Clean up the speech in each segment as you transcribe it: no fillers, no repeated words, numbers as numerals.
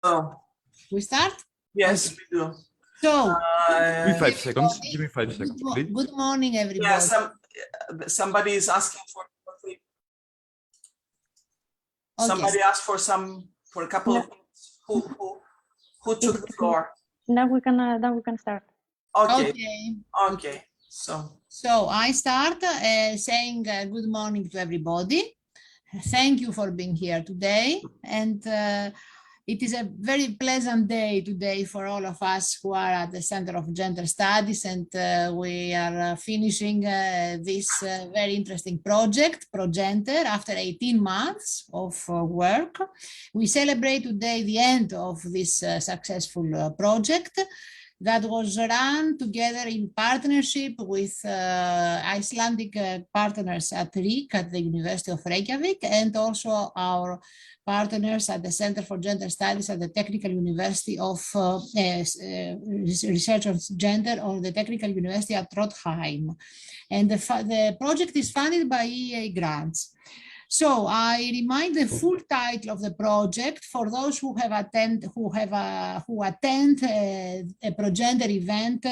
So, we start? yes, Okay. we do. So, Give me 5 seconds. Give me 5 seconds, please. good morning, everybody. Yeah, somebody is asking for. Somebody asked for a couple of minutes. Who took the floor? Now we can start. Okay. So I start saying good morning to everybody. Thank you for being here today, and it is a very pleasant day today for all of us who are at the Center of Gender Studies, and we are finishing this very interesting project, ProGender, after 18 months of work. We celebrate today the end of this successful project that was run together in partnership with Icelandic partners at RIKK at the University of Reykjavik, and also our partners at the Center for Gender Studies at the Technical University of Research on Gender or the Technical University at Trondheim. And the project is funded by EEA grants. So I remind the full title of the project for those who attend a ProGender event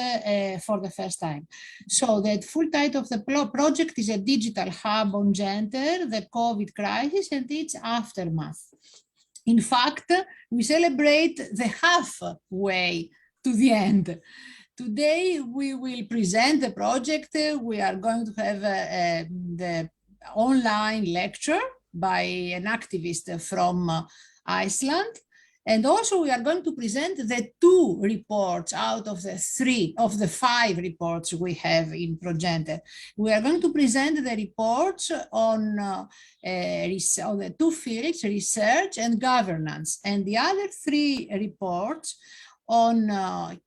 for the first time. So the full title of the project is a digital hub on gender, the COVID crisis and its aftermath. In fact, we celebrate the halfway to the end. Today we will present the project. We are going to have the online lecture by an activist from Iceland, and also we are going to present the 2 reports out of the 5 reports we have in ProGender. We are going to present the reports on the 2 fields, research and governance, and the other 3 reports on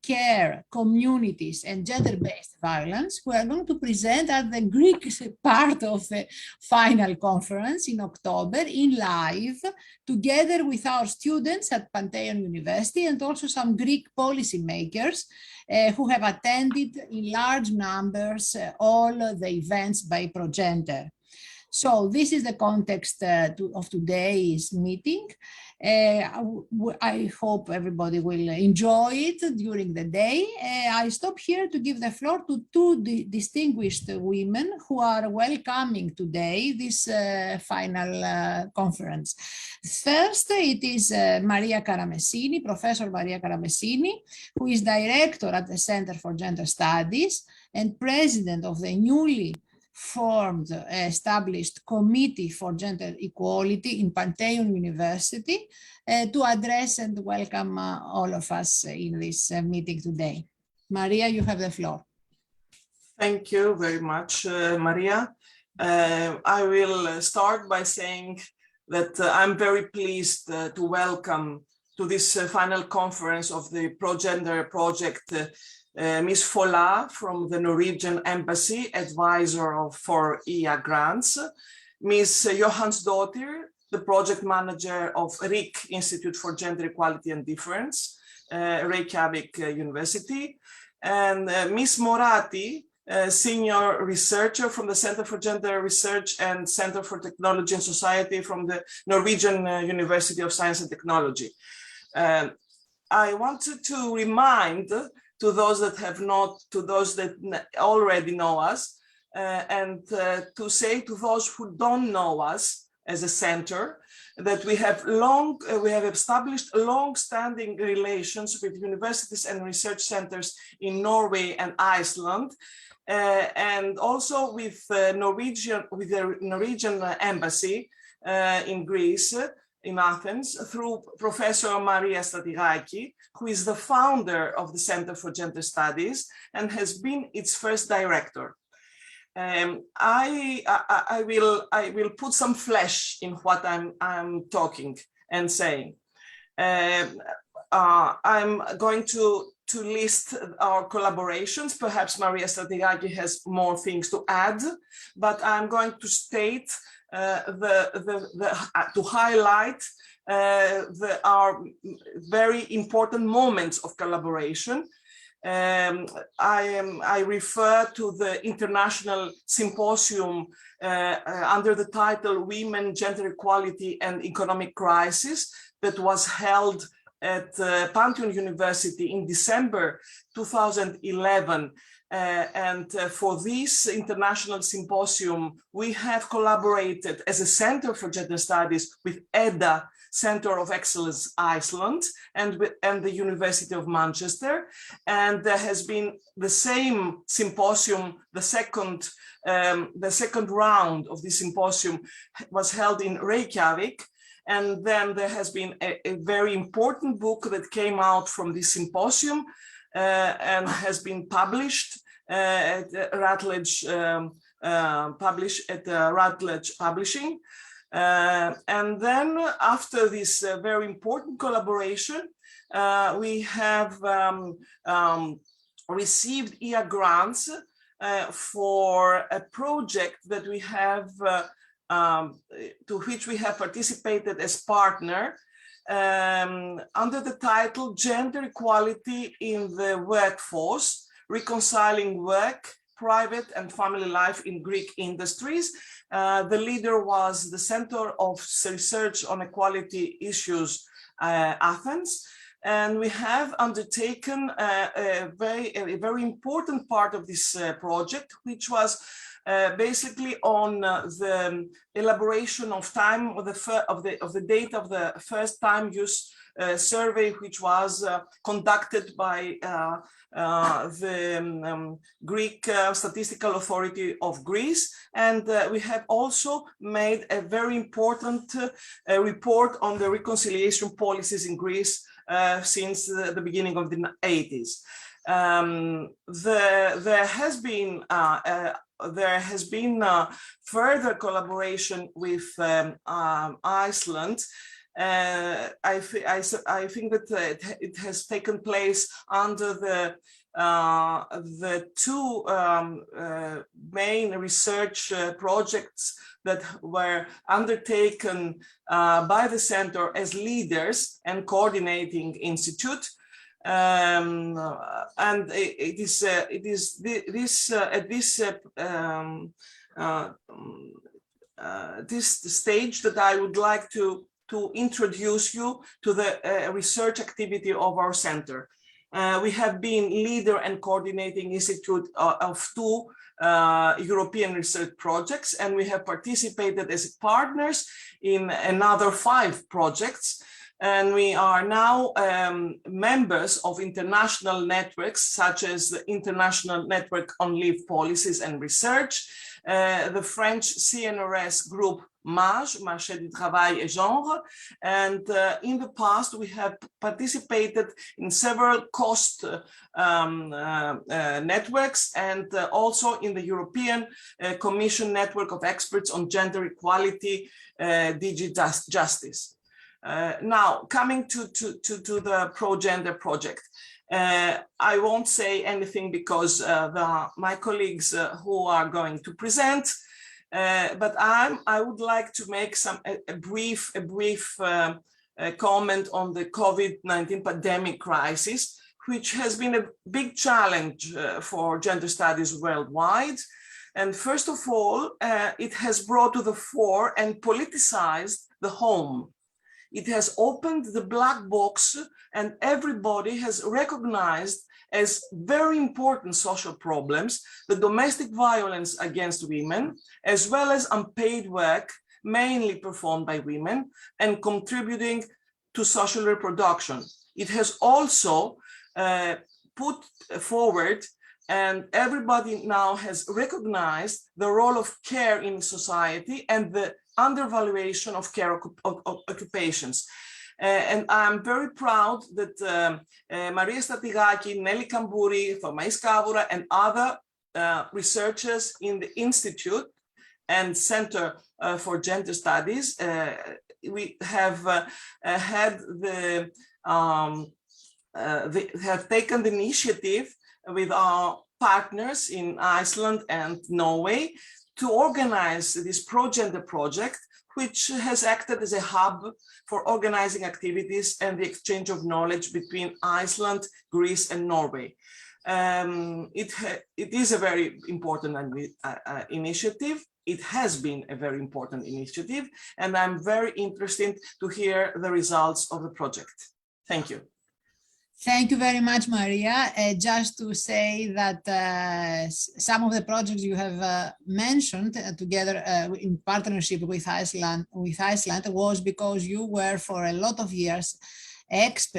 care, communities, and gender-based violence. We are going to present at the Greek part of the final conference in October in live, together with our students at Panteion University and also some Greek policymakers who have attended in large numbers all the events by ProGender. So this is the context of today's meeting. I hope everybody will enjoy it during the day. I stop here to give the floor to 2 distinguished women who are welcoming today this final conference. First, it is Maria Karamessini, Professor Maria Karamessini, who is director at the Center for Gender Studies and president of the newly formed established Committee for Gender Equality in Panteion University to address and welcome all of us in this meeting today. Maria, you have the floor. Thank you very much, Maria. I will start by saying that I'm very pleased to welcome to this final conference of the ProGender project Ms. Fola from the Norwegian Embassy, advisor for EEA grants, Ms. Jóhannsdóttir, the project manager of RIKK, Institute for Gender Equality and Difference, Reykjavik University, and Ms. Moratti, senior researcher from the Center for Gender Research and Center for Technology and Society from the Norwegian University of Science and Technology. I wanted to remind to those that already know us, and to say to those who don't know us as a center, that we have established long-standing relations with universities and research centers in Norway and Iceland, and also with the Norwegian Embassy in Greece, in Athens, through Professor Maria Stratigaki, who is the founder of the Center for Gender Studies and has been its first director. I will put some flesh in what I'm talking and saying. I'm going to list our collaborations. Perhaps Maria Stratigaki has more things to add, but I'm going to state to highlight our very important moments of collaboration. I refer to the international symposium under the title Women, Gender Equality and Economic Crisis that was held at Panteion University in December 2011. For this international symposium, we have collaborated as a Center for Gender Studies with EDA, Center of Excellence Iceland, and the University of Manchester. And there has been the same symposium, the second round of this symposium was held in Reykjavik. And then there has been a very important book that came out from this symposium and has been published at Routledge, Routledge Publishing. And then after this very important collaboration, we have received EA grants for a project that we have, to which we have participated as partner under the title Gender Equality in the Workforce, Reconciling Work, Private and Family Life in Greek Industries. The leader was the Center of Research on Equality Issues, Athens. And we have undertaken a very important part of this project, which was basically on the elaboration of time of the date of the first time use survey, which was conducted by the Greek Statistical Authority of Greece. And we have also made a very important report on the reconciliation policies in Greece since the beginning of the 80s. There has been further collaboration with Iceland. I think that it has taken place under the two main research projects that were undertaken by the center as leaders and coordinating institute. And it is this stage that I would like to introduce you to the research activity of our center. We have been leader and coordinating institute of two European research projects, and we have participated as partners in another 5 projects. And we are now members of international networks, such as the International Network on Leave Policies and Research, the French CNRS group MAGE, Marché du Travail et Genre, and in the past we have participated in several cost networks and also in the European Commission Network of Experts on Gender Equality, DG Justice. Now, coming to the ProGender project, I won't say anything because my colleagues who are going to present, but I would like to make a brief comment on the COVID-19 pandemic crisis, which has been a big challenge for gender studies worldwide. And first of all, it has brought to the fore and politicized the home. It has opened the black box, and everybody has recognized as very important social problems the domestic violence against women, as well as unpaid work, mainly performed by women, and contributing to social reproduction. It has also put forward, and everybody now has recognized the role of care in society and the undervaluation of care occupations. And I'm very proud that Maria Stratigaki, Nelly Kambouri, Thomais Kavvoura, and other researchers in the Institute and Center for Gender Studies, we have have taken the initiative with our partners in Iceland and Norway to organize this ProGender project, which has acted as a hub for organizing activities and the exchange of knowledge between Iceland, Greece, and Norway. It is a very important initiative. It has been a very important initiative, and I'm very interested to hear the results of the project. Thank you. Thank you very much, Maria. Just to say that some of the projects you have mentioned together in partnership with Iceland was because you were for a lot of years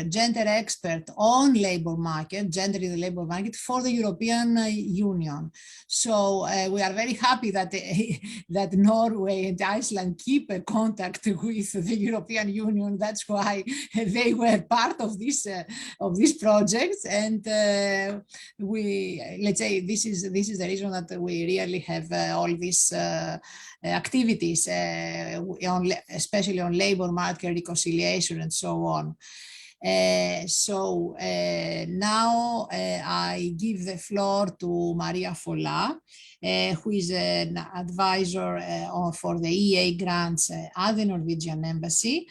gender expert on labor market, gender in the labor market for the European Union. So we are very happy that that Norway and Iceland keep a contact with the European Union. That's why they were part of this project. And let's say this is the reason that we really have all these activities, especially on labor market reconciliation and so on. Now I give the floor to Maria Fola, who is an advisor for the EA grants at the Norwegian Embassy.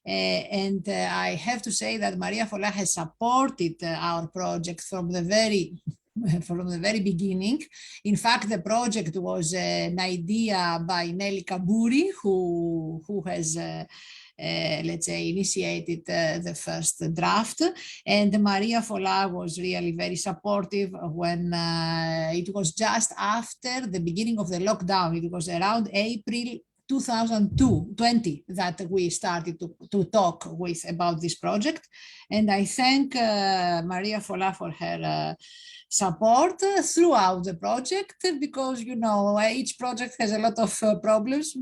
And I have to say that Maria Fola has supported our project from the very beginning. In fact, the project was an idea by Nelly Kavvoura, who has let's say initiated the first draft, and Maria Fola was really very supportive when it was just after the beginning of the lockdown. It was around April 2020 that we started to talk about this project, and I thank Maria Fola for her support throughout the project, because you know each project has a lot of problems,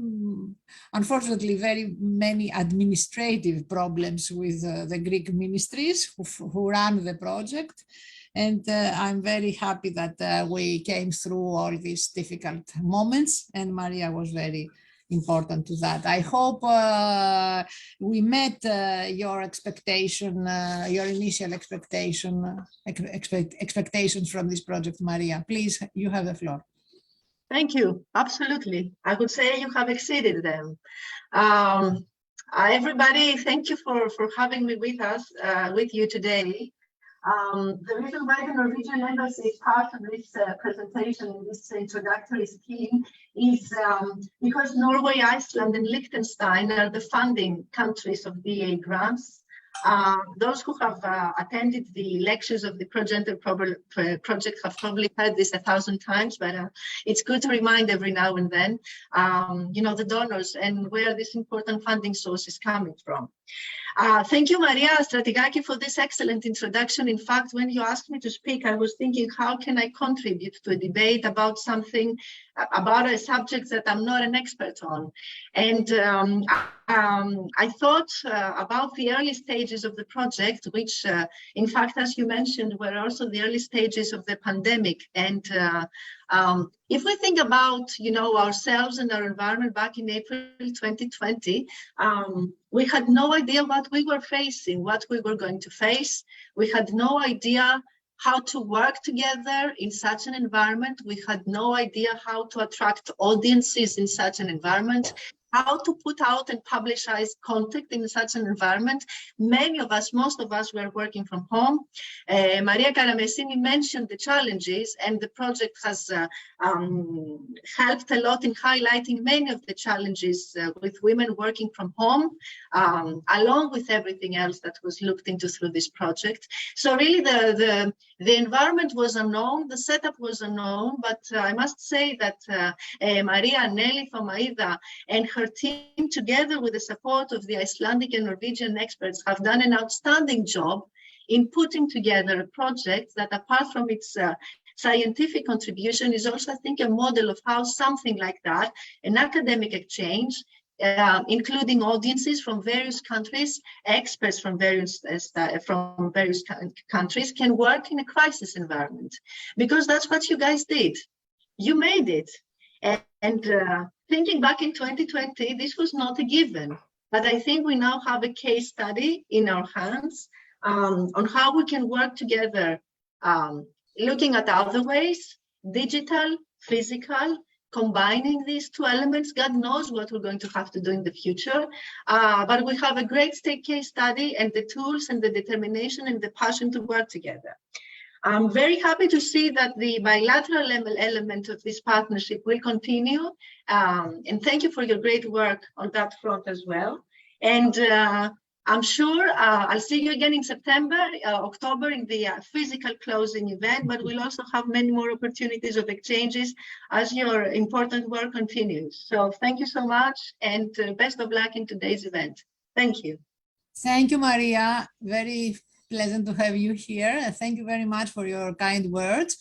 unfortunately very many administrative problems with the Greek ministries who run the project, and I'm very happy that we came through all these difficult moments, and Maria was very important to that. I hope we met your expectation, your initial expectations from this project. Maria, please, you have the floor. Thank you. Absolutely. I would say you have exceeded them. Everybody, thank you for having me with us, with you today. The reason why the Norwegian Embassy is part of this presentation in this introductory scheme is because Norway, Iceland, and Liechtenstein are the funding countries of DA grants. Those who have attended the lectures of the ProGender project have probably heard this 1,000 times, but it's good to remind every now and then, you know, the donors and where this important funding source is coming from. Thank you, Maria Stratigaki, for this excellent introduction. In fact, when you asked me to speak, I was thinking, how can I contribute to a debate about something, about a subject that I'm not an expert on? And I thought about the early stages of the project, which, in fact, as you mentioned, were also the early stages of the pandemic. And if we think about, you know, ourselves and our environment back in April 2020, we had no idea what we were facing, what we were going to face. We had no idea how to work together in such an environment. We had no idea how to attract audiences in such an environment, how to put out and publicize content in such an environment. Many of us, most of us, were working from home. Maria Karamessini mentioned the challenges, and the project has helped a lot in highlighting many of the challenges with women working from home, along with everything else that was looked into through this project. So really the environment was unknown, the setup was unknown, but I must say that Maria, Nelly, Thomais, and her team, together with the support of the Icelandic and Norwegian experts, have done an outstanding job in putting together a project that, apart from its scientific contribution, is also, I think, a model of how something like that, an academic exchange, including audiences from various countries, experts from various countries, can work in a crisis environment. Because that's what you guys did. You made it. And thinking back in 2020, this was not a given. But I think we now have a case study in our hands on how we can work together, looking at other ways, digital, physical, combining these two elements. God knows what we're going to have to do in the future. But we have a great case study and the tools and the determination and the passion to work together. I'm very happy to see that the bilateral element of this partnership will continue. And thank you for your great work on that front as well. And I'm sure I'll see you again in September, October in the physical closing event, but we'll also have many more opportunities of exchanges as your important work continues. So thank you so much and best of luck in today's event. Thank you. Thank you, Maria. Very pleasant to have you here. Thank you very much for your kind words.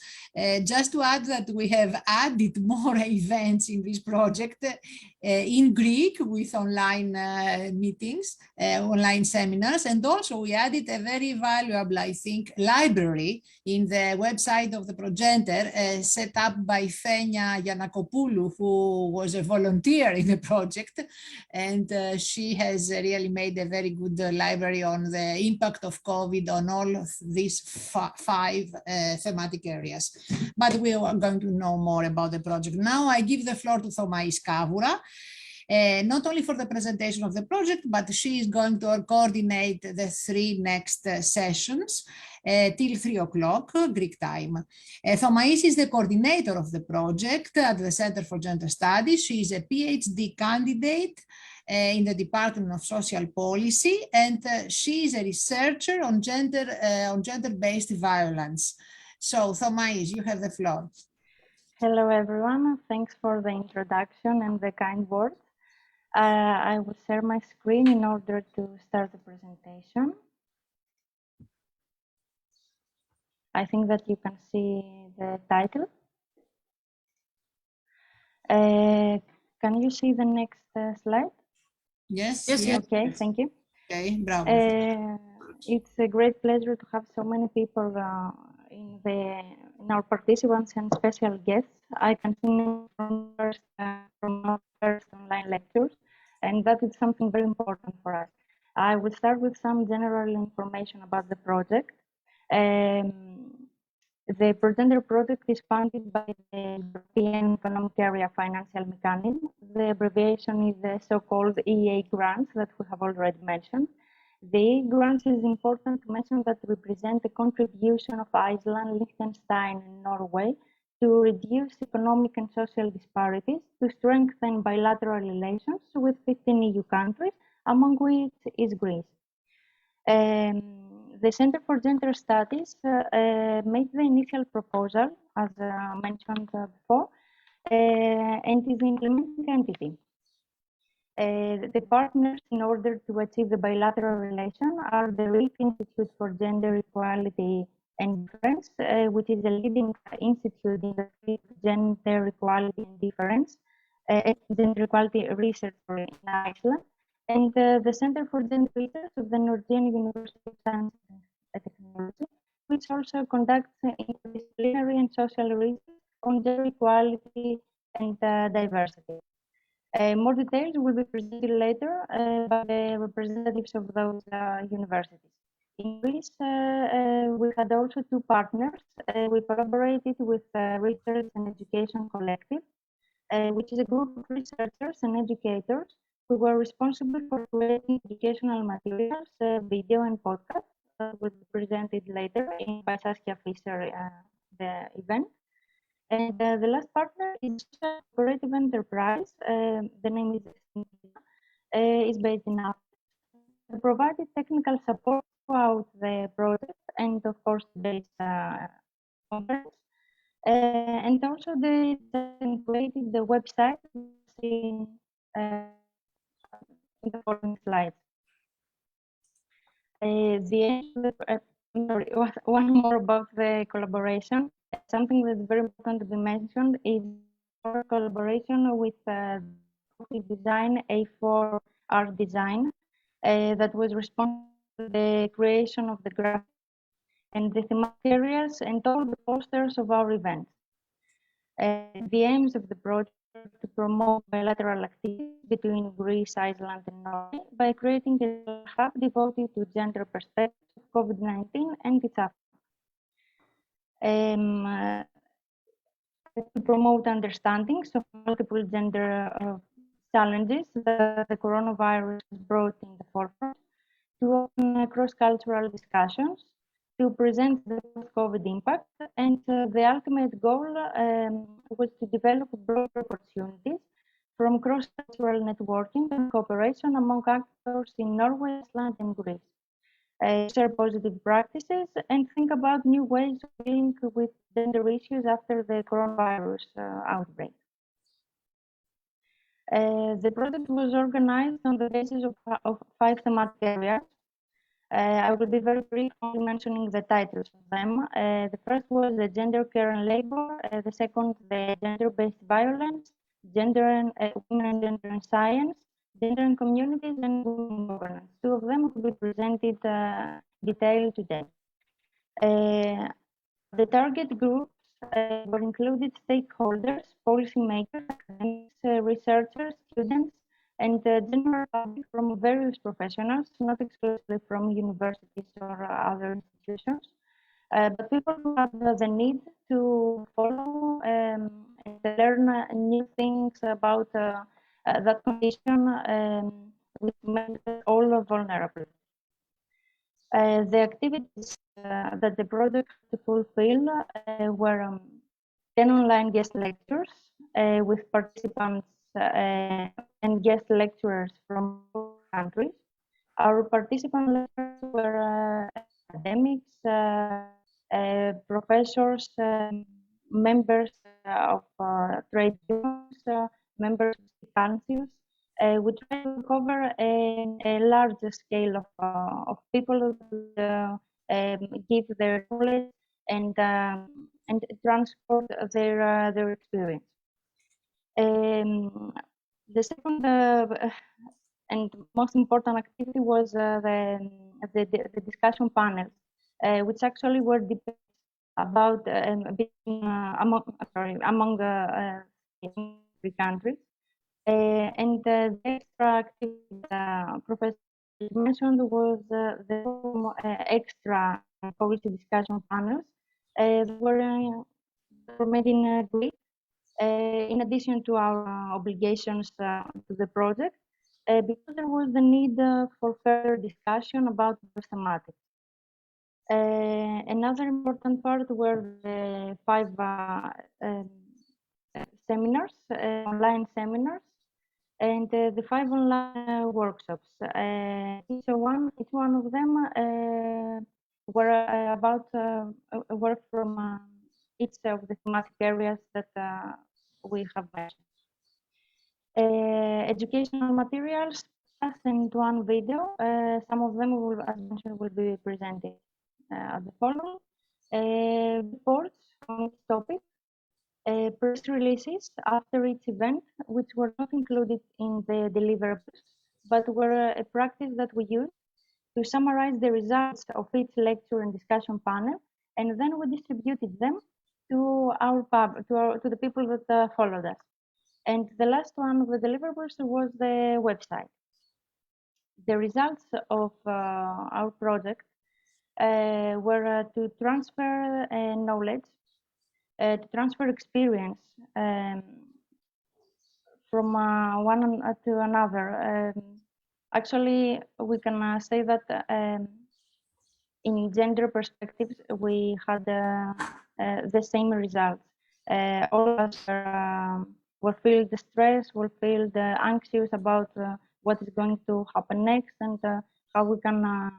Just to add that we have added more events in this project in Greek with online meetings, online seminars, and also we added a very valuable, I think, library in the website of the ProGender set up by Fenia Giannakopoulou, who was a volunteer in the project, and she has really made a very good library on the impact of COVID on all of these five thematic areas. But we are going to know more about the project. Now I give the floor to Thomais Kavvoura, not only for the presentation of the project, but she is going to coordinate the three next sessions till 3 o'clock Greek time. Thomais is the coordinator of the project at the Center for Gender Studies. She is a PhD candidate in the Department of Social Policy, and she is a researcher on gender-based violence. So, Thomais, you have the floor. Hello, everyone. Thanks for the introduction and the kind words. I will share my screen in order to start the presentation. I think that you can see the title. Can you see the next slide? Yes. Okay, thank you. Okay, bravo. It's a great pleasure to have so many people in our participants and special guests. I can see from our first online lectures, and that is something very important for us. I will start with some general information about the project. The ProGender project is funded by the European Economic Area Financial Mechanism. The abbreviation is the so-called EA grants that we have already mentioned. The EA grants is important to mention that represent the contribution of Iceland, Liechtenstein, and Norway to reduce economic and social disparities, to strengthen bilateral relations with 15 EU countries, among which is Greece. The Center for Gender Studies made the initial proposal, as mentioned before, and is the implementing entity. The partners, in order to achieve the bilateral relation, are the RIKK Institute for Gender Equality and Difference, which is a leading institute in the field of gender equality and difference, gender equality research in Iceland, and the Center for Gender Research of the Norwegian University of Science and Technology, which also conducts interdisciplinary and social research on gender equality and diversity. More details will be presented later by the representatives of those universities. In Greece, we had also two partners. We collaborated with Research and Education Collective, which is a group of researchers and educators who were responsible for creating educational materials, video and podcasts that will be presented later by Saskia Fischer, the event. And the last partner is a cooperative enterprise. The name is based in Athens. They provided technical support throughout the project and, of course, today's conference. And also they created the website in the following slides. One more about the collaboration. Something that's very important to be mentioned is our collaboration with design A4 Art Design that was responsible for the creation of the graphics and the thematic areas and all the posters of our events. The aims of the project are to promote bilateral activities between Greece, Iceland, and Norway by creating a hub devoted to gender perspectives of COVID-19 and its aftermath. To promote understandings of multiple gender challenges that the coronavirus has brought in the forefront, to open cross-cultural discussions, to present the post-COVID impact, and the ultimate goal was to develop broader opportunities from cross-cultural networking and cooperation among actors in Norway, Iceland, and Greece. Share positive practices and think about new ways of dealing with gender issues after the coronavirus outbreak. The project was organized on the basis of 5 thematic areas. I will be very brief, only mentioning the titles of them. The first was the gender care and labor. The second, the gender-based violence, gender and women and gender in science, gender and communities, and women in governance. 2 of them will be presented detailed today. The target groups were included stakeholders, policymakers, academics, researchers, students, and the general public from various professionals, not exclusively from universities or other institutions, but people who have the need to follow and learn new things about that condition which makes us all vulnerable. The activities that the project had to fulfill were 10 online guest lectures with participants and guest lecturers from all countries. Our participant lecturers were academics, professors, members of trade unions, members of councils. We try to cover a large scale of people who give their knowledge and transport their experience. The second and most important activity was the discussion panels, which actually were debates about among the 3 countries. And the extra activity Professor mentioned was the extra policy discussion panels that were made in Greek, in addition to our obligations to the project, because there was the need for further discussion about the thematics. Another important part were the 5 seminars, online seminars, and the 5 online workshops. Each one of them were from each of the thematic areas that we have mentioned. Educational materials, and 1 video. Some of them, as mentioned, will be presented at the following. Reports on each topic. Press releases after each event, which were not included in the deliverables, but were a practice that we used to summarize the results of each lecture and discussion panel, and then we distributed them to to the people that followed us. And the last one of the deliverables was the website. The results of our project were to transfer knowledge, to transfer experience from one to another. Actually, we can say that in gender perspectives, we had the same results. All of us were feeling stressed, were feeling anxious about what is going to happen next and how we can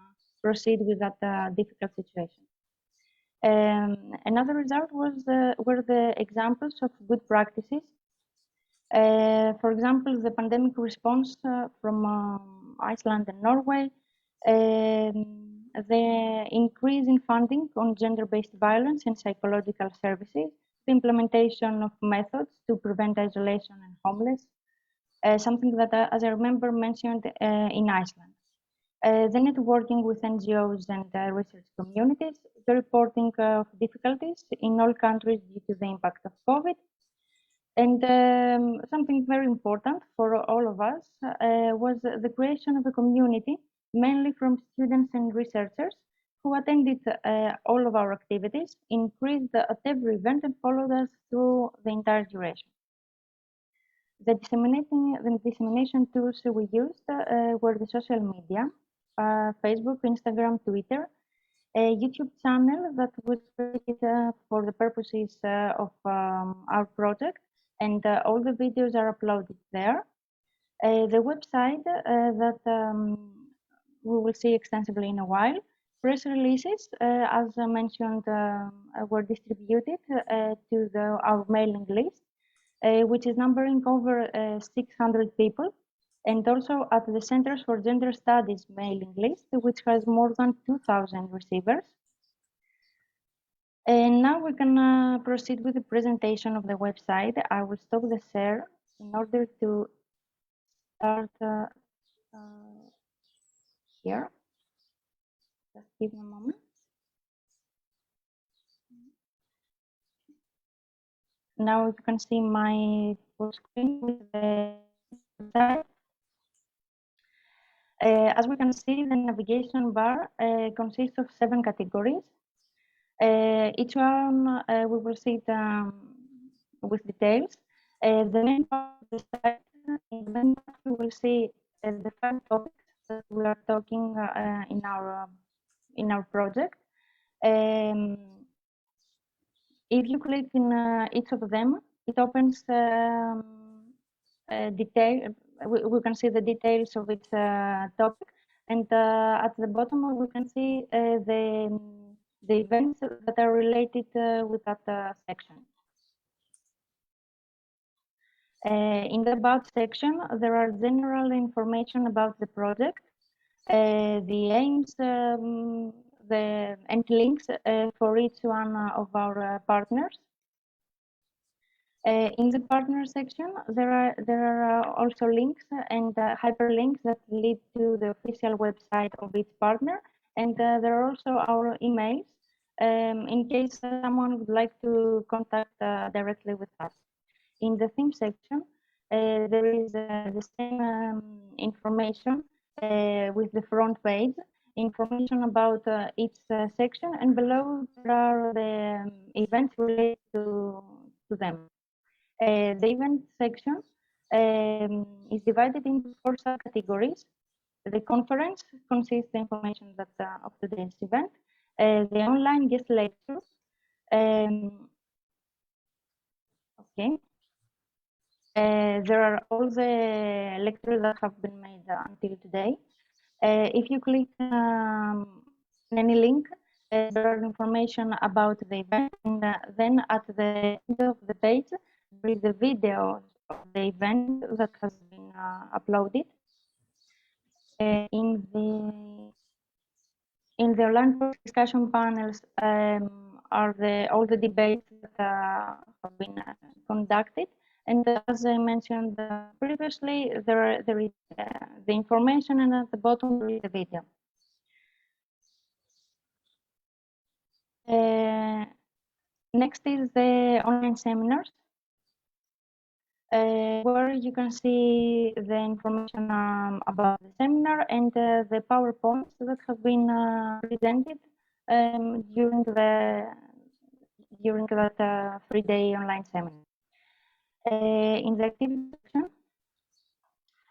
proceed with that difficult situation. Another result were the examples of good practices. For example, the pandemic response from Iceland and Norway, the increase in funding on gender-based violence and psychological services, the implementation of methods to prevent isolation and homeless, something that, as I remember, mentioned in Iceland. The networking with NGOs and research communities, the reporting of difficulties in all countries due to the impact of COVID, and something very important for all of us was the creation of a community, mainly from students and researchers who attended all of our activities, increased at every event, and followed us through the entire duration. The dissemination tools we used were the social media, Facebook, Instagram, Twitter, a YouTube channel that was created for the purposes of our project, and all the videos are uploaded there. The website that we will see extensively in a while. Press releases, as I mentioned, were distributed to our mailing list, which is numbering over 600 people, and also at the Centers for Gender Studies mailing list, which has more than 2,000 receivers. And now we can proceed with the presentation of the website. I will stop the share in order to start here. Just give me a moment. Now you can see my full screen with the website. As we can see, the navigation bar consists of 7 categories. Each one we will see it with details. The main part of the site, in the main part we will see the 5 topics that we are talking in our project. If you click in each of them, it opens detail. We can see the details of each topic, and at the bottom we can see the events that are related with that section. In the About section, there are general information about the project, the aims, and links for each one of our partners. In the partner section, there are also links and hyperlinks that lead to the official website of each partner, and there are also our emails in case someone would like to contact directly with us. In the theme section, there is the same information with the front page, information about each section, and below there are the events related to them. The event section is divided into 4 subcategories. The conference consists of information that of today's event. The online guest lecture. Okay. There are all the lectures that have been made until today. If you click any link, there are information about the event, and then at the end of the page, there is the video of the event that has been uploaded. In the online discussion panels are all the debates that have been conducted. And as I mentioned previously, there is the information, and at the bottom there is the video. Next is the online seminars, where you can see the information about the seminar and the PowerPoints that have been presented during that 3-day online seminar. In the activity section,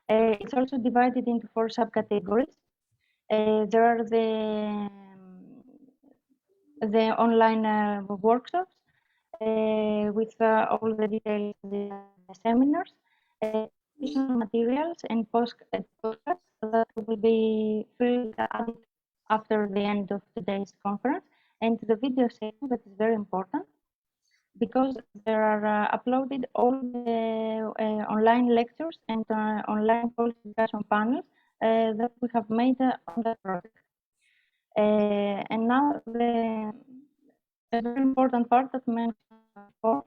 it's also divided into 4 subcategories. There are the online workshops with all the details of the seminars, additional materials, and podcasts that will be added after the end of today's conference, and the video section that is very important, because there are uploaded all the online lectures and online discussion panels that we have made on that project. And now a very important part that I mentioned before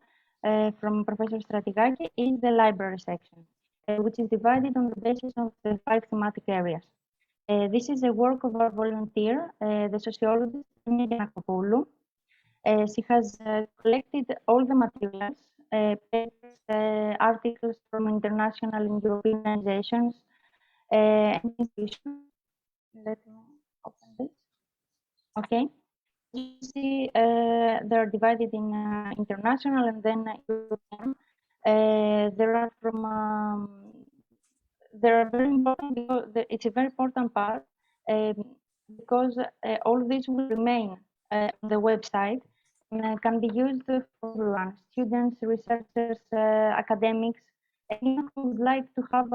from Professor Stratigaki is the library section, which is divided on the basis of the 5 thematic areas. This is the work of our volunteer, the sociologist Jóhannsdóttir. She has collected all the materials, papers, articles from international and European organizations and institutions. Let me open this. Okay. You see, they're divided in international and then European. There are from they are very important because it's a very important part because all this will remain on the website can be used for everyone, students, researchers, academics, anyone who would like to have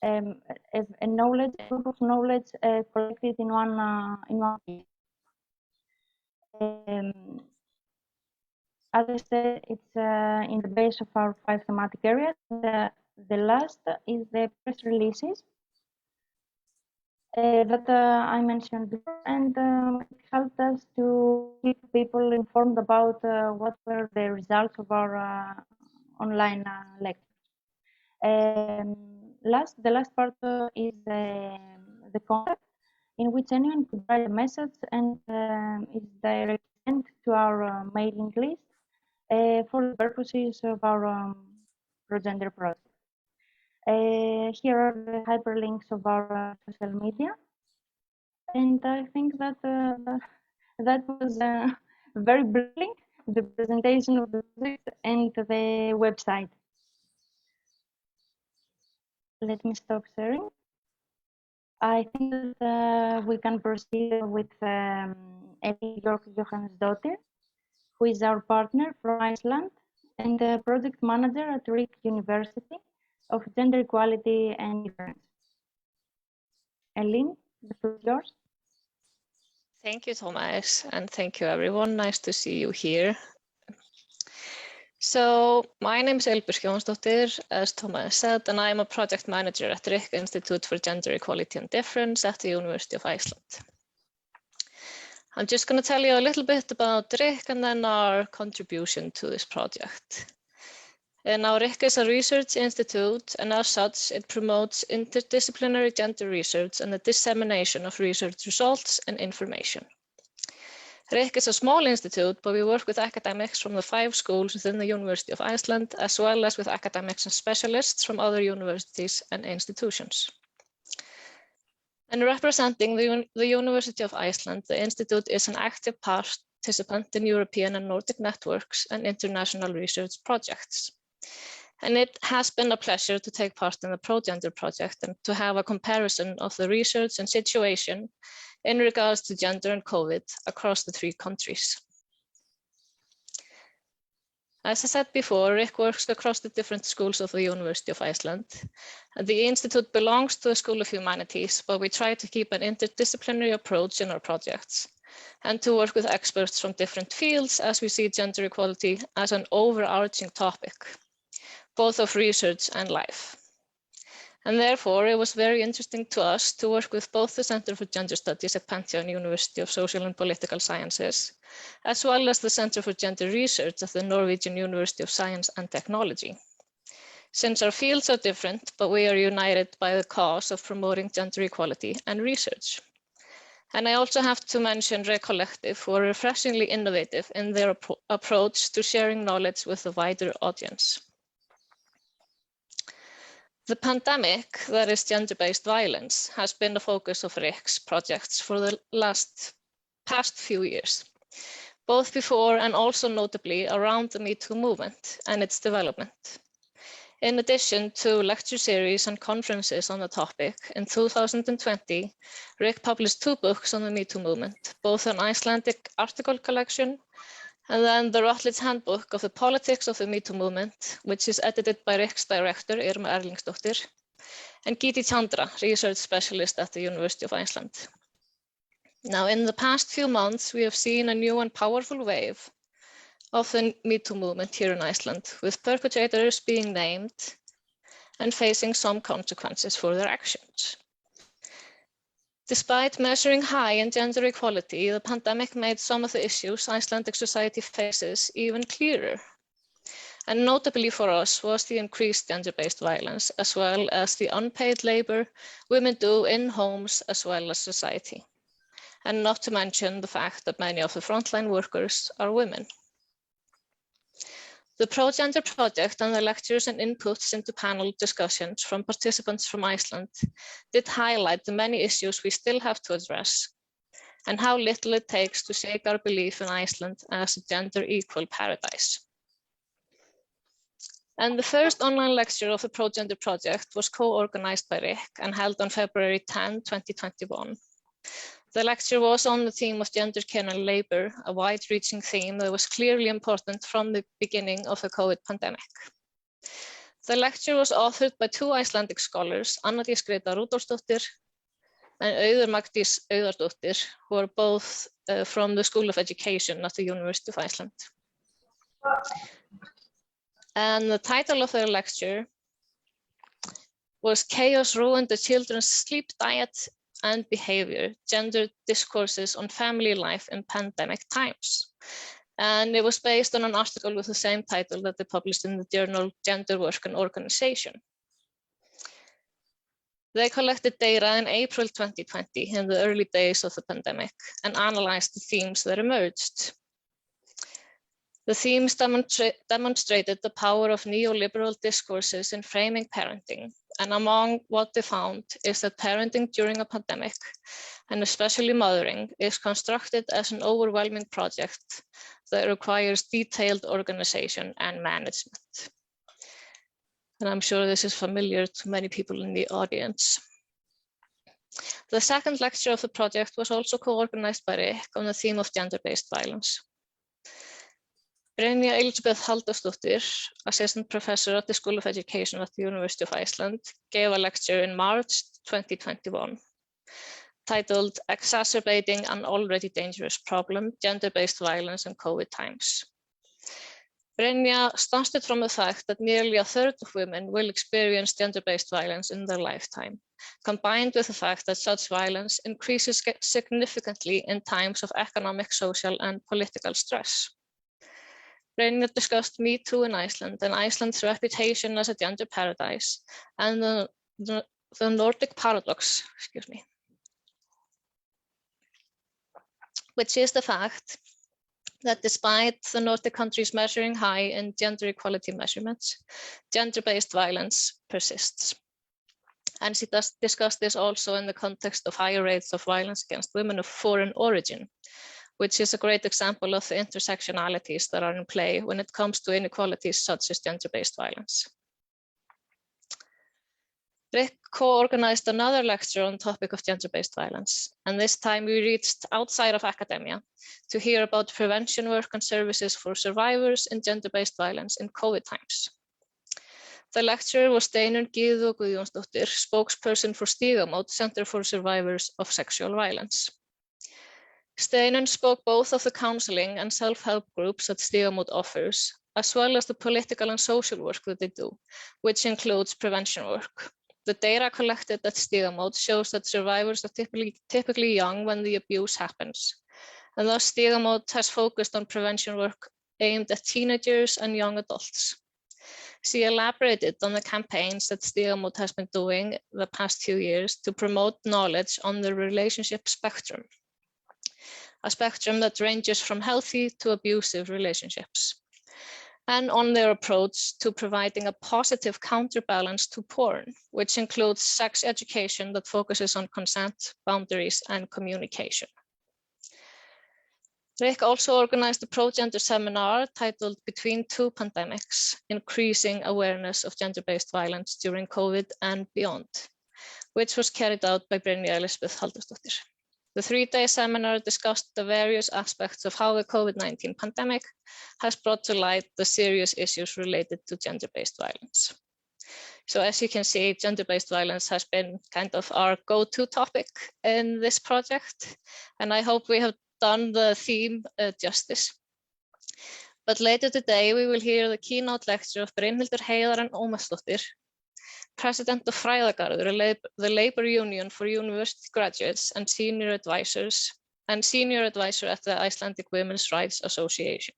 a knowledge, a group of knowledge collected in one piece. As I said, it's in the base of our 5 thematic areas. The last is the press releases that I mentioned before, and it helped us to keep people informed about what were the results of our online lectures. The last part is the contact, in which anyone could write a message and is directly sent to our mailing list for the purposes of our ProGender project. Here are the hyperlinks of our social media, and I think that that was very brilliant, the presentation of the project and the website. Let me stop sharing. I think that we can proceed with Elín Jóhannsdóttir, who is our partner from Iceland and the project manager at RIKK University of Gender Equality and Difference. Elín, the floor is yours. Thank you, Thomais, and thank you, everyone. Nice to see you here. So my name is Elín Jóhannsdóttir, as Thomais said, and I'm a project manager at RIKK Institute for Gender Equality and Difference at the University of Iceland. I'm just going to tell you a little bit about RIKK and then our contribution to this project. Now, RIKK is a research institute, and as such, it promotes interdisciplinary gender research and the dissemination of research results and information. RIKK is a small institute, but we work with academics from the 5 schools within the University of Iceland, as well as with academics and specialists from other universities and institutions. And representing the University of Iceland, the institute is an active participant in European and Nordic networks and international research projects. And it has been a pleasure to take part in the ProGender project and to have a comparison of the research and situation in regards to gender and COVID across the 3 countries. As I said before, RIKK works across the different schools of the University of Iceland. The institute belongs to the School of Humanities, but we try to keep an interdisciplinary approach in our projects and to work with experts from different fields as we see gender equality as an overarching topic, both of research and life. And therefore, it was very interesting to us to work with both the Center for Gender Studies at Panteion University of Social and Political Sciences, as well as the Center for Gender Research at the Norwegian University of Science and Technology. Since our fields are different, but we are united by the cause of promoting gender equality and research. And I also have to mention RIKK Collective, who are refreshingly innovative in their approach to sharing knowledge with a wider audience. The pandemic, that is gender-based violence, has been the focus of RIKK's projects for the past few years, both before and also notably around the Me Too movement and its development. In addition to lecture series and conferences on the topic, in 2020, RIKK published 2 books on the Me Too movement, both an Icelandic article collection and then the Routledge Handbook of the Politics of the Me Too movement, which is edited by RIKK's director, Irma Erlingsdóttir, and Giti Chandra, research specialist at the University of Iceland. Now, in the past few months, we have seen a new and powerful wave of the Me Too movement here in Iceland, with perpetrators being named and facing some consequences for their actions. Despite measuring high in gender equality, the pandemic made some of the issues Icelandic society faces even clearer. And notably for us was the increased gender-based violence, as well as the unpaid labor women do in homes as well as society. And not to mention the fact that many of the frontline workers are women. The ProGender project and the lectures and inputs into panel discussions from participants from Iceland did highlight the many issues we still have to address and how little it takes to shake our belief in Iceland as a gender equal paradise. And the first online lecture of the ProGender project was co-organized by RIKK and held on February 10, 2021. The lecture was on the theme of gender care and labor, a wide-reaching theme that was clearly important from the beginning of the COVID pandemic. The lecture was authored by two Icelandic scholars, Anna Dís Greta Rudolfsdóttir and Auður Magdís Auðardóttir, who are both from the School of Education at the University of Iceland. And the title of their lecture was Chaos Ruined the Children's Sleep, Diet and Behavior, Gender Discourses on Family Life in Pandemic Times. And it was based on an article with the same title that they published in the journal Gender, Work and Organization. They collected data in April 2020, in the early days of the pandemic, and analyzed the themes that emerged. The themes demonstrated the power of neoliberal discourses in framing parenting, and among what they found is that parenting during a pandemic, and especially mothering, is constructed as an overwhelming project that requires detailed organization and management. And I'm sure this is familiar to many people in the audience. The second lecture of the project was also co-organized by RIKK on the theme of gender-based violence. Brynja Elísabeth Halldórsdóttir, assistant professor at the School of Education at the University of Iceland, gave a lecture in March 2021 titled Exacerbating an Already Dangerous Problem, Gender-Based Violence in COVID Times. Brynja started from the fact that nearly a third of women will experience gender-based violence in their lifetime, combined with the fact that such violence increases significantly in times of economic, social, and political stress. Brynja discussed Me Too in Iceland and Iceland's reputation as a gender paradise, and the Nordic paradox, which is the fact that despite the Nordic countries measuring high in gender equality measurements, gender-based violence persists. And she does discuss this also in the context of higher rates of violence against women of foreign origin, which is a great example of the intersectionalities that are in play when it comes to inequalities such as gender-based violence. RIKK co-organized another lecture on the topic of gender-based violence, and this time we reached outside of academia to hear about prevention work and services for survivors in gender-based violence in COVID times. The lecturer was Steinunn Gyðu Guðjónsdóttir, spokesperson for Stígamót, Center for Survivors of Sexual Violence. Steinunn spoke both of the counseling and self-help groups that Stígamót offers, as well as the political and social work that they do, which includes prevention work. The data collected at Stígamót shows that survivors are typically young when the abuse happens, and thus Stígamót has focused on prevention work aimed at teenagers and young adults. She elaborated on the campaigns that Stígamót has been doing the past 2 years to promote knowledge on the relationship spectrum, a spectrum that ranges from healthy to abusive relationships, and on their approach to providing a positive counterbalance to porn, which includes sex education that focuses on consent, boundaries, and communication. RIKK also organized a ProGender seminar titled Between Two Pandemics, Increasing Awareness of Gender-Based Violence During COVID and Beyond, which was carried out by Brynja Elísabeth Halldórsdóttir. The 3-day seminar discussed the various aspects of how the COVID-19 pandemic has brought to light the serious issues related to gender-based violence. So as you can see, gender-based violence has been kind of our go-to topic in this project, and I hope we have done the theme justice. But later today, we will hear the keynote lecture of Brynhildur Heiðar Ómarsdóttir, President of Fræðagarður, the labor union for university graduates and senior advisor at the Icelandic Women's Rights Association.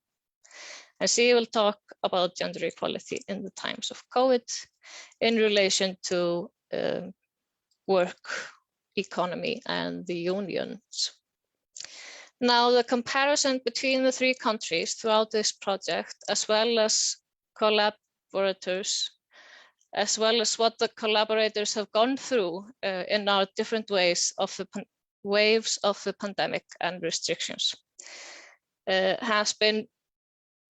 And she will talk about gender equality in the times of COVID in relation to work, economy, and the unions. Now, the comparison between the 3 countries throughout this project, as well as collaborators, as well as what the collaborators have gone through in our different ways of the waves of the pandemic and restrictions, has been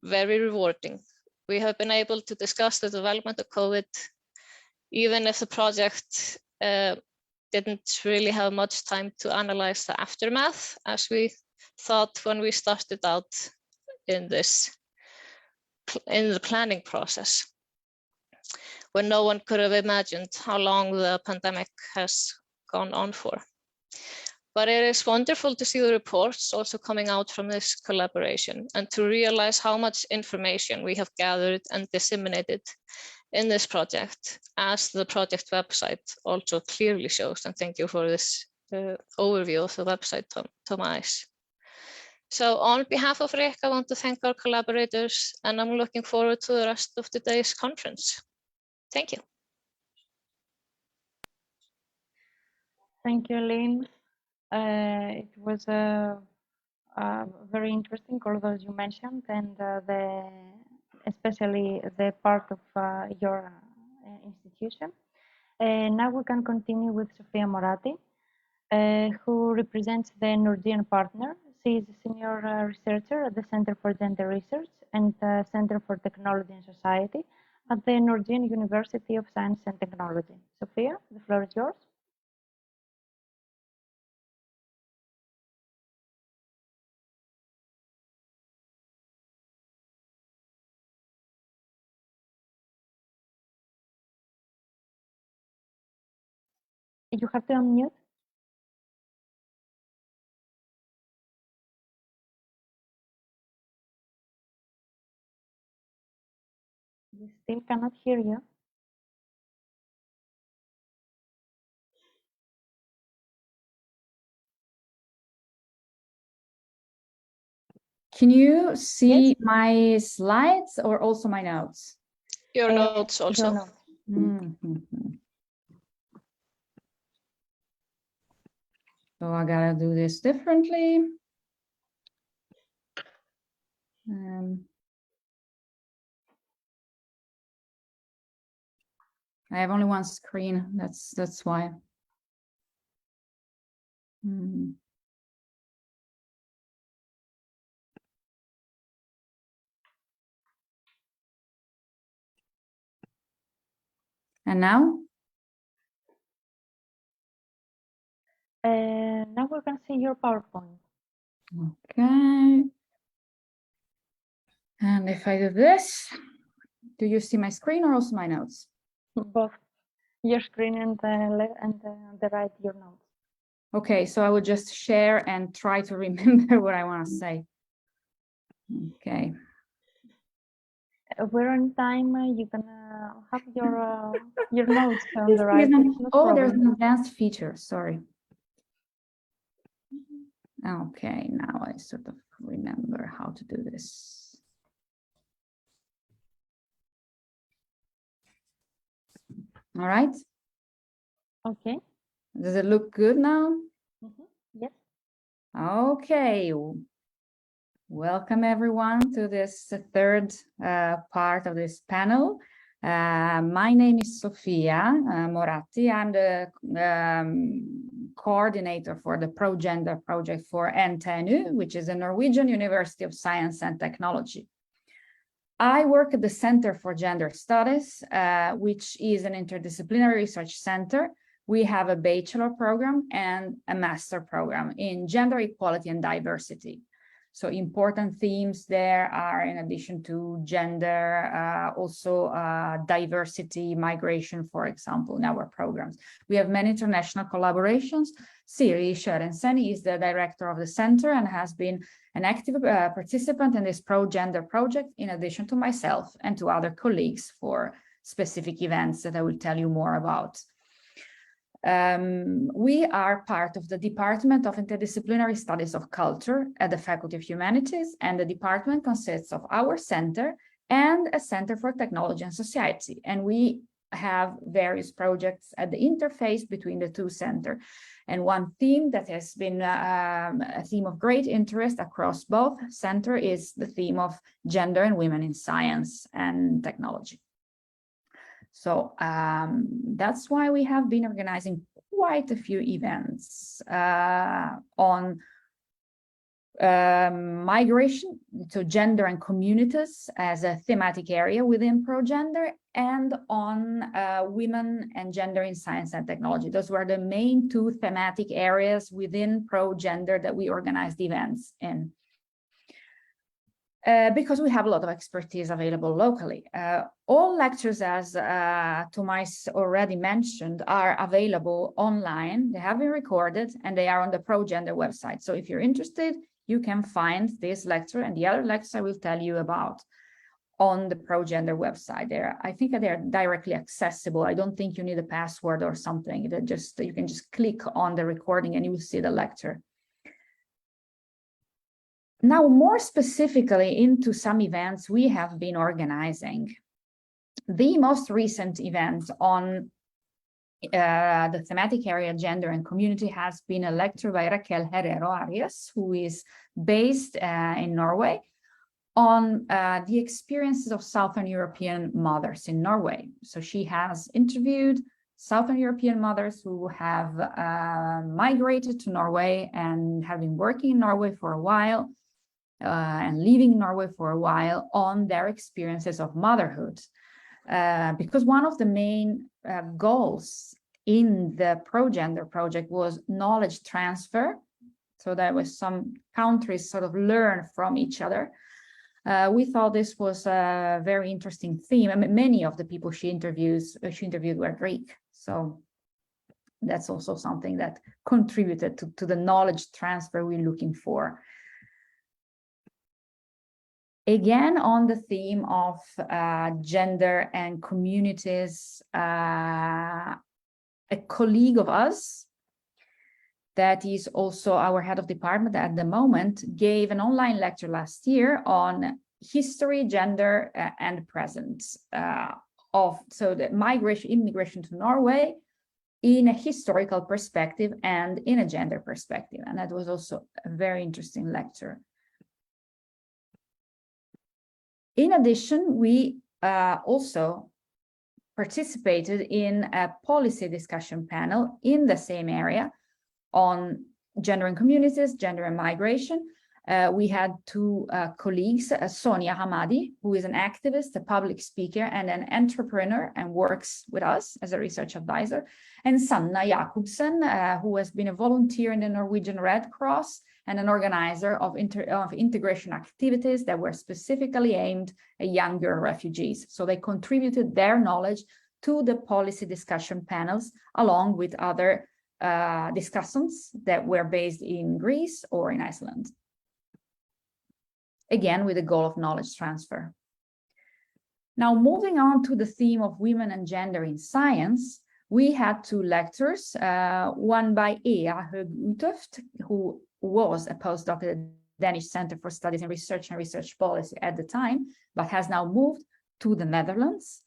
very rewarding. We have been able to discuss the development of COVID, even if the project didn't really have much time to analyze the aftermath as we thought when we started out in the planning process, when no one could have imagined how long the pandemic has gone on for. But it is wonderful to see the reports also coming out from this collaboration and to realize how much information we have gathered and disseminated in this project, as the project website also clearly shows. And thank you for this overview of the website, Thomais. So on behalf of RIKK, I want to thank our collaborators, and I'm looking forward to the rest of today's conference. Thank you. Thank you, Elín. It was very interesting, all those you mentioned, and especially the part of your institution. Now we can continue with Sofia Morati, who represents the Norwegian partner. She is a senior researcher at the Center for Gender Research and Center for Technology and Society at the Norwegian University of Science and Technology. Sofia, the floor is yours. You have to unmute. We still cannot hear you. Can you see Yes. my slides or also my notes? Your notes also. Your notes. Mm-hmm. So I gotta do this differently. I have only one screen. That's why. And now? Now we can see your PowerPoint. Okay. And if I do this, do you see my screen or also my notes? Both your screen and the right, your notes. Okay, so I will just share and try to remember what I want to say. Okay. We're on time. You can have your notes on the right. Oh, there's an advanced feature. Sorry. Okay, now I sort of remember how to do this. All right. Okay. Does it look good now? Yes. Okay. Welcome everyone to this third part of this panel. My name is Sofia Morati. I'm the coordinator for the ProGender project for NTNU, which is the Norwegian University of Science and Technology. I work at the Center for Gender Studies, which is an interdisciplinary research center. We have a bachelor program and a master program in gender equality and diversity. So important themes there are, in addition to gender, also diversity, migration, for example, in our programs. We have many international collaborations. Siri Sørensen is the director of the center and has been an active participant in this ProGender project, in addition to myself and to other colleagues for specific events that I will tell you more about. We are part of the Department of Interdisciplinary Studies of Culture at the Faculty of Humanities, and the department consists of our center and a Center for Technology and Society. And we have various projects at the interface between the two centers. And one theme that has been a theme of great interest across both centers is the theme of gender and women in science and technology. So that's why we have been organizing quite a few events on migration, so gender and communities as a thematic area within ProGender, and on women and gender in science and technology. Those were the main two thematic areas within ProGender that we organized events in. Because we have a lot of expertise available locally. All lectures, as Thomais already mentioned, are available online. They have been recorded and they are on the ProGender website. So if you're interested, you can find this lecture and the other lectures I will tell you about on the ProGender website. I think that they're directly accessible. I don't think you need a password or something. That you can just click on the recording and you will see the lecture. Now, more specifically into some events we have been organizing. The most recent event on the thematic area gender and community has been a lecture by Raquel Herrero Arias, who is based in Norway, on the experiences of Southern European mothers in Norway. So she has interviewed Southern European mothers who have migrated to Norway and have been working in Norway for a while, and living in Norway for a while, on their experiences of motherhood. Because one of the main goals in the ProGender project was knowledge transfer. So there was some countries sort of learn from each other. We thought this was a very interesting theme. I mean, many of the people she interviewed were Greek. So that's also something that contributed to the knowledge transfer we're looking for. Again, on the theme of gender and communities, a colleague of us, that is also our head of department at the moment, gave an online lecture last year on history, gender, and presence so the immigration to Norway in a historical perspective and in a gender perspective. And that was also a very interesting lecture. In addition, we also participated in a policy discussion panel in the same area on gender and communities, gender and migration. We had two colleagues, Sonia Hamadi, who is an activist, a public speaker, and an entrepreneur, and works with us as a research advisor, and Sanna Jakobsen, who has been a volunteer in the Norwegian Red Cross and an organizer of integration activities that were specifically aimed at younger refugees. So they contributed their knowledge to the policy discussion panels, along with other discussants that were based in Greece or in Iceland. Again, with the goal of knowledge transfer. Now, moving on to the theme of women and gender in science, we had two lectures, one by Ea Høg-Utoft, who was a postdoc at the Danish Center for Studies in Research and Research Policy at the time, but has now moved to the Netherlands.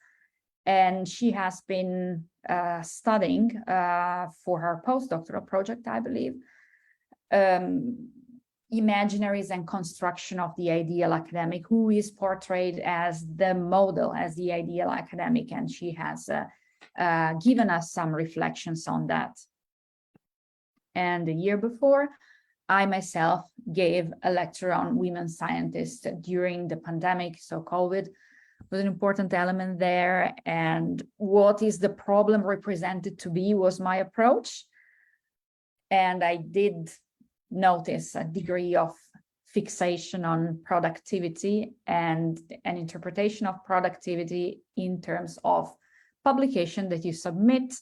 And she has been studying for her postdoctoral project, I believe, imaginaries and construction of the ideal academic, who is portrayed as the model, as the ideal academic, and she has given us some reflections on that. And the year before, I myself gave a lecture on women scientists during the pandemic, so COVID was an important element there, and what is the problem represented to be was my approach. And I did notice a degree of fixation on productivity and an interpretation of productivity in terms of publication that you submit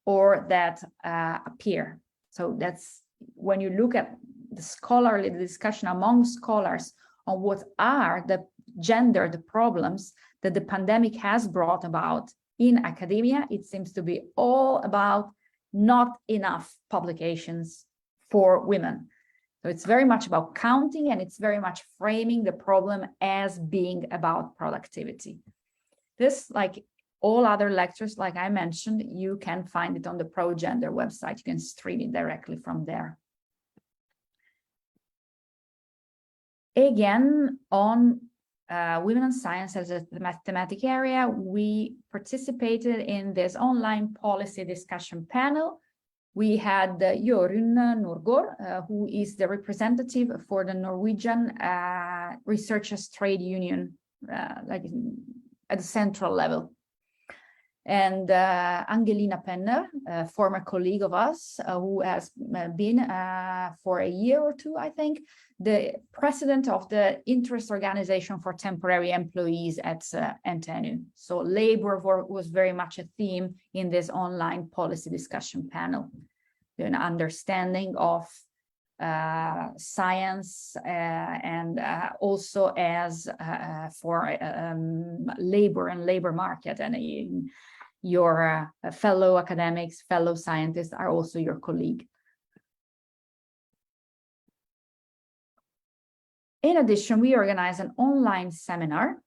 or that appear. So that's when you look at the scholarly discussion among scholars on what are the problems that the pandemic has brought about in academia, it seems to be all about not enough publications for women. So it's very much about counting, and it's very much framing the problem as being about productivity. This, like all other lectures, like I mentioned, you can find it on the ProGender website. You can stream it directly from there. Again, on women and science as a thematic area, we participated in this online policy discussion panel We had Jørund Nordgaard, who is the representative for the Norwegian Researchers Trade Union, like at the central level. And Angelina Penner, a former colleague of us, who has been for a year or two, I think, the president of the interest organization for temporary employees at NTNU. So labor was very much a theme in this online policy discussion panel. An understanding of science and also as for labor and labor market, and your fellow academics, fellow scientists are also your colleague. In addition, we organize an online seminar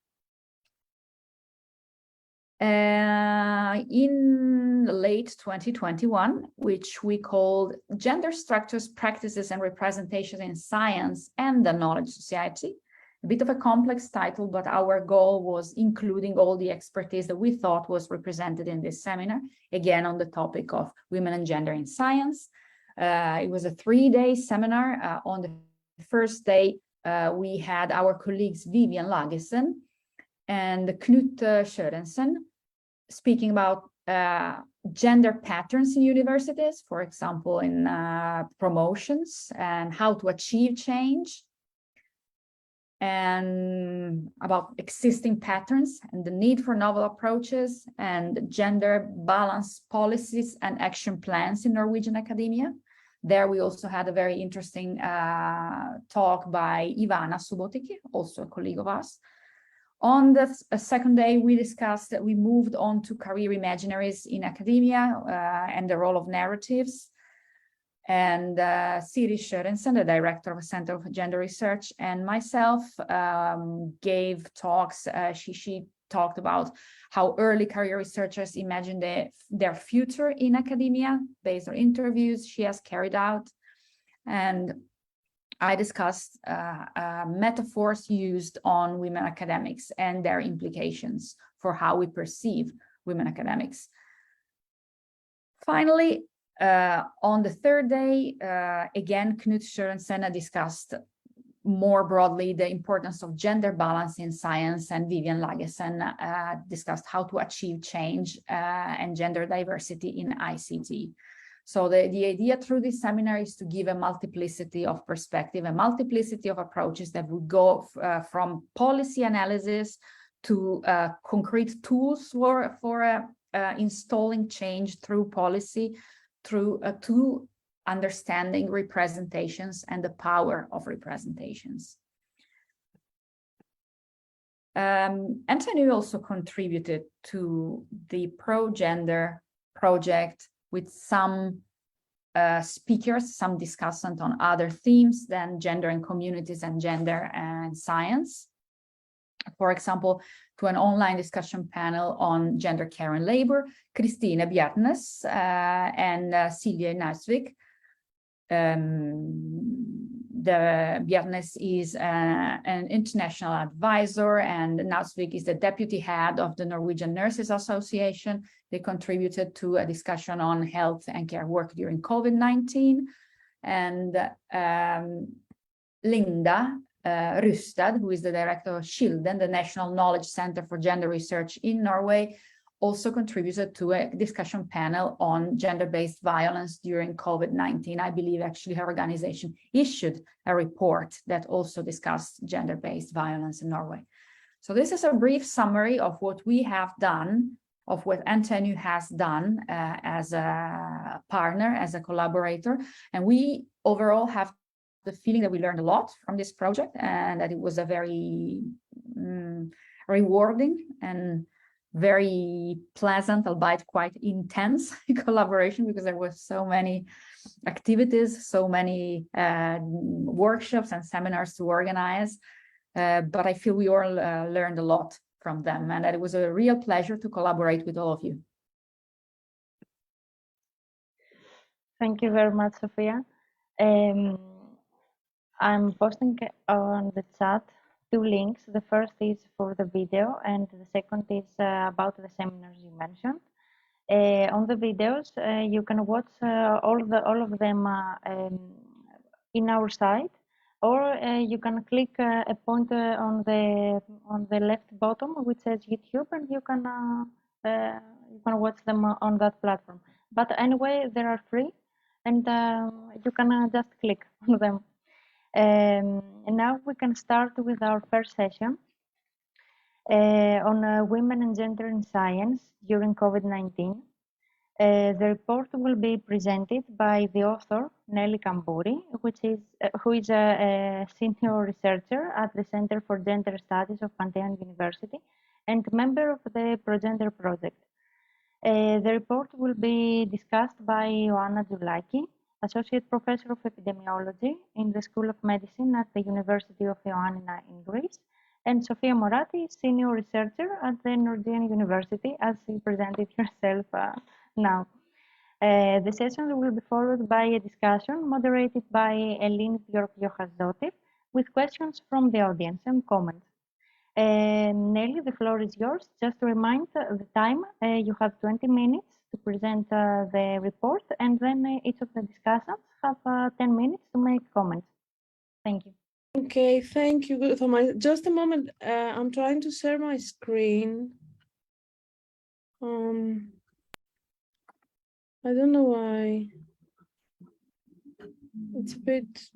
in late 2021, which we called Gender Structures, Practices and Representation in Science and the Knowledge Society. A bit of a complex title, but our goal was including all the expertise that we thought was represented in this seminar, again, on the topic of women and gender in science. It was a 3-day seminar. On the first day, we had our colleagues Vivian Lagesen and Knut Sørensen speaking about gender patterns in universities, for example, in promotions and how to achieve change, and about existing patterns and the need for novel approaches and gender balance policies and action plans in Norwegian academia. There we also had a very interesting talk by Ivana Subotici, also a colleague of us. On the second day, we discussed that we moved on to career imaginaries in academia and the role of narratives. And Siri Sørensen, the director of the Center for Gender Research, and myself gave talks. She talked about how early career researchers imagine their future in academia based on interviews she has carried out. And I discussed metaphors used on women academics and their implications for how we perceive women academics. Finally, on the third day, again, Knut Sørensen discussed more broadly the importance of gender balance in science, and Vivian Lagesen discussed how to achieve change and gender diversity in ICT. So the idea through this seminar is to give a multiplicity of perspective, a multiplicity of approaches that would go from policy analysis to concrete tools for installing change through policy, through to understanding representations and the power of representations. NTNU also contributed to the ProGender project with some speakers, some discussant on other themes than gender and communities and gender and science. For example, to an online discussion panel on gender care and labor, Kristine Bjertnæs and Silje Nausvik. The Bjertnæs is an international advisor, and Nausvik is the deputy head of the Norwegian Nurses Association. They contributed to a discussion on health and care work during COVID-19. And Linda Rustad, who is the director of Kilden, the National Knowledge Center for Gender Research in Norway, also contributed to a discussion panel on gender-based violence during COVID-19. I believe actually her organization issued a report that also discussed gender-based violence in Norway. So this is a brief summary of what we have done, of what NTNU has done as a partner, as a collaborator. And we overall have the feeling that we learned a lot from this project, and that it was a very rewarding and very pleasant, albeit quite intense collaboration, because there were so many activities, so many workshops and seminars to organize. But I feel we all learned a lot from them, and that it was a real pleasure to collaborate with all of you. Thank you very much, Sofia. I'm posting on the chat 2 links. The first is for the video, and the second is about the seminars you mentioned. On the videos, you can watch all of them in our site, or you can click a pointer on the left bottom which says YouTube, and you can watch them on that platform. But anyway, they are free, and you can just click on them. And now we can start with our first session on women and gender in science during COVID-19. The report will be presented by the author, Nelly Kavvoura, who is a senior researcher at the Center for Gender Studies of Panteion University and member of the ProGender project. The report will be discussed by Jóhannsdóttir, Associate Professor of Epidemiology in the School of Medicine at the University of Ioannina in Greece, and Sofia Morati, Senior Researcher at the Norwegian University, as she presented herself now. The sessions will be followed by a discussion moderated by Elín, Björk, Jóhannsdóttir, with questions from the audience and comments. Nelly, the floor is yours. Just to remind the time, you have 20 minutes to present the report, and then each of the discussants have 10 minutes to make comments. Thank you. Okay, thank you, Thomais. Just a moment, I'm trying to share my screen. I don't know why. It's a bit.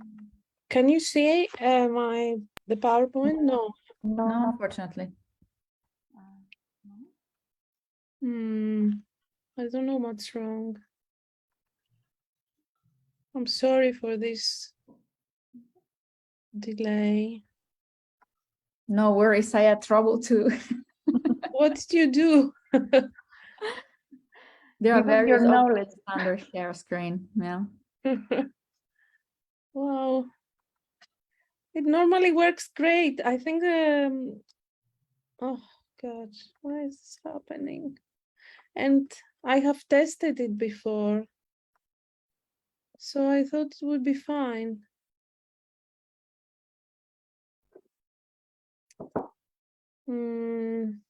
Can you see the PowerPoint? No. No, unfortunately. I don't know what's wrong. I'm sorry for this delay. No worries, I had trouble too. What did you do? There are various knowledge under share screen. Yeah. Wow. It normally works great. I think oh God, why is this happening? And I have tested it before, so I thought it would be fine. Can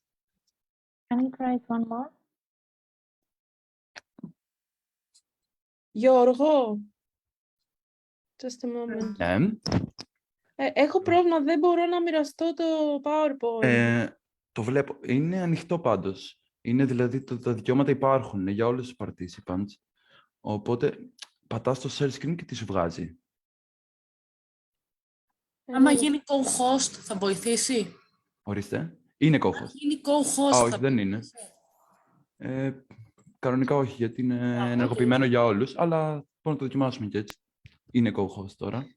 you try it one more? Γιώργο, just a moment. Ναι. Έχω πρόβλημα, δεν μπορώ να μοιραστώ το PowerPoint. Το βλέπω. Είναι ανοιχτό πάντως. Είναι δηλαδή τα δικαιώματα υπάρχουν για όλους τους participants. Οπότε πατάς το share screen και τι σου βγάζει. Άμα γίνει co-host θα βοηθήσει. Ορίστε. Είναι co-host. Αν γίνει co-host όχι, δεν είναι. Κανονικά όχι, γιατί είναι ενεργοποιημένο για όλους, αλλά μπορούμε να το δοκιμάσουμε και έτσι. Είναι co-host τώρα.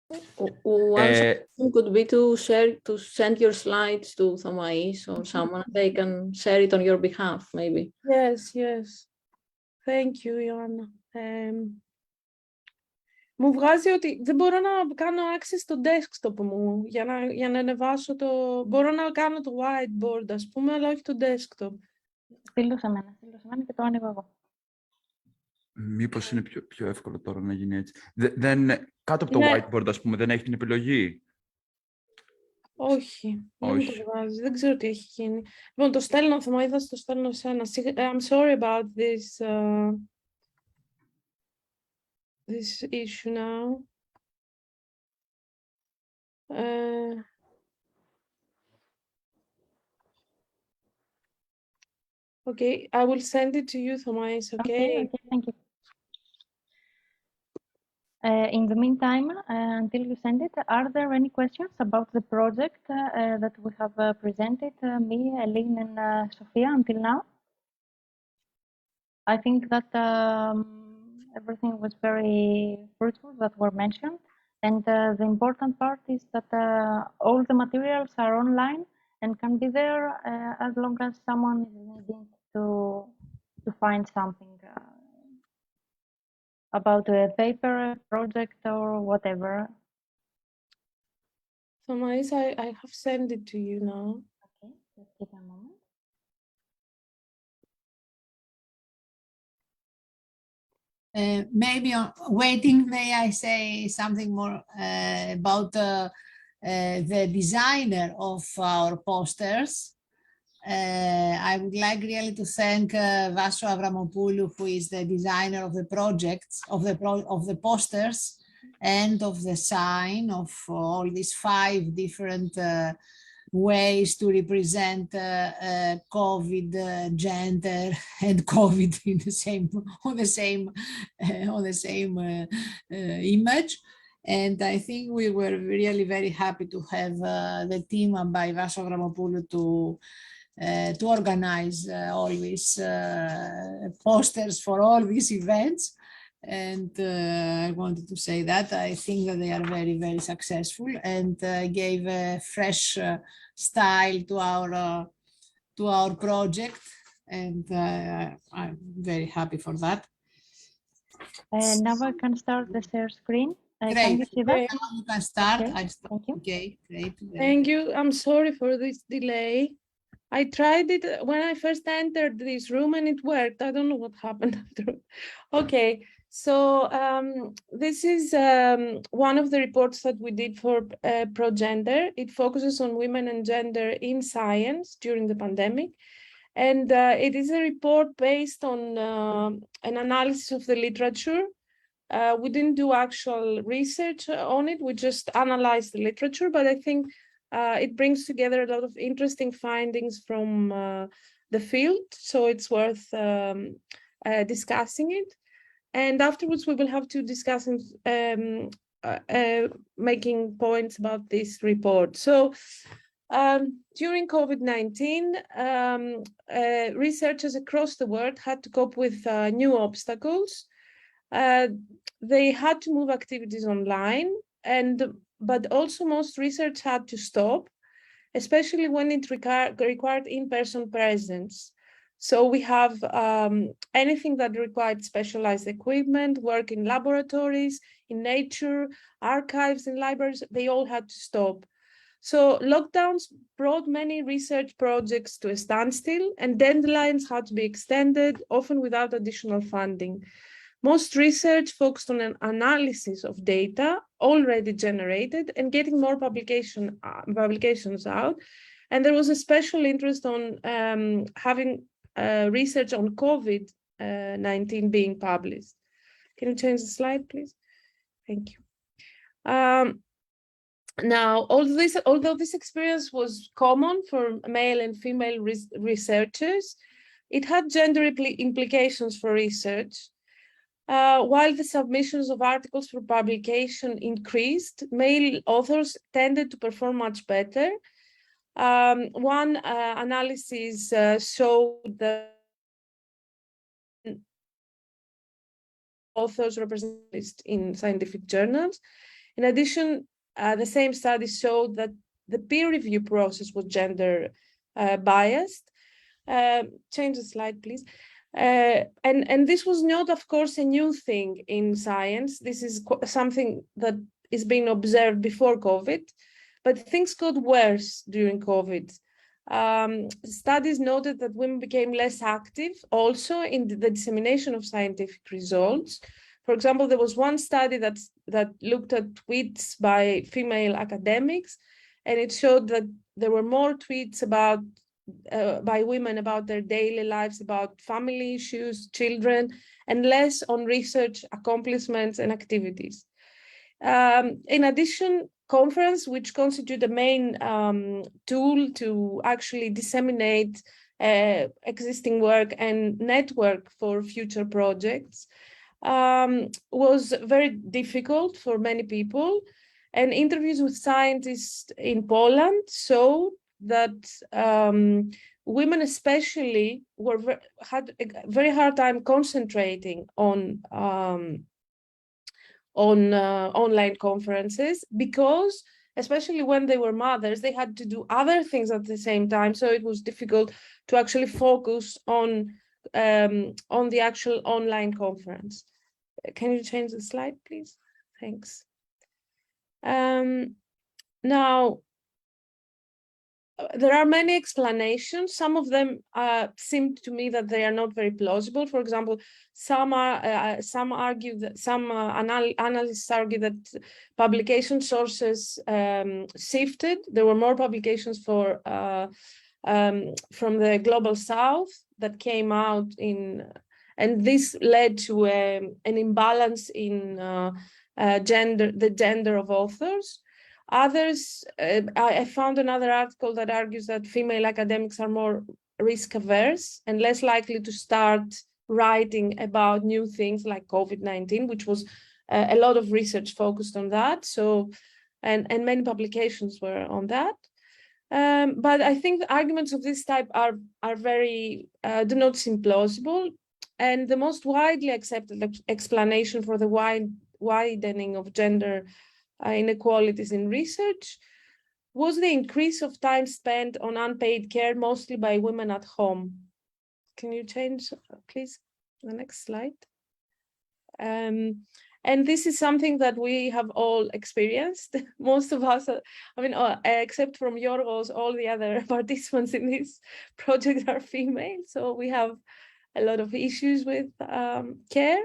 One solution could be to send your slides to Thomais or someone. They can share it on your behalf, maybe. Yes. Thank you, Ιωάννα. Μου βγάζει ότι δεν μπορώ να κάνω access στο desktop μου για να ανεβάσω το... Μπορώ να κάνω το whiteboard, ας πούμε, αλλά όχι το desktop. Στείλω σε μένα και το άνοιγω εγώ. Μήπως είναι πιο εύκολο τώρα να γίνει έτσι. Κάτω από το whiteboard, ας πούμε, δεν έχει την επιλογή. Όχι, δεν το βγάζει. Δεν ξέρω τι έχει γίνει. Λοιπόν, το στέλνω, θα μου είδας, το στέλνω σε ένα. I'm sorry about this issue now. Okay, I will send it to you, Thomais, okay? Okay, thank you. In the meantime, until you send it, are there any questions about the project that we have presented, me, Elín, and Sofia, until now? I think that everything was very fruitful that were mentioned, and the important part is that all the materials are online and can be there as long as someone is needing to find something about a paper, project, or whatever. Thomais, I have sent it to you now. Okay, just give a moment. Maybe waiting, may I say something more about the designer of our posters? I would like really to thank Vaso Avramopoulou, who is the designer of the projects, of the posters, and of the sign of all these 5 different ways to represent COVID, gender, and COVID in the same on the same image. And I think we were really very happy to have the team by Vaso Avramopoulou to organize all these posters for all these events. And I wanted to say that I think that they are very, very successful and gave a fresh style to our project. And I'm very happy for that. Now I can start the share screen. Can Great. you see that? Now you can start. Okay. Thank you. Okay, great. Thank you. I'm sorry for this delay. I tried it when I first entered this room and it worked. I don't know what happened after. Okay, so this is one of the reports that we did for ProGender. It focuses on women and gender in science during the pandemic. And it is a report based on an analysis of the literature. We didn't do actual research on it. We just analyzed the literature, but I think it brings together a lot of interesting findings from the field. So it's worth discussing it. And afterwards, we will have two discussions making points about this report. So during COVID-19, researchers across the world had to cope with new obstacles. They had to move activities online, but also most research had to stop, especially when it required in-person presence. So we have anything that required specialized equipment, work in laboratories, in nature, archives, in libraries, they all had to stop. So lockdowns brought many research projects to a standstill, and deadlines had to be extended, often without additional funding. Most research focused on an analysis of data already generated and getting more publications out. And there was a special interest on having research on COVID-19 being published. Can you change the slide, please? Thank you. Now, although this experience was common for male and female researchers, it had gender implications for research. While the submissions of articles for publication increased, male authors tended to perform much better. One analysis showed that authors represented in scientific journals. In addition, the same study showed that the peer review process was gender biased. Change the slide, please. And this was not, of course, a new thing in science. This is something that is being observed before COVID, but things got worse during COVID. Studies noted that women became less active also in the dissemination of scientific results. For example, there was one study that looked at tweets by female academics, and it showed that there were more tweets about by women about their daily lives, about family issues, children, and less on research accomplishments and activities. In addition, conference, which constitute the main tool to actually disseminate existing work and network for future projects, was very difficult for many people. And interviews with scientists in Poland showed that women especially had a very hard time concentrating on online conferences, because especially when they were mothers, they had to do other things at the same time. So it was difficult to actually focus on the actual online conference. Can you change the slide, please? Thanks. Now, there are many explanations. Some of them seem to me that they are not very plausible. For example, some argue that analysts argue that publication sources shifted. There were more publications for from the global south that came out and this led to an imbalance in the gender of authors. Others, I found another article that argues that female academics are more risk averse and less likely to start writing about new things like COVID-19, which was a lot of research focused on that. So, and many publications were on that. But I think the arguments of this type are very, do not seem plausible. And the most widely accepted explanation for the widening of gender inequalities in research was the increase of time spent on unpaid care, mostly by women at home. Can you change, please, the next slide? And this is something that we have all experienced. Most of us, I mean, except from Yorgos, all the other participants in this project are female. So we have a lot of issues with care.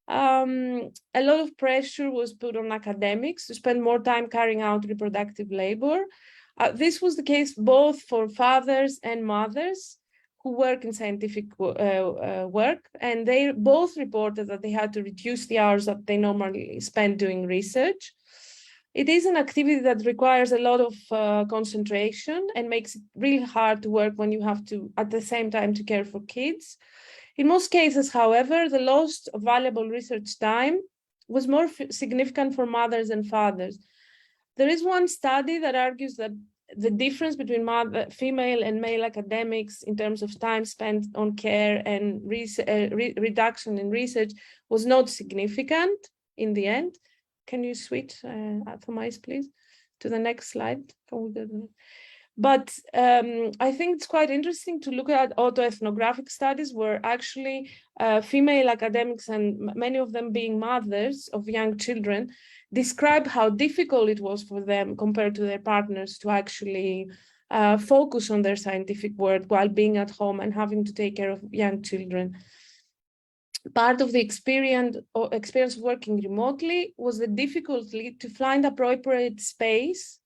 A lot of pressure was put on academics to spend more time carrying out reproductive labor. This was the case both for fathers and mothers who work in scientific work, and they both reported that they had to reduce the hours that they normally spend doing research. It is an activity that requires a lot of concentration and makes it really hard to work when you have to, at the same time, to care for kids. In most cases, however, the loss of valuable research time was more significant for mothers and fathers. There is one study that argues that the difference between female and male academics in terms of time spent on care and reduction in research was not significant in the end. Can you switch, Thomais, please, to the next slide? But I think it's quite interesting to look at autoethnographic studies where actually female academics, and many of them being mothers of young children, describe how difficult it was for them compared to their partners to actually focus on their scientific work while being at home and having to take care of young children. Part of the experience of working remotely was the difficulty to find appropriate space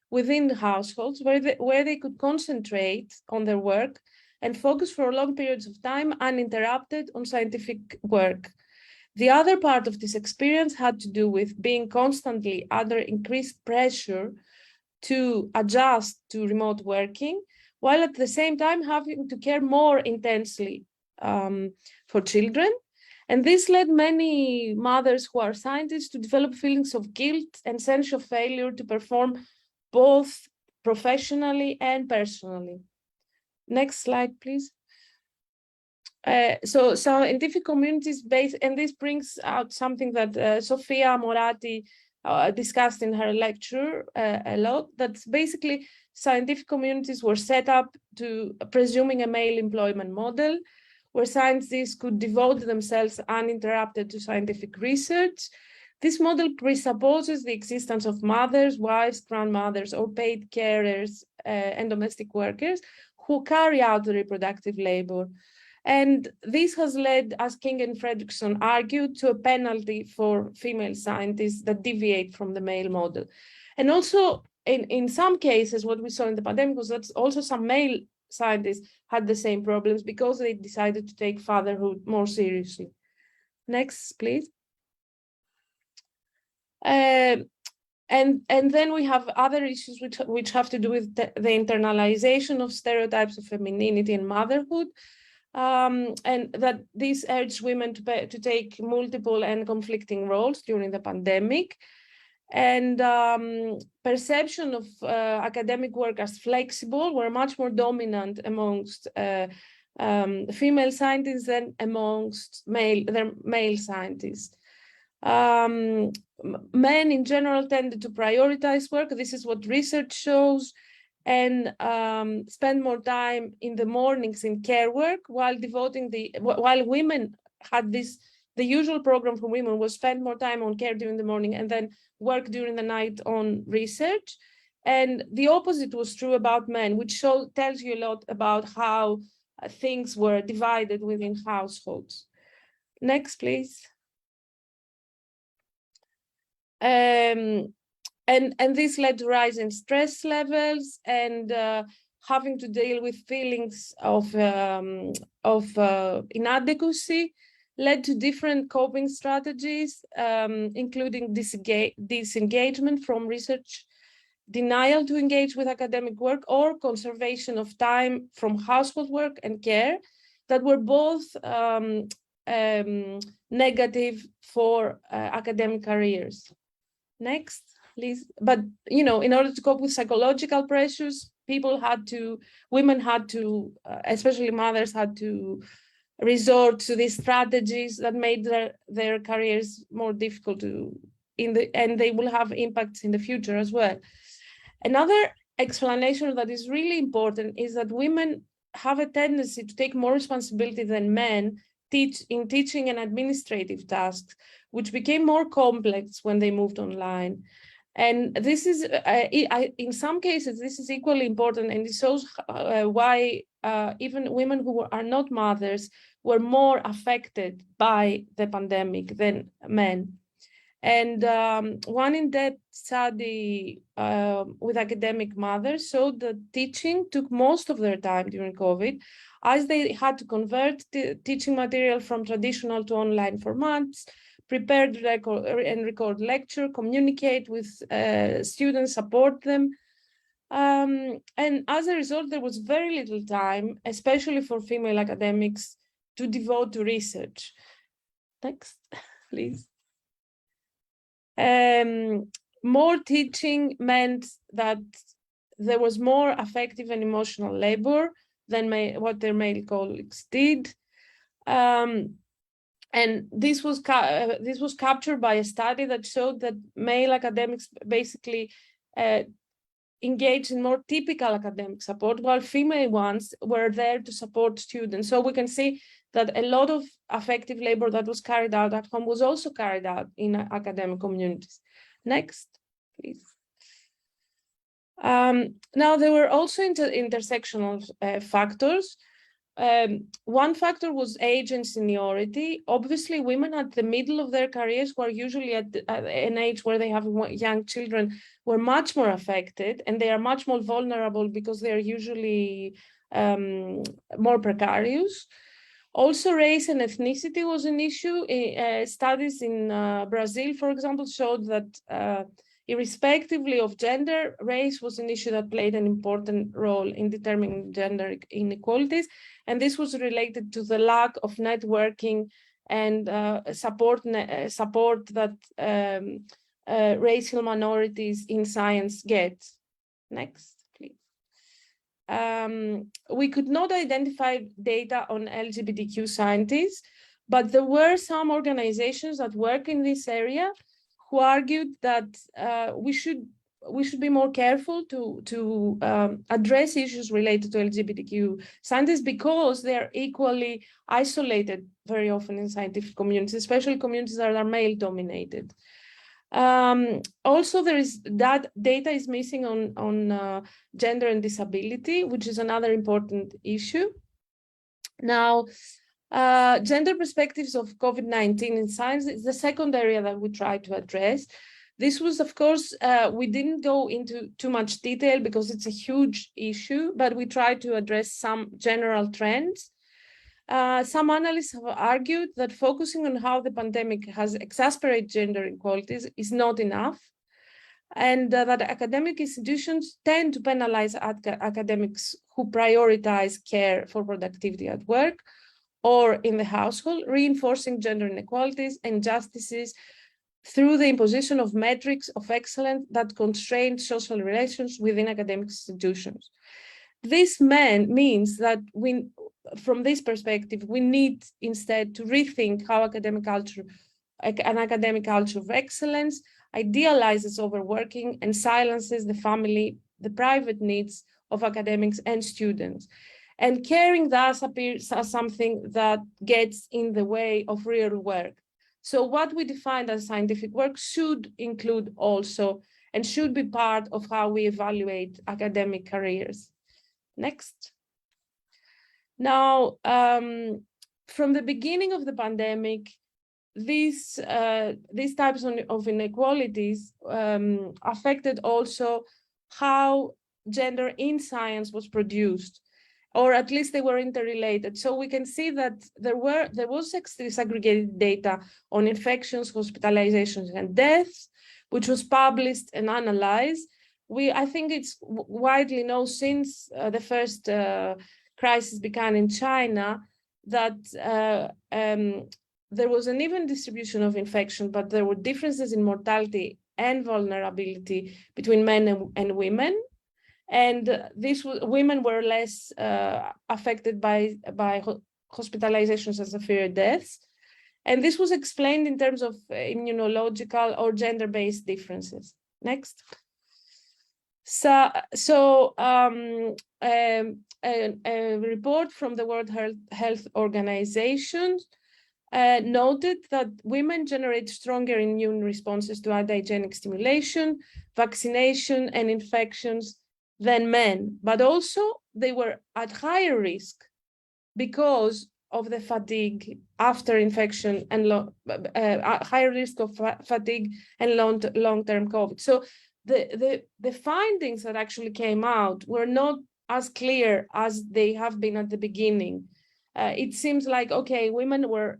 within the households where they could concentrate on their work and focus for long periods of time uninterrupted on scientific work. The other part of this experience had to do with being constantly under increased pressure to adjust to remote working, while at the same time having to care more intensely for children. And this led many mothers who are scientists to develop feelings of guilt and sense of failure to perform both professionally and personally. Next slide, please. So scientific communities based, and this brings out something that Sofia Morati discussed in her lecture a lot, that basically scientific communities were set up to presuming a male employment model, where scientists could devote themselves uninterrupted to scientific research. This model presupposes the existence of mothers, wives, grandmothers, or paid carers and domestic workers who carry out the reproductive labor. And this has led, as King and Fredrickson argued, to a penalty for female scientists that deviate from the male model. And also, in some cases, what we saw in the pandemic was that also some male scientists had the same problems because they decided to take fatherhood more seriously. Next, please. And then we have other issues which have to do with the internalization of stereotypes of femininity and motherhood, and that this urged women to take multiple and conflicting roles during the pandemic. And perception of academic work as flexible were much more dominant amongst female scientists than amongst male scientists. Men in general tended to prioritize work. This is what research shows, and spend more time in the mornings in care work, while women had this. The usual program for women was spend more time on care during the morning and then work during the night on research. And the opposite was true about men, which tells you a lot about how things were divided within households. Next, please. And this led to rise in stress levels and having to deal with feelings of inadequacy led to different coping strategies, including disengagement from research, denial to engage with academic work, or conservation of time from household work and care that were both negative for academic careers. Next, please. But, you know, in order to cope with psychological pressures, women had to, especially mothers, had to resort to these strategies that made their careers more difficult and they will have impacts in the future as well. Another explanation that is really important is that women have a tendency to take more responsibility than men in teaching and administrative tasks, which became more complex when they moved online. And this is, in some cases, this is equally important, and it shows why even women who are not mothers were more affected by the pandemic than men. And one in-depth study with academic mothers showed that teaching took most of their time during COVID, as they had to convert teaching material from traditional to online formats, prepare and record lecture, communicate with students, support them. And as a result, there was very little time, especially for female academics, to devote to research. Next, please. More teaching meant that there was more affective and emotional labor than what their male colleagues did. And this was captured by a study that showed that male academics basically engaged in more typical academic support, while female ones were there to support students. So we can see that a lot of affective labor that was carried out at home was also carried out in academic communities. Next, please. Now, there were also intersectional factors. One factor was age and seniority. Obviously, women at the middle of their careers, who are usually at an age where they have young children, were much more affected, and they are much more vulnerable because they are usually more precarious. Also, race and ethnicity was an issue. Studies in Brazil, for example, showed that irrespectively of gender, race was an issue that played an important role in determining gender inequalities. And this was related to the lack of networking and support that racial minorities in science get. Next, please. We could not identify data on LGBTQ scientists, but there were some organizations that work in this area who argued that we should be more careful to address issues related to LGBTQ scientists, because they're equally isolated very often in scientific communities, especially communities that are male-dominated. Also, that data is missing on gender and disability, which is another important issue. Now, gender perspectives of COVID-19 in science is the second area that we try to address. This was, of course, we didn't go into too much detail because it's a huge issue, but we tried to address some general trends. Some analysts have argued that focusing on how the pandemic has exacerbated gender inequalities is not enough, and that academic institutions tend to penalize academics who prioritize care for productivity at work or in the household, reinforcing gender inequalities and injustices through the imposition of metrics of excellence that constrain social relations within academic institutions. This means that from this perspective, we need instead to rethink how an academic culture of excellence idealizes overworking and silences the family, the private needs of academics and students. And caring thus appears as something that gets in the way of real work. So what we define as scientific work should include also, and should be part of how we evaluate academic careers. Next. Now, from the beginning of the pandemic, these types of inequalities affected also how gender in science was produced, or at least they were interrelated. So we can see that there was disaggregated data on infections, hospitalizations, and deaths, which was published and analyzed. I think it's widely known since the first crisis began in China that there was an even distribution of infection, but there were differences in mortality and vulnerability between men and women. And women were less affected by hospitalizations and severe deaths. And this was explained in terms of immunological or gender-based differences. Next. So a report from the World Health Organization noted that women generate stronger immune responses to antigenic stimulation, vaccination, and infections than men, but also they were at higher risk because of the fatigue after infection and higher risk of fatigue and long-term COVID. So the findings that actually came out were not as clear as they have been at the beginning. It seems like, okay, women were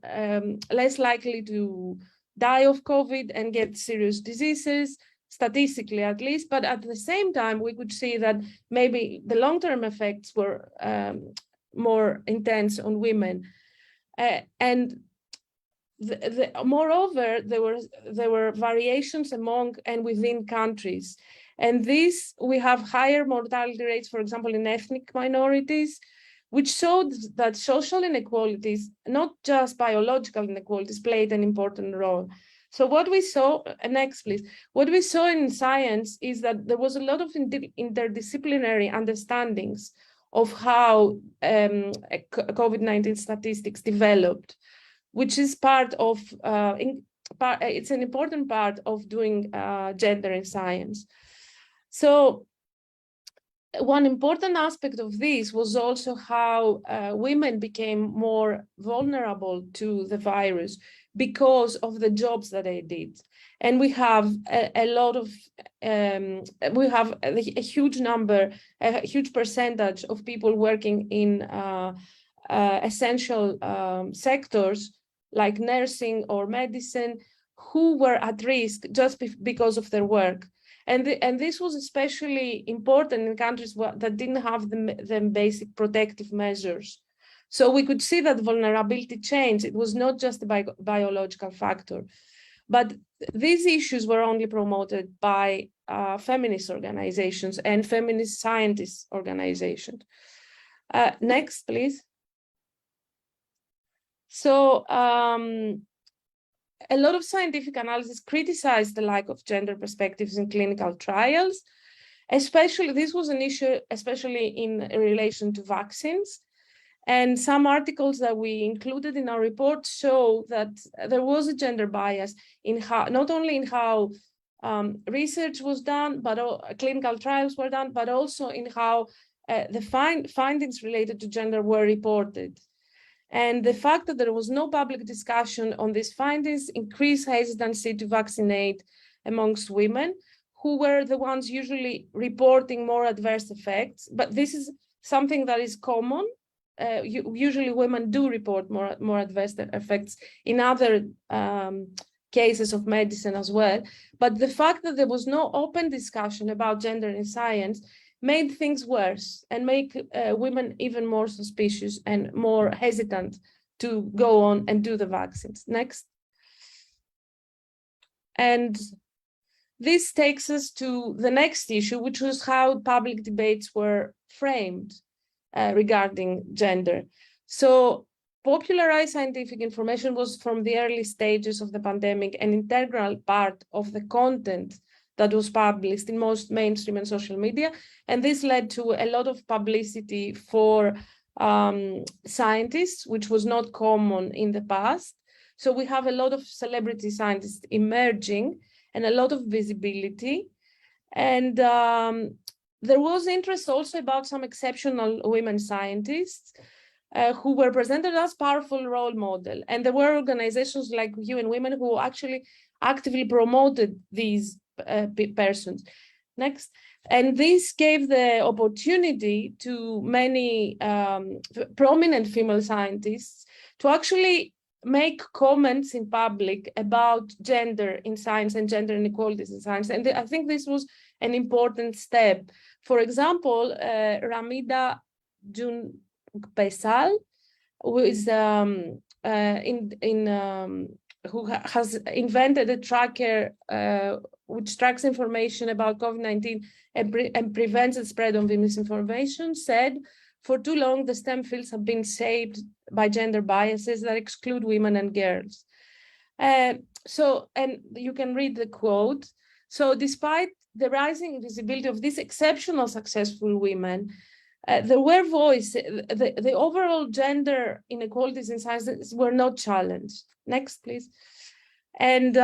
less likely to die of COVID and get serious diseases, statistically at least, but at the same time, we could see that maybe the long-term effects were more intense on women. And moreover, there were variations among and within countries. And we have higher mortality rates, for example, in ethnic minorities, which showed that social inequalities, not just biological inequalities, played an important role. So what we saw, next please, what we saw in science is that there was a lot of interdisciplinary understandings of how COVID-19 statistics developed, which is part of, it's an important part of doing gender in science. So one important aspect of this was also how women became more vulnerable to the virus because of the jobs that they did. And we have we have a huge number, a huge percentage of people working in essential sectors like nursing or medicine who were at risk just because of their work. And this was especially important in countries that didn't have the basic protective measures. So we could see that vulnerability changed. It was not just a biological factor. But these issues were only promoted by feminist organizations and feminist scientist organizations. Next, please. So a lot of scientific analysis criticized the lack of gender perspectives in clinical trials. Especially, this was an issue, especially in relation to vaccines. And some articles that we included in our report show that there was a gender bias in how, not only in how research was done, but clinical trials were done, but also in how the findings related to gender were reported. And the fact that there was no public discussion on these findings increased hesitancy to vaccinate amongst women, who were the ones usually reporting more adverse effects. But this is something that is common. Usually women do report more adverse effects in other cases of medicine as well. But the fact that there was no open discussion about gender in science made things worse and make women even more suspicious and more hesitant to go on and do the vaccines. Next. And this takes us to the next issue, which was how public debates were framed regarding gender. So popularized scientific information was from the early stages of the pandemic an integral part of the content that was published in most mainstream and social media. And this led to a lot of publicity for scientists, which was not common in the past. So we have a lot of celebrity scientists emerging and a lot of visibility. And there was interest also about some exceptional women scientists who were presented as powerful role model. And there were organizations like UN Women who actually actively promoted these persons. Next. And this gave the opportunity to many prominent female scientists to actually make comments in public about gender in science and gender inequalities in science. And I think this was an important step. For example, Ramida Junpesal, who is who has invented a tracker which tracks information about COVID-19 and prevents the spread of misinformation, said, for too long, the STEM fields have been shaped by gender biases that exclude women and girls. And you can read the quote. So despite the rising visibility of these exceptional successful women, there were the overall gender inequalities in science were not challenged. Next, please. And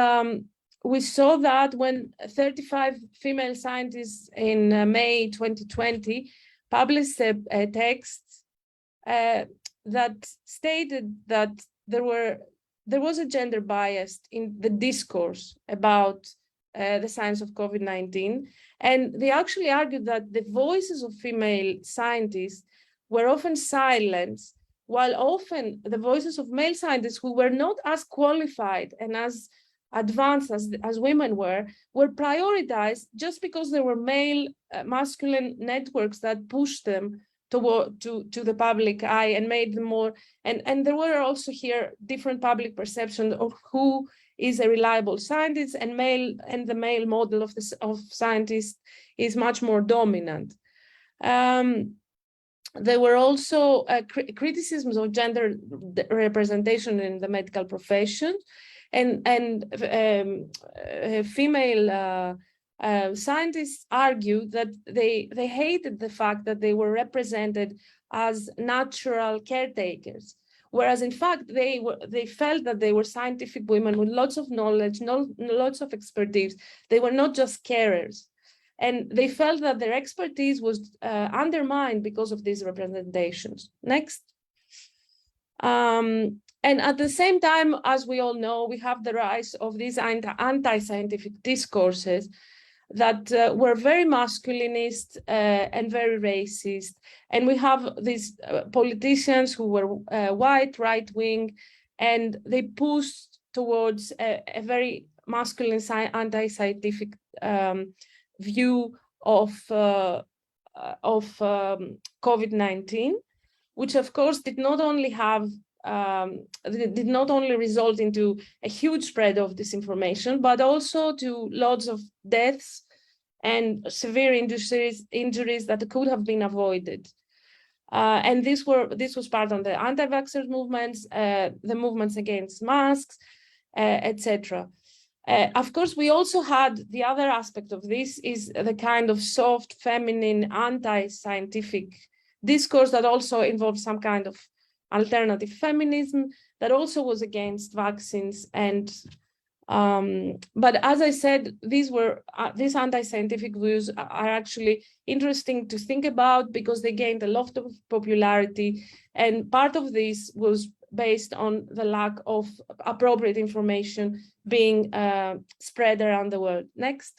we saw that when 35 female scientists in May 2020 published a text that stated that there was a gender bias in the discourse about the science of COVID-19. And they actually argued that the voices of female scientists were often silenced, while often the voices of male scientists who were not as qualified and as advanced as women were prioritized just because there were male masculine networks that pushed them to the public eye and made them more, and there were also here different public perceptions of who is a reliable scientist, and the male model of scientist is much more dominant. There were also criticisms of gender representation in the medical profession, and female scientists argued that they hated the fact that they were represented as natural caretakers, whereas in fact they felt that they were scientific women with lots of knowledge, lots of expertise. They were not just carers, and they felt that their expertise was undermined because of these representations. Next. And at the same time, as we all know, we have the rise of these anti-scientific discourses that were very masculinist and very racist. And we have these politicians who were white, right-wing, and they pushed towards a very masculine anti-scientific view of COVID-19, which of course did not only result into a huge spread of disinformation, but also to lots of deaths and severe injuries that could have been avoided. And this was part of the anti-vaxxers movements, the movements against masks, etc. Of course, we also had the other aspect of this is the kind of soft, feminine, anti-scientific discourse that also involved some kind of alternative feminism that also was against vaccines. And but as I said, these anti-scientific views are actually interesting to think about because they gained a lot of popularity, and part of this was based on the lack of appropriate information being spread around the world. Next.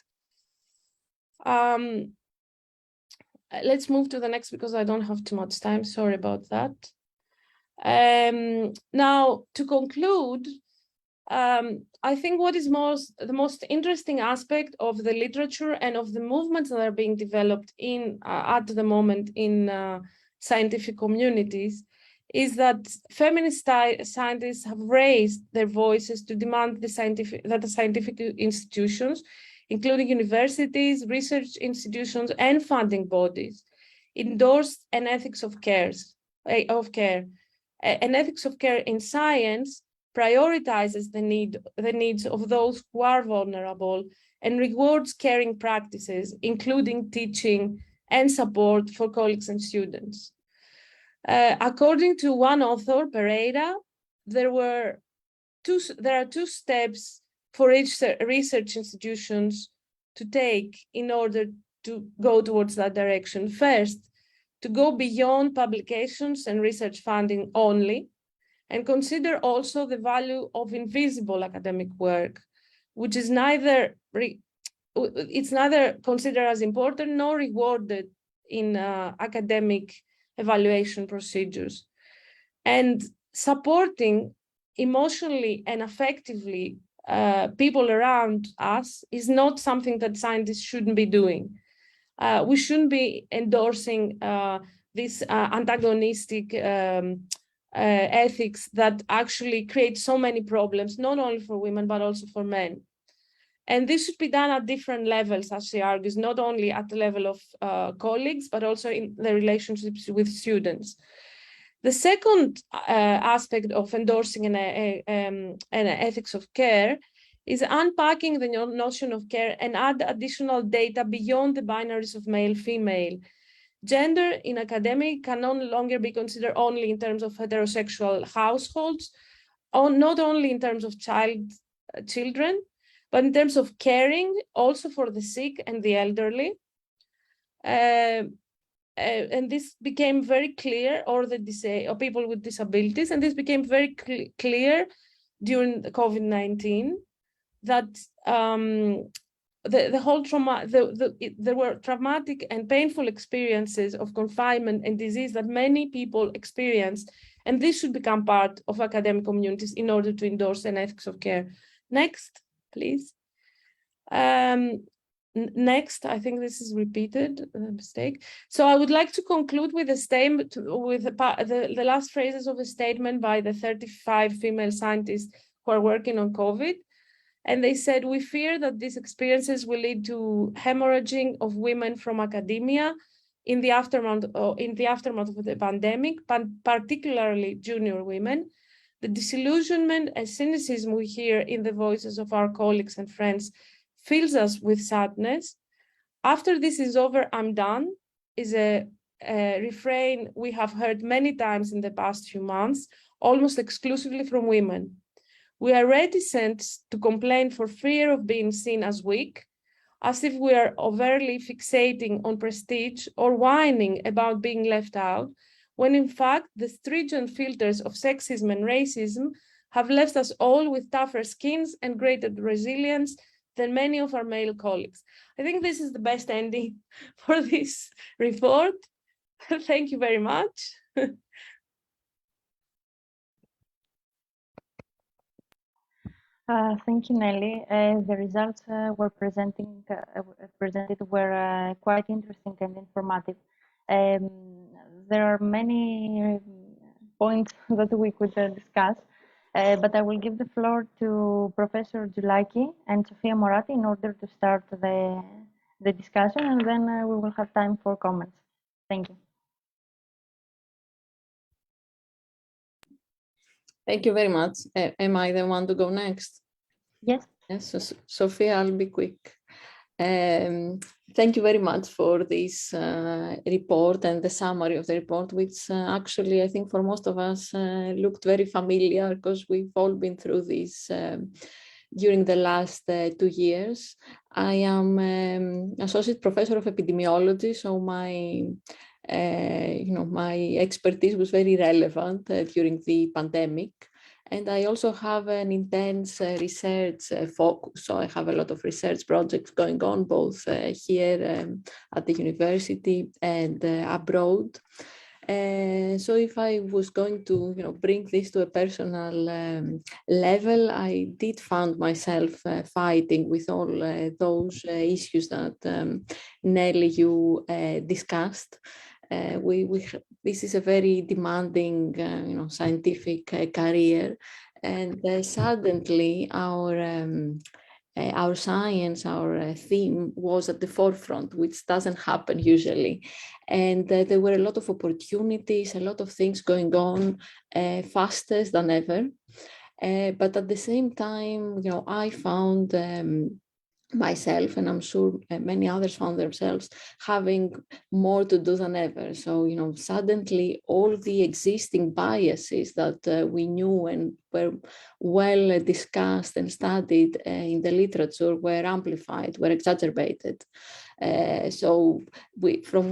Let's move to the next because I don't have too much time. Sorry about that. Now, to conclude, I think what is the most interesting aspect of the literature and of the movements that are being developed at the moment in scientific communities is that feminist scientists have raised their voices to demand that the scientific institutions, including universities, research institutions, and funding bodies, endorse an ethics of care. An ethics of care in science prioritizes the needs of those who are vulnerable and rewards caring practices, including teaching and support for colleagues and students. According to one author, Pereira, there are two steps for each research institutions to take in order to go towards that direction. First, to go beyond publications and research funding only, and consider also the value of invisible academic work, which is neither it's neither considered as important nor rewarded in academic evaluation procedures. And supporting emotionally and affectively people around us is not something that scientists shouldn't be doing. We shouldn't be endorsing this antagonistic ethics that actually create so many problems, not only for women, but also for men. And this should be done at different levels, as she argues, not only at the level of colleagues, but also in the relationships with students. The second aspect of endorsing an ethics of care is unpacking the notion of care and add additional data beyond the binaries of male-female. Gender in academic can no longer be considered only in terms of heterosexual households, or not only in terms of children, but in terms of caring also for the sick and the elderly. And this became very clear, or people with disabilities, and this became very clear during the COVID-19, that the whole trauma, there were traumatic and painful experiences of confinement and disease that many people experienced, and this should become part of academic communities in order to endorse an ethics of care. Next, please. Next, I think this is repeated, a mistake. So I would like to conclude with a statement, with the last phrases of a statement by the 35 female scientists who are working on COVID. And they said, we fear that these experiences will lead to hemorrhaging of women from academia in the aftermath of the pandemic, particularly junior women. The disillusionment and cynicism we hear in the voices of our colleagues and friends fills us with sadness. After this is over, I'm done is a refrain we have heard many times in the past few months, almost exclusively from women. We are reticent to complain for fear of being seen as weak, as if we are overly fixating on prestige or whining about being left out, when in fact the stringent filters of sexism and racism have left us all with tougher skins and greater resilience than many of our male colleagues. I think this is the best ending for this report. Thank you very much. Thank you, Nelly. The results were presented were quite interesting and informative. There are many points that we could discuss, but I will give the floor to Professor Giulaki and Sofia Morati in order to start the discussion, and then we will have time for comments. Thank you. Thank you very much. Am I the one to go next? Yes. Yes, so, Sophia, I'll be quick. Thank you very much for this report and the summary of the report, which actually I think for most of us looked very familiar because we've all been through this during the last 2 years. I am Associate Professor of Epidemiology, so my my expertise was very relevant during the pandemic. And I also have an intense research focus. So I have a lot of research projects going on, both here at the university and abroad. So if I was going to bring this to a personal level, I did find myself fighting with all those issues that Nelly, you discussed. This is a very demanding, scientific career, and suddenly our science, our theme was at the forefront, which doesn't happen usually. And there were a lot of opportunities, a lot of things going on, faster than ever. But at the same time, I found myself, and I'm sure many others found themselves having more to do than ever. So, suddenly all the existing biases that we knew and were well discussed and studied in the literature were amplified, were exacerbated. So from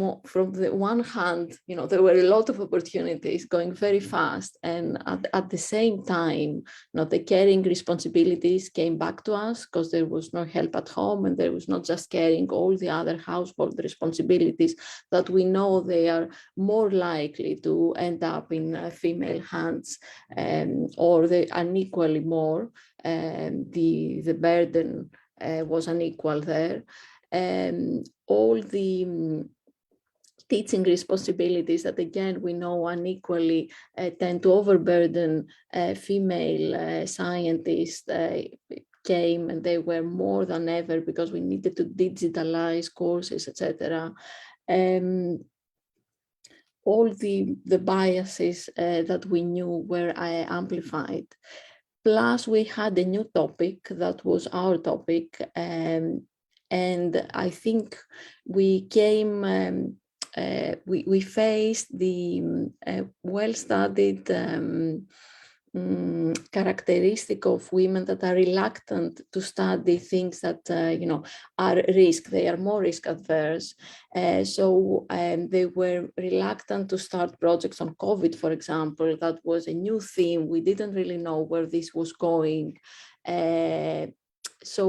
the one hand, there were a lot of opportunities going very fast, and at the same time, the caring responsibilities came back to us because there was no help at home, and there was not just caring all the other household responsibilities that we know they are more likely to end up in female hands, or they unequally more. The burden was unequal there. All the teaching responsibilities that, again, we know unequally tend to overburden female scientists came, and they were more than ever because we needed to digitalize courses, etc. All the biases that we knew were amplified. Plus, we had a new topic that was our topic, and I think we came, we faced the well-studied characteristic of women that are reluctant to study things that are risk. They are more risk adverse, so they were reluctant to start projects on COVID, for example. That was a new theme. We didn't really know where this was going. So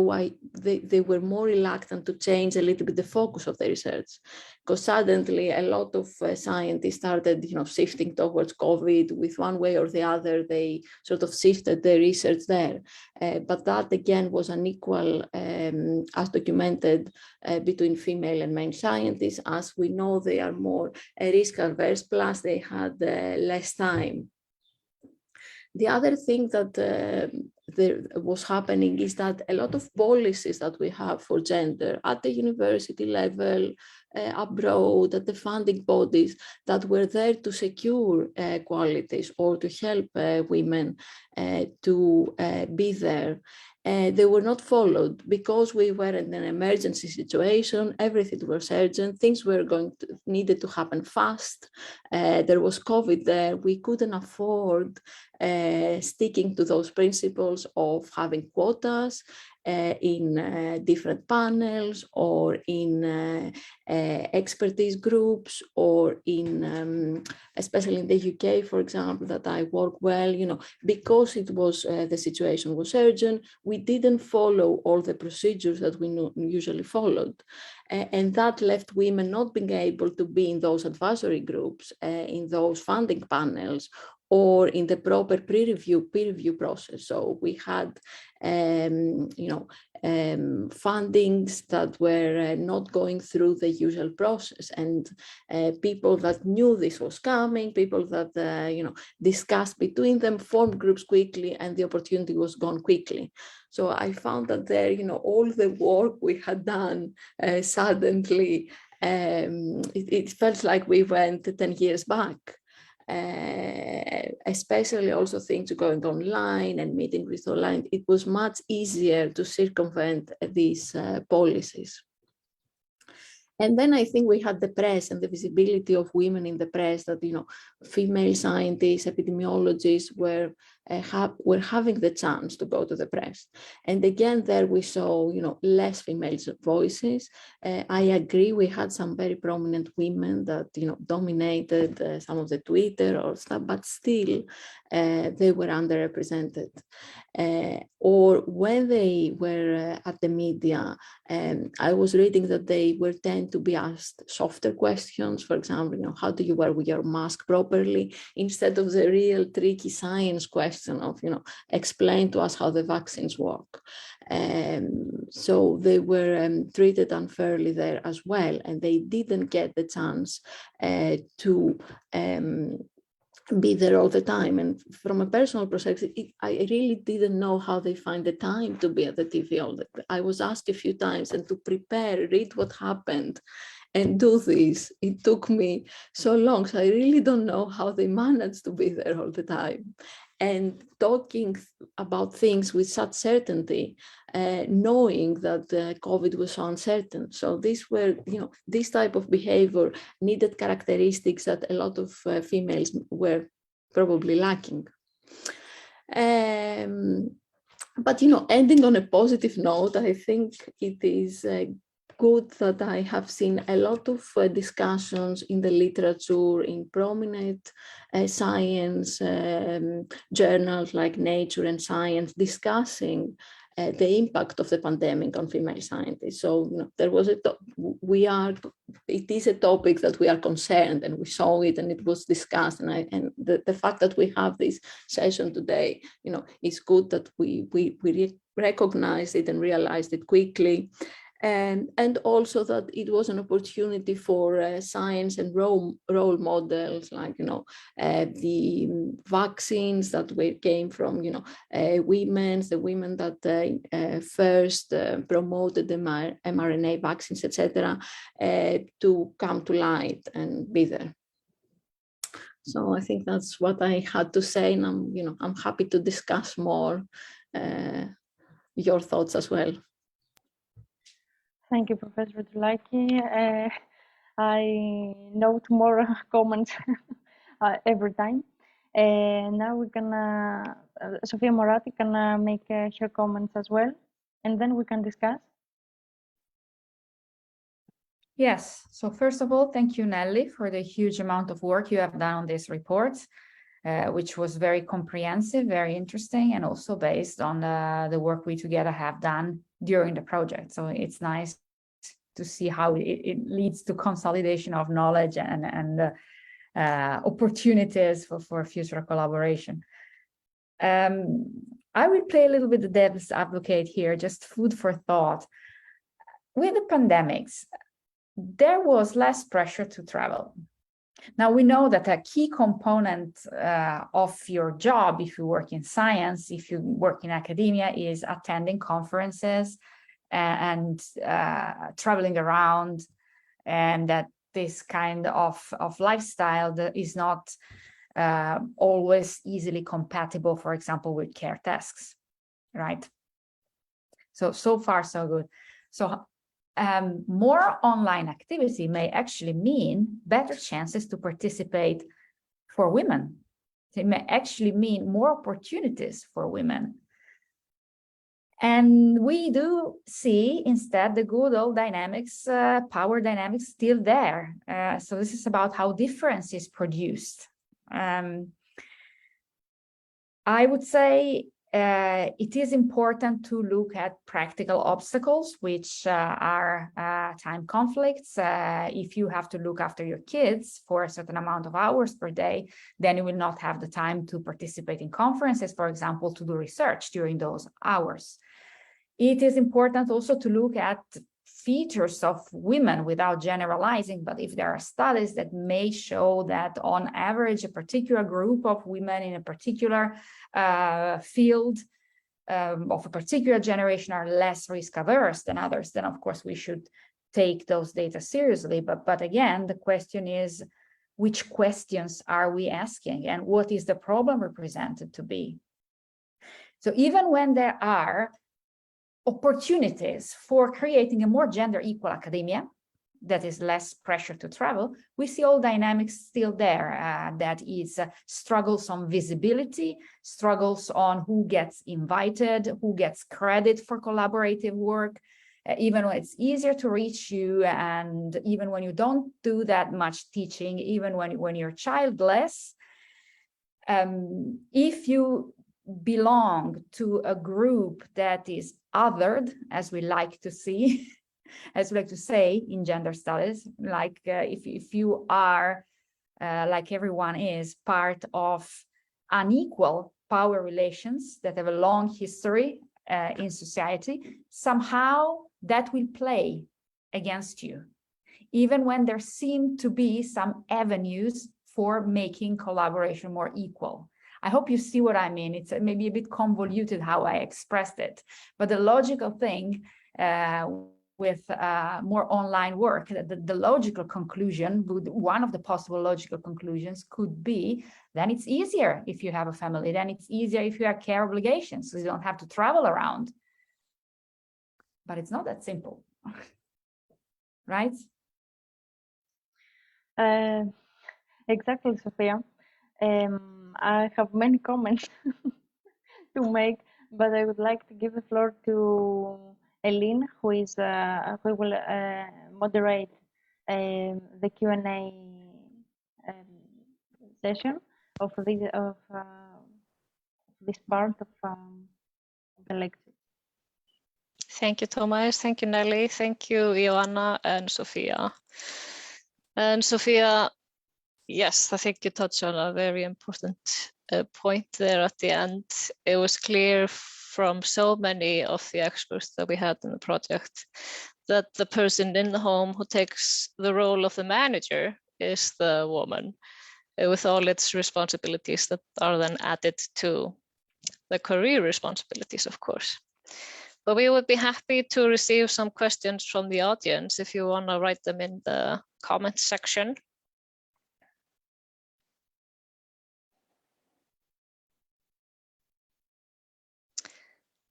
they were more reluctant to change a little bit the focus of the research, because suddenly a lot of scientists started, shifting towards COVID with one way or the other. They sort of shifted their research there. But that, again, was unequal, as documented, between female and male scientists. As we know, they are more risk averse, plus they had less time. The other thing that there was happening is that a lot of policies that we have for gender at the university level, abroad, at the funding bodies that were there to secure qualities or to help women to be there, they were not followed because we were in an emergency situation. Everything was urgent. Things were needed to happen fast. There was COVID there. We couldn't afford sticking to those principles of having quotas in different panels, or in expertise groups, or in, especially in the UK, for example, that I work well, because it was, the situation was urgent, we didn't follow all the procedures that we usually followed. And that left women not being able to be in those advisory groups, in those funding panels, or in the proper peer review process. So we had, fundings that were not going through the usual process, and people that knew this was coming, people that, discussed between them, formed groups quickly, and the opportunity was gone quickly. So I found that there, all the work we had done, suddenly, it felt like we went 10 years back. Especially also things going online and meeting with online, it was much easier to circumvent these policies. And then I think we had the press and the visibility of women in the press, that, female scientists, epidemiologists were having the chance to go to the press. And again, there we saw, less female voices. I agree, we had some very prominent women that, dominated some of the Twitter or stuff, but still they were underrepresented. Or when they were at the media, I was reading that they were tend to be asked softer questions. For example, how do you wear your mask properly, instead of the real tricky science question of, explain to us how the vaccines work. So they were treated unfairly there as well, and they didn't get the chance to be there all the time. And from a personal perspective, I really didn't know how they find the time to be at the TV all the time. I was asked a few times, and to prepare, read what happened, and do this, it took me so long. So I really don't know how they managed to be there all the time. And talking about things with such certainty, knowing that COVID was so uncertain. So these were, this type of behavior needed characteristics that a lot of females were probably lacking. But, ending on a positive note, I think it is good that I have seen a lot of discussions in the literature, in prominent science journals like Nature and Science, discussing the impact of the pandemic on female scientists. So there was it is a topic that we are concerned, and we saw it, and it was discussed, and the fact that we have this session today, is good that we recognized it and realized it quickly. And also that it was an opportunity for science and role models, like the vaccines that came from the women that first promoted the mRNA vaccines, etc., to come to light and be there. So I think that's what I had to say, and I'm happy to discuss more your thoughts as well. Thank you, Professor Tulaki. I note more comments every time. Now we're gonna, Sofia Morati can make her comments as well, and then we can discuss. Yes, so first of all, thank you, Nelly, for the huge amount of work you have done on this report, which was very comprehensive, very interesting, and also based on the work we together have done during the project. So it's nice to see how it leads to consolidation of knowledge and opportunities for future collaboration. I will play a little bit the devil's advocate here, just food for thought. With the pandemics, there was less pressure to travel. Now we know that a key component of your job, if you work in science, if you work in academia, is attending conferences and traveling around, and that this kind of lifestyle that is not always easily compatible, for example, with care tasks, right? So far, so good. So more online activity may actually mean better chances to participate for women. It may actually mean more opportunities for women. And we do see instead the good old dynamics, power dynamics still there. So this is about how difference is produced. I would say it is important to look at practical obstacles, which are time conflicts. If you have to look after your kids for a certain amount of hours per day, then you will not have the time to participate in conferences, for example, to do research during those hours. It is important also to look at features of women without generalizing, but if there are studies that may show that on average, a particular group of women in a particular field of a particular generation are less risk averse than others, then of course we should take those data seriously. But again, the question is, which questions are we asking and what is the problem represented to be? So even when there are opportunities for creating a more gender equal academia that is less pressure to travel, we see all dynamics still there. That is struggles on visibility, struggles on who gets invited, who gets credit for collaborative work, even when it's easier to reach you, and even when you don't do that much teaching, even when you're childless. If you belong to a group that is othered, as we like to see, as we like to say in gender studies, like if you are, like everyone is, part of unequal power relations that have a long history in society, somehow that will play against you, even when there seem to be some avenues for making collaboration more equal. I hope you see what I mean. It's maybe a bit convoluted how I expressed it, but the logical thing with more online work, the logical conclusion, one of the possible logical conclusions could be, then it's easier if you have a family, then it's easier if you have care obligations, so you don't have to travel around. But it's not that simple, right? Exactly, Sophia. I have many comments to make, but I would like to give the floor to Elín, who will moderate the Q&A session of this part of the lecture. Thank you, Thomais. Thank you, Nelly. Thank you, Joanna and Sophia. And Sophia, yes, I think you touched on a very important point there at the end. It was clear from so many of the experts that we had in the project that the person in the home who takes the role of the manager is the woman, with all its responsibilities that are then added to the career responsibilities, of course. But we would be happy to receive some questions from the audience if you want to write them in the comment section.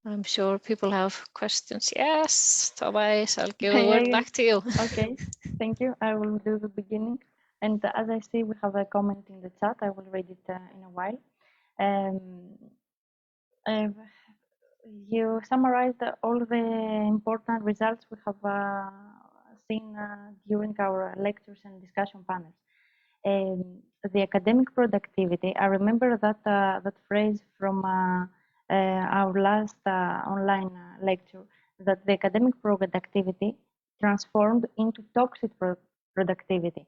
I'm sure people have questions. Yes, Thomais, I'll give the word back to you. Okay, thank you. I will do the beginning. And as I see, we have a comment in the chat. I will read it in a while. You summarized all the important results we have seen during our lectures and discussion panels. The academic productivity, I remember that that phrase from our last online lecture, that the academic productivity transformed into toxic productivity,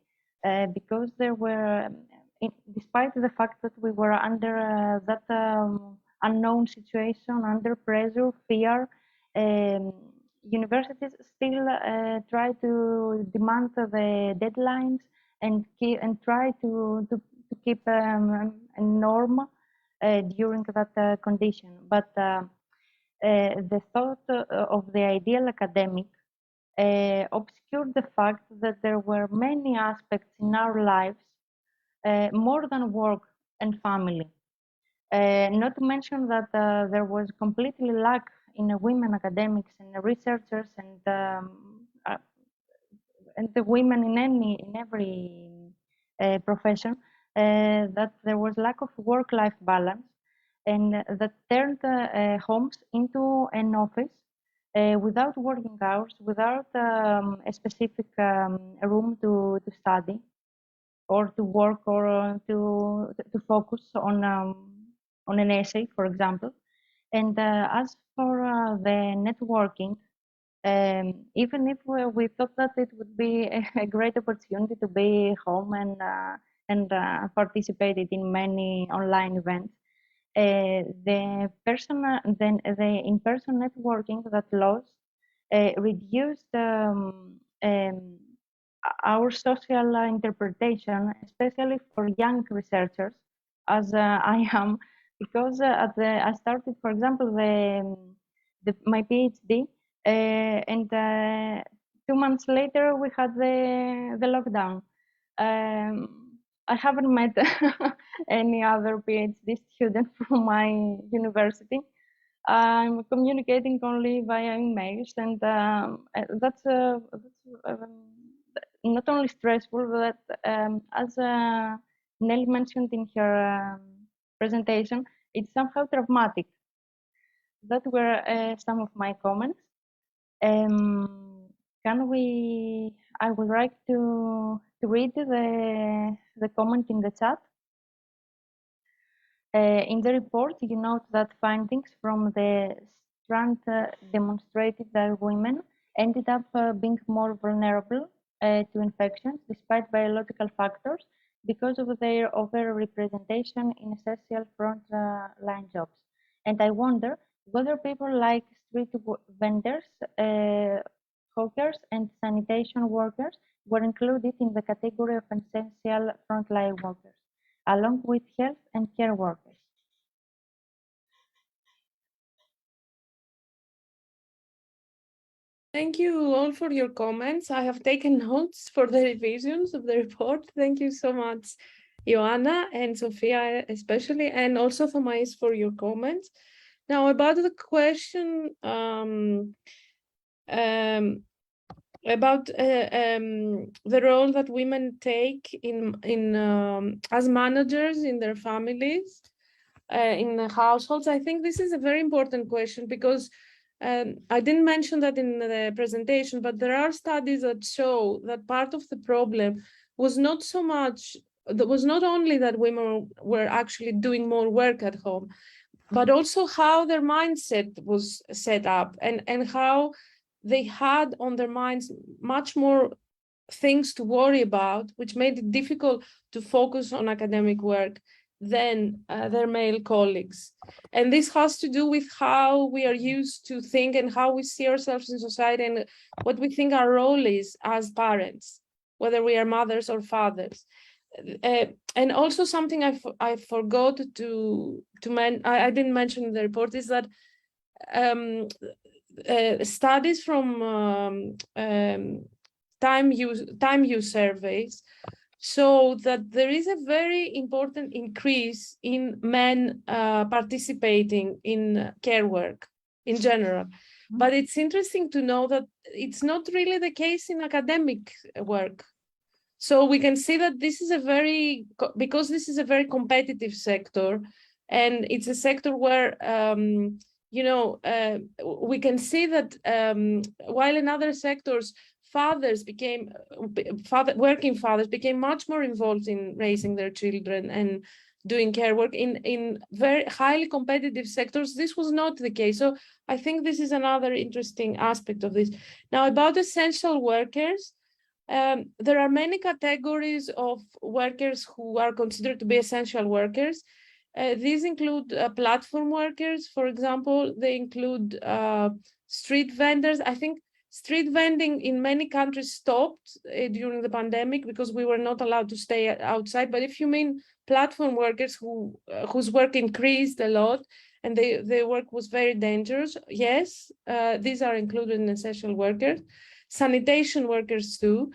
because there were, despite the fact that we were under that unknown situation, under pressure, fear, universities still try to demand the deadlines and try to keep a norm during that condition. But the thought of the ideal academic obscured the fact that there were many aspects in our lives more than work and family. Not to mention that there was completely lack in women academics and researchers and the women in every profession, that there was lack of work-life balance, and that turned homes into an office without working hours, without a specific room to study or to work or to focus on an essay, for example. And as for the networking, even if we thought that it would be a great opportunity to be home and participated in many online events, the in-person networking that lost reduced our social interpretation, especially for young researchers, as I am, because I started, for example, my PhD, and 2 months later we had the lockdown. I haven't met any other PhD student from my university. I'm communicating only via emails, and that's not only stressful, but as Nelly mentioned in her presentation, it's somehow traumatic. That were some of my comments. I would like to read the comment in the chat. In the report, you note that findings from the strand demonstrated that women ended up being more vulnerable to infections despite biological factors because of their overrepresentation in essential front-line jobs. And I wonder whether people like street vendors, hawkers, and sanitation workers were included in the category of essential frontline workers, along with health and care workers. Thank you all for your comments. I have taken notes for the revisions of the report. Thank you so much, Joanna and Sophia especially, and also Thomais for your comments. Now about the question about the role that women take in as managers in their families, in the households. I think this is a very important question because I didn't mention that in the presentation, but there are studies that show that part of the problem was not so much, that was not only that women were actually doing more work at home, but also how their mindset was set up and how they had on their minds much more things to worry about, which made it difficult to focus on academic work than their male colleagues. And this has to do with how we are used to think and how we see ourselves in society and what we think our role is as parents, whether we are mothers or fathers. And also something I forgot to I didn't mention in the report is that studies from time use surveys show that there is a very important increase in men participating in care work in general. But it's interesting to know that it's not really the case in academic work. So we can see that this is because this is a very competitive sector, and it's a sector where, we can see that while in other sectors, working fathers became much more involved in raising their children and doing care work in very highly competitive sectors. This was not the case. So I think this is another interesting aspect of this. Now, about essential workers, there are many categories of workers who are considered to be essential workers. These include platform workers, for example. They include street vendors. I think street vending in many countries stopped during the pandemic because we were not allowed to stay outside. But if you mean platform workers whose work increased a lot and their work was very dangerous, yes, these are included in essential workers. Sanitation workers too.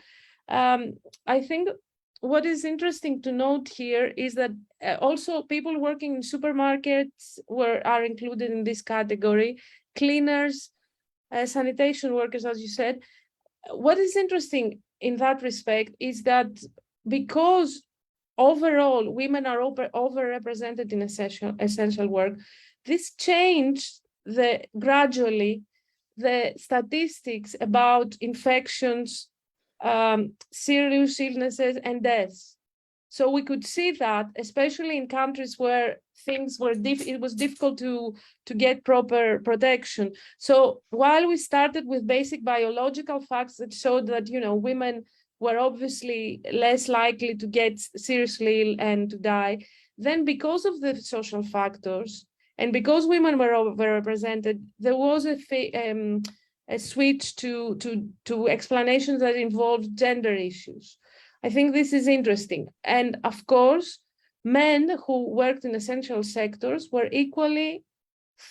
I think what is interesting to note here is that also people working in supermarkets are included in this category. Cleaners, sanitation workers, as you said. What is interesting in that respect is that because overall women are overrepresented in essential work, this changed gradually the statistics about infections, serious illnesses, and deaths. So we could see that, especially in countries where things were it was difficult to get proper protection. So while we started with basic biological facts that showed that women were obviously less likely to get seriously ill and to die, then because of the social factors and because women were overrepresented, there was a switch to explanations that involved gender issues. I think this is interesting. And of course, men who worked in essential sectors were equally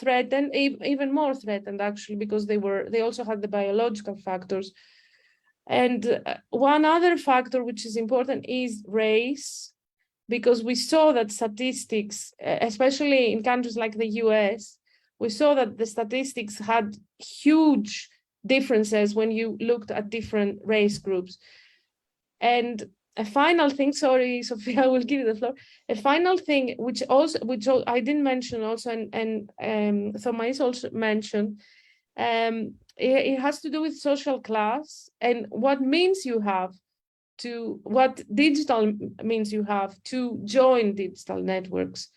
threatened, even more threatened actually, because they also had the biological factors. And one other factor which is important is race, because we saw that statistics, especially in countries like the US, we saw that the statistics had huge differences when you looked at different race groups. And a final thing, sorry, Sophia, I will give you the floor. A final thing, which I didn't mention also, and Thomais also mentioned, it has to do with social class and what digital means you have to join digital networks.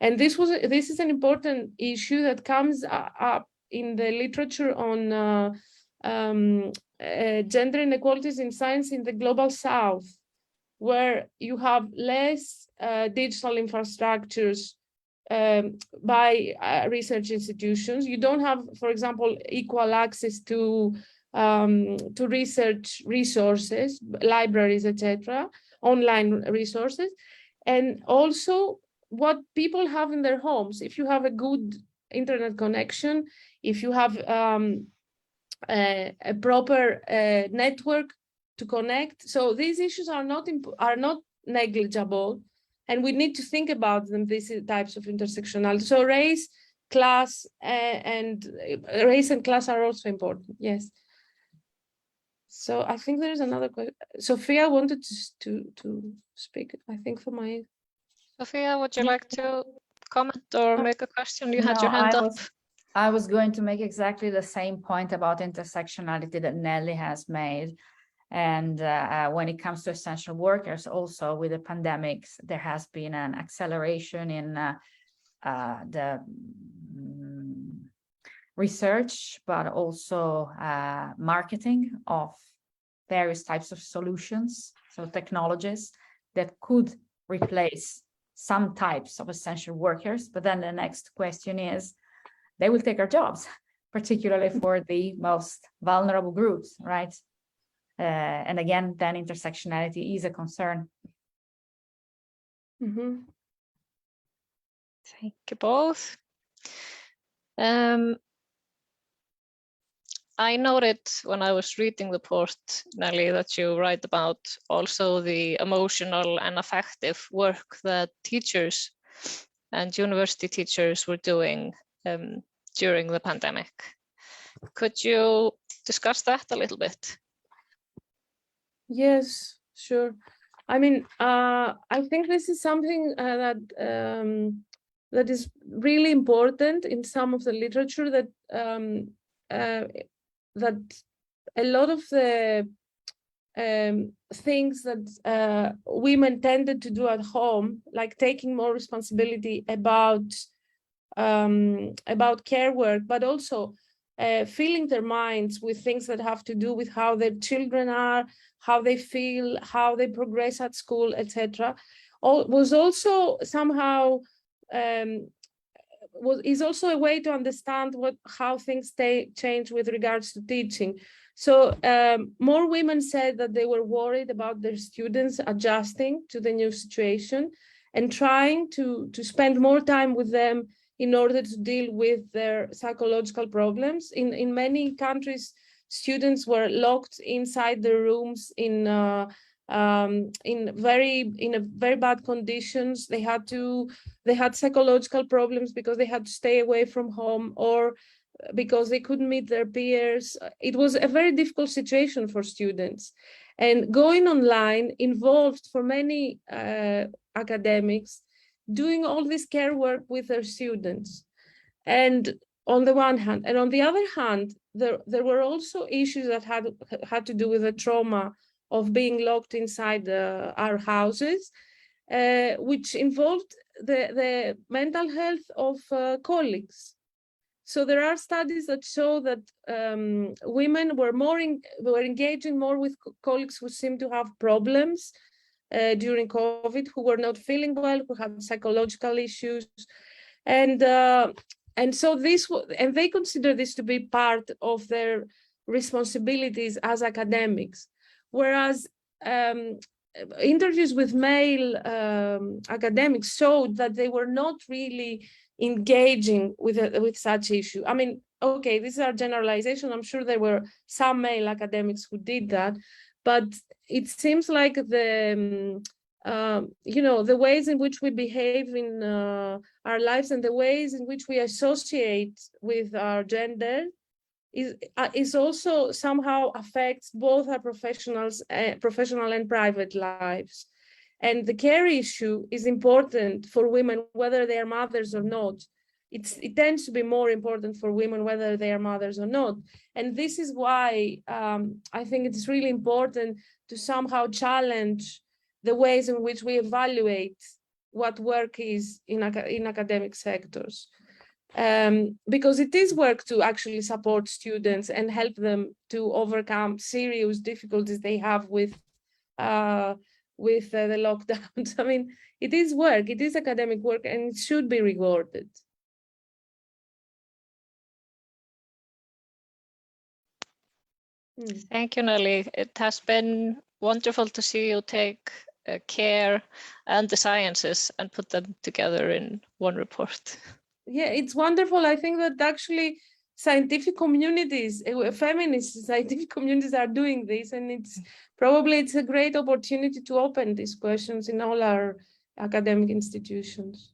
And this is an important issue that comes up in the literature on gender inequalities in science in the global south, where you have less digital infrastructures by research institutions. You don't have, for example, equal access to research resources, libraries, etc., online resources, and also what people have in their homes. If you have a good internet connection, if you have a proper network to connect, so these issues are not negligible, and we need to think about them. These types of intersectionality. So race, class, and class are also important. Yes. So I think there is another question. Sophia wanted to speak. I think for my. Sophia, would you like to comment or make a question? You had your hand up. I was going to make exactly the same point about intersectionality that Nelly has made. And when it comes to essential workers, also with the pandemics, there has been an acceleration in the research, but also marketing of various types of solutions, so technologies that could replace some types of essential workers. But then the next question is, they will take our jobs, particularly for the most vulnerable groups, right? And again, then intersectionality is a concern. Mm-hmm. Thank you both. I noted when I was reading the report, Nelly, that you write about also the emotional and affective work that teachers and university teachers were doing during the pandemic. Could you discuss that a little bit? Yes, sure. I mean, I think this is something that is really important in some of the literature, that that a lot of the things that women tended to do at home, like taking more responsibility about care work, but also filling their minds with things that have to do with how their children are, how they feel, how they progress at school, etc. Was also somehow is also a way to understand how things change with regards to teaching. So more women said that they were worried about their students adjusting to the new situation and trying to spend more time with them in order to deal with their psychological problems. In many countries, students were locked inside their rooms in very bad conditions. They had psychological problems because they had to stay away from home, or because they couldn't meet their peers. It was a very difficult situation for students. And going online involved for many academics doing all this care work with their students. And on the one hand, and on the other hand, there were also issues that had to do with the trauma of being locked inside our houses, which involved the mental health of colleagues. So there are studies that show that women were engaging more with colleagues who seemed to have problems during COVID, who were not feeling well, who had psychological issues, and so they consider this to be part of their responsibilities as academics. Whereas interviews with male academics showed that they were not really engaging with such issue. I mean, okay, these are generalizations. I'm sure there were some male academics who did that, but it seems like the ways in which we behave in our lives and the ways in which we associate with our gender is also somehow affects both our professional and private lives. And the care issue is important for women, whether they are mothers or not. It tends to be more important for women, whether they are mothers or not. And this is why I think it's really important to somehow challenge the ways in which we evaluate what work is in academic sectors. Because it is work to actually support students and help them to overcome serious difficulties they have with the lockdowns. I mean, it is work, it is academic work, and it should be rewarded. Thank you, Nelly. It has been wonderful to see you take care and the sciences and put them together in one report. Yeah, it's wonderful. I think that actually scientific communities, feminist scientific communities are doing this, and it's a great opportunity to open these questions in all our academic institutions.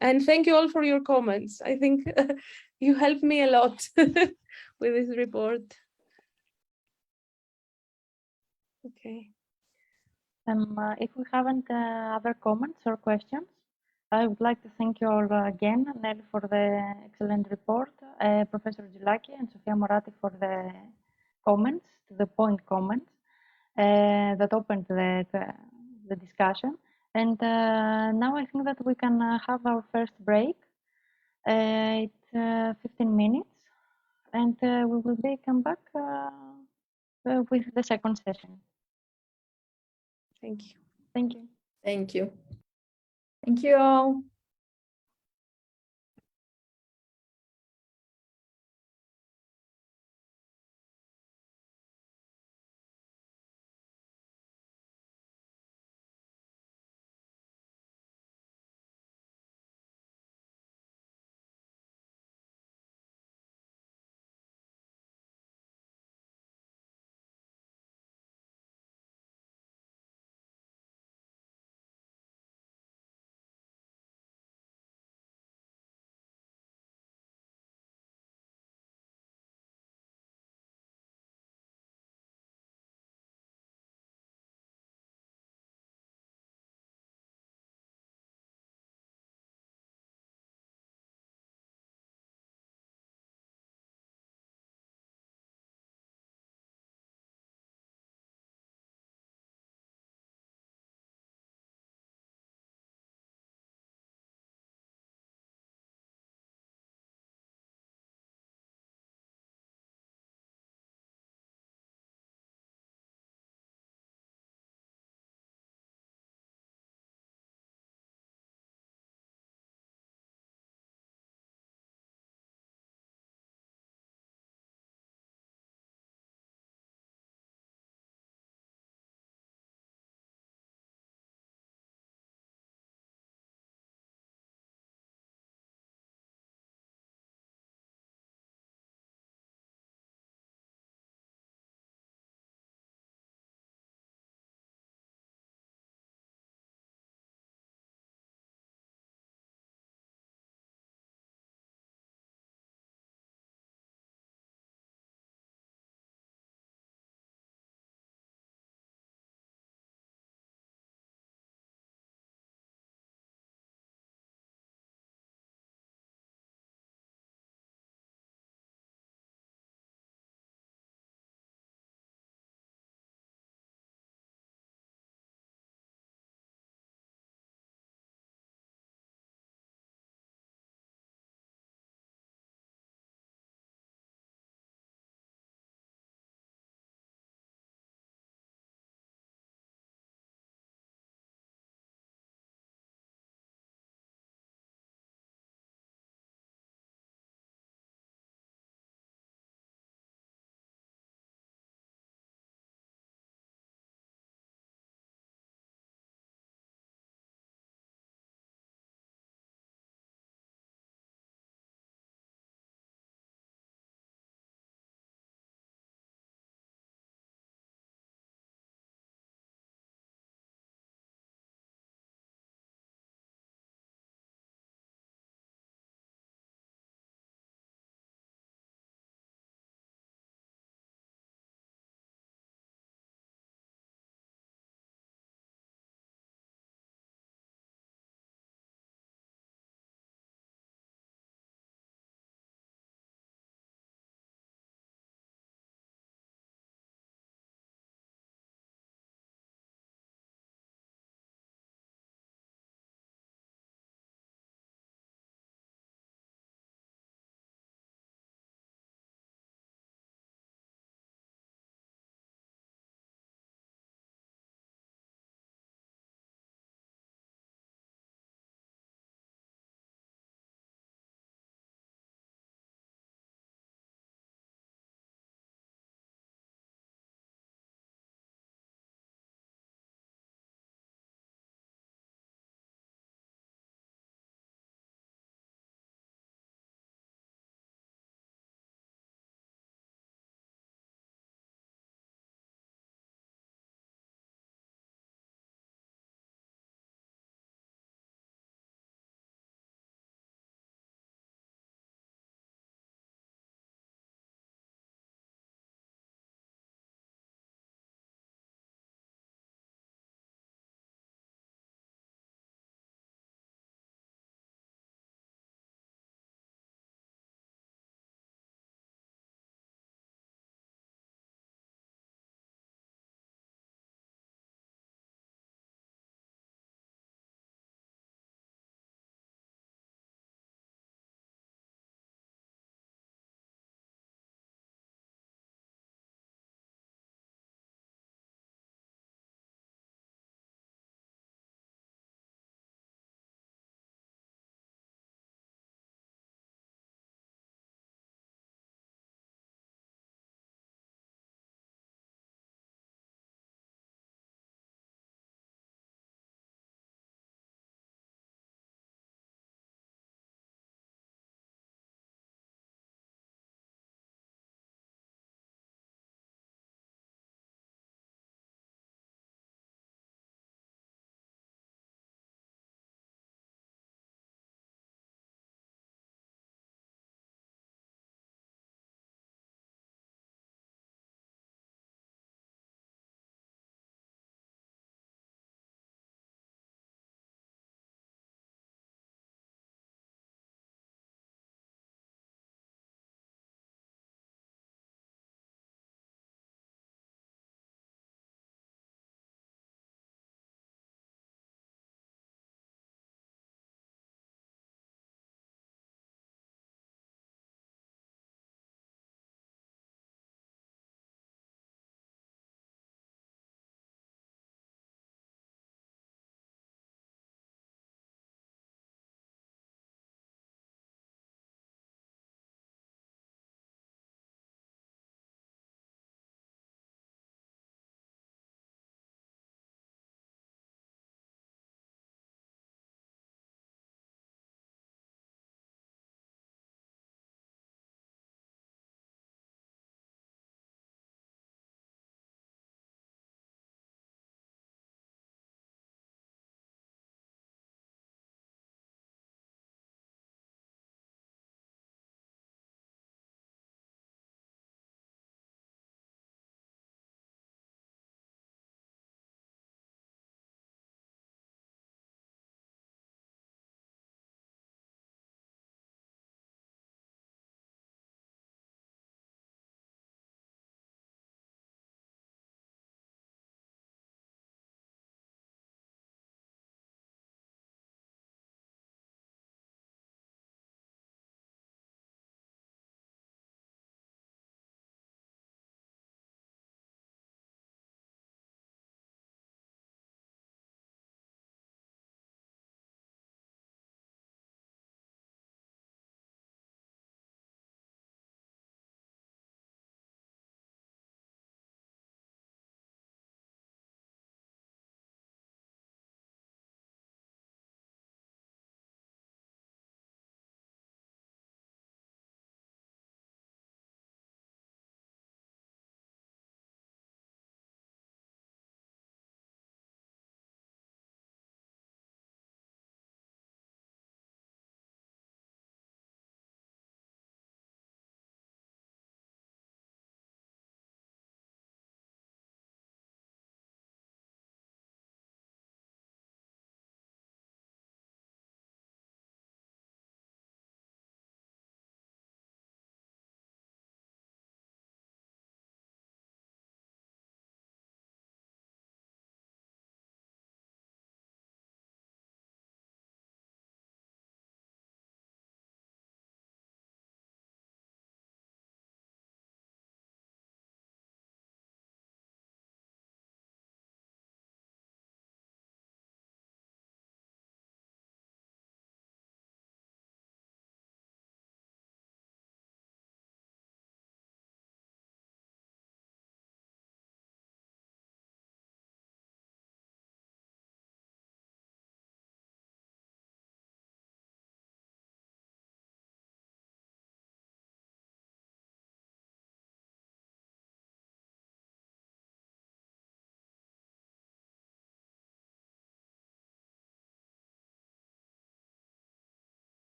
And thank you all for your comments. I think you helped me a lot with this report. Okay. If we haven't other comments or questions, I would like to thank you all again, Nelly, for the excellent report, Professor Gilaki and Sofia Morati for the comments, to the point comments that opened the discussion. And now I think that we can have our first break. It's 15 minutes, and we will come back with the second session. Thank you. Thank you. Thank you. Thank you all.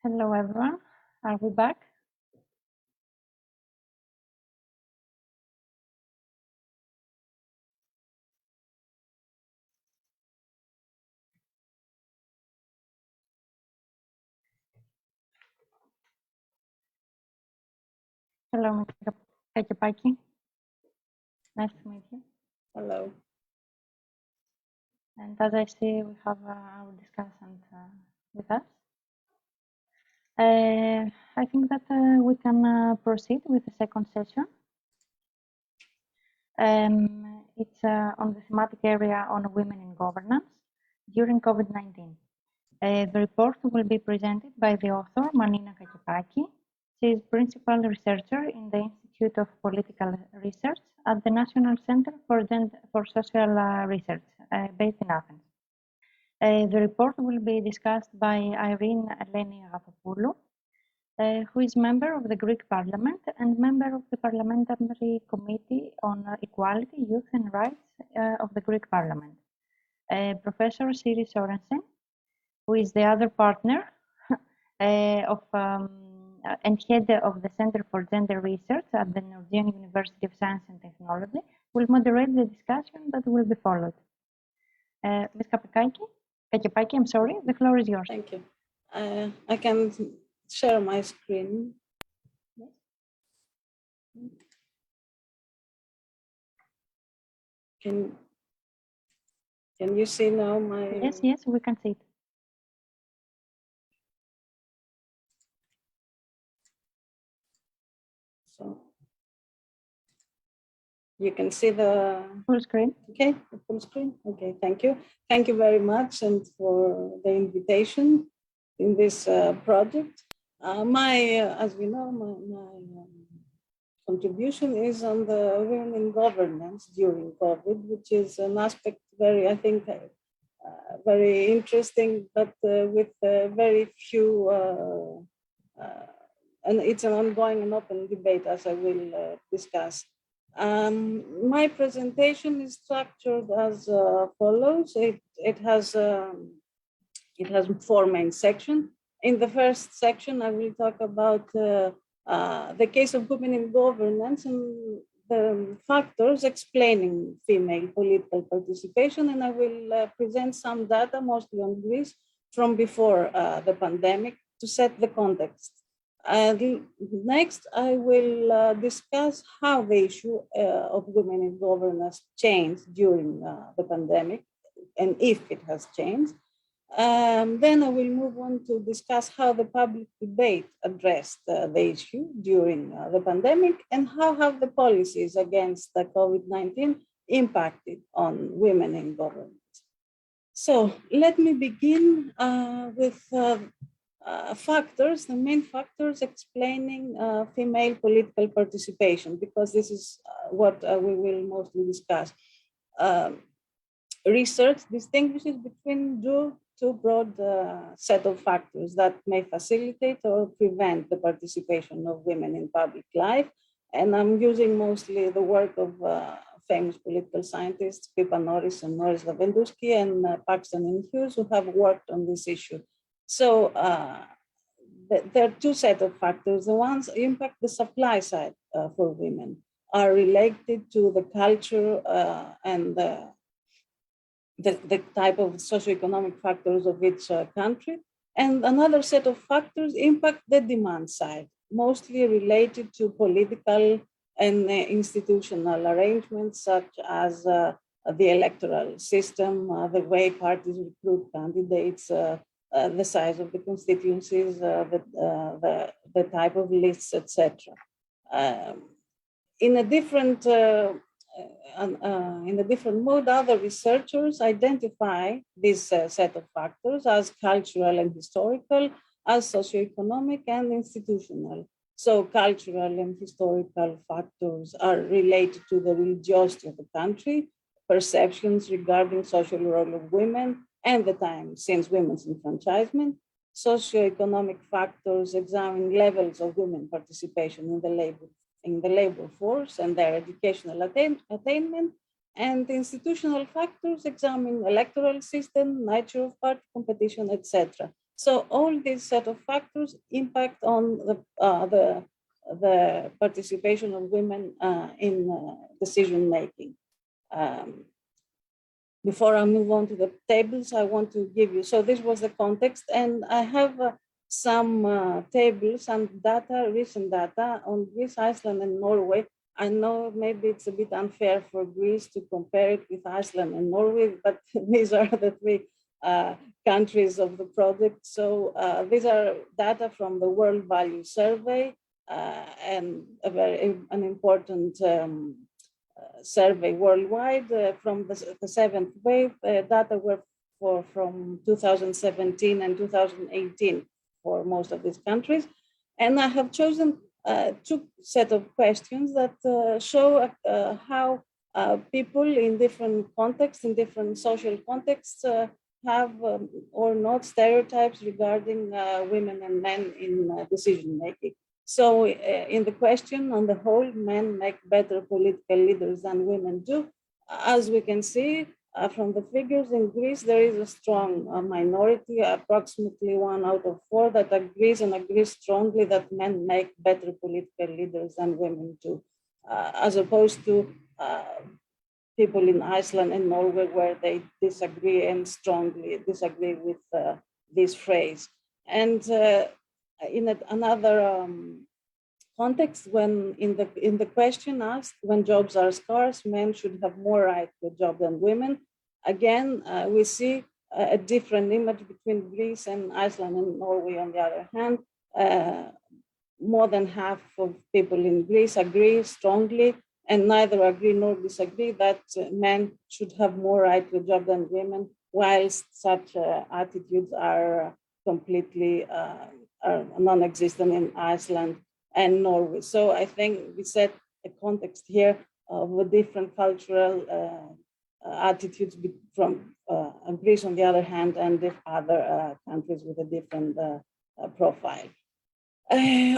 Hello, everyone. Are we back? Hello, Mr. Kakipaki. Nice to meet you. Hello. And as I see, we have our discussant with us. I think that we can proceed with the second session. It's on the thematic area on women in governance during COVID-19. The report will be presented by the author, Manina Kakipaki. She is principal researcher in the Institute of Political Research at the National Center for Social Research, based in Athens. The report will be discussed by Irene Eleni Agapopoulou, who is member of the Greek Parliament and member of the Parliamentary Committee on Equality, Youth and Rights of the Greek Parliament. Professor Siri Sørensen, who is the other partner and head of the Center for Gender Research at the Norwegian University of Science and Technology, will moderate the discussion that will be followed. Ms. Kakipaki, I'm sorry, the floor is yours. Thank you. I can share my screen. Yes. Can you see now my? Yes, we can see it. So you can see the full screen. Okay, the full screen. Okay, thank you. Thank you very much and for the invitation in this project. As we know, my contribution is on the women in governance during COVID, which is an aspect very, I think, very interesting, but with very few, and it's an ongoing and open debate, as I will discuss. My presentation is structured as follows. It has 4 main sections. In the first section, I will talk about the case of women in governance and the factors explaining female political participation, and I will present some data, mostly on Greece, from before the pandemic to set the context. Next, I will discuss how the issue of women in governance changed during the pandemic, and if it has changed. Then I will move on to discuss how the public debate addressed the issue during the pandemic, and how have the policies against the COVID-19 impacted on women in governance. So let me begin with factors, the main factors explaining female political participation, because this is what we will mostly discuss. Research distinguishes between two broad set of factors that may facilitate or prevent the participation of women in public life. And I'm using mostly the work of famous political scientists, Pippa Norris and Norris Lavendusky, and Paxton and Hughes, who have worked on this issue. So there are 2 sets of factors. The ones impact the supply side for women are related to the culture and the type of socioeconomic factors of each country. And another set of factors impact the demand side, mostly related to political and institutional arrangements, such as the electoral system, the way parties recruit candidates, the size of the constituencies, the type of lists, etc. In a different mode, other researchers identify this set of factors as cultural and historical, as socioeconomic and institutional. So cultural and historical factors are related to the religiosity of the country, perceptions regarding social role of women, and the time since women's enfranchisement. Socioeconomic factors examine levels of women participation in the labor force and their educational attainment, and institutional factors examine electoral system, nature of party competition, etc. So all these set of factors impact on the participation of women in decision making. Before I move on to the tables, I want to give you, so this was the context, and I have some tables, some data, recent data on Greece, Iceland, and Norway. I know maybe it's a bit unfair for Greece to compare it with Iceland and Norway, but these are the three countries of the project. So these are data from the World Value Survey, and an important survey worldwide from the seventh wave. Data were from 2017 and 2018 for most of these countries. And I have chosen two set of questions that show how people in different contexts, in different social contexts, have or not stereotypes regarding women and men in decision making. So in the question, on the whole, men make better political leaders than women do. As we can see from the figures in Greece, there is a strong minority, approximately 1 out of 4, that agrees strongly that men make better political leaders than women do, as opposed to people in Iceland and Norway, where they disagree and strongly disagree with this phrase. And in another context, when in the question asked, when jobs are scarce, men should have more right to a job than women. Again, we see a different image between Greece and Iceland and Norway. On the other hand, more than half of people in Greece agree strongly, and neither agree nor disagree that men should have more right to a job than women, whilst such attitudes are completely non-existent in Iceland and Norway. So I think we set a context here of a different cultural attitudes from Greece on the other hand, and the other countries with a different profile.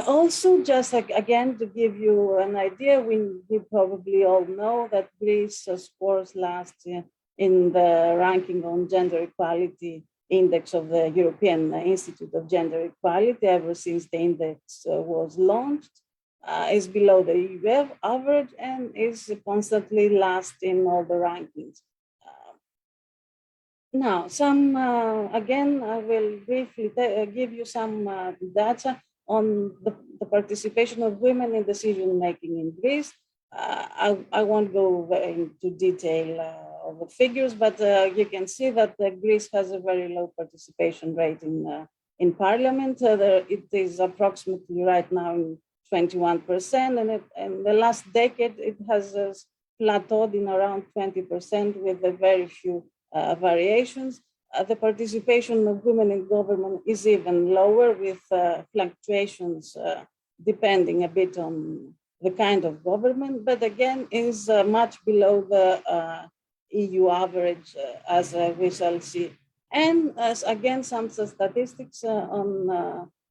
Also, just again, to give you an idea, we probably all know that Greece scores last in the ranking on gender equality index of the European Institute of Gender Equality ever since the index was launched, is below the EU average and is constantly last in all the rankings. Now, again, I will briefly give you some data on the participation of women in decision-making in Greece. I won't go into detail of the figures, but you can see that Greece has a very low participation rate in parliament. It is approximately right now 21%, and in the last decade, it has plateaued in around 20% with a very few variations. The participation of women in government is even lower, with fluctuations depending a bit on the kind of government, but again is much below the EU average, as we shall see. And again, some statistics on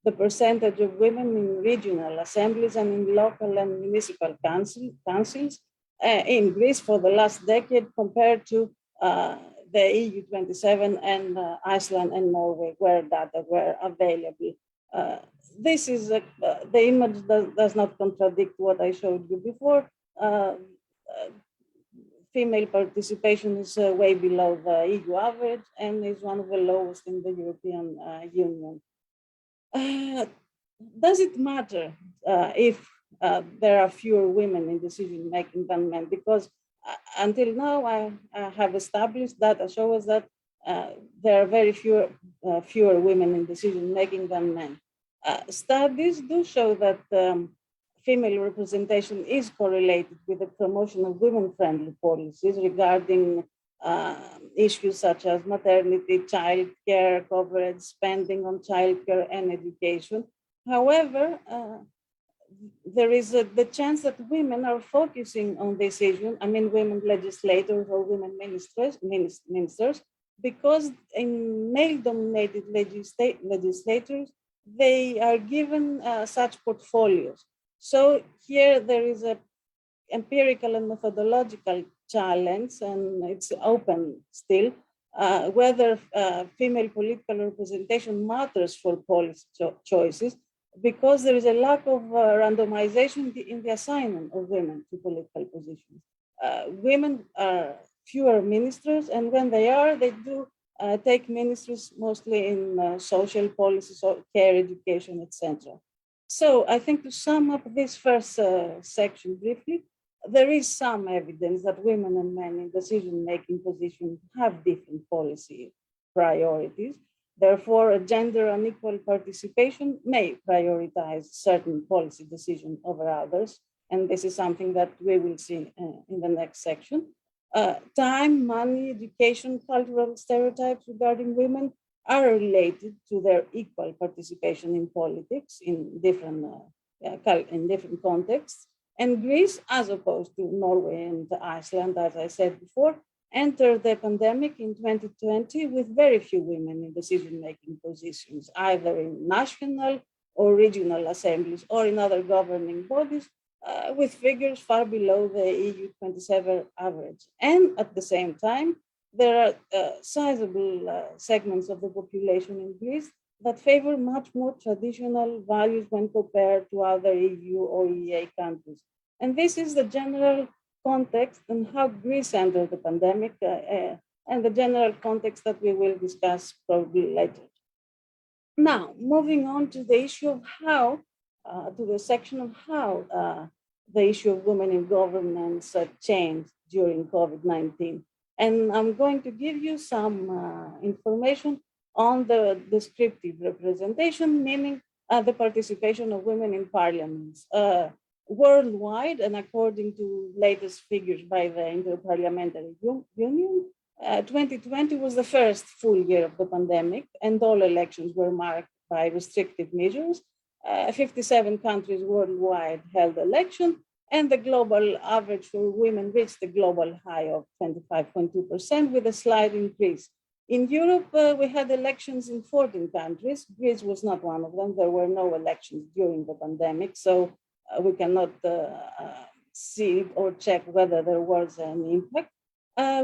the percentage of women in regional assemblies and in local and municipal councils in Greece for the last decade compared to the EU 27 and Iceland and Norway, where data were available. This is the image does not contradict what I showed you before. Female participation is way below the EU average and is one of the lowest in the European Union. Does it matter if there are fewer women in decision making than men? Because until now, I have established data show us that there are very fewer women in decision making than men. Studies do show that female representation is correlated with the promotion of women-friendly policies regarding issues such as maternity, childcare coverage, spending on childcare and education. However, there is the chance that women are focusing on this issue, I mean women legislators or women ministers, because in male-dominated legislators, they are given such portfolios. So here there is an empirical and methodological challenge, and it's open still, whether female political representation matters for policy choices, because there is a lack of randomization in the assignment of women to political positions. Women are fewer ministers, and when they are, they do take ministries mostly in social policy, care, education, etc. So I think to sum up this first section briefly, there is some evidence that women and men in decision-making positions have different policy priorities. Therefore, a gender unequal participation may prioritize certain policy decisions over others. And this is something that we will see in the next section. Time, money, education, cultural stereotypes regarding women are related to their equal participation in politics in different contexts. And Greece, as opposed to Norway and Iceland, as I said before, entered the pandemic in 2020 with very few women in decision-making positions, either in national or regional assemblies or in other governing bodies, with figures far below the EU 27 average. And at the same time, there are sizable segments of the population in Greece that favor much more traditional values when compared to other EU or EEA countries. And this is the general context and how Greece entered the pandemic and the general context that we will discuss probably later. Now, moving on to the issue of how, to the section of how the issue of women in governance changed during COVID-19. And I'm going to give you some information on the descriptive representation, meaning the participation of women in parliaments. Worldwide, and according to latest figures by the Interparliamentary Union, 2020 was the first full year of the pandemic, and all elections were marked by restrictive measures. 57 countries worldwide held elections, and the global average for women reached the global high of 25.2% with a slight increase. In Europe, we had elections in 14 countries. Greece was not one of them. There were no elections during the pandemic, so we cannot see or check whether there was an impact.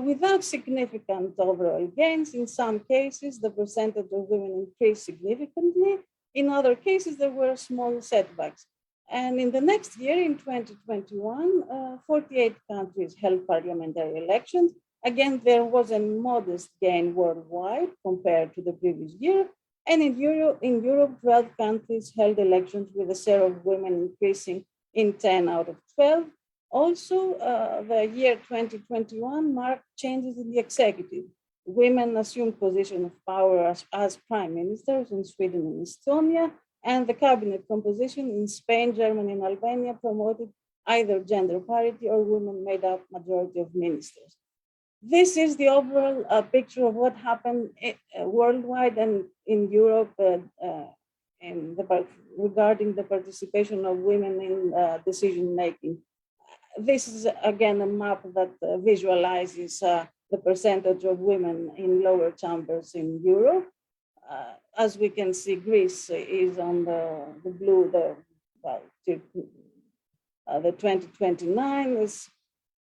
Without significant overall gains, in some cases, the percentage of women increased significantly. In other cases, there were small setbacks. And in the next year, in 2021, 48 countries held parliamentary elections. Again, there was a modest gain worldwide compared to the previous year. And in Europe, 12 countries held elections with a share of women increasing in 10 out of 12. Also, the year 2021 marked changes in the executive. Women assumed position of power as prime ministers in Sweden and Estonia, and the cabinet composition in Spain, Germany, and Albania promoted either gender parity or women made up majority of ministers. This is the overall picture of what happened worldwide and in Europe regarding the participation of women in decision-making. This is, again, a map that visualizes the percentage of women in lower chambers in Europe. As we can see, Greece is on the blue, the 2029 is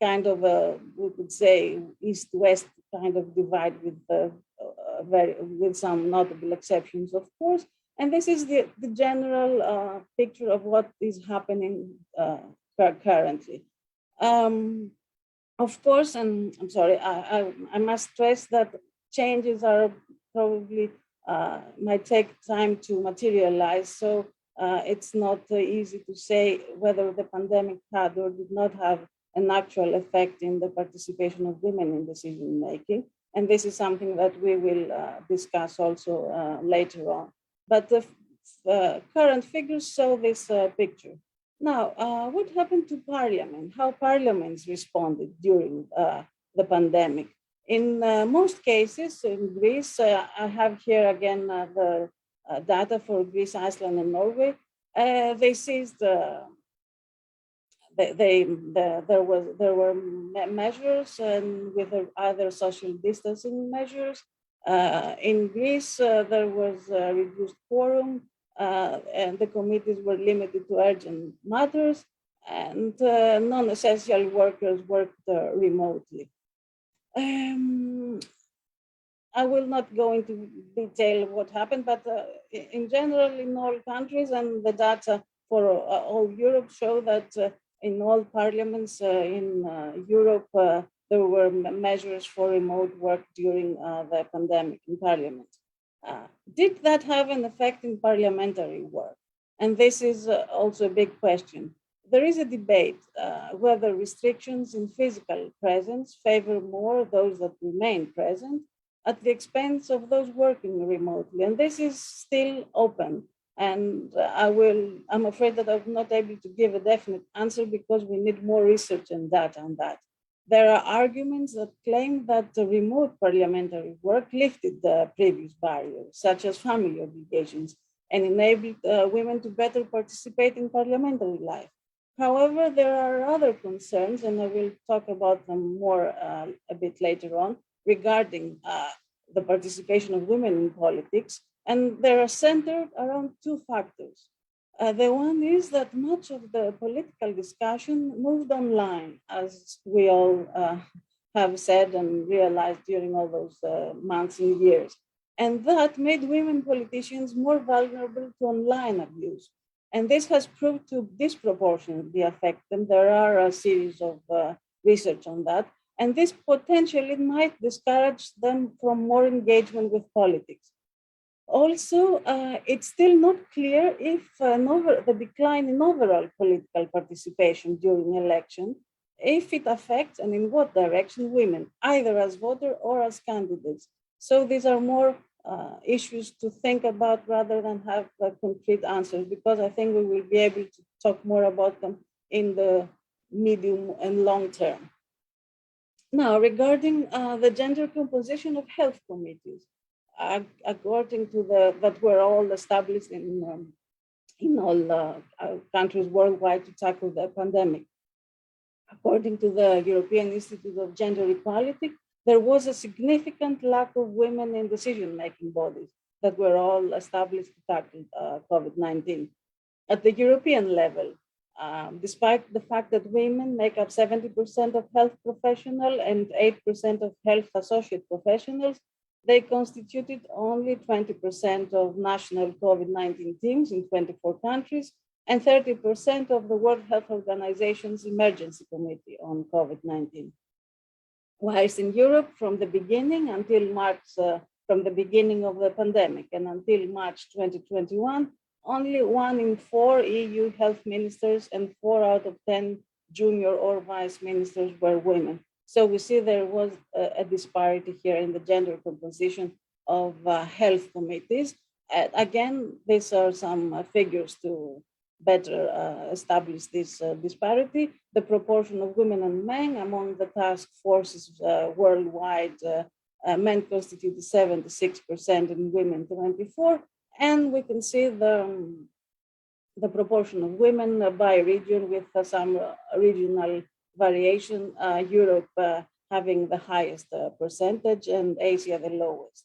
kind of a, we could say, east-west kind of divide with some notable exceptions, of course. And this is the general picture of what is happening currently. Of course, and I'm sorry, I must stress that changes are probably might take time to materialize. So it's not easy to say whether the pandemic had or did not have an actual effect in the participation of women in decision making. And this is something that we will discuss also later on. But the current figures show this picture. Now, what happened to Parliament? How parliaments responded during the pandemic? In most cases, in Greece, I have here again the data for Greece, Iceland, and Norway. They seized. There were measures and with either social distancing measures. In Greece, there was a reduced quorum, and the committees were limited to urgent matters, and non-essential workers worked remotely. I will not go into detail what happened, but in general, in all countries, and the data for all Europe show that in all parliaments in Europe, there were measures for remote work during the pandemic in parliament. Did that have an effect in parliamentary work? And this is also a big question. There is a debate whether restrictions in physical presence favor more those that remain present at the expense of those working remotely. And this is still open. And I'm afraid that I'm not able to give a definite answer because we need more research and data on that. There are arguments that claim that the remote parliamentary work lifted the previous barriers, such as family obligations, and enabled women to better participate in parliamentary life. However, there are other concerns, and I will talk about them more a bit later on, regarding the participation of women in politics, and they are centered around two factors. The one is that much of the political discussion moved online, as we all have said and realized during all those months and years. And that made women politicians more vulnerable to online abuse. And this has proved to disproportionately affect them. There are a series of research on that. And this potentially might discourage them from more engagement with politics. Also, it's still not clear if the decline in overall political participation during election, if it affects and in what direction women, either as voter or as candidates. So these are more issues to think about rather than have concrete answers, because I think we will be able to talk more about them in the medium and long term. Now, regarding the gender composition of health committees, according to that were all established in all countries worldwide to tackle the pandemic. According to the European Institute of Gender Equality, there was a significant lack of women in decision-making bodies that were all established to tackle COVID-19. At the European level, despite the fact that women make up 70% of health professionals and 8% of health associate professionals, they constituted only 20% of national COVID-19 teams in 24 countries and 30% of the World Health Organization's Emergency Committee on COVID-19. Whilst in Europe, from the beginning until March, from the beginning of the pandemic and until March 2021, only 1 in 4 EU health ministers and 4 out of 10 junior or vice ministers were women. So we see there was a disparity here in the gender composition of health committees. Again, these are some figures to better establish this disparity. The proportion of women and men among the task forces worldwide, men constituted 76% and women 24%. And we can see the proportion of women by region with some regional variation, Europe having the highest percentage and Asia the lowest.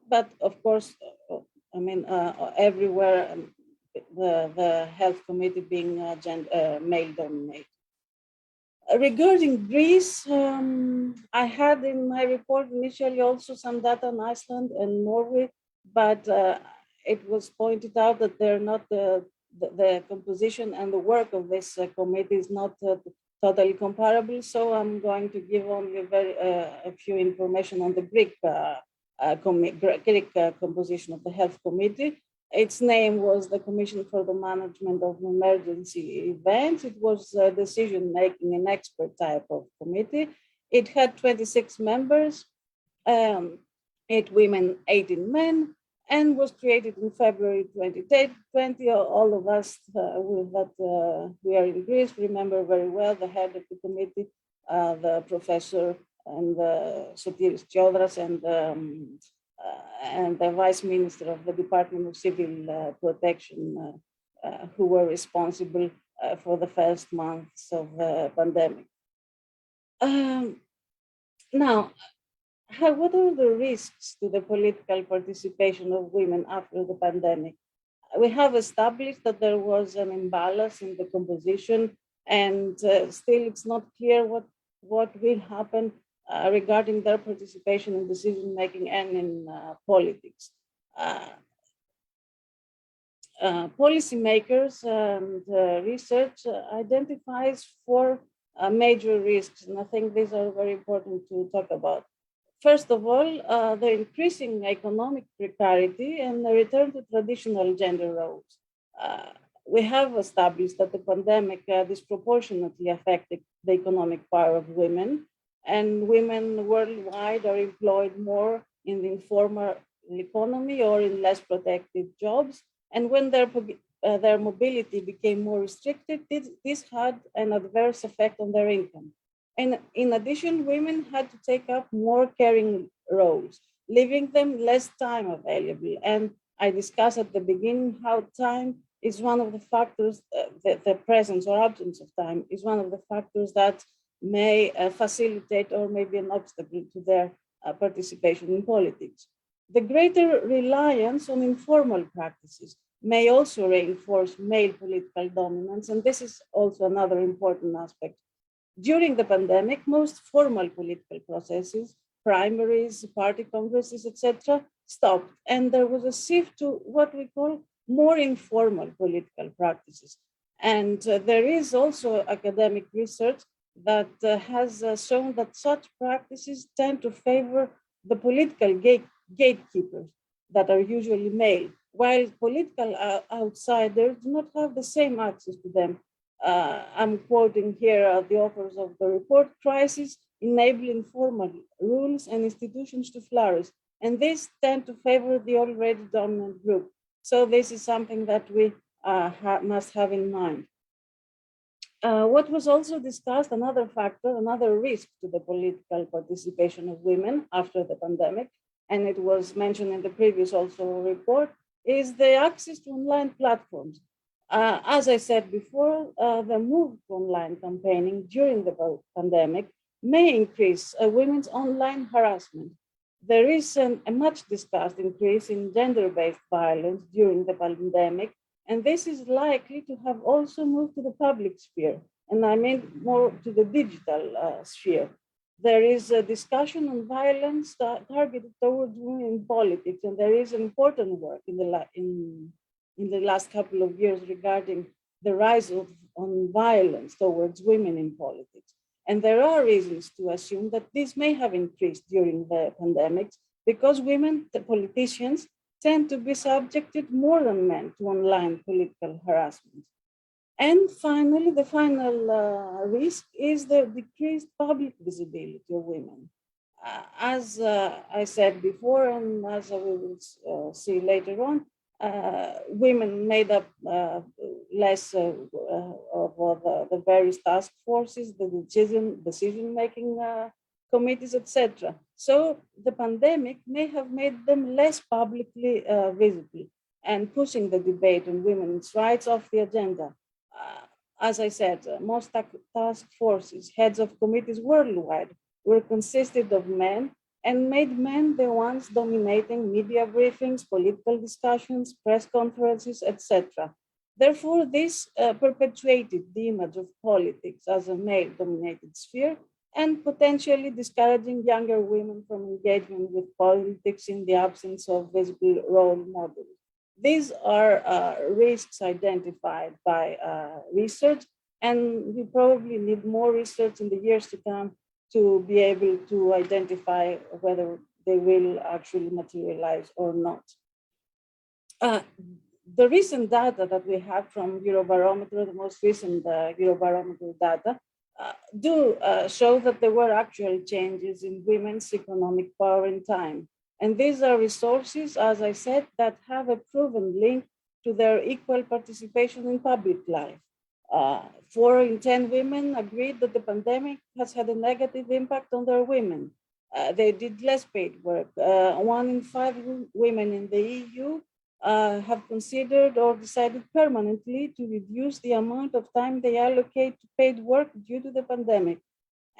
But of course, I mean, everywhere, the health committee being male dominated. Regarding Greece, I had in my report initially also some data on Iceland and Norway, but it was pointed out that they're not the composition and the work of this committee is not totally comparable. So I'm going to give only a few information on the Greek composition of the health committee. Its name was the Commission for the Management of Emergency Events. It was a decision-making and expert type of committee. It had 26 members, 8 women, 18 men, and was created in February 2020. All of us we are in Greece remember very well the head of the committee, the professor and Sotiris Tsiodras and the vice minister of the Department of Civil Protection, who were responsible for the first months of the pandemic. Now, what are the risks to the political participation of women after the pandemic? We have established that there was an imbalance in the composition, and still it's not clear what will happen regarding their participation in decision making and in politics. Policymakers and research identifies four major risks, and I think these are very important to talk about. First of all, the increasing economic precarity and the return to traditional gender roles. We have established that the pandemic disproportionately affected the economic power of women, and women worldwide are employed more in the informal economy or in less protected jobs. And when their mobility became more restricted, this had an adverse effect on their income. And in addition, women had to take up more caring roles, leaving them less time available. And I discussed at the beginning how time is one of the factors, the presence or absence of time is one of the factors that may facilitate or may be an obstacle to their participation in politics. The greater reliance on informal practices may also reinforce male political dominance, and this is also another important aspect. During the pandemic, most formal political processes, primaries, party congresses, etc., stopped, and there was a shift to what we call more informal political practices. And there is also academic research that has shown that such practices tend to favor the political gatekeepers that are usually male, while political outsiders do not have the same access to them. I'm quoting here the authors of the report, crisis enabling formal rules and institutions to flourish. And these tend to favor the already dominant group. So this is something that we must have in mind. What was also discussed, another factor, another risk to the political participation of women after the pandemic, and it was mentioned in the previous also report, is the access to online platforms. As I said before, the move to online campaigning during the pandemic may increase women's online harassment. There is a much discussed increase in gender-based violence during the pandemic, and this is likely to have also moved to the public sphere, and I mean more to the digital sphere. There is a discussion on violence targeted towards women in politics, and there is important work in the last couple of years regarding the rise on violence towards women in politics. And there are reasons to assume that this may have increased during the pandemic because women, the politicians, tend to be subjected more than men to online political harassment. And finally, the final risk is the decreased public visibility of women. As I said before, and as we will see later on, women made up less of the various task forces, the decision-making committees, etc. So the pandemic may have made them less publicly visible and pushing the debate on women's rights off the agenda. As I said, most task forces, heads of committees worldwide were consisted of men and made men the ones dominating media briefings, political discussions, press conferences, etc. Therefore, this perpetuated the image of politics as a male-dominated sphere and potentially discouraging younger women from engagement with politics in the absence of visible role models. These are risks identified by research, and we probably need more research in the years to come to be able to identify whether they will actually materialize or not. The recent data that we have from Eurobarometer, the most recent Eurobarometer data, do show that there were actual changes in women's economic power in time. And these are resources, as I said, that have a proven link to their equal participation in public life. 4 in 10 women agreed that the pandemic has had a negative impact on their women. They did less paid work. 1 in 5 women in the EU have considered or decided permanently to reduce the amount of time they allocate to paid work due to the pandemic.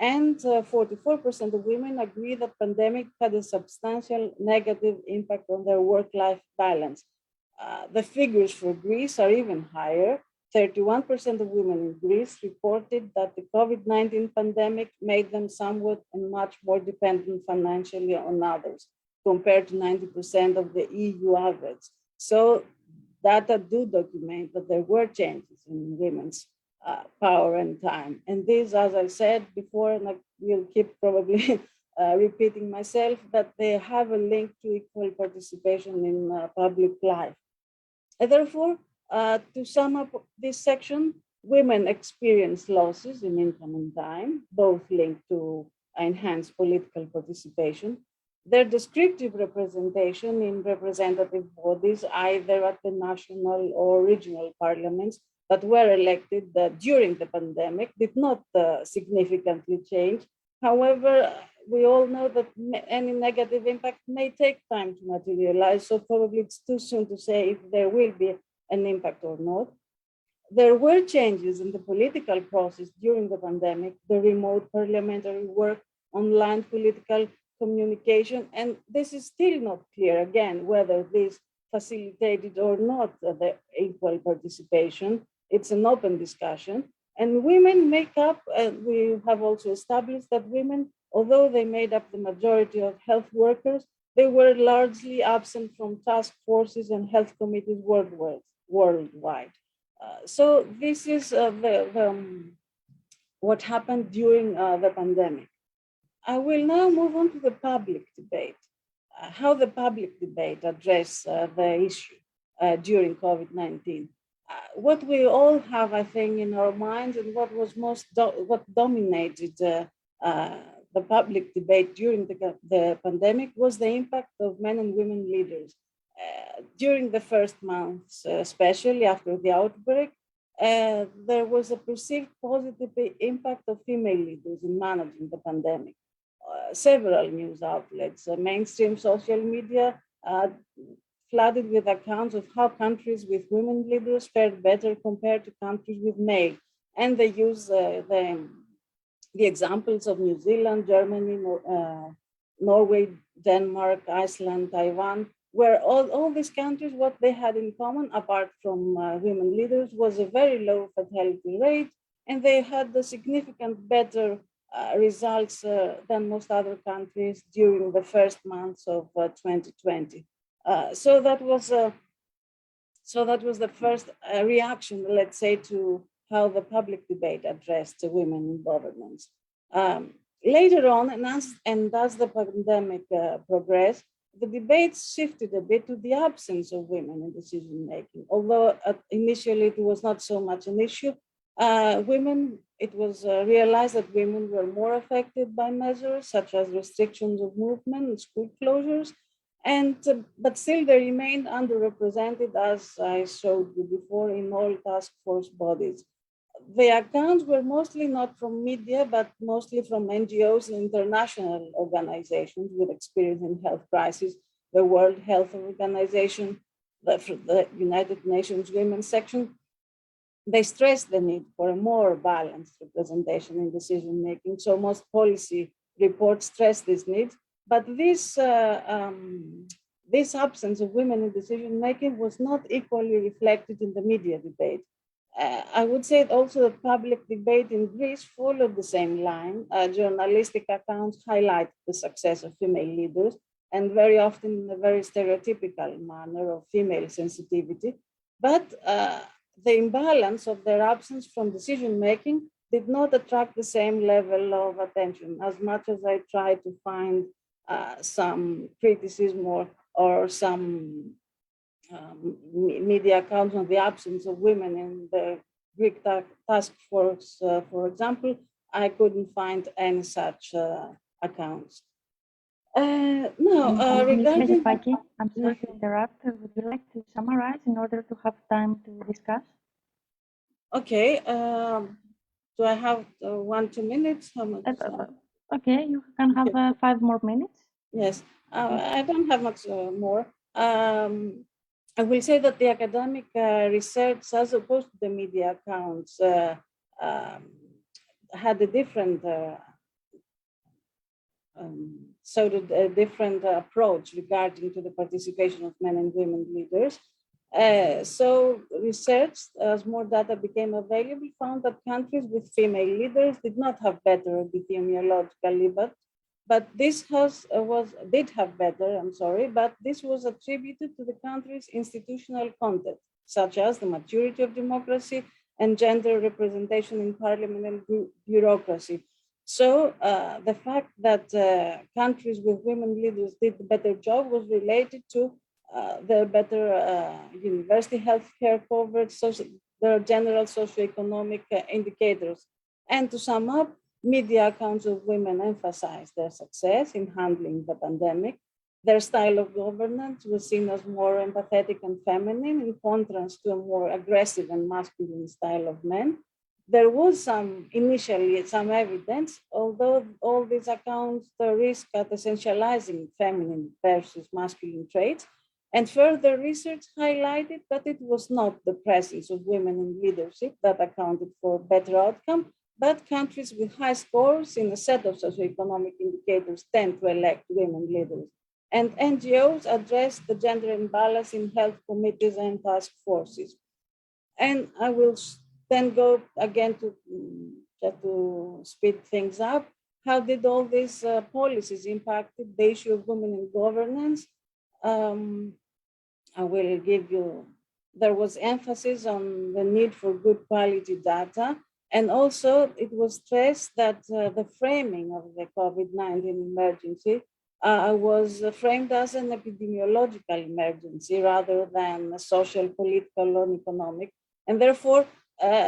And 44% of women agree that pandemic had a substantial negative impact on their work-life balance. The figures for Greece are even higher. 31% of women in Greece reported that the COVID-19 pandemic made them somewhat and much more dependent financially on others, compared to 90% of the EU average. So data do document that there were changes in women's power and time. And these, as I said before, and I will keep probably repeating myself, that they have a link to equal participation in public life. And therefore, to sum up this section, women experience losses in income and time, both linked to enhanced political participation. Their descriptive representation in representative bodies, either at the national or regional parliaments that were elected during the pandemic, did not significantly change. However, we all know that any negative impact may take time to materialize, so probably it's too soon to say if there will be an impact or not. There were changes in the political process during the pandemic, the remote parliamentary work, online political communication, and this is still not clear, again, whether this facilitated or not the equal participation. It's an open discussion. And women make up, we have also established that women, although they made up the majority of health workers, they were largely absent from task forces and health committees worldwide. So this is what happened during the pandemic. I will now move on to the public debate, how the public debate addressed the issue during COVID-19. What we all have, I think, in our minds, and what was what dominated the public debate during the pandemic was the impact of men and women leaders. During the first months, especially after the outbreak, there was a perceived positive impact of female leaders in managing the pandemic. Several news outlets, mainstream social media, flooded with accounts of how countries with women leaders fared better compared to countries with male. And they use the examples of New Zealand, Germany, Norway, Denmark, Iceland, Taiwan, where all these countries, what they had in common, apart from women leaders, was a very low fatality rate, and they had the significant better results than most other countries during the first months of 2020. So that was the first reaction, let's say, to how the public debate addressed women in governance. Later on, and as the pandemic progressed, the debate shifted a bit to the absence of women in decision making. Although initially it was not so much an issue, it was realized that women were more affected by measures such as restrictions of movement and school closures. But still they remained underrepresented, as I showed you before, in all task force bodies. The accounts were mostly not from media, but mostly from NGOs and international organizations with experience in health crisis, the World Health Organization, the United Nations Women's Section. They stressed the need for a more balanced representation in decision making. So most policy reports stress this need. But this absence of women in decision making was not equally reflected in the media debate. I would say also that public debate in Greece followed the same line. Journalistic accounts highlight the success of female leaders, and very often in a very stereotypical manner of female sensitivity. But the imbalance of their absence from decision making did not attract the same level of attention, as much as I tried to find some criticism or some media accounts on the absence of women in the Greek task force, for example. I couldn't find any such accounts. Regarding... I'm sorry to interrupt. Would you like to summarize in order to have time to discuss? Okay. Do I have 1-2 minutes? How much? Okay, you can have 5 more minutes. Yes, I don't have much more. I will say that the academic research, as opposed to the media accounts, had a different a different approach regarding to the participation of men and women leaders. So research, as more data became available, found that countries with female leaders did not have better epidemiologically, but this did have better, but this was attributed to the country's institutional context, such as the maturity of democracy and gender representation in parliament and bureaucracy. So the fact that countries with women leaders did a better job was related to their better university healthcare coverage, their general socioeconomic indicators. And to sum up, media accounts of women emphasized their success in handling the pandemic. Their style of governance was seen as more empathetic and feminine, in contrast to a more aggressive and masculine style of men. There was initially some evidence, although all these accounts risk at essentializing feminine versus masculine traits. And further research highlighted that it was not the presence of women in leadership that accounted for better outcome, but countries with high scores in a set of socioeconomic indicators tend to elect women leaders. And NGOs address the gender imbalance in health committees and task forces. And I will then go again to speed things up. How did all these policies impact the issue of women in governance? I will give you, there was emphasis on the need for good quality data. And also it was stressed that the framing of the COVID-19 emergency was framed as an epidemiological emergency rather than a social, political, or economic. And therefore,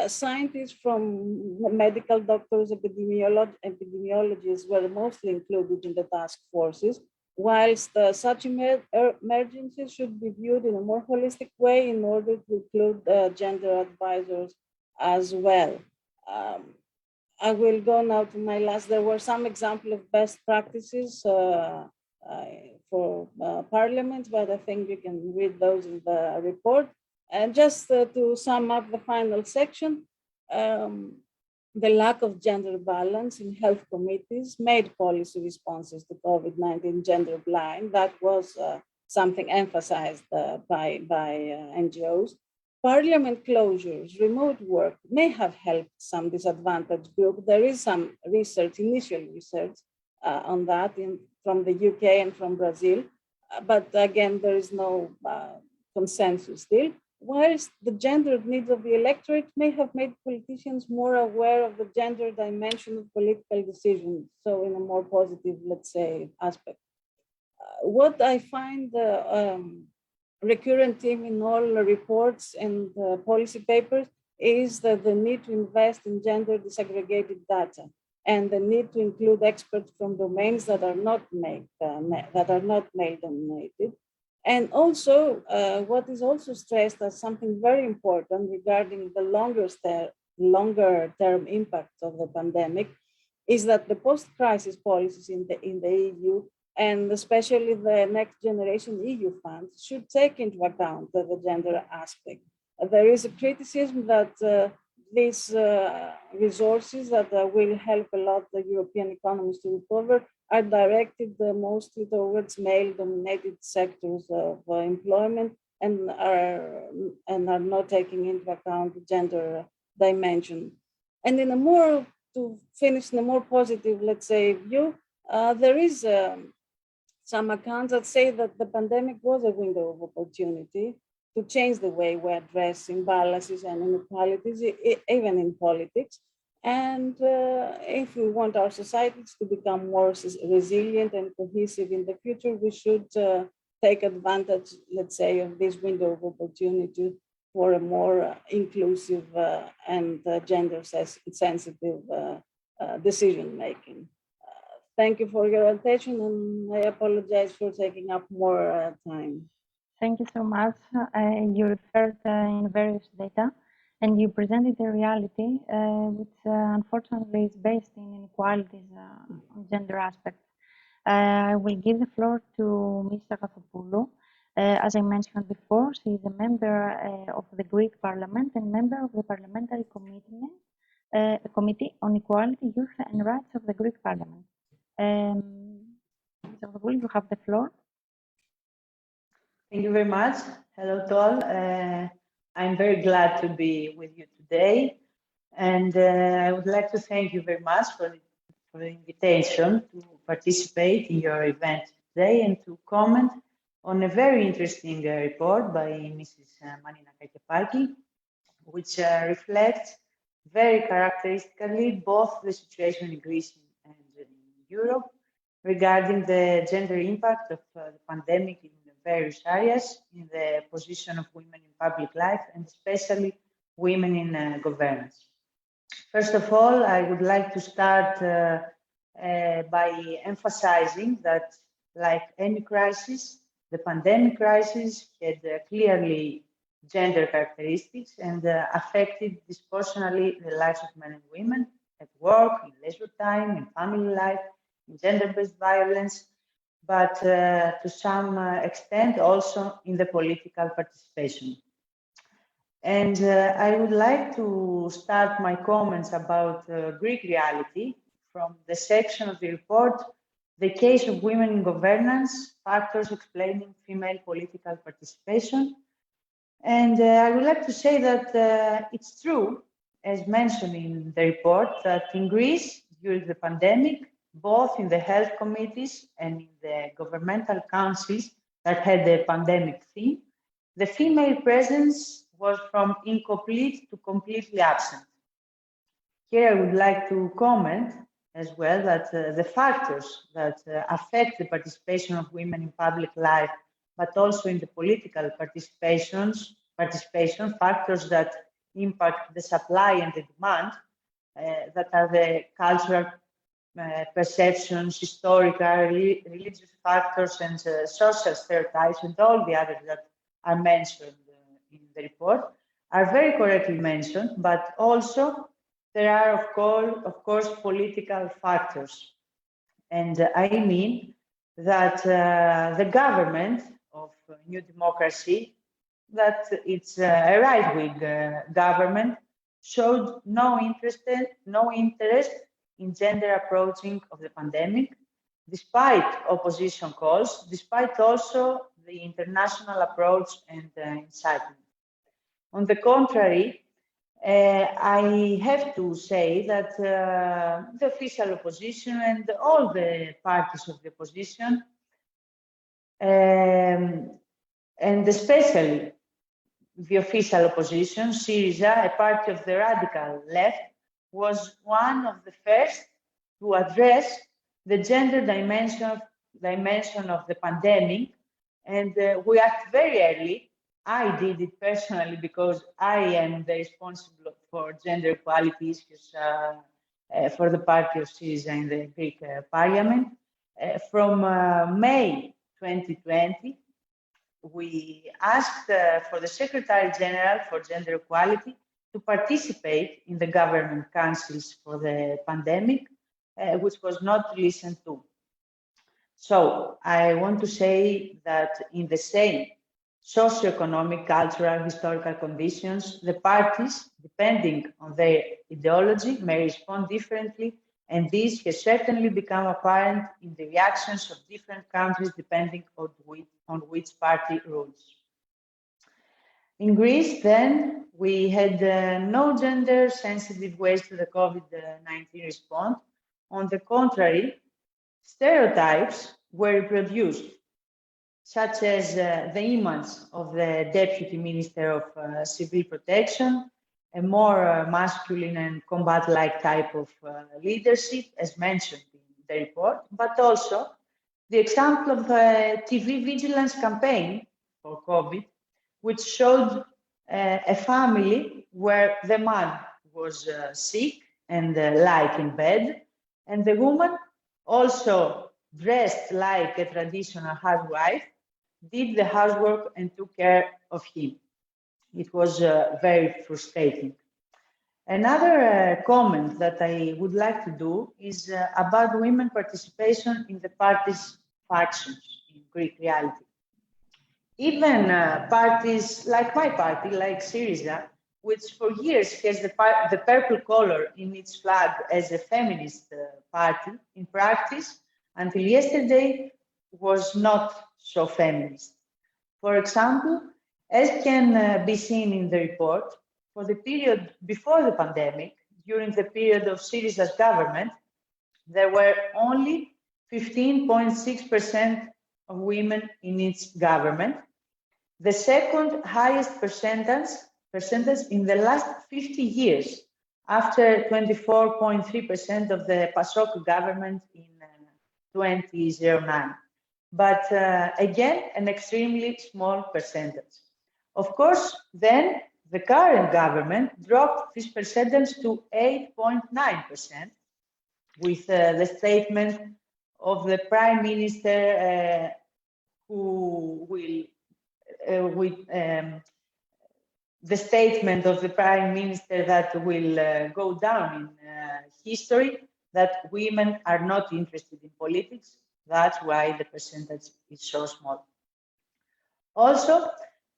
scientists from medical doctors, epidemiologists were mostly included in the task forces, whilst such emergencies should be viewed in a more holistic way in order to include gender advisors as well. I will go now to my last. There were some examples of best practices for parliaments, but I think you can read those in the report. And just to sum up the final section, the lack of gender balance in health committees made policy responses to COVID-19 gender blind. That was something emphasized by NGOs. Parliament closures, remote work may have helped some disadvantaged group. There is some research, initial research on that from the UK and from Brazil. But again, there is no consensus still. Whilst the gendered needs of the electorate may have made politicians more aware of the gender dimension of political decisions, so in a more positive, let's say, aspect. What I find recurrent theme in all reports and policy papers is that the need to invest in gender disaggregated data and the need to include experts from domains that are not male dominated. And also, what is also stressed as something very important regarding the longer term impact of the pandemic is that the post-crisis policies in the EU and especially the Next Generation EU funds should take into account the gender aspect. There is a criticism that these resources that will help a lot the European economies to recover are directed mostly towards male-dominated sectors of employment and are not taking into account the gender dimension. And to finish in a more positive, let's say, view, there is some accounts that say that the pandemic was a window of opportunity to change the way we address imbalances and inequalities, even in politics. And if we want our societies to become more resilient and cohesive in the future, we should take advantage, let's say, of this window of opportunity for a more inclusive and gender-sensitive decision-making. Thank you for your attention, and I apologize for taking up more time. Thank you so much. You referred in various data, and you presented a reality which unfortunately is based in inequalities on gender aspects. I will give the floor to Ms. Kavvoura. As I mentioned before, she is a member of the Greek Parliament and member of the Parliamentary Committee on Equality, Youth and Rights of the Greek Parliament. Ms. Kavvoura, you have the floor. Thank you very much. Hello to all. I'm very glad to be with you today. And I would like to thank you very much for the invitation to participate in your event today and to comment on a very interesting report by Mrs. Marina Kakepaki, which reflects very characteristically both the situation in Greece and in Europe regarding the gender impact of the pandemic in various areas, in the position of women in public life, and especially women in governance. First of all, I would like to start by emphasizing that, like any crisis, the pandemic crisis had clearly gender characteristics and affected disproportionately the lives of men and women at work, in leisure time, in family life, in gender-based violence, but to some extent also in the political participation. And I would like to start my comments about Greek reality from the section of the report, the case of women in governance, factors explaining female political participation. And I would like to say that it's true, as mentioned in the report, that in Greece, during the pandemic, both in the health committees and in the governmental councils that had the pandemic theme, the female presence was from incomplete to completely absent. Here I would like to comment as well that the factors that affect the participation of women in public life, but also in the political participation, factors that impact the supply and the demand, that are the cultural perceptions, historical, religious factors, and social stereotypes, and all the others that are mentioned in the report, are very correctly mentioned, but also there are, of course, political factors. And I mean that the government of New Democracy, that it's a right-wing government, showed no interest in gender approaching of the pandemic, despite opposition calls, despite also the international approach and incitement. On the contrary, I have to say that the official opposition and all the parties of the opposition, and especially the official opposition, Syriza, a party of the radical left, was one of the first to address the gender dimension of the pandemic, and we act very early. I did it personally because I am the responsible for gender equality issues for the party of Syriza in the Greek parliament. From May 2020, we asked for the Secretary General for Gender Equality to participate in the government councils for the pandemic, which was not listened to. So I want to say that in the same socioeconomic, cultural, historical conditions, the parties, depending on their ideology, may respond differently, and this has certainly become apparent in the reactions of different countries depending on which party rules. In Greece, then, we had no gender-sensitive ways to the COVID-19 response. On the contrary, stereotypes were reproduced, such as the image of the Deputy Minister of Civil Protection, a more masculine and combat-like type of leadership, as mentioned in the report, but also the example of a TV vigilance campaign for COVID, which showed a family where the man was sick and like in bed, and the woman, also dressed like a traditional housewife, did the housework and took care of him. It was very frustrating. Another comment that I would like to do is about women participation in the party's factions in Greek reality. Even parties like my party, like Syriza, which for years has the purple color in its flag as a feminist party, in practice, until yesterday, was not so feminist. For example, As can be seen in the report, for the period before the pandemic, during the period of Syriza's government, there were only 15.6% of women in its government, the second highest percentage in the last 50 years, after 24.3% of the PASOK government in 2009. But again, an extremely small percentage. Of course, then the current government dropped this percentage to 8.9%, with the statement of the Prime Minister the statement of the Prime Minister that will go down in history, that women are not interested in politics. That's why the percentage is so small. Also,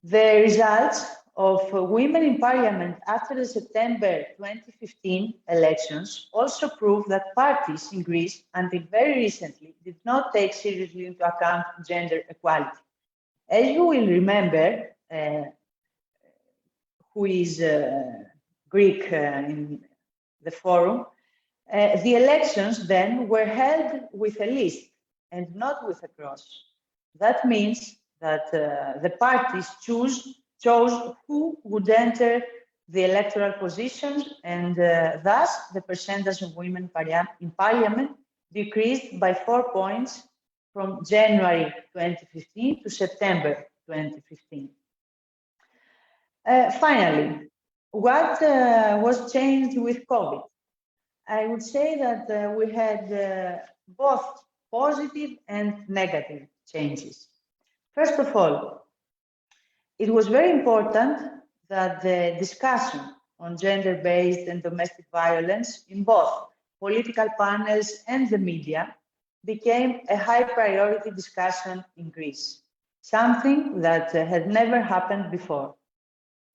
the results of women in parliament after the September 2015 elections also prove that parties in Greece, until very recently, did not take seriously into account gender equality. As you will remember, who is Greek in the forum, the elections then were held with a list and not with a cross. That means that the parties chose who would enter the electoral positions, and thus the percentage of women in parliament decreased by 4 points from January 2015 to September 2015. Finally, what was changed with COVID? I would say that we had both positive and negative changes. First of all, it was very important that the discussion on gender-based and domestic violence in both political panels and the media became a high priority discussion in Greece, something that had never happened before.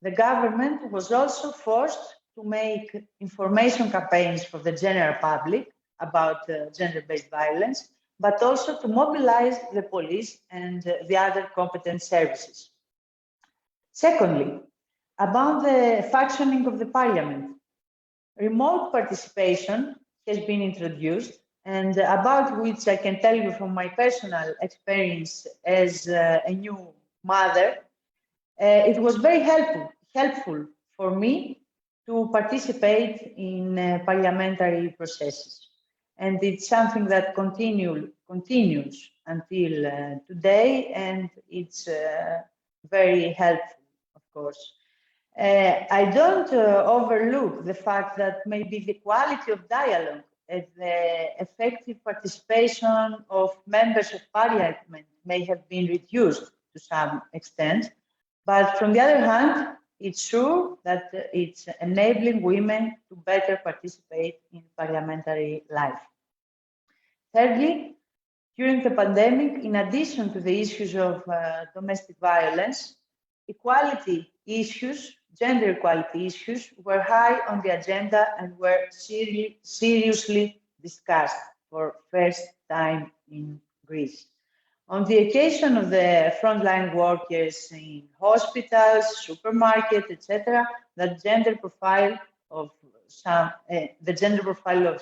The government was also forced to make information campaigns for the general public about gender-based violence, but also to mobilize the police and the other competent services. Secondly, about the functioning of the parliament, remote participation has been introduced, and about which I can tell you from my personal experience as a new mother, it was very helpful for me to participate in parliamentary processes. And it's something that continues until today, and it's very helpful, of course. I don't overlook the fact that maybe the quality of dialogue and the effective participation of members of parliament may have been reduced to some extent. But from the other hand, it's true that it's enabling women to better participate in parliamentary life. Thirdly, during the pandemic, in addition to the issues of domestic violence, equality issues, gender equality issues were high on the agenda and were seriously discussed for first time in Greece. On the occasion of the frontline workers in hospitals, supermarkets, etc., the gender profile of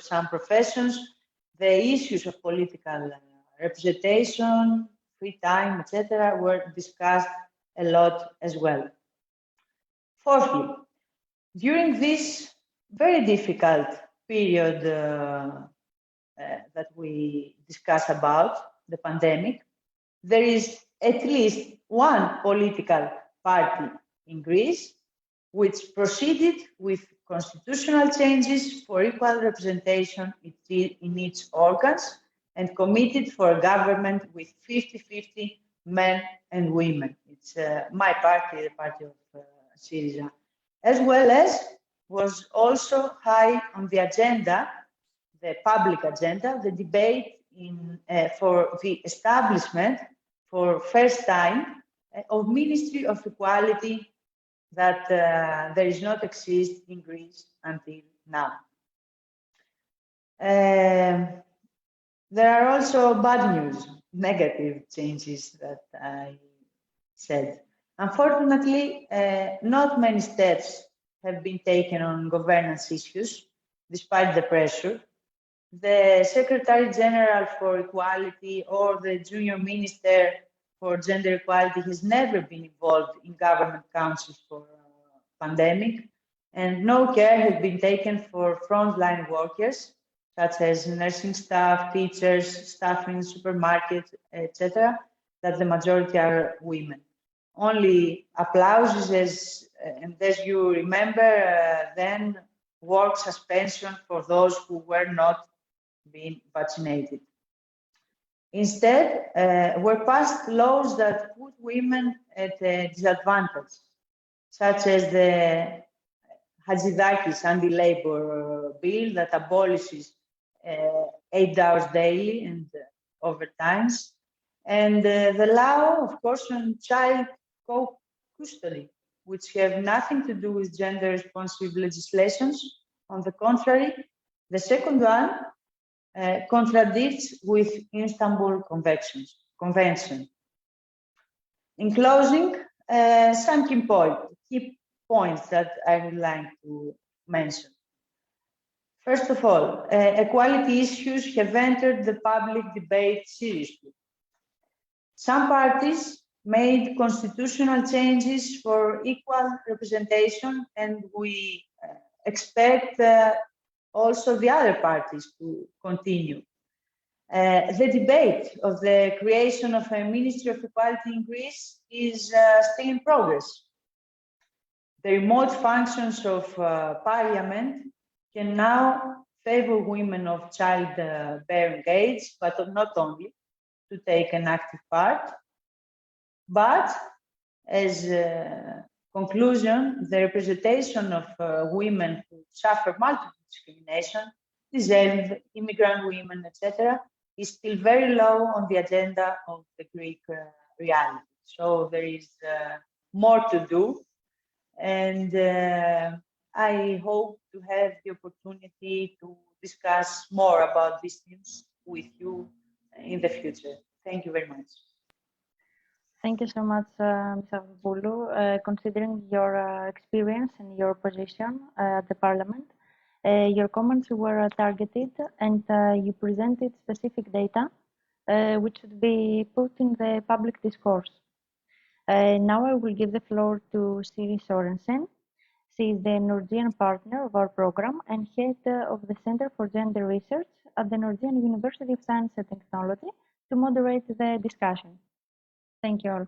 some professions, the issues of political representation, free time, etc., were discussed a lot as well. Fourthly, during this very difficult period that we discuss about, the pandemic, there is at least one political party in Greece which proceeded with constitutional changes for equal representation in its organs and committed for a government with 50-50 men and women. It's my party, the party of Syriza, as well as was also high on the agenda, the public agenda, the debate for the establishment for first time of Ministry of Equality that there is not exist in Greece until now. There are also bad news, negative changes that I said. Unfortunately, not many steps have been taken on governance issues, despite the pressure. The Secretary General for Equality or the Junior Minister for Gender Equality has never been involved in government councils for pandemic, and no care has been taken for frontline workers, such as nursing staff, teachers, staff in supermarkets, etc., that the majority are women. Only applauses, and as you remember, then work suspension for those who were not being vaccinated. Instead, were passed laws that put women at a disadvantage, such as the Hatzidakis anti-labor bill that abolishes 8 hours daily and overtimes, and the law, of course, on child co-custody, which have nothing to do with gender-responsive legislations. On the contrary, the second one contradicts with Istanbul Convention. In closing, some key points that I would like to mention. First of all, equality issues have entered the public debate seriously. Some parties made constitutional changes for equal representation, and we expect also the other parties to continue. The debate of the creation of a Ministry of Equality in Greece is still in progress. The remote functions of Parliament can now favor women of childbearing age, but not only, to take an active part. But as a conclusion, the representation of women who suffer multiple discrimination, disabled, immigrant women, etc., is still very low on the agenda of the Greek reality. So there is more to do, and I hope to have the opportunity to discuss more about these things with you in the future. Thank you very much. Thank you so much, Ms. Avrapoulou. Considering your experience and your position at the Parliament, your comments were targeted, and you presented specific data which should be put in the public discourse. Now I will give the floor to Siri Sørensen. She is the Norwegian partner of our program and head of the Center for Gender Research at the Norwegian University of Science and Technology to moderate the discussion. Thank you all.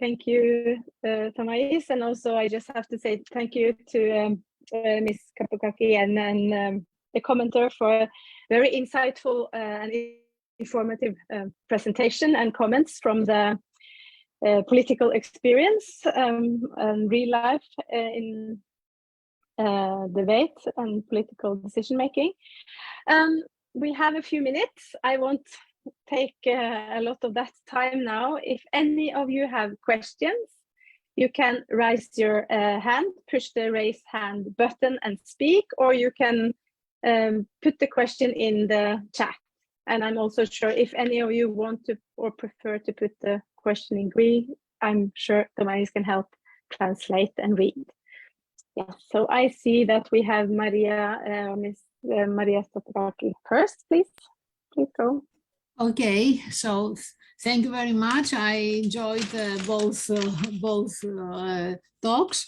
Thank you, Thomais, and also I just have to say thank you to Ms. Kapukaki and the commenter for a very insightful and informative presentation and comments from the political experience and real life in debate and political decision making. We have a few minutes. I won't take a lot of that time now. If any of you have questions, you can raise your hand, push the raise hand button and speak, or you can put the question in the chat. And I'm also sure if any of you want to or prefer to put the question in Greek, I'm sure Thomais can help translate and read. Yeah, so I see that we have Miss Maria Stotteraki first, please. Please go. Okay, so thank you very much. I enjoyed both talks,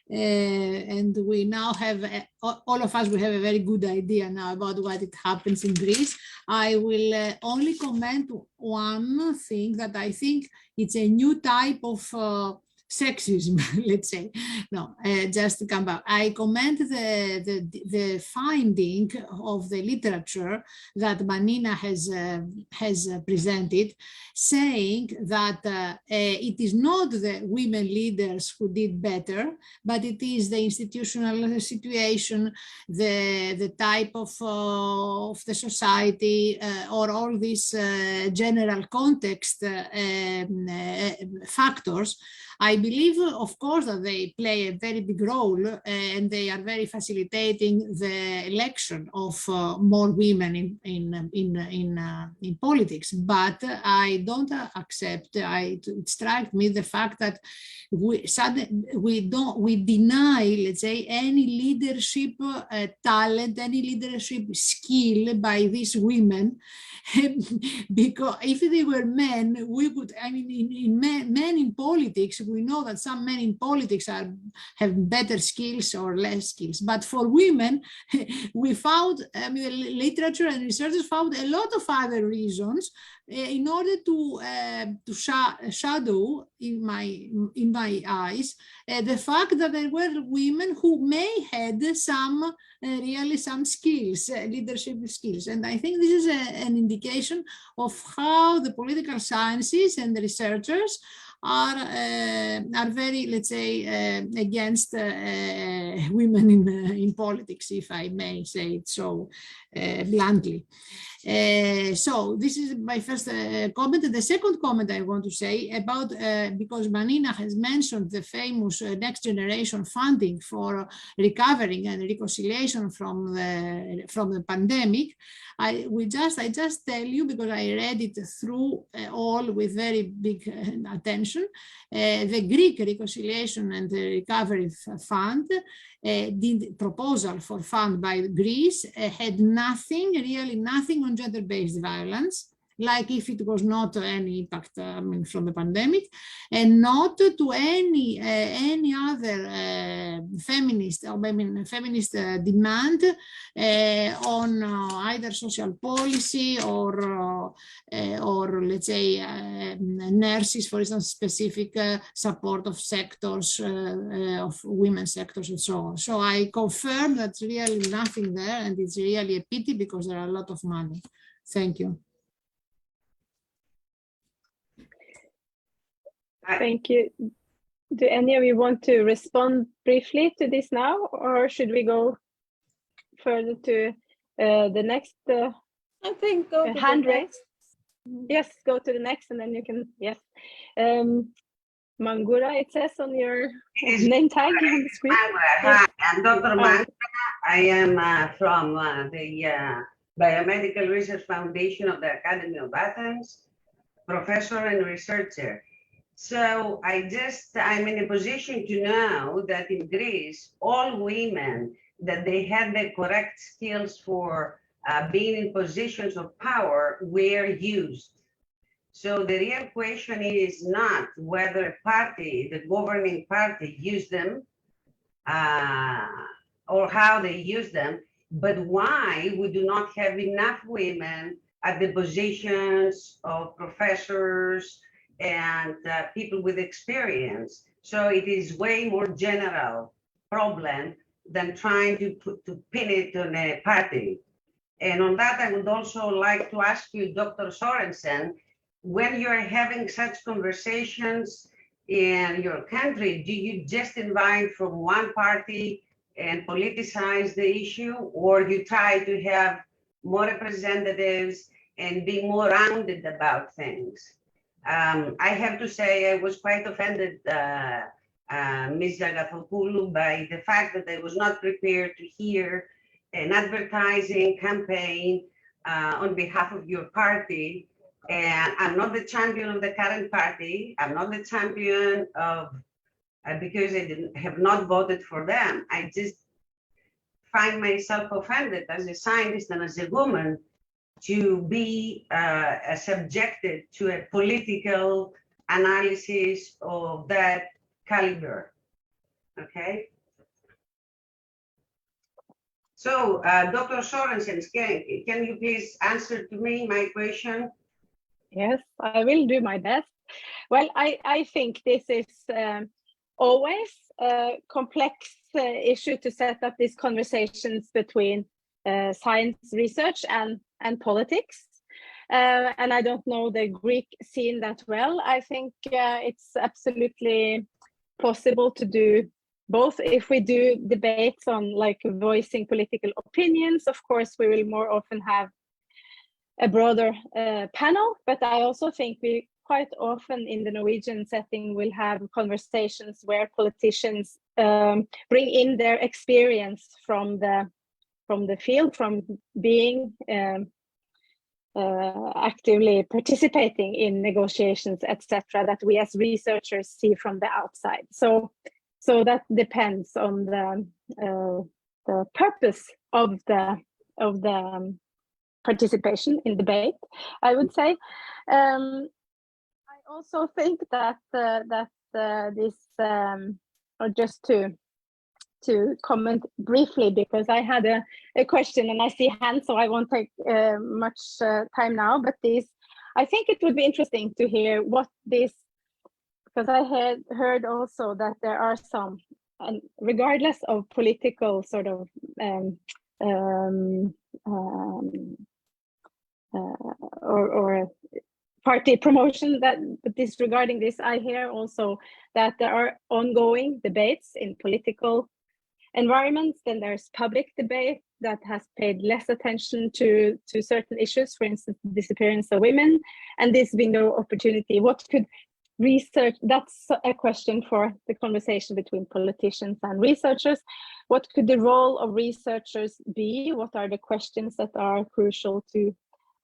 and we now have, all of us, we have a very good idea now about what it happens in Greece. I will only comment one thing that I think it's a new type of sexism, let's say. No, just to come back. I comment the finding of the literature that Manina has presented, saying that it is not the women leaders who did better, but it is the institutional situation, the type of the society, or all these general context factors I believe, of course, that they play a very big role and they are very facilitating the election of more women in politics. But I don't accept. It strikes me the fact that we deny, let's say, any leadership talent, any leadership skill by these women, because if they were men, we would. I mean, men in politics, we know that some men in politics have better skills or less skills. But for women, we found, I mean, literature and researchers found a lot of other reasons in order to shadow in my eyes the fact that there were women who may had some really some skills, leadership skills. And I think this is an indication of how the political sciences and the researchers are very, let's say, against women in politics, if I may say it so bluntly. So this is my first comment. The second comment I want to say about, because Manina has mentioned the famous next generation funding for recovering and reconciliation from the pandemic. I just tell you, because I read it through all with very big attention, the Greek Reconciliation and Recovery Fund, the proposal for fund by Greece had nothing, really nothing on gender-based violence, like if it was not any impact from the pandemic, and not to any other feminist, feminist demand on either social policy or let's say nurses, for instance, specific support of sectors, of women's sectors and so on. So I confirm that's really nothing there, and it's really a pity because there are a lot of money. Thank you. Thank you. Do any of you want to respond briefly to this now, or should we go further to the next I think go to hand the raise? next. Yes, go to the next, and then you can, yes. Mangura, it says on your name tag on the screen. Hi, I'm Dr. Mangura. I am from the Biomedical Research Foundation of the Academy of Athens, professor and researcher. So I'm in a position to know that in Greece, all women, that they had the correct skills for being in positions of power were used. So the real question is not whether a party, the governing party, used them or how they use them, but why we do not have enough women at the positions of professors and people with experience. So it is way more general problem than trying to pin it on a party. And on that, I would also like to ask you, Dr. Sørensen, when you're having such conversations in your country, do you just invite from one party and politicize the issue, or you try to have more representatives and be more rounded about things? I have to say I was quite offended, Ms. Zagafopoulou, by the fact that I was not prepared to hear an advertising campaign on behalf of your party. And I'm not the champion of the current party. I'm not the champion of, because I have not voted for them. I just find myself offended as a scientist and as a woman to be subjected to a political analysis of that caliber, okay? So, Dr. Sørensen, can you please answer to me my question? Yes, I will do my best. Well, I think this is always a complex issue to set up these conversations between science research and politics. And I don't know the Greek scene that well. I think it's absolutely possible to do both. If we do debates on like voicing political opinions, of course, we will more often have a broader panel, but I also think we quite often in the Norwegian setting will have conversations where politicians bring in their experience from the field, from being actively participating in negotiations, etc., that we as researchers see from the outside. So that depends on the purpose of the participation in debate, I would say. I also think that this, or just to comment briefly, because I had a question and I see hands, so I won't take much time now, but I think it would be interesting to hear what this, because I had heard also that there are some, and regardless of political sort of or party promotion, that disregarding this, I hear also that there are ongoing debates in political environments. Then there's public debate that has paid less attention to certain issues, for instance, the disappearance of women, and this window of opportunity. What could research, that's a question for the conversation between politicians and researchers. What could the role of researchers be? What are the questions that are crucial to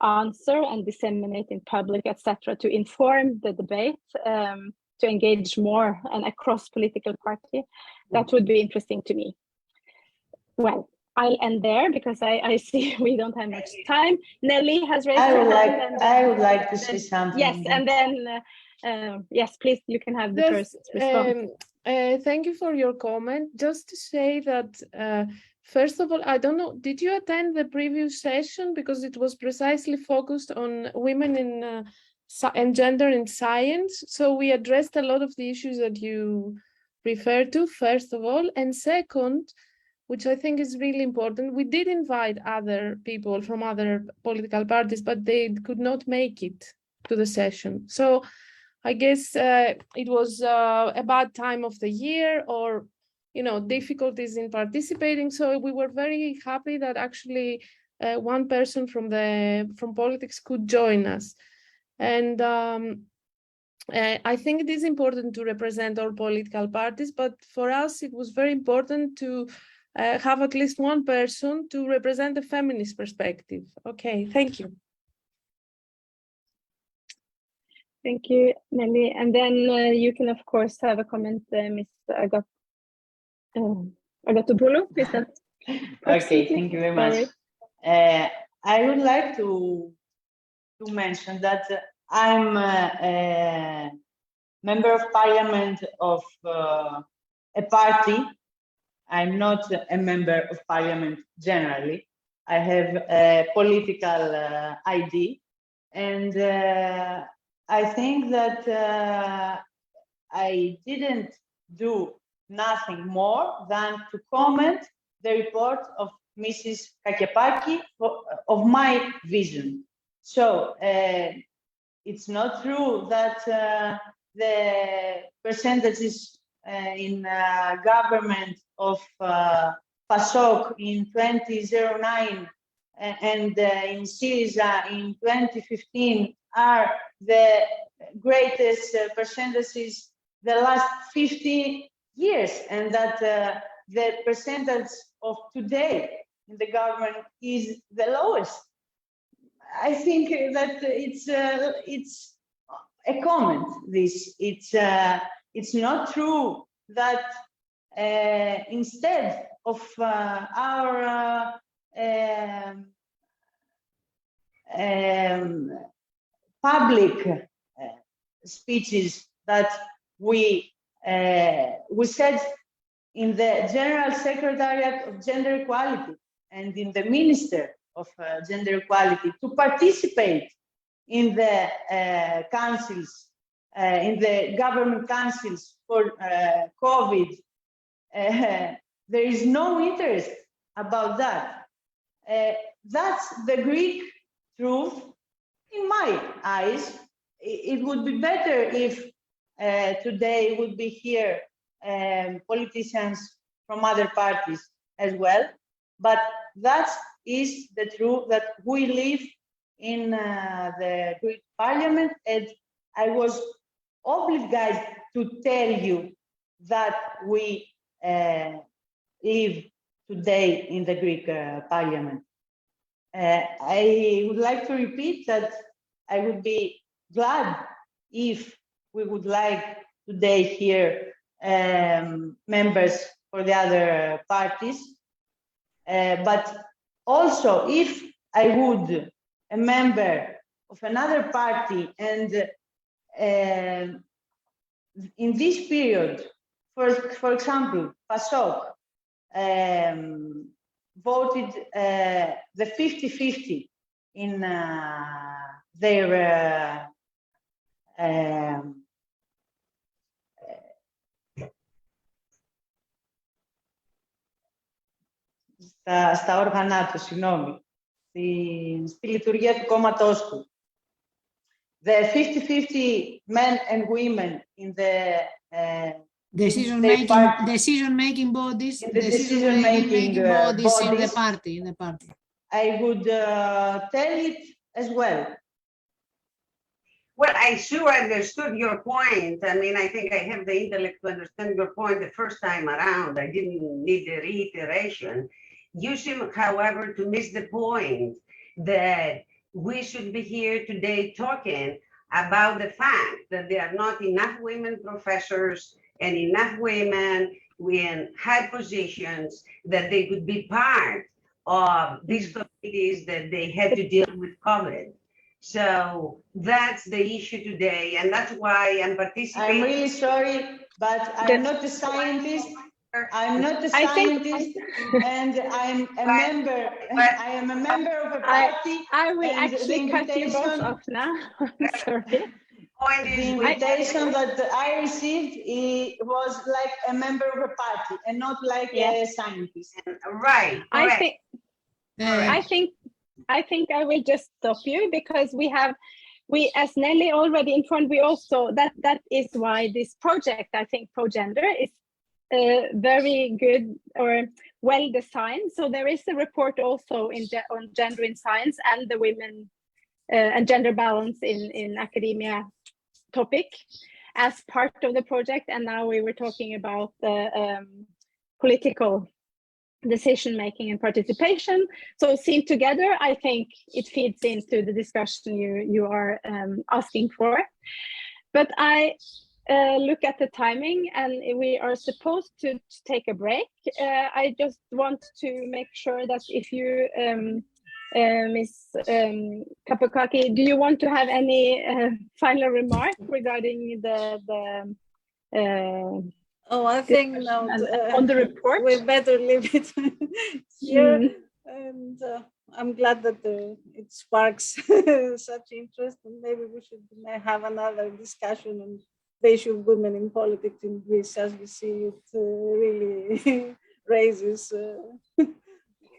answer and disseminate in public, etc., to inform the debate, to engage more and across political party? That would be interesting to me. Well, I'll end there because I see we don't have much time. Nelly has raised her hand. I would like to say something. Yes, and then yes, please, you can have the first response. Thank you for your comment. Just to say that, first of all, I don't know, did you attend the previous session? Because it was precisely focused on women and gender in science. So we addressed a lot of the issues that you referred to, first of all. And second, which I think is really important, we did invite other people from other political parties, but they could not make it to the session. So I guess it was a bad time of the year, or difficulties in participating. So we were very happy that actually one person from politics could join us. And I think it is important to represent all political parties, but for us it was very important to have at least one person to represent the feminist perspective. Okay, thank you. Thank you, Nelly. And then you can, of course, have a comment, Ms. Agatopoulou. Is that okay? Thank you very much. I would like to mention that I'm a member of parliament of a party. I'm not a member of parliament generally. I have a political ID, and I think that I didn't do nothing more than to comment the report of Mrs. Kakepaki of my vision. So it's not true that the percentages in government of PASOK in 2009 and in Syriza in 2015 are the greatest percentages the last 50 years, and that the percentage of today in the government is the lowest. I think that it's a comment. It's not true that instead of our public speeches that we said in the General Secretariat of Gender Equality and in the Minister of Gender Equality to participate in the councils, in the government councils for COVID. There is no interest about that. That's the Greek truth in my eyes. It would be better if today would be here politicians from other parties as well, but that is the truth that we live in the Greek parliament, and I was obliged to tell you that we live today in the Greek Parliament. I would like to repeat that I would be glad if we would like today here members for the other parties, but also if I would a member of another party and in this period, for example, PASOK voted the 50-50 in their στα όργανα του, συγγνώμη, στη λειτουργία του κόμματός του. The 50-50 men and women in the decision-making bodies, decision-making bodies in the party. I would tell it as well. Well, I sure understood your point. I mean, I think I have the intellect to understand your point the first time around. I didn't need a reiteration. You seem, however, to miss the point that we should be here today talking about the fact that there are not enough women professors and enough women in high positions that they could be part of these committees that they had to deal with COVID. So that's the issue today, and that's why I'm participating. I'm really sorry, but I'm not a scientist. I'm not a scientist, and I'm a member. I am a member of a party. I will actually cut you both off now. Sorry. The invitation that I received, it was like a member of a party and not like a scientist. Right. I think I will just stop you because we, as Nelly already informed, we also that is why this project, I think ProGender, is very good or well designed. So there is a report also on gender in science and the women and gender balance in academia topic as part of the project. And now we were talking about the political decision making and participation. So seen together, I think it feeds into the discussion you are asking for. But I look at the timing and we are supposed to take a break. I just want to make sure that if you, Ms. Kapokaki, do you want to have any final remark regarding the I think no, on the report? We better leave it here. And I'm glad that it sparks such interest, and maybe we should have another discussion on the issue of women in politics in Greece, as we see it really raises the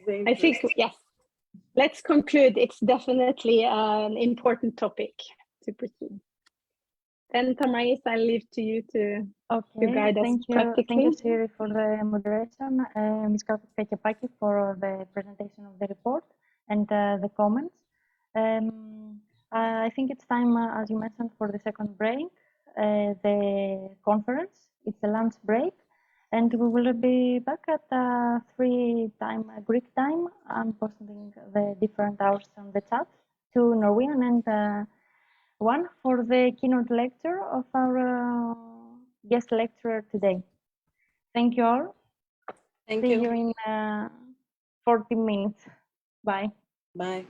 interest. I think, yes. Let's conclude. It's definitely an important topic to pursue. Then, Thomais, I'll leave to you to guide us practically. Thank you, Siri, for the moderation, Ms. Kapokaki for the presentation of the report and the comments. I think it's time, as you mentioned, for the second break, the conference. It's a lunch break, and we will be back at 3 time Greek time. I'm posting the different hours on the chat to Norwegian and one for the keynote lecture of our guest lecturer today. Thank you all. Thank See you. you in 40 minutes. Bye. Bye.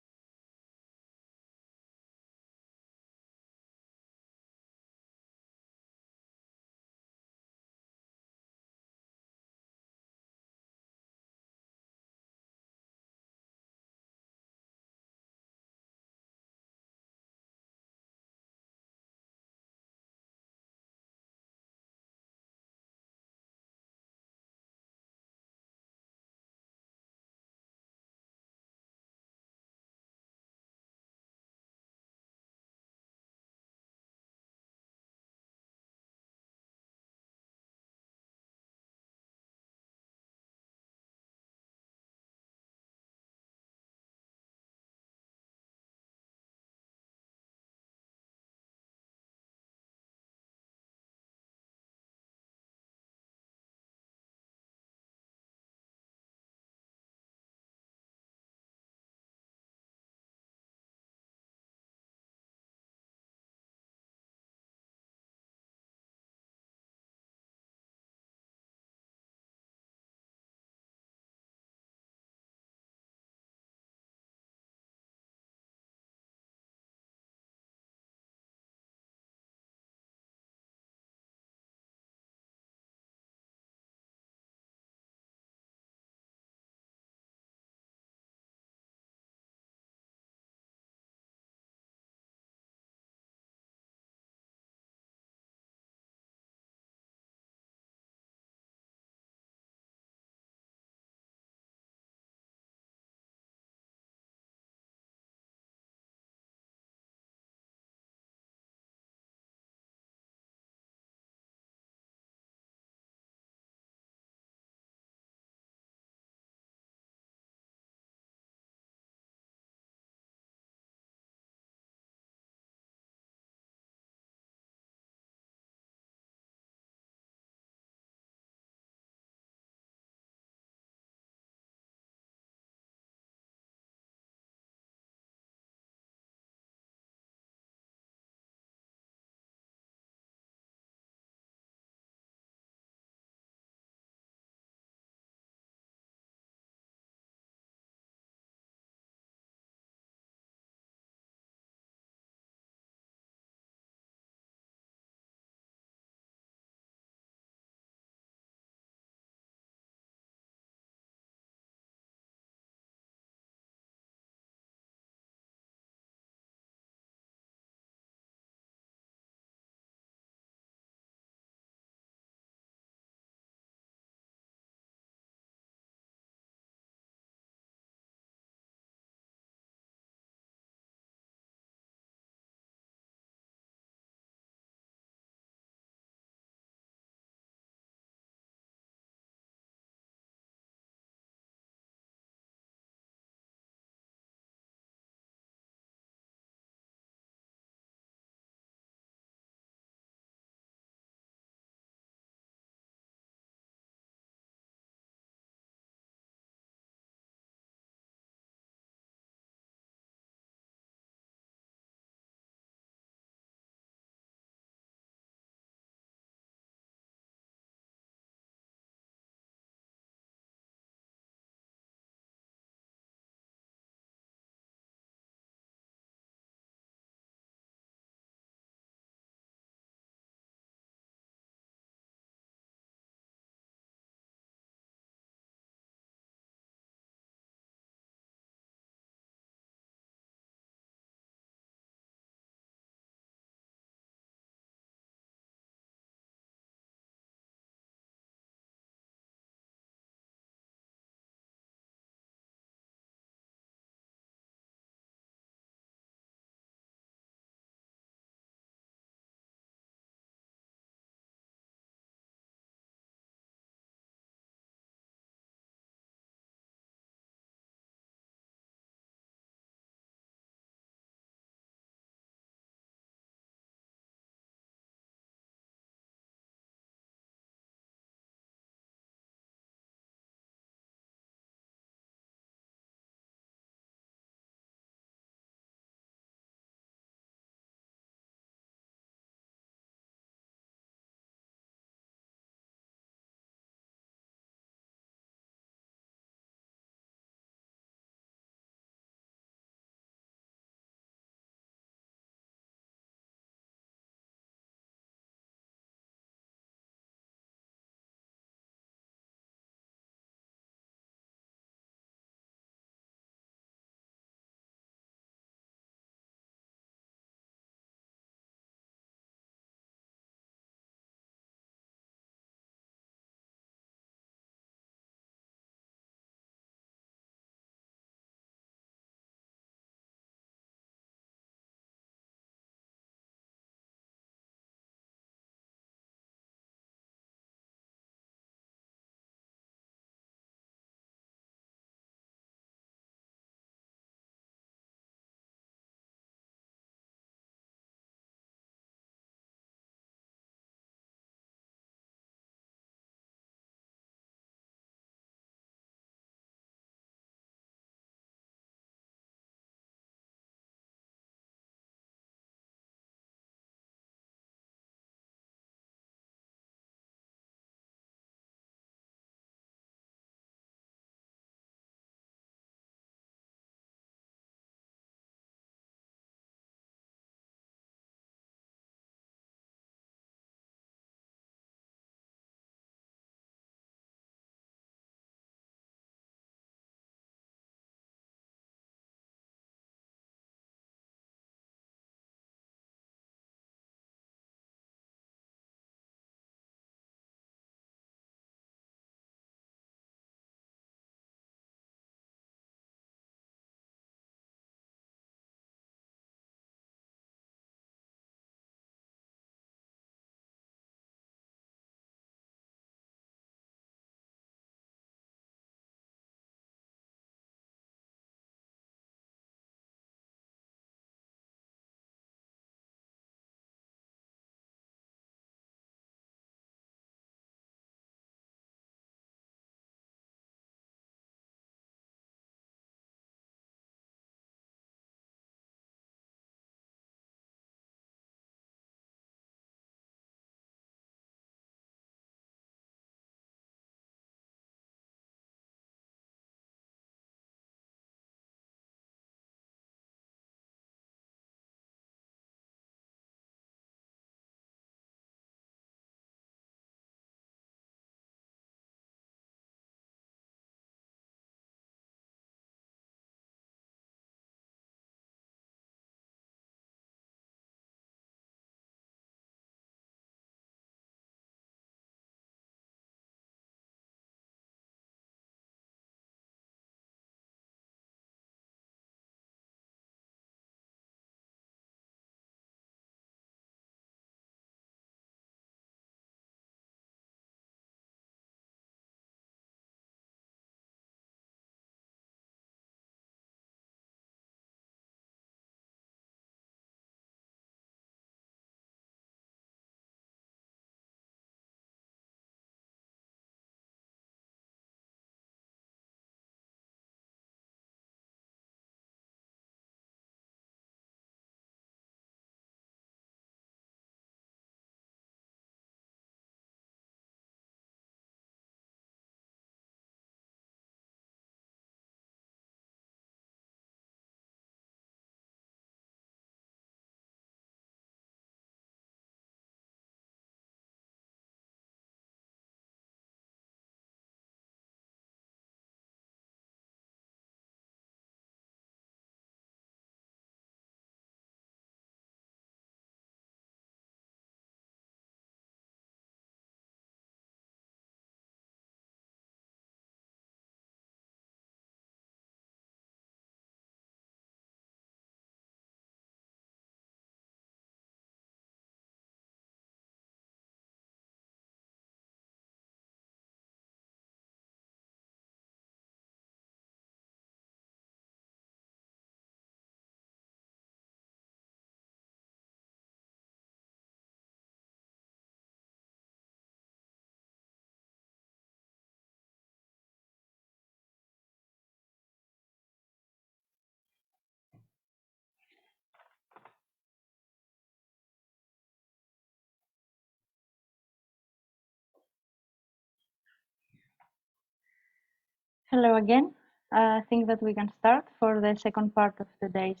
Hello again. I think that we can start for the second part of today's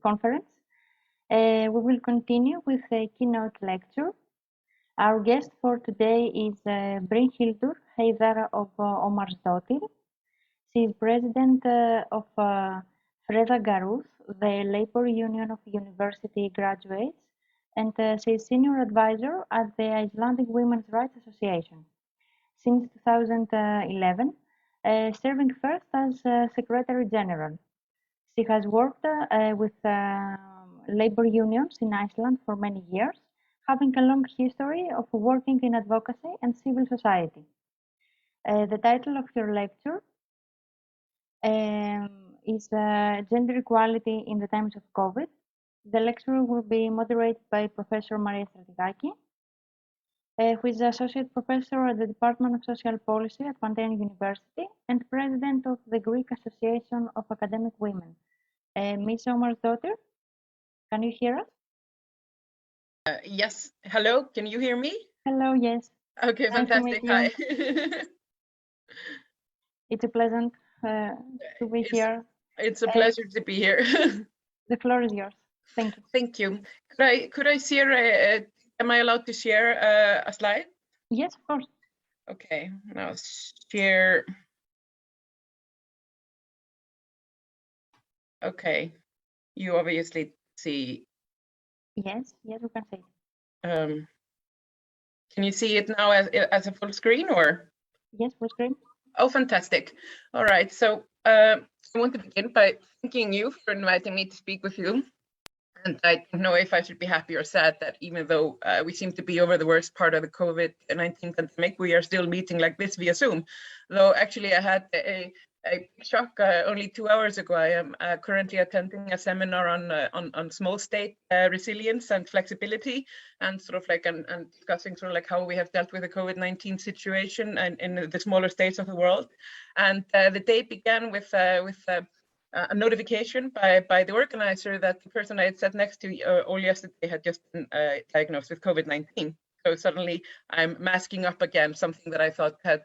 conference. We will continue with a keynote lecture. Our guest for today is Brynhildur Heiðar of Jóhannsdóttir. She is president of Freda Garuth, the labor union of university graduates, and she is senior advisor at the Icelandic Women's Rights Association since 2011, serving first as Secretary General. She has worked with labor unions in Iceland for many years, having a long history of working in advocacy and civil society. The title of her lecture is Gender Equality in the Times of COVID. The lecture will be moderated by Professor Maria Stratigaki, who is Associate Professor at the Department of Social Policy at Panteion University and President of the Greek Association of Academic Women. Ms. Jóhannsdóttir, can you hear us? Yes. Hello, can you hear me? Hello, yes. Okay, Nice to meet fantastic. Hi. It's a pleasant to be here. It's a pleasure to be here. The floor is yours. Thank you. Thank you. Could I share, am I allowed to share a slide? Yes, of course. Okay, now share. Okay, you obviously see. Yes, yes, we can see it. Can you see it now as a full screen or? Yes, full screen. Oh, fantastic. All right, so I want to begin by thanking you for inviting me to speak with you. And I don't know if I should be happy or sad that even though we seem to be over the worst part of the COVID-19 pandemic, we are still meeting like this via Zoom. Though actually I had a shock only 2 hours ago. I am currently attending a seminar on small state resilience and flexibility, and sort of like and discussing sort of like how we have dealt with the COVID-19 situation and in the smaller states of the world. And the day began with a notification by the organizer that the person I had sat next to all yesterday had just been diagnosed with COVID-19. So suddenly I'm masking up again, something that I thought had,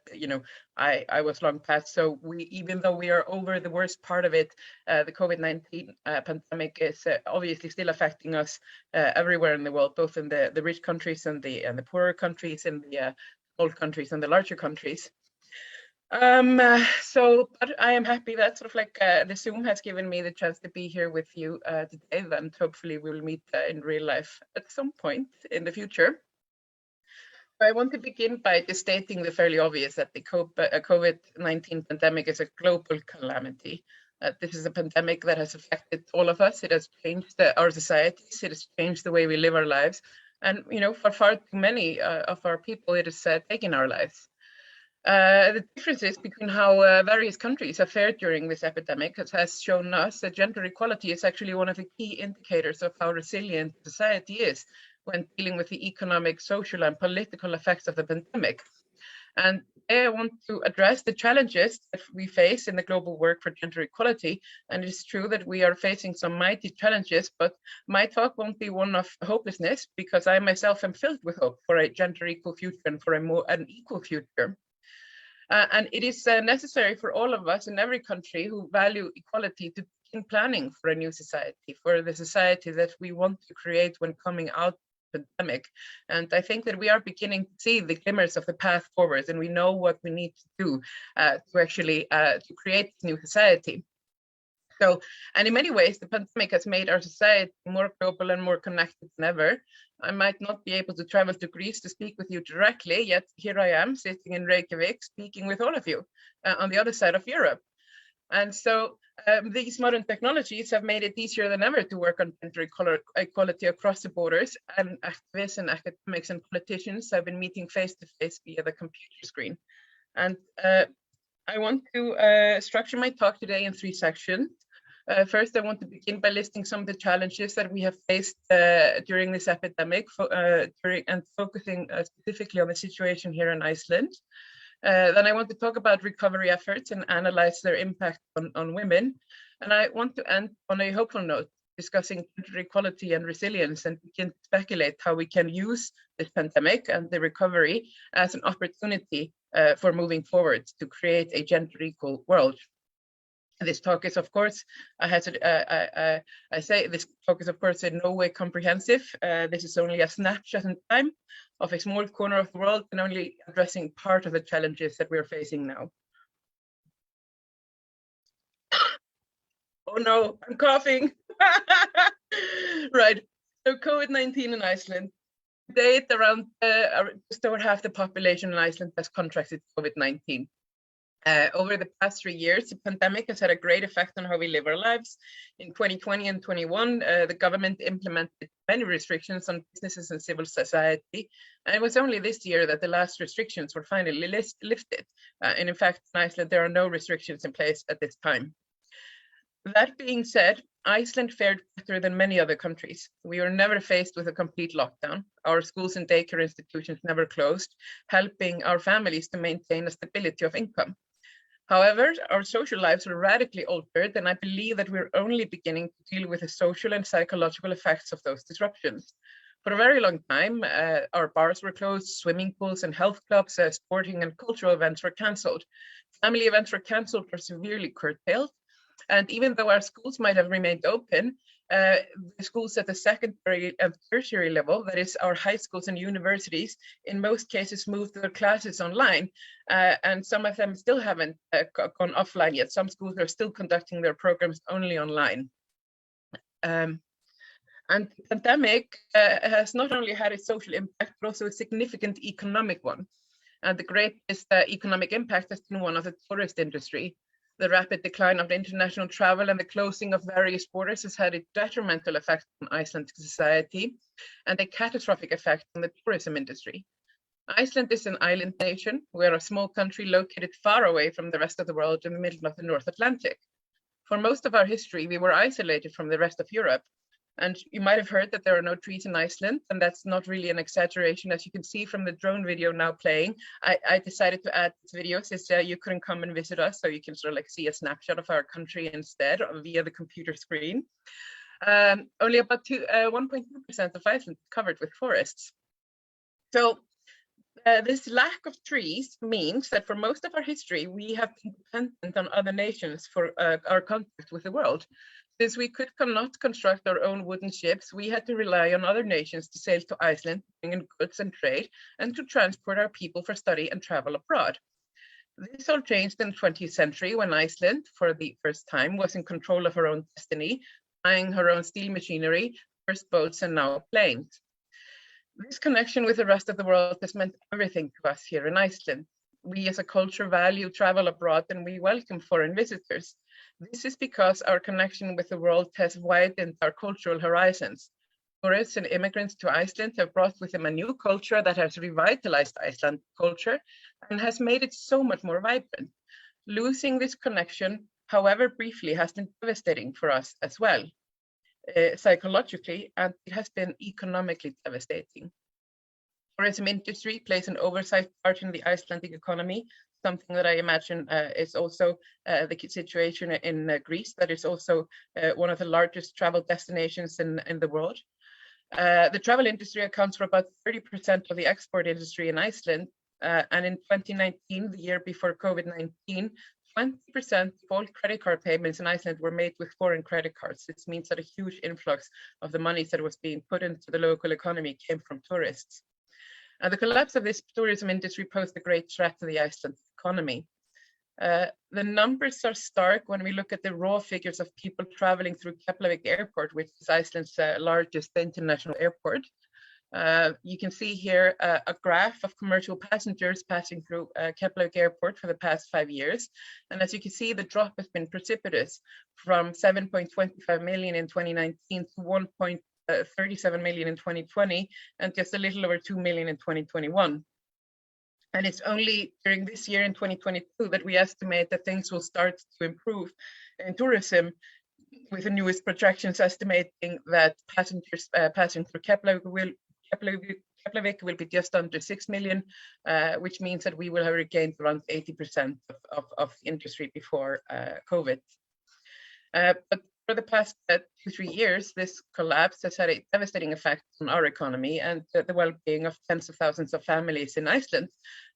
I was long past. So even though we are over the worst part of it, the COVID-19 pandemic is obviously still affecting us everywhere in the world, both in the rich countries and the poorer countries, and the small countries and the larger countries. But I am happy that sort of like the Zoom has given me the chance to be here with you today, and hopefully we will meet in real life at some point in the future. I want to begin by just stating the fairly obvious that the COVID-19 pandemic is a global calamity. This is a pandemic that has affected all of us. It has changed our societies. It has changed the way we live our lives. And, for far too many of our people, it has taken our lives. The differences between how various countries have fared during this epidemic has shown us that gender equality is actually one of the key indicators of how resilient society is when dealing with the economic, social, and political effects of the pandemic. And I want to address the challenges that we face in the global work for gender equality. And it's true that we are facing some mighty challenges, but my talk won't be one of hopelessness, because I myself am filled with hope for a gender equal future and for an equal future. And it is necessary for all of us in every country who value equality to begin planning for a new society, for the society that we want to create when coming out of the pandemic. And I think that we are beginning to see the glimmers of the path forward, and we know what we need to do to actually to create this new society. So, and in many ways, the pandemic has made our society more global and more connected than ever. I might not be able to travel to Greece to speak with you directly, yet here I am sitting in Reykjavik speaking with all of you on the other side of Europe. And so these modern technologies have made it easier than ever to work on gender equality across the borders, and activists and academics and politicians have been meeting face to face via the computer screen. And I want to structure my talk today in 3 sections. First, I want to begin by listing some of the challenges that we have faced during this epidemic, and focusing specifically on the situation here in Iceland. Then I want to talk about recovery efforts and analyze their impact on women. And I want to end on a hopeful note, discussing gender equality and resilience, and begin to speculate how we can use this pandemic and the recovery as an opportunity for moving forward to create a gender equal world. This talk is, of course, I say this talk is, of course, in no way comprehensive. This is only a snapshot in time of a small corner of the world and only addressing part of the challenges that we're facing now. Oh no, I'm coughing. Right, so COVID-19 in Iceland. To date, around just over half the population in Iceland has contracted COVID-19. Over the past 3 years, the pandemic has had a great effect on how we live our lives. In 2020 and 21, the government implemented many restrictions on businesses and civil society. And it was only this year that the last restrictions were finally lifted. And in fact, in Iceland, there are no restrictions in place at this time. That being said, Iceland fared better than many other countries. We were never faced with a complete lockdown. Our schools and daycare institutions never closed, helping our families to maintain a stability of income. However, our social lives were radically altered, and I believe that we're only beginning to deal with the social and psychological effects of those disruptions. For a very long time, our bars were closed, swimming pools and health clubs, sporting and cultural events were cancelled. Family events were cancelled or severely curtailed. And even though our schools might have remained open, the schools at the secondary and tertiary level, that is our high schools and universities, in most cases moved their classes online, and some of them still haven't gone offline yet. Some schools are still conducting their programs only online. And the pandemic has not only had a social impact, but also a significant economic one. And the greatest economic impact has been one of the tourist industry. The rapid decline of international travel and the closing of various borders has had a detrimental effect on Iceland's society and a catastrophic effect on the tourism industry. Iceland is an island nation. We are a small country located far away from the rest of the world in the middle of the North Atlantic. For most of our history, we were isolated from the rest of Europe. And you might have heard that there are no trees in Iceland, and that's not really an exaggeration. As you can see from the drone video now playing, I decided to add this video since you couldn't come and visit us, so you can sort of like see a snapshot of our country instead via the computer screen. Only about 1.2% of Iceland is covered with forests. So this lack of trees means that for most of our history, we have been dependent on other nations for our contact with the world. Since we could not construct our own wooden ships, we had to rely on other nations to sail to Iceland, bring in goods and trade, and to transport our people for study and travel abroad. This all changed in the 20th century when Iceland, for the first time, was in control of her own destiny, buying her own steel machinery, first boats, and now planes. This connection with the rest of the world has meant everything to us here in Iceland. We as a culture value travel abroad and we welcome foreign visitors. This is because our connection with the world has widened our cultural horizons. Tourists and immigrants to Iceland have brought with them a new culture that has revitalized Iceland culture and has made it so much more vibrant. Losing this connection, however briefly, has been devastating for us as well, psychologically, and it has been economically devastating. Tourism industry plays an oversized part in the Icelandic economy, something that I imagine is also the situation in Greece, that is also one of the largest travel destinations in the world. The travel industry accounts for about 30% of the export industry in Iceland, and in 2019, the year before COVID-19, 20% of all credit card payments in Iceland were made with foreign credit cards. This means that a huge influx of the money that was being put into the local economy came from tourists. And the collapse of this tourism industry posed a great threat to the Iceland economy. The numbers are stark when we look at the raw figures of people traveling through Keflavik Airport, which is Iceland's largest international airport. You can see here a graph of commercial passengers passing through Keflavik Airport for the past 5 years. And as you can see, the drop has been precipitous from 7.25 million in 2019 to 1.37 million in 2020, and just a little over 2 million in 2021. And it's only during this year in 2022 that we estimate that things will start to improve in tourism, with the newest projections estimating that passengers passing through Keflavik will be just under 6 million, which means that we will have regained around 80% of the industry before COVID. But for the past 2-3 years, this collapse has had a devastating effect on our economy and the well-being of tens of thousands of families in Iceland.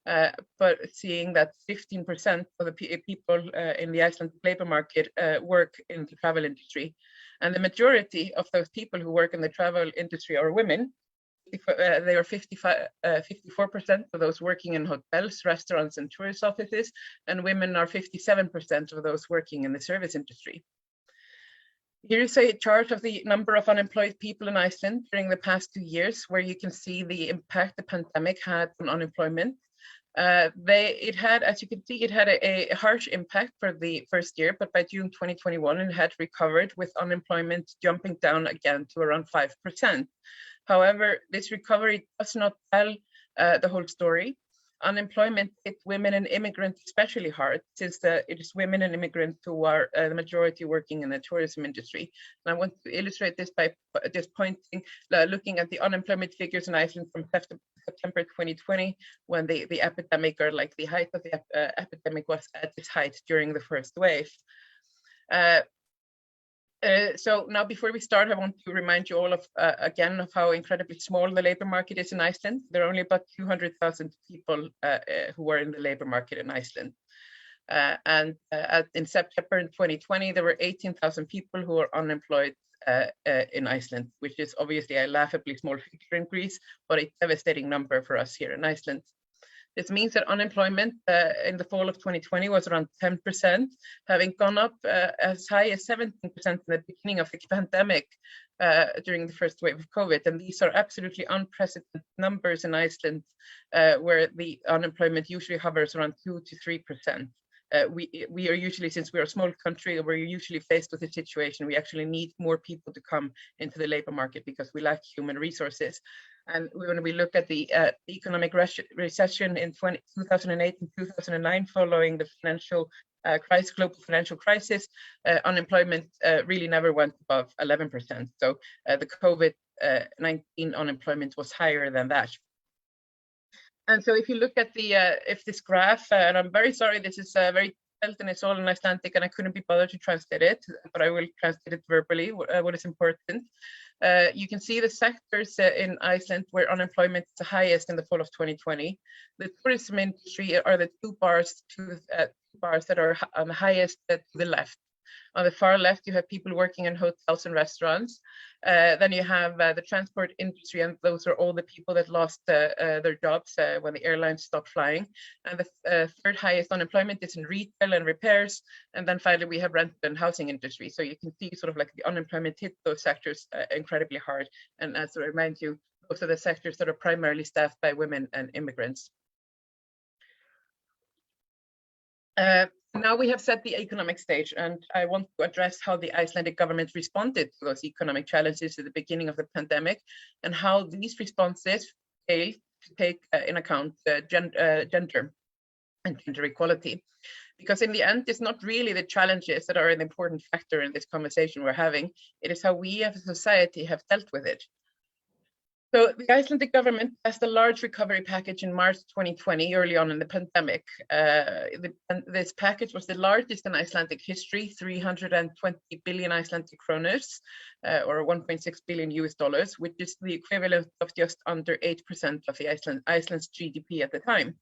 But seeing that 15% of the people in the Icelandic labor market work in the travel industry, and the majority of those people who work in the travel industry are women. They are 54% of those working in hotels, restaurants, and tourist offices, and women are 57% of those working in the service industry. Here is a chart of the number of unemployed people in Iceland during the past 2 years, where you can see the impact the pandemic had on unemployment. It had, as you can see, it had a harsh impact for the first year, but by June 2021, it had recovered, with unemployment jumping down again to around 5%. However, this recovery does not tell the whole story. Unemployment hit women and immigrants especially hard, since it is women and immigrants who are the majority working in the tourism industry. And I want to illustrate this by just looking at the unemployment figures in Iceland from September 2020, when the epidemic, or like the height of the epidemic, was at its height during the first wave. So now, before we start, I want to remind you all of again of how incredibly small the labor market is in Iceland. There are only about 200,000 people who are in the labor market in Iceland. In September 2020, there were 18,000 people who are unemployed in Iceland, which is obviously a laughably small figure in Greece, but a devastating number for us here in Iceland. This means that unemployment in the fall of 2020 was around 10%, having gone up as high as 17% in the beginning of the pandemic during the first wave of COVID. And these are absolutely unprecedented numbers in Iceland, where the unemployment usually hovers around 2 to 3%. We are usually, since we're a small country, we're usually faced with a situation we actually need more people to come into the labor market because we lack human resources. And when we look at the economic recession in 2008 and 2009, following the global financial crisis, unemployment really never went above 11%. So the COVID-19 unemployment was higher than that. And so if you look at this graph, and I'm very sorry, this is very detailed and it's all in Icelandic and I couldn't be bothered to translate it, but I will translate it verbally, what is important. You can see the sectors in Iceland where unemployment is the highest in the fall of 2020. The tourism industry are the two bars that are on the highest to the left. On the far left, you have people working in hotels and restaurants. Then you have the transport industry, and those are all the people that lost their jobs when the airlines stopped flying. And the third highest unemployment is in retail and repairs. And then finally, we have rental and housing industry. So you can see sort of like the unemployment hit those sectors incredibly hard. And as I remind you, those are the sectors that are primarily staffed by women and immigrants. Now we have set the economic stage, and I want to address how the Icelandic government responded to those economic challenges at the beginning of the pandemic, and how these responses failed to take in account gender and gender equality. Because in the end, it's not really the challenges that are an important factor in this conversation we're having. It is how we as a society have dealt with it. So the Icelandic government passed a large recovery package in March 2020, early on in the pandemic. This package was the largest in Icelandic history, 320 billion Icelandic kroners, or $1.6 billion US, which is the equivalent of just under 8% of the Iceland's GDP at the time.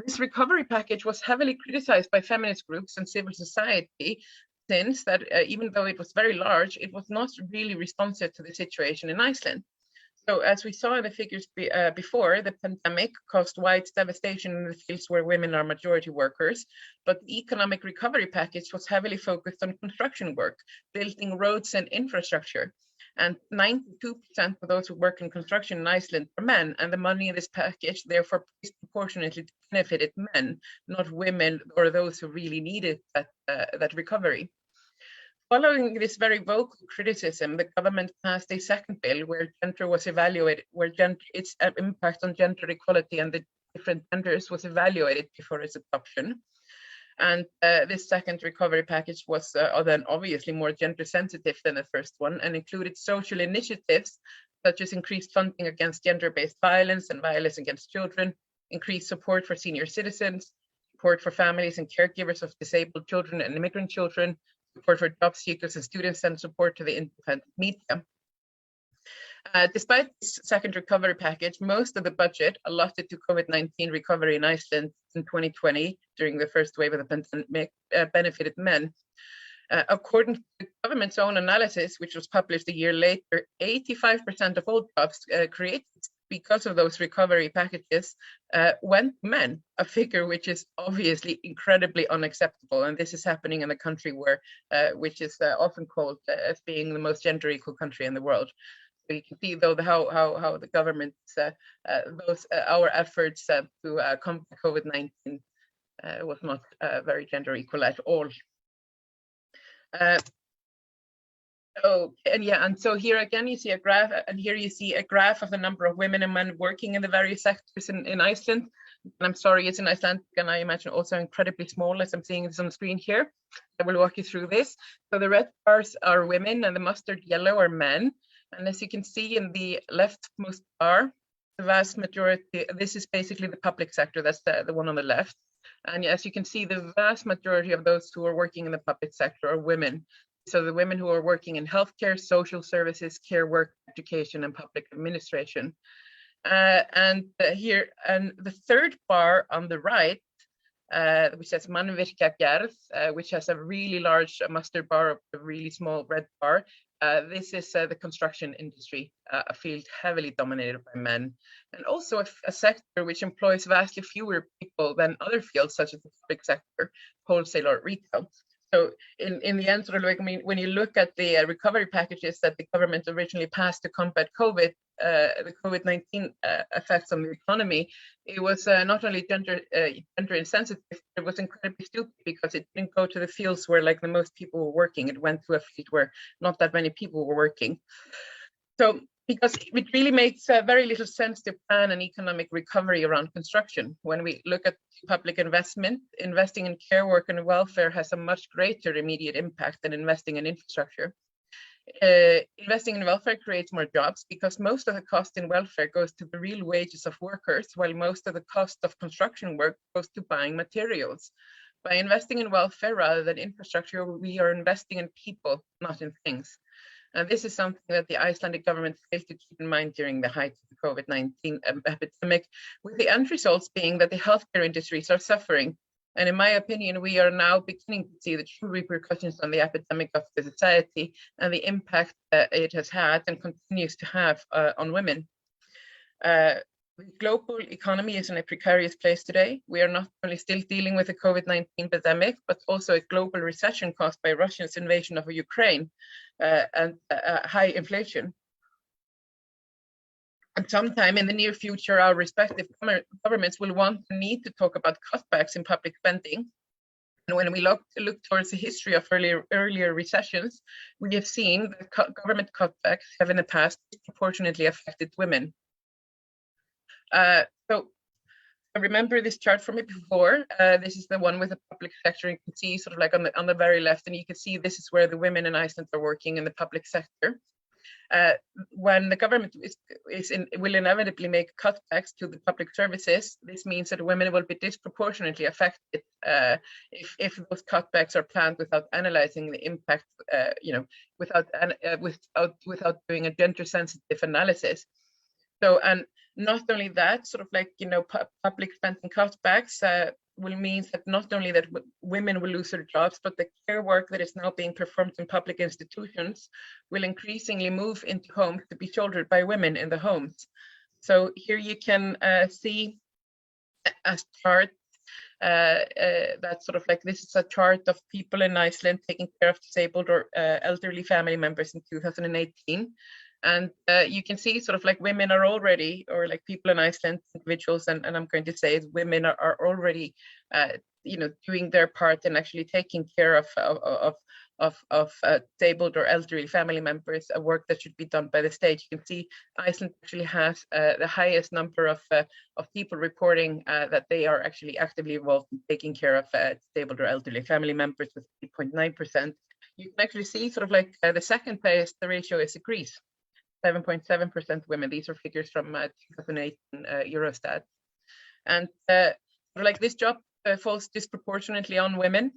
This recovery package was heavily criticized by feminist groups and civil society, since that even though it was very large, it was not really responsive to the situation in Iceland. So as we saw in the figures before, the pandemic caused wide devastation in the fields where women are majority workers, but the economic recovery package was heavily focused on construction work, building roads and infrastructure. And 92% of those who work in construction in Iceland are men, and the money in this package therefore disproportionately benefited men, not women or those who really needed that recovery. Following this very vocal criticism, the government passed a second bill where gender was evaluated, where its impact on gender equality and the different genders was evaluated before its adoption. And this second recovery package was then obviously more gender sensitive than the first one, and included social initiatives such as increased funding against gender-based violence and violence against children, increased support for senior citizens, support for families and caregivers of disabled children and immigrant children, support for job seekers and students, and support to the independent media. Despite this second recovery package, most of the budget allotted to COVID-19 recovery in Iceland in 2020 during the first wave of the pandemic benefited men. According to the government's own analysis, which was published a year later, 85% of all jobs created because of those recovery packages went to men, a figure which is obviously incredibly unacceptable. And this is happening in a country where, which is often called as being the most gender equal country in the world. So you can see though how the government, our efforts to combat COVID-19 was not very gender equal at all. And so here again you see a graph, and here you see a graph of the number of women and men working in the various sectors in Iceland. And I'm sorry, it's in Icelandic, and I imagine also incredibly small as I'm seeing this on the screen here. I will walk you through this. So the red bars are women and the mustard yellow are men. And as you can see in the leftmost bar, the vast majority, this is basically the public sector, that's the one on the left. And as you can see, the vast majority of those who are working in the public sector are women. So the women who are working in healthcare, social services, care work, education, and public administration. And the third bar on the right, which says mannvirkjagerð, which has a really large mustard bar, a really small red bar. This is the construction industry, a field heavily dominated by men, and also a sector which employs vastly fewer people than other fields, such as the public sector, wholesale or retail. So in the end, sort of like, I mean, when you look at the recovery packages that the government originally passed to combat COVID, the COVID-19 effects on the economy, it was not only gender insensitive, it was incredibly stupid because it didn't go to the fields where like the most people were working. It went to a field where not that many people were working. So because it really makes very little sense to plan an economic recovery around construction. When we look at public investment, investing in care work and welfare has a much greater immediate impact than investing in infrastructure. Investing in welfare creates more jobs because most of the cost in welfare goes to the real wages of workers, while most of the cost of construction work goes to buying materials. By investing in welfare rather than infrastructure, we are investing in people, not in things. And this is something that the Icelandic government failed to keep in mind during the height of the COVID-19 epidemic, with the end results being that the healthcare industries are suffering. And in my opinion, we are now beginning to see the true repercussions on the epidemic of the society and the impact that it has had and continues to have on women. The global economy is in a precarious place today. We are not only still dealing with the COVID-19 pandemic, but also a global recession caused by Russia's invasion of Ukraine and high inflation. And sometime in the near future, our respective governments will want and need to talk about cutbacks in public spending. And when we look towards the history of earlier recessions, we have seen that government cutbacks have in the past disproportionately affected women. So I remember this chart from it before. This is the one with the public sector. You can see sort of like on the very left, and you can see this is where the women in Iceland are working in the public sector. When the government will inevitably make cutbacks to the public services, this means that women will be disproportionately affected if those cutbacks are planned without analyzing the impact, without doing a gender-sensitive analysis. So, and not only that, sort of like, public spending cutbacks will mean that not only that women will lose their jobs, but the care work that is now being performed in public institutions will increasingly move into homes to be shouldered by women in the homes. So here you can see a chart that's sort of like, this is a chart of people in Iceland taking care of disabled or elderly family members in 2018. And you can see sort of like women are already, or like people in Iceland, individuals, and I'm going to say women are already, doing their part and actually taking care of disabled or elderly family members, a work that should be done by the state. You can see Iceland actually has the highest number of people reporting that they are actually actively involved in taking care of disabled or elderly family members, with 3.9%. You can actually see sort of like the second place, the ratio is Greece. 7.7% women. These are figures from 2008 Eurostat. And like this job falls disproportionately on women.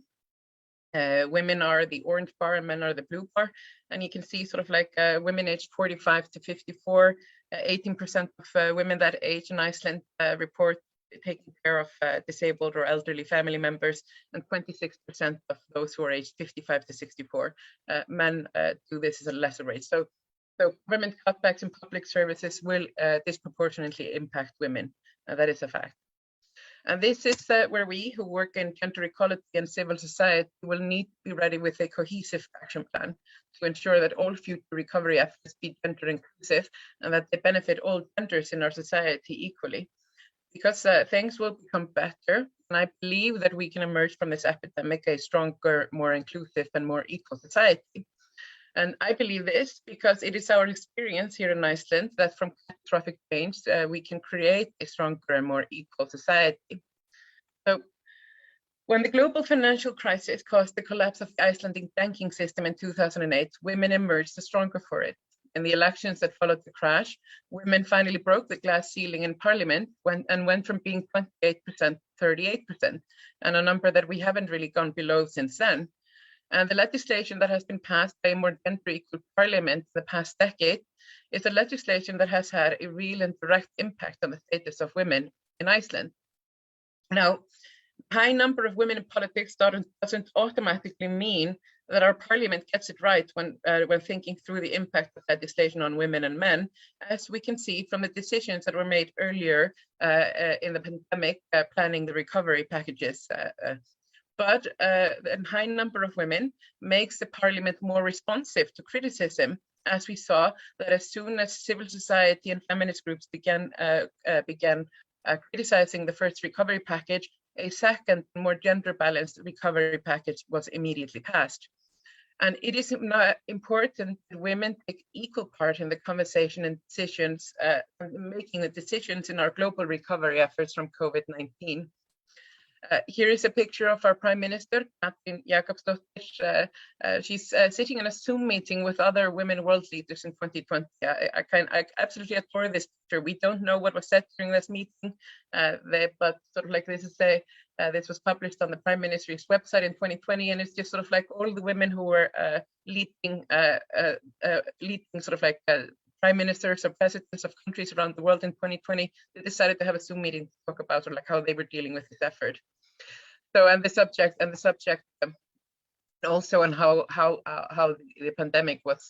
Women are the orange bar and men are the blue bar. And you can see sort of like women aged 45 to 54, 18% of women that age in Iceland report taking care of disabled or elderly family members, and 26% of those who are aged 55 to 64. Men do this at a lesser rate. So government cutbacks in public services will disproportionately impact women. That is a fact. And this is where we who work in gender equality and civil society will need to be ready with a cohesive action plan to ensure that all future recovery efforts be gender inclusive and that they benefit all genders in our society equally. Because things will become better, and I believe that we can emerge from this epidemic a stronger, more inclusive and more equal society. And I believe this because it is our experience here in Iceland that from catastrophic change, we can create a stronger and more equal society. So when the global financial crisis caused the collapse of the Icelandic banking system in 2008, women emerged stronger for it. In the elections that followed the crash, women finally broke the glass ceiling in parliament and went from being 28% to 38%, and a number that we haven't really gone below since then. And the legislation that has been passed by a more gender equal parliament the past decade is a legislation that has had a real and direct impact on the status of women in Iceland. Now, high number of women in politics doesn't automatically mean that our parliament gets it right when thinking through the impact of legislation on women and men, as we can see from the decisions that were made earlier in the pandemic, planning the recovery packages. But a high number of women makes the parliament more responsive to criticism, as we saw that as soon as civil society and feminist groups began criticizing the first recovery package, a second, more gender-balanced recovery package was immediately passed. And it is important that women take equal part in the conversation and decisions, making the decisions in our global recovery efforts from COVID-19. Here is a picture of our Prime Minister, Jóhannsdóttir. She's sitting in a Zoom meeting with other women world leaders in 2020. I absolutely adore this picture. We don't know what was said during this meeting, but sort of like this is this was published on the Prime Minister's website in 2020, and it's just sort of like all the women who were leading sort of like prime ministers or presidents of countries around the world in 2020, they decided to have a Zoom meeting to talk about like how they were dealing with this effort. So, and the subject also on how the pandemic was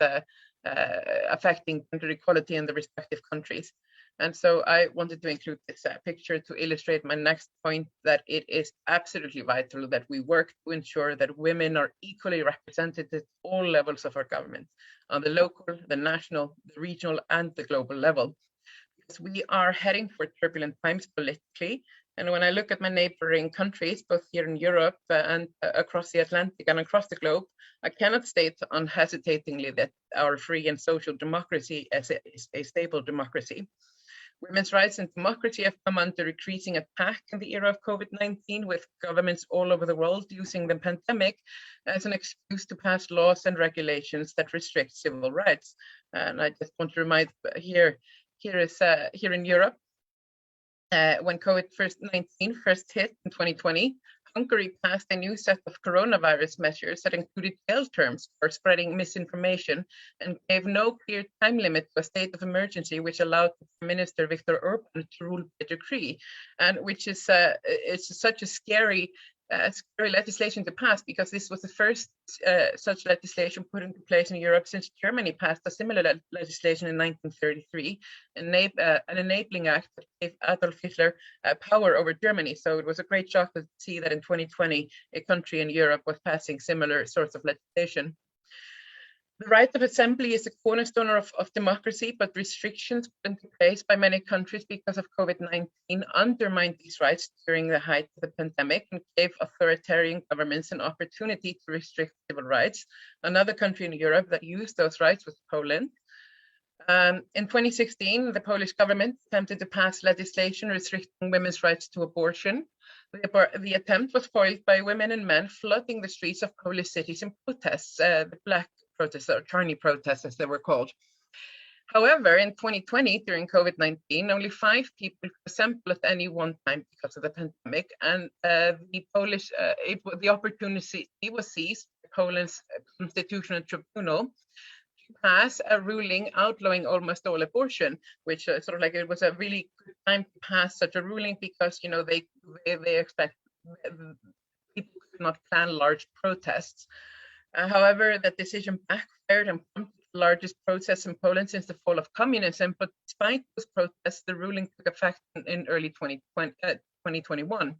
affecting gender equality in the respective countries. And so I wanted to include this picture to illustrate my next point, that it is absolutely vital that we work to ensure that women are equally represented at all levels of our government, on the local, the national, the regional, and the global level. Because we are heading for turbulent times politically. And when I look at my neighboring countries, both here in Europe and across the Atlantic and across the globe, I cannot state unhesitatingly that our free and social democracy is a stable democracy. Women's rights and democracy have come under increasing attack in the era of COVID-19, with governments all over the world using the pandemic as an excuse to pass laws and regulations that restrict civil rights. And I just want to remind here in Europe, when COVID-19 first hit in 2020, Hungary passed a new set of coronavirus measures that included jail terms for spreading misinformation and gave no clear time limit to a state of emergency, which allowed Prime Minister Viktor Orban to rule by decree, and which is it's such a scary legislation to pass, because this was the first such legislation put into place in Europe since Germany passed a similar legislation in 1933, an enabling act that gave Adolf Hitler power over Germany. So it was a great shock to see that in 2020, a country in Europe was passing similar sorts of legislation. The right of assembly is a cornerstone of democracy, but restrictions put into place by many countries because of COVID-19 undermined these rights during the height of the pandemic and gave authoritarian governments an opportunity to restrict civil rights. Another country in Europe that used those rights was Poland. In 2016, the Polish government attempted to pass legislation restricting women's rights to abortion. The attempt was foiled by women and men flooding the streets of Polish cities in protests, the Black protests, or Charney protests as they were called. However, in 2020, during COVID-19, only 5 people assembled at any one time because of the pandemic, and the opportunity was seized by Poland's constitutional tribunal to pass a ruling outlawing almost all abortion, which sort of like it was a really good time to pass such a ruling because they expect people could not plan large protests. However, that decision backfired and prompted the largest protests in Poland since the fall of communism. But despite those protests, the ruling took effect in early 2021.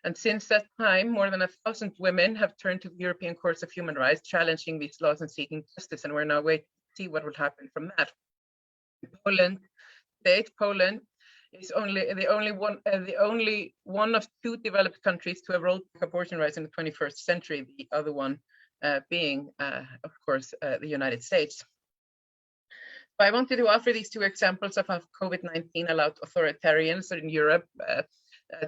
And since that time, more than 1,000 women have turned to the European Courts of Human Rights, challenging these laws and seeking justice. And we're now waiting to see what will happen from that. Poland is the only one of 2 developed countries to have rolled back abortion rights in the 21st century. The other one being, of course, the United States. So I wanted to offer these 2 examples of how COVID-19 allowed authoritarians in Europe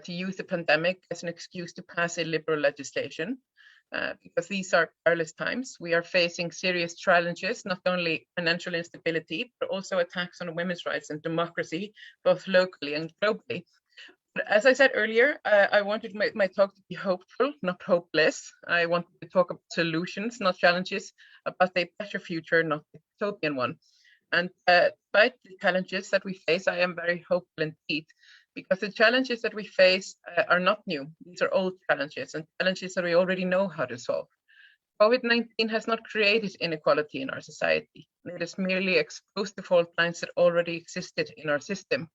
to use the pandemic as an excuse to pass illiberal legislation, because these are perilous times. We are facing serious challenges, not only financial instability, but also attacks on women's rights and democracy, both locally and globally. But as I said earlier, I wanted my talk to be hopeful, not hopeless. I wanted to talk about solutions, not challenges, about a better future, not a utopian one. And despite the challenges that we face, I am very hopeful indeed, because the challenges that we face are not new. These are old challenges and challenges that we already know how to solve. COVID-19 has not created inequality in our society. It has merely exposed the fault lines that already existed in our system.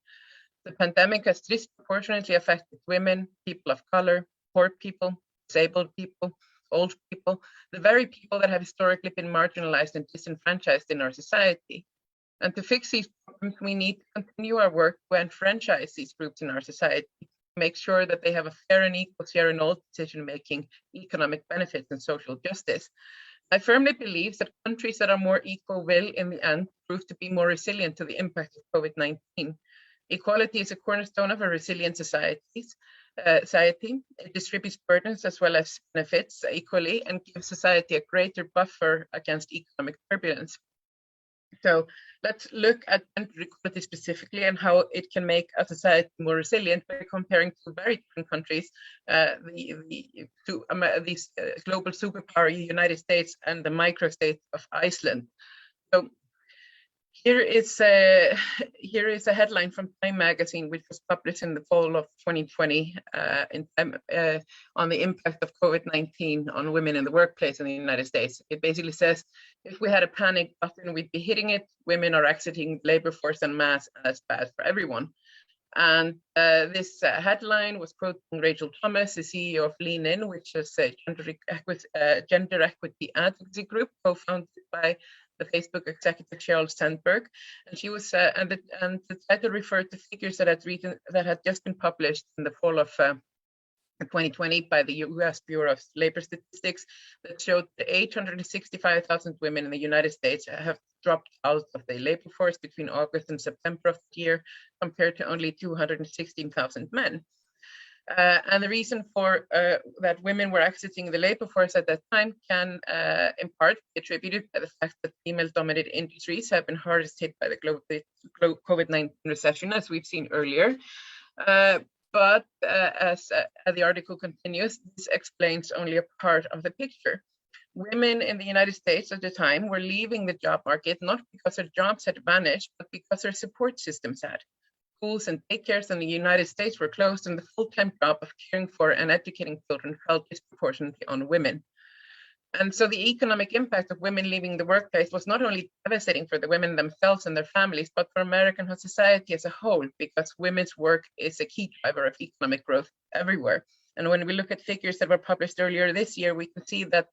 The pandemic has disproportionately affected women, people of color, poor people, disabled people, old people, the very people that have historically been marginalized and disenfranchised in our society. And to fix these problems, we need to continue our work to enfranchise these groups in our society, make sure that they have a fair and equal share in all decision-making, economic benefits, and social justice. I firmly believe that countries that are more equal will, in the end, prove to be more resilient to the impact of COVID-19. Equality is a cornerstone of a resilient society. It distributes burdens as well as benefits equally and gives society a greater buffer against economic turbulence. So let's look at gender equality specifically and how it can make a society more resilient by comparing 2 very different countries, these global superpower, the United States, and the microstate of Iceland. So here is a headline from Time magazine, which was published in the fall of 2020 on the impact of COVID-19 on women in the workplace in the United States. It basically says, if we had a panic button, we'd be hitting it. Women are exiting labor force en masse, and that's bad for everyone. And this headline was quoting Rachel Thomais, the CEO of Elín, which is a gender equity advocacy group co-founded by the Facebook executive Sheryl Sandberg, and she was and the title referred to figures that had just been published in the fall of 2020 by the U.S. Bureau of Labor Statistics that showed that 865,000 women in the United States have dropped out of the labor force between August and September of the year, compared to only 216,000 men. And the reason for that women were exiting the labor force at that time can in part be attributed by the fact that female-dominated industries have been hardest hit by the COVID-19 recession, as we've seen earlier. But as the article continues, this explains only a part of the picture. Women in the United States at the time were leaving the job market not because their jobs had vanished, but because their support systems had. Schools and daycares in the United States were closed, and the full-time job of caring for and educating children fell disproportionately on women. And so the economic impact of women leaving the workplace was not only devastating for the women themselves and their families, but for American society as a whole, because women's work is a key driver of economic growth everywhere. And when we look at figures that were published earlier this year, we can see that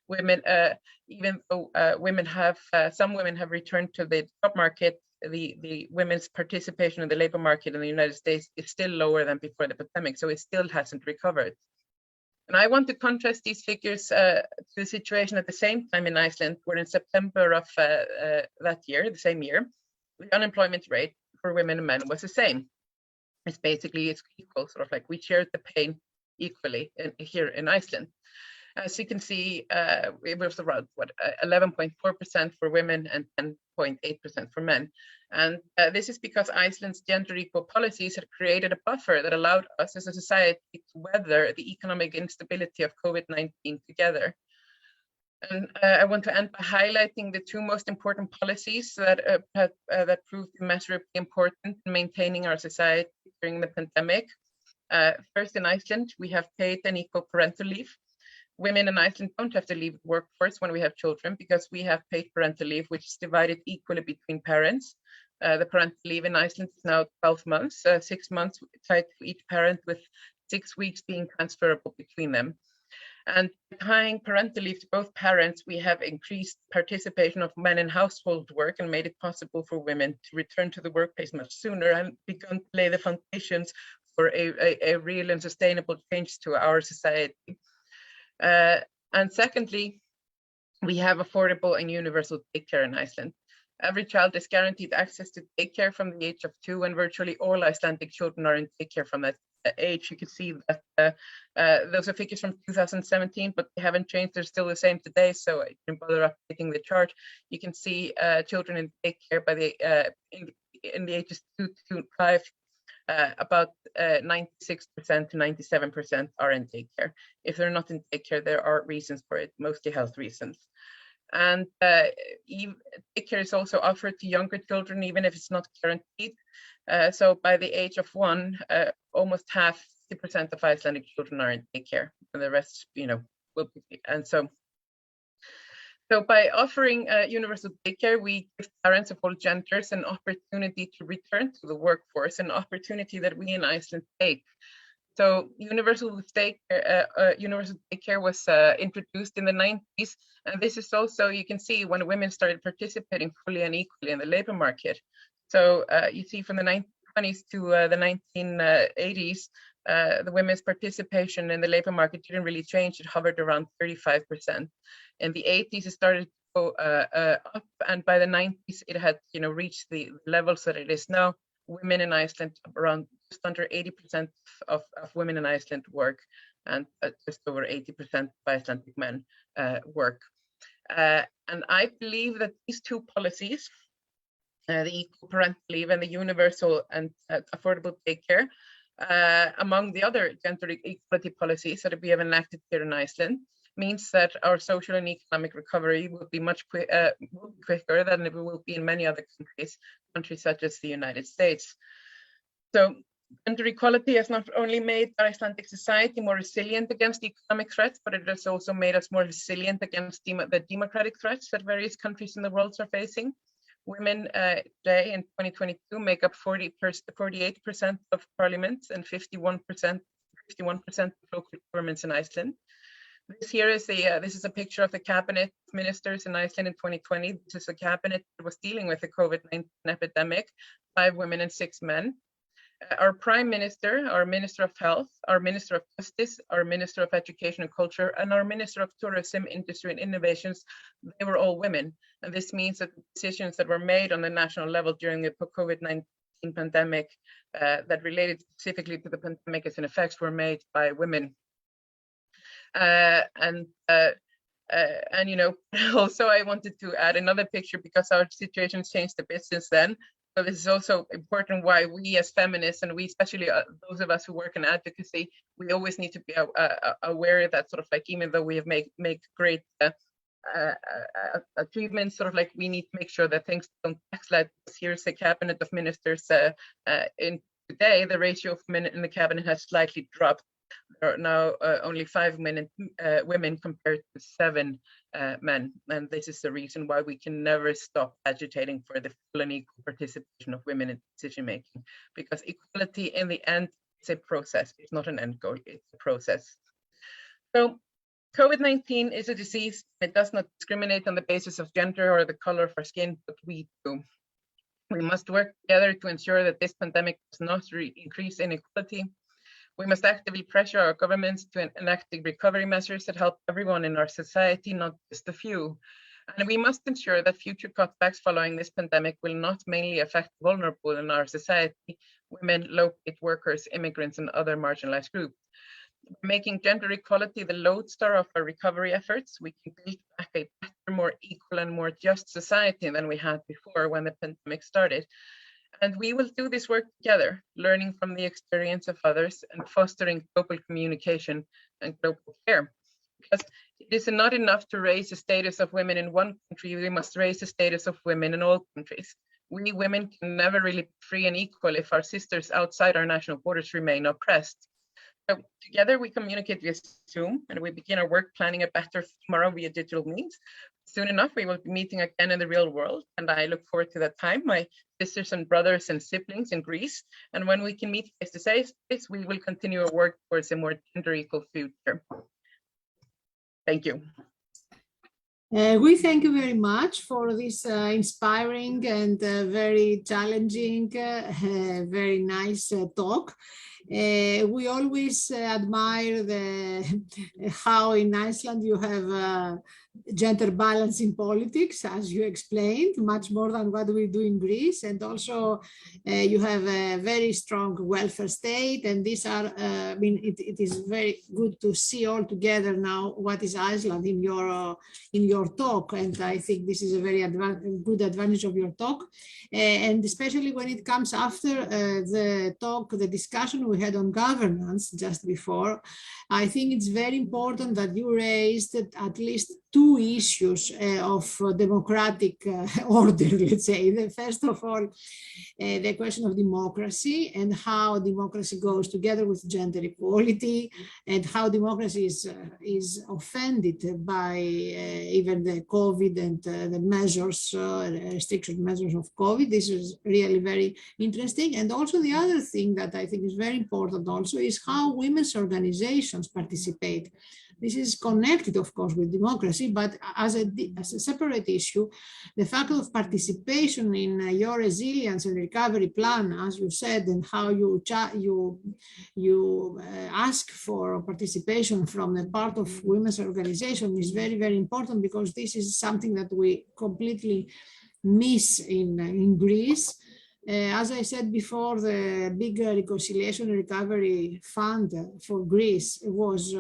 women, even though some women have returned to the job market, the women's participation in the labor market in the United States is still lower than before the pandemic, so it still hasn't recovered. And I want to contrast these figures to the situation at the same time in Iceland, where in September of that year, the same year, the unemployment rate for women and men was the same. It's equal, sort of like we shared the pain equally here in Iceland. As you can see, it was around 11.4% for women and 10.8% for men. And this is because Iceland's gender equal policies had created a buffer that allowed us as a society to weather the economic instability of COVID-19 together. And I want to end by highlighting the two most important policies that proved immeasurably important in maintaining our society during the pandemic. First, in Iceland, we have paid and equal parental leave. Women in Iceland don't have to leave the workforce when we have children because we have paid parental leave, which is divided equally between parents. The parental leave in Iceland is now 12 months, 6 months tied to each parent, with 6 weeks being transferable between them. And tying parental leave to both parents, we have increased participation of men in household work and made it possible for women to return to the workplace much sooner and begun to lay the foundations for a real and sustainable change to our society. And secondly, we have affordable and universal daycare in Iceland. Every child is guaranteed access to daycare from the age of 2, and virtually all Icelandic children are in daycare from that age. You can see that those are figures from 2017, but they haven't changed. They're still the same today, so I didn't bother updating the chart. You can see children in daycare by the in the ages 2 to 5. About 96% to 97% are in daycare. If they're not in daycare, there are reasons for it, mostly health reasons. And daycare is also offered to younger children, even if it's not guaranteed. So by the age of 1, almost half, 50% of Icelandic children are in daycare, and the rest, will be. And so by offering universal daycare, we give parents of all genders an opportunity to return to the workforce, an opportunity that we in Iceland take. So universal daycare was introduced in the 90s, and this is also, you can see, when women started participating fully and equally in the labor market. So you see from the 1920s to the 1980s, the women's participation in the labor market didn't really change. It hovered around 35%. In the 80s, it started to go up, and by the 90s, it had reached the levels that it is now. Women in Iceland, around just under 80% of women in Iceland work, and just over 80% of Icelandic men work. And I believe that these two policies, the equal parental leave and the universal and affordable daycare, among the other gender equality policies that we have enacted here in Iceland, means that our social and economic recovery will be much quicker than it will be in many other countries such as the United States. So gender equality has not only made Icelandic society more resilient against economic threats, but it has also made us more resilient against the democratic threats that various countries in the world are facing. Women today in 2022 make up 48% of parliament and 51% of local governments in Iceland. This here is this is a picture of the cabinet ministers in Iceland in 2020. This is a cabinet that was dealing with the COVID-19 epidemic, 5 women and 6 men. Our prime minister, our minister of health, our minister of justice, our minister of education and culture, and our minister of tourism, industry and innovations, they were all women. And this means that decisions that were made on the national level during the COVID-19 pandemic that related specifically to the pandemic and effects were made by women. And also I wanted to add another picture because our situation has changed a bit since then. So this is also important why we as feminists, and we especially those of us who work in advocacy, we always need to be aware that sort of like, even though we have made great achievements, sort of like we need to make sure that things don't backslide. Here's the cabinet of ministers in today, the ratio of men in the cabinet has slightly dropped. There are now only 5 women compared to 7 men, and this is the reason why we can never stop agitating for the full and equal participation of women in decision making, because equality in the end is a process. It's not an end goal, it's a process. So COVID-19 is a disease. It does not discriminate on the basis of gender or the color of our skin, but we do. We must work together to ensure that this pandemic does not increase inequality. We must actively pressure our governments to enact the recovery measures that help everyone in our society, not just a few. And we must ensure that future cutbacks following this pandemic will not mainly affect vulnerable in our society, women, low-paid workers, immigrants, and other marginalized groups. Making gender equality the lodestar of our recovery efforts, we can build back a better, more equal and more just society than we had before when the pandemic started. And we will do this work together, learning from the experience of others and fostering global communication and global care. Because it is not enough to raise the status of women in one country, we must raise the status of women in all countries. We women can never really be free and equal if our sisters outside our national borders remain oppressed. So together we communicate via Zoom and we begin our work planning a better tomorrow via digital means. Soon enough, we will be meeting again in the real world, and I look forward to that time, my sisters and brothers and siblings in Greece. And when we can meet face to face, we will continue our work towards a more gender equal future. Thank you. We thank you very much for this inspiring and very challenging, very nice talk. We always admire how in Iceland you have gender balance in politics, as you explained, much more than what we do in Greece. And also you have a very strong welfare state. And these are, I mean, it is very good to see all together now what is Iceland in your talk. And I think this is a very good advantage of your talk. And especially when it comes after the discussion we had on governance just before, I think it's very important that you raised at least two issues of democratic order, let's say. First of all, the question of democracy and how democracy goes together with gender equality, and how democracy is offended by even the COVID and the measures, restriction measures of COVID. This is really very interesting. And also the other thing that I think is very important also is how women's organizations participate. This is connected, of course, with democracy, but as a separate issue, the fact of participation in your resilience and recovery plan, as you said, and how you ask for participation from the part of women's organization is very, very important, because this is something that we completely miss in Greece. As I said before, the big reconciliation and recovery fund for Greece was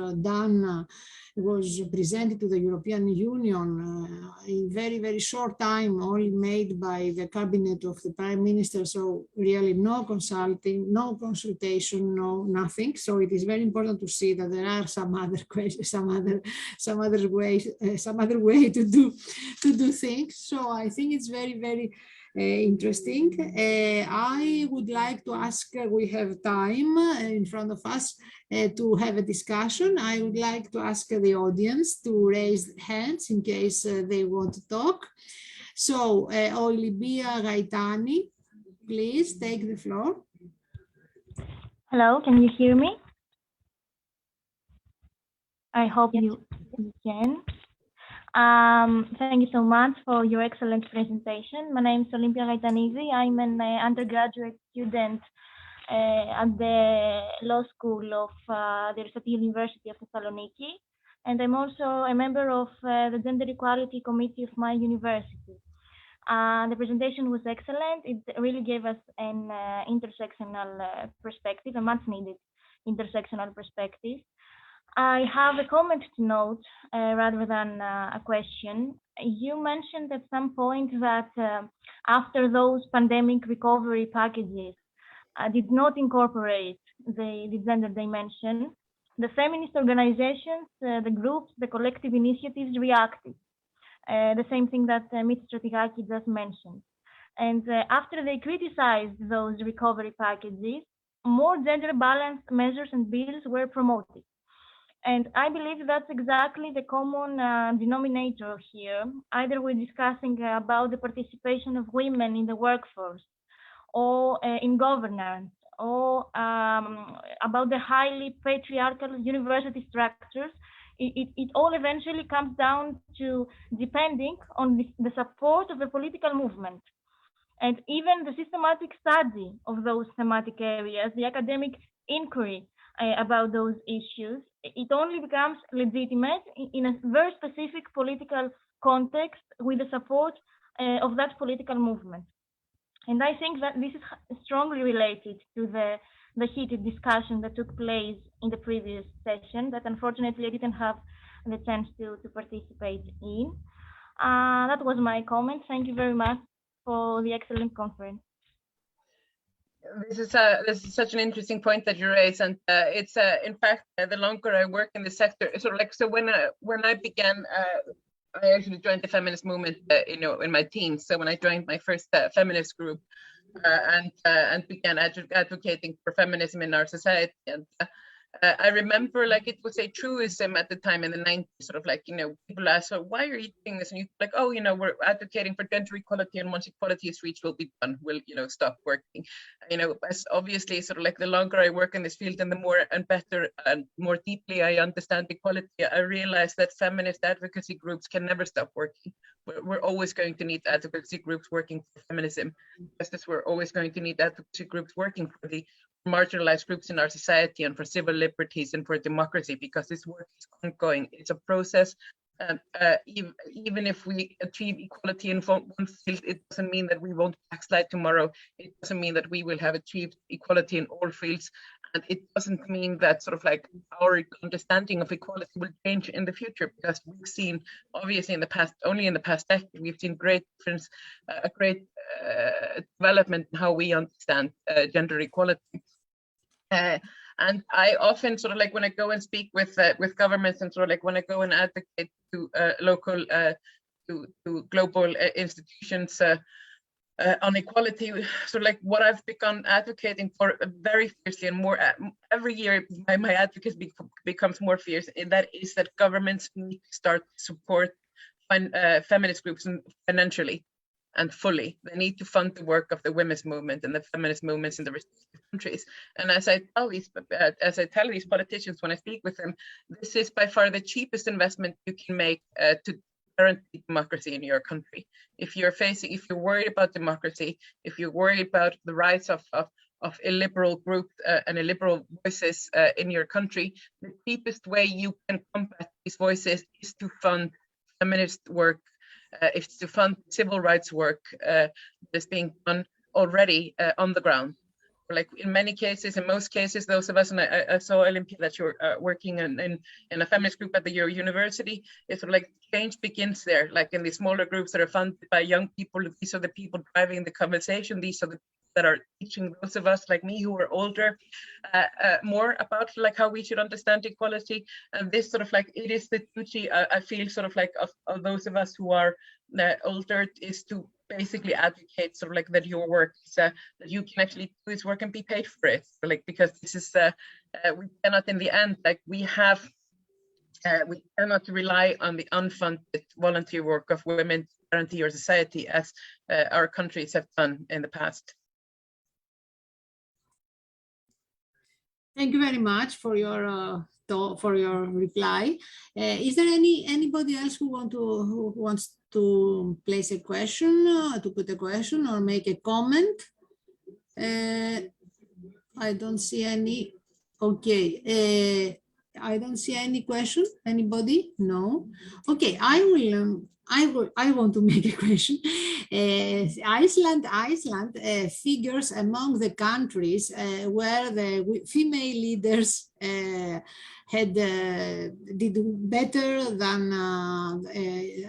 presented to the European Union in very, very short time, only made by the cabinet of the Prime Minister. So really no consulting, no consultation, no nothing. So it is very important to see that there are some other questions, some other way to do things. So I think it's very, very interesting. I would like to ask, we have time in front of us to have a discussion. I would like to ask the audience to raise hands in case they want to talk. So, Olibia Gaitani, please take the floor. Hello, can you hear me? I hope you can. Thank you so much for your excellent presentation. My name is Olympia Gaitanizi. I'm an undergraduate student at the law school of the University of Thessaloniki, and I'm also a member of the Gender Equality Committee of my university. The presentation was excellent. It really gave us an intersectional perspective, a much needed intersectional perspective. I have a comment to note rather than a question. You mentioned at some point that after those pandemic recovery packages did not incorporate the gender dimension, the feminist organizations, the groups, the collective initiatives reacted. The same thing that Ms. Stratigaki just mentioned. And after they criticized those recovery packages, more gender balanced measures and bills were promoted. And I believe that's exactly the common denominator here. Either we're discussing about the participation of women in the workforce, or in governance, or about the highly patriarchal university structures. It all eventually comes down to depending on the support of a political movement. And even the systematic study of those thematic areas, the academic inquiry about those issues, it only becomes legitimate in a very specific political context with the support of that political movement. And I think that this is strongly related to the the heated discussion that took place in the previous session that unfortunately I didn't have the chance to participate in. That was my comment. Thank you very much for the excellent conference. This is such an interesting point that you raise, and it's in fact the longer I work in the sector, sort of like, so when I began, I actually joined the feminist movement, in my teens. So when I joined my first feminist group and began advocating for feminism in our society, and I remember like it was a truism at the time in the 90s, sort of like, people ask, so why are you doing this? And you're like, oh, we're advocating for gender equality, and once equality is reached, we'll be done. We'll, stop working. As obviously sort of like the longer I work in this field and the more and better and more deeply I understand equality, I realize that feminist advocacy groups can never stop working. We're always going to need advocacy groups working for feminism, just as we're always going to need advocacy groups working for the marginalized groups in our society and for civil liberties and for democracy, because this work is ongoing. It's a process. Even if we achieve equality in one field, it doesn't mean that we won't backslide tomorrow. It doesn't mean that we will have achieved equality in all fields. And it doesn't mean that sort of like our understanding of equality will change in the future, because we've seen, obviously only in the past decade, we've seen great difference, a great development in how we understand gender equality. And I often sort of like when I go and speak with governments, and sort of like when I go and advocate to local, to global institutions on equality, sort of like what I've begun advocating for very fiercely and more every year, my advocacy becomes more fierce. And that is that governments need to start to support feminist groups financially and fully. They need to fund the work of the women's movement and the feminist movements in the respective countries. And as I tell these politicians when I speak with them, this is by far the cheapest investment you can make to guarantee democracy in your country. If you're worried about democracy, if you're worried about the rights of illiberal groups and illiberal voices in your country, the cheapest way you can combat these voices is to fund feminist work, is to fund civil rights work that's being done already on the ground. Like in many cases, in most cases, those of us, and I saw Olympia that you're working in a feminist group at the university, it's sort of like change begins there. Like in the smaller groups that are funded by young people, these are the people driving the conversation. These are the people that are teaching those of us like me who are older more about like how we should understand equality. And this sort of like, it is the duty, I feel sort of like of those of us who are older, is to basically advocate sort of like that your work is, that you can actually do this work and be paid for it. So like, because this is, we cannot in the end, like we cannot rely on the unfunded volunteer work of women to guarantee your society as our countries have done in the past. Thank you very much for your reply. Is there anybody else who wants to place a question, to put a question or make a comment? I don't see any. Okay. I don't see any question. Anybody? No. Okay. I want to make a question. Iceland figures among the countries where the female leaders did better than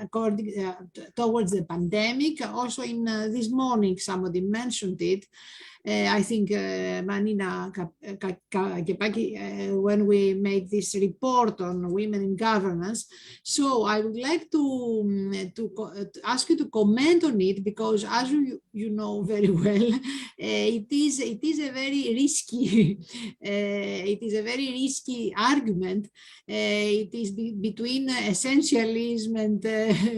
according towards the pandemic. Also in this morning, somebody mentioned it. I think Manina Kepaki, when we made this report on women in governance. So I would like to ask you to comment on it, because as you know very well, it is a very risky argument. It is between essentialism and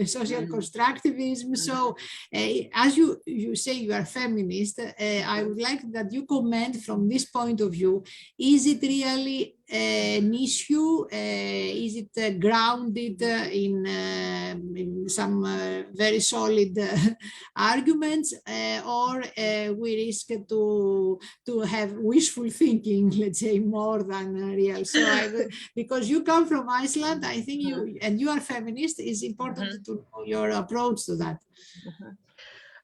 social constructivism. So as you say you are feminist, I would like that you comment from this point of view. Is it really an issue? Is it grounded in some very solid arguments, or we risk to have wishful thinking, let's say, more than real? So because you come from Iceland, I think you are feminist, it's important to know your approach to that.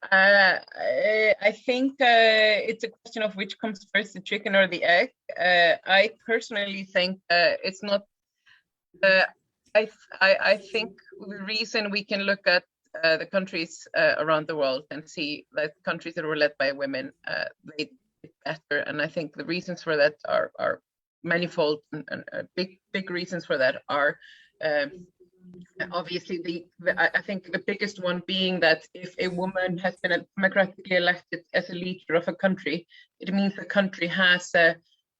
I think it's a question of which comes first, the chicken or the egg. I personally think it's not. I think the reason we can look at the countries around the world and see that countries that were led by women, they did better. And I think the reasons for that are manifold, and big reasons for that are obviously I think the biggest one being that if a woman has been democratically elected as a leader of a country, it means the country has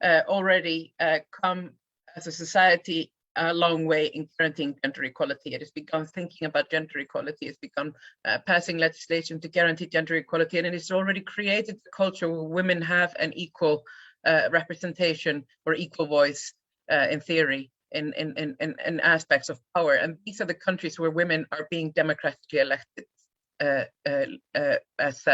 already come as a society a long way in guaranteeing gender equality. It has begun thinking about gender equality. It's begun passing legislation to guarantee gender equality, and it has already created a culture where women have an equal representation or equal voice in theory in aspects of power. And these are the countries where women are being democratically elected as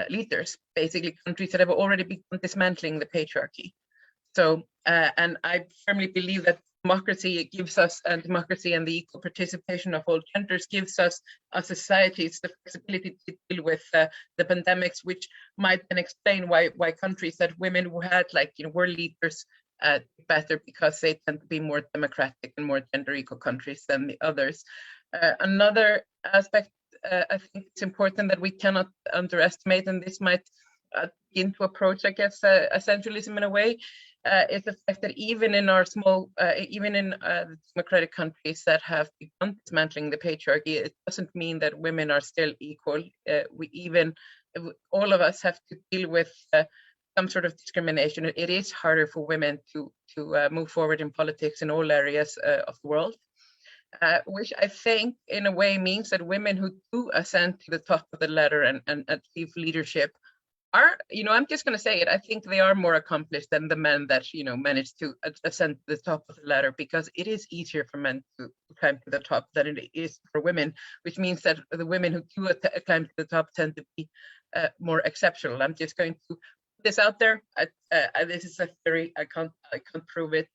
leaders, basically countries that have already begun dismantling the patriarchy. So, and I firmly believe that democracy gives us, and democracy and the equal participation of all genders gives us, as societies, the flexibility to deal with the pandemics, which might then explain why countries that women who had, like, were leaders better, because they tend to be more democratic and more gender equal countries than the others. Another aspect I think it's important that we cannot underestimate, and this might begin to approach, I guess, essentialism in a way, is the fact that even in our small, even in the democratic countries that have begun dismantling the patriarchy, it doesn't mean that women are still equal. All of us have to deal with some sort of discrimination. It is harder for women to move forward in politics in all areas of the world, which I think in a way means that women who do ascend to the top of the ladder and achieve leadership are, I'm just going to say it, I think they are more accomplished than the men that, manage to ascend to the top of the ladder, because it is easier for men to climb to the top than it is for women, which means that the women who do climb to the top tend to be more exceptional. I'm just going to put this out there. This is a theory. I can't prove it.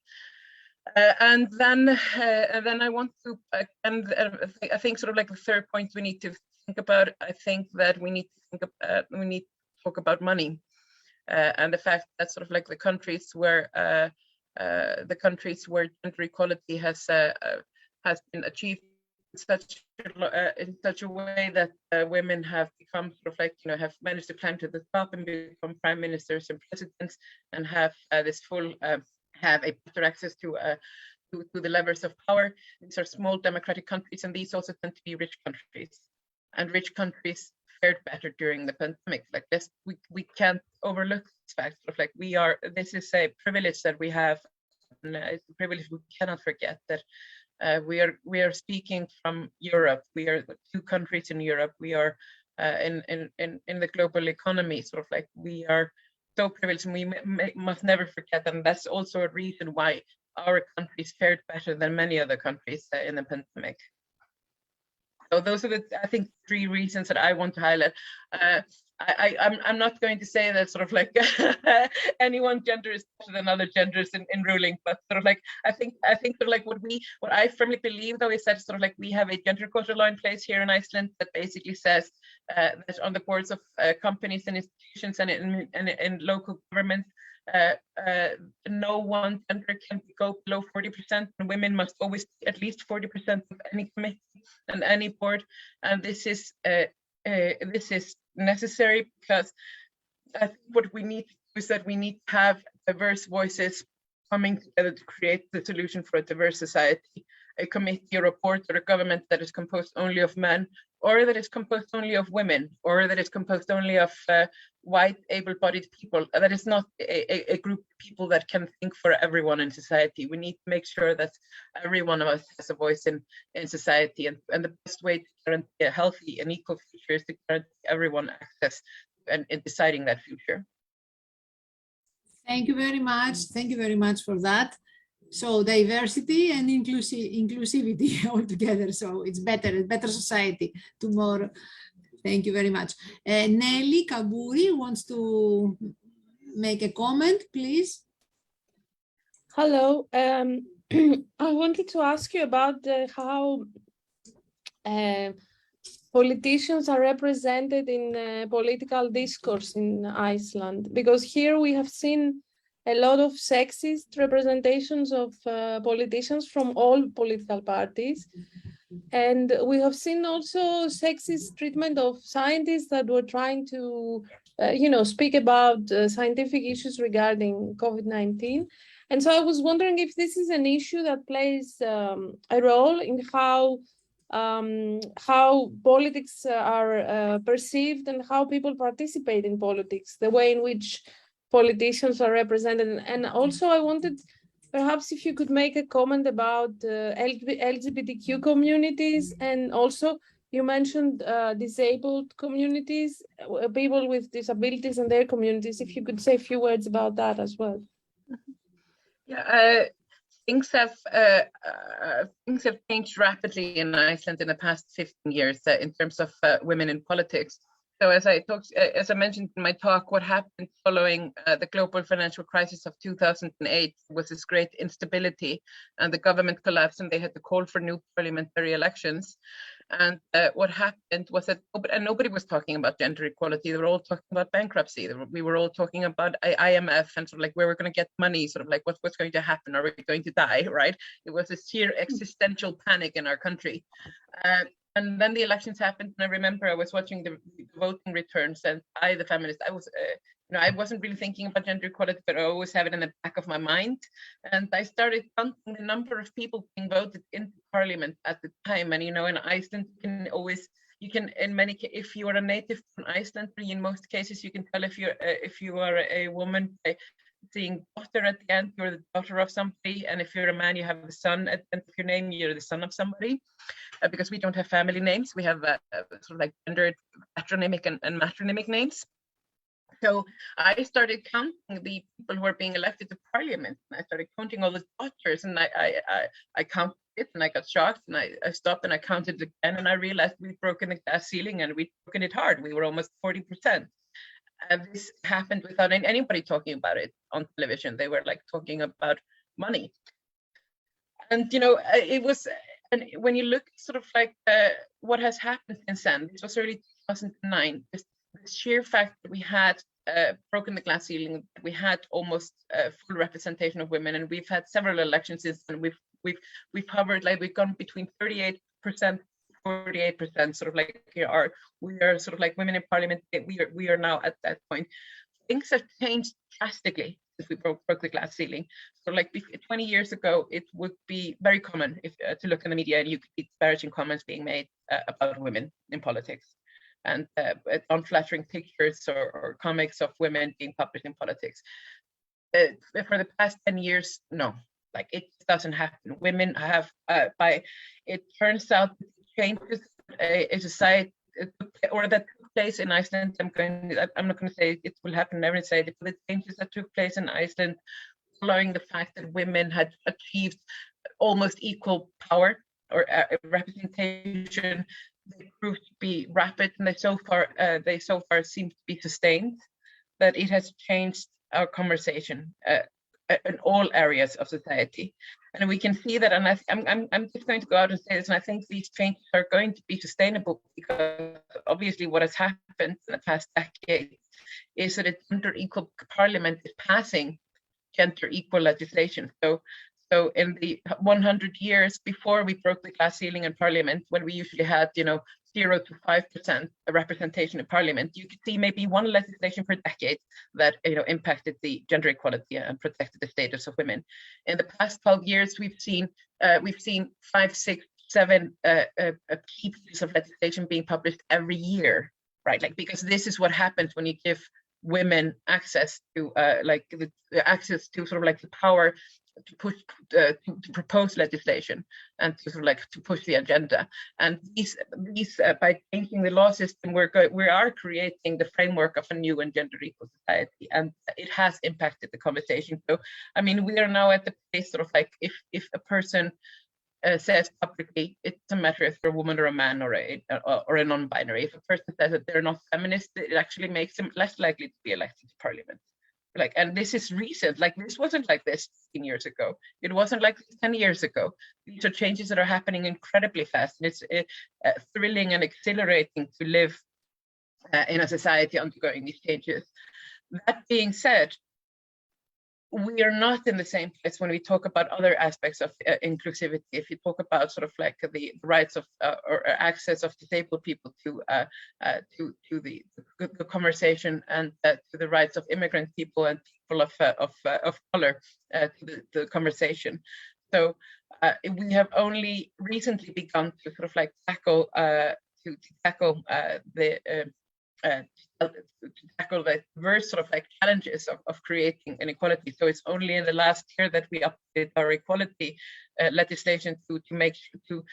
And then I want to, I think sort of like the third point we need to think about, I think that we need to talk about money, and the fact that sort of like the countries where gender equality has been achieved in such a way that women have become sort of like, have managed to climb to the top and become prime ministers and presidents, and have this full have a better access to the levers of power. These are small democratic countries, and these also tend to be rich countries, and rich countries fared better during the pandemic. Like this, we can't overlook this fact. Sort of like this is a privilege that we have, and it's a privilege we cannot forget, that we are speaking from Europe. We are two countries in Europe. We are in the global economy. Sort of like we are so privileged, and we must never forget. And that's also a reason why our countries fared better than many other countries in the pandemic. So those are the, I think, three reasons that I want to highlight. I'm not going to say that sort of like any one gender is better than other genders in ruling, but sort of like I think sort of like what I firmly believe though is that sort of like we have a gender quota law in place here in Iceland that basically says that on the boards of companies and institutions and in local government, no one gender can go below 40%, and women must always be at least 40% of any committee and any board. And this is necessary, because I think what we need to do is that we need to have diverse voices coming together to create the solution for a diverse society. A committee or a board or a government that is composed only of men, or that is composed only of women, or that is composed only of white able-bodied people, that is not a group of people that can think for everyone in society. We need to make sure that every one of us has a voice in society, and the best way to guarantee a healthy and equal future is to guarantee everyone access and in deciding that future. Thank you very much. Thank you very much for that. So diversity and inclusivity all together. So it's a better society tomorrow. Thank you very much. Nelly Kavvoura wants to make a comment, please. Hello. I wanted to ask you about how politicians are represented in political discourse in Iceland, because here we have seen a lot of sexist representations of politicians from all political parties. And we have seen also sexist treatment of scientists that were trying to, speak about scientific issues regarding COVID-19. And so I was wondering if this is an issue that plays a role in how politics are perceived and how people participate in politics, the way in which politicians are represented. And also I wanted, perhaps if you could make a comment about LGBTQ communities, and also you mentioned disabled communities, people with disabilities and their communities, if you could say a few words about that as well. Yeah, things have changed rapidly in Iceland in the past 15 years in terms of women in politics. So as I mentioned in my talk, what happened following the global financial crisis of 2008 was this great instability, and the government collapsed, and they had to call for new parliamentary elections. And what happened was that nobody was talking about gender equality. They were all talking about bankruptcy. We were all talking about IMF and sort of like where we're going to get money, sort of like what's going to happen. Are we going to die, right? It was a sheer existential panic in our country. And then the elections happened, and I remember I was watching the voting returns, and the feminist, I wasn't really thinking about gender equality, but I always have it in the back of my mind. And I started counting the number of people being voted into parliament at the time. And in Iceland, if you are a native from Iceland, in most cases, you can tell if you are a woman by seeing daughter at the end, you're the daughter of somebody, and if you're a man, you have a son at the end of your name, you're the son of somebody. Because we don't have family names, we have sort of like gendered patronymic and matronymic names. So I started counting the people who are being elected to parliament, and I started counting all the daughters, and I counted it, and I got shocked, and I stopped and I counted it again, and I realized we'd broken the glass ceiling, and we'd broken it hard. We were almost 40%. And this happened without anybody talking about it on television. They were like talking about money. And, it was, and when you look sort of like what has happened since then, this was early 2009, the sheer fact that we had broken the glass ceiling, we had almost full representation of women, and we've had several elections since then. We've hovered, like we've gone between 38%, 48%, sort of like we are sort of like women in parliament. We are now at that point. Things have changed drastically since we broke the glass ceiling. So like 20 years ago, it would be very common to look in the media and you could see disparaging comments being made about women in politics, and unflattering pictures or comics of women being published in politics. For the past 10 years, no, like it doesn't happen. Women have, it turns out changes a society or that took place in Iceland. I'm not going to say it will happen every day, but the changes that took place in Iceland following the fact that women had achieved almost equal power or representation, they proved to be rapid, and they so far seem to be sustained, that it has changed our conversation in all areas of society. And we can see that, and I'm just going to go out and say this, and I think these changes are going to be sustainable, because obviously what has happened in the past decade is that a gender equal parliament is passing gender equal legislation. So in the 100 years before we broke the glass ceiling in parliament, when we usually had 0 to 5% representation in parliament, you could see maybe one legislation per decade that impacted the gender equality and protected the status of women. In the past 12 years, we've seen 5, 6, 7 key pieces of legislation being published every year, right? Like, because this is what happens when you give women access to access to sort of like the power to push to propose legislation and to sort of like to push the agenda. And these by changing the law system, we are creating the framework of a new and gender equal society, and it has impacted the conversation. So I mean, we are now at the place sort of like if a person says publicly, it doesn't matter if they're a woman or a man or a non-binary. If a person says that they're not feminist, it actually makes them less likely to be elected to parliament. like, and this is recent, like this wasn't like this 15 years ago. It wasn't like this 10 years ago. These are changes that are happening incredibly fast. And it's thrilling and exhilarating to live in a society undergoing these changes. That being said, we are not in the same place when we talk about other aspects of inclusivity. If you talk about sort of like the rights of or access of disabled people to the conversation, and to the rights of immigrant people and people of color to the conversation. So we have only recently begun to sort of like tackle the diverse sort of like challenges of creating inequality. So it's only in the last year that we updated our equality legislation to put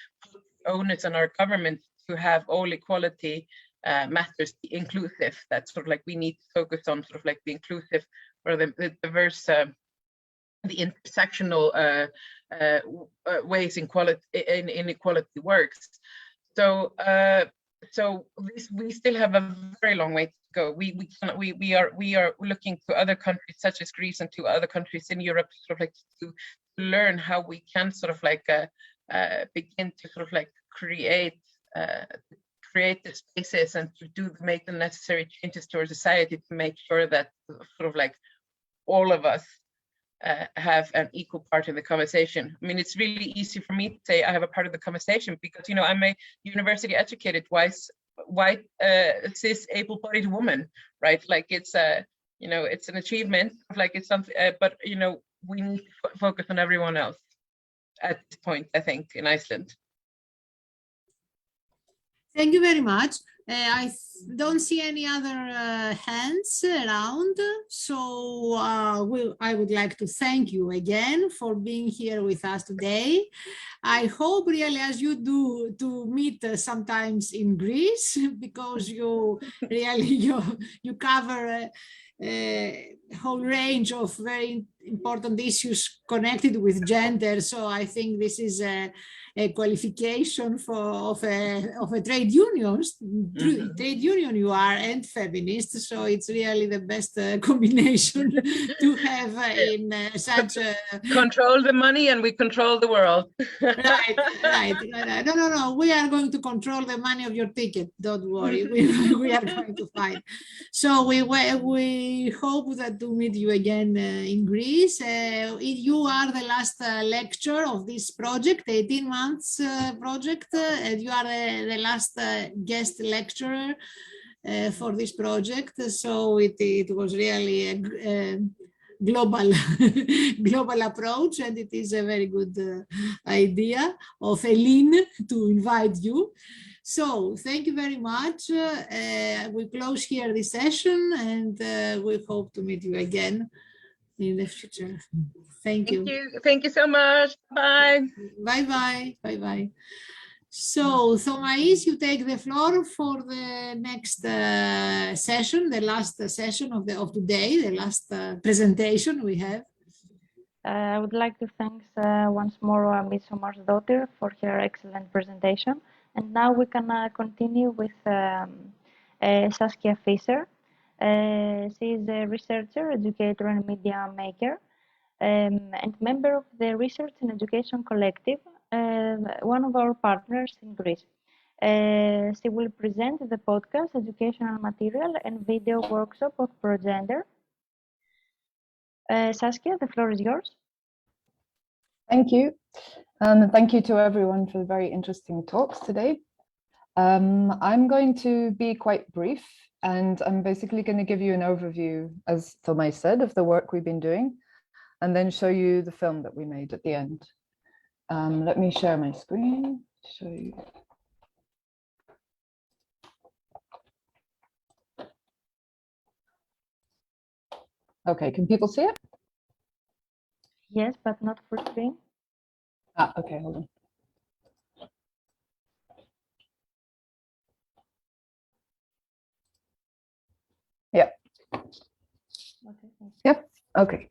onus on our government to have all equality matters be inclusive. That's sort of like we need to focus on sort of like the inclusive or the diverse, the intersectional ways inequality works. So we still have a very long way to go. We are looking to other countries such as Greece and to other countries in Europe sort of like to learn how we can sort of like begin to sort of like create the spaces and to make the necessary changes to our society to make sure that sort of like all of us have an equal part in the conversation. I mean, it's really easy for me to say I have a part of the conversation because, you know, I'm a university educated white cis able-bodied woman, right? Like it's you know, it's an achievement, like it's something, but you know, we need to focus on everyone else at this point, I think, in Iceland. Thank you very much. I don't see any other hands around, so I would like to thank you again for being here with us today. I hope really, as you do, to meet sometimes in Greece, because you really you cover a whole range of very important issues connected with gender. So I think this is a qualification of a trade union you are, and feminist. So it's really the best combination to have in such a... Control the money and we control the world. Right. No. We are going to control the money of your ticket. Don't worry. We are going to fight. So we hope that to meet you again in Greece. You are the last lecture of this project, 18 months project. You are the last guest lecturer for this project. So it was really a global approach, and it is a very good idea of Elín to invite you. So thank you very much. We close here this session, and we hope to meet you again in the future. Thank you. Thank you so much. Bye. Bye. So Thomais, you take the floor for the next session, the last session of today, the last presentation we have. I would like to thank once more Ms. Jóhannsdóttir for her excellent presentation. And now we can continue with Saskia Fischer. She is a researcher, educator, and media maker, and member of the Research and Education Collective, one of our partners in Greece. She will present the podcast, educational material, and video workshop of ProGender. Saskia, the floor is yours. Thank you. And thank you to everyone for the very interesting talks today. I'm going to be quite brief, and I'm basically going to give you an overview, as Thomais said, of the work we've been doing, and then show you the film that we made at the end. Let me share my screen to show you. Okay, can people see it? Yes, but not full screen. Okay, hold on. Yeah. Yep. Okay.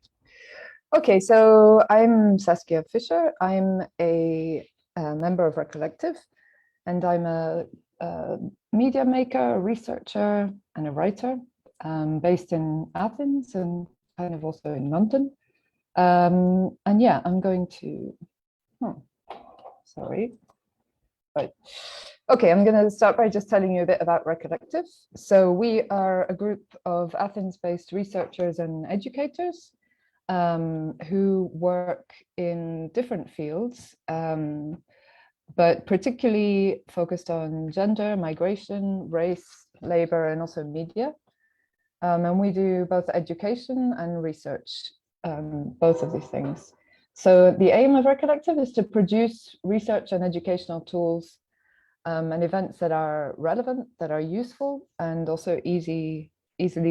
Okay, so I'm Saskia Fischer. I'm a member of RIKK Collective, and I'm a media maker, a researcher, and a writer based in Athens. And kind of also in London. And yeah, I'm going to, sorry. Right. Okay, I'm going to start by just telling you a bit about RIKK Collective. So we are a group of Athens-based researchers and educators who work in different fields, but particularly focused on gender, migration, race, labor, and also media. And we do both education and research, both of these things. So the aim of RIKK Collective is to produce research and educational tools and events that are relevant, that are useful, and also easily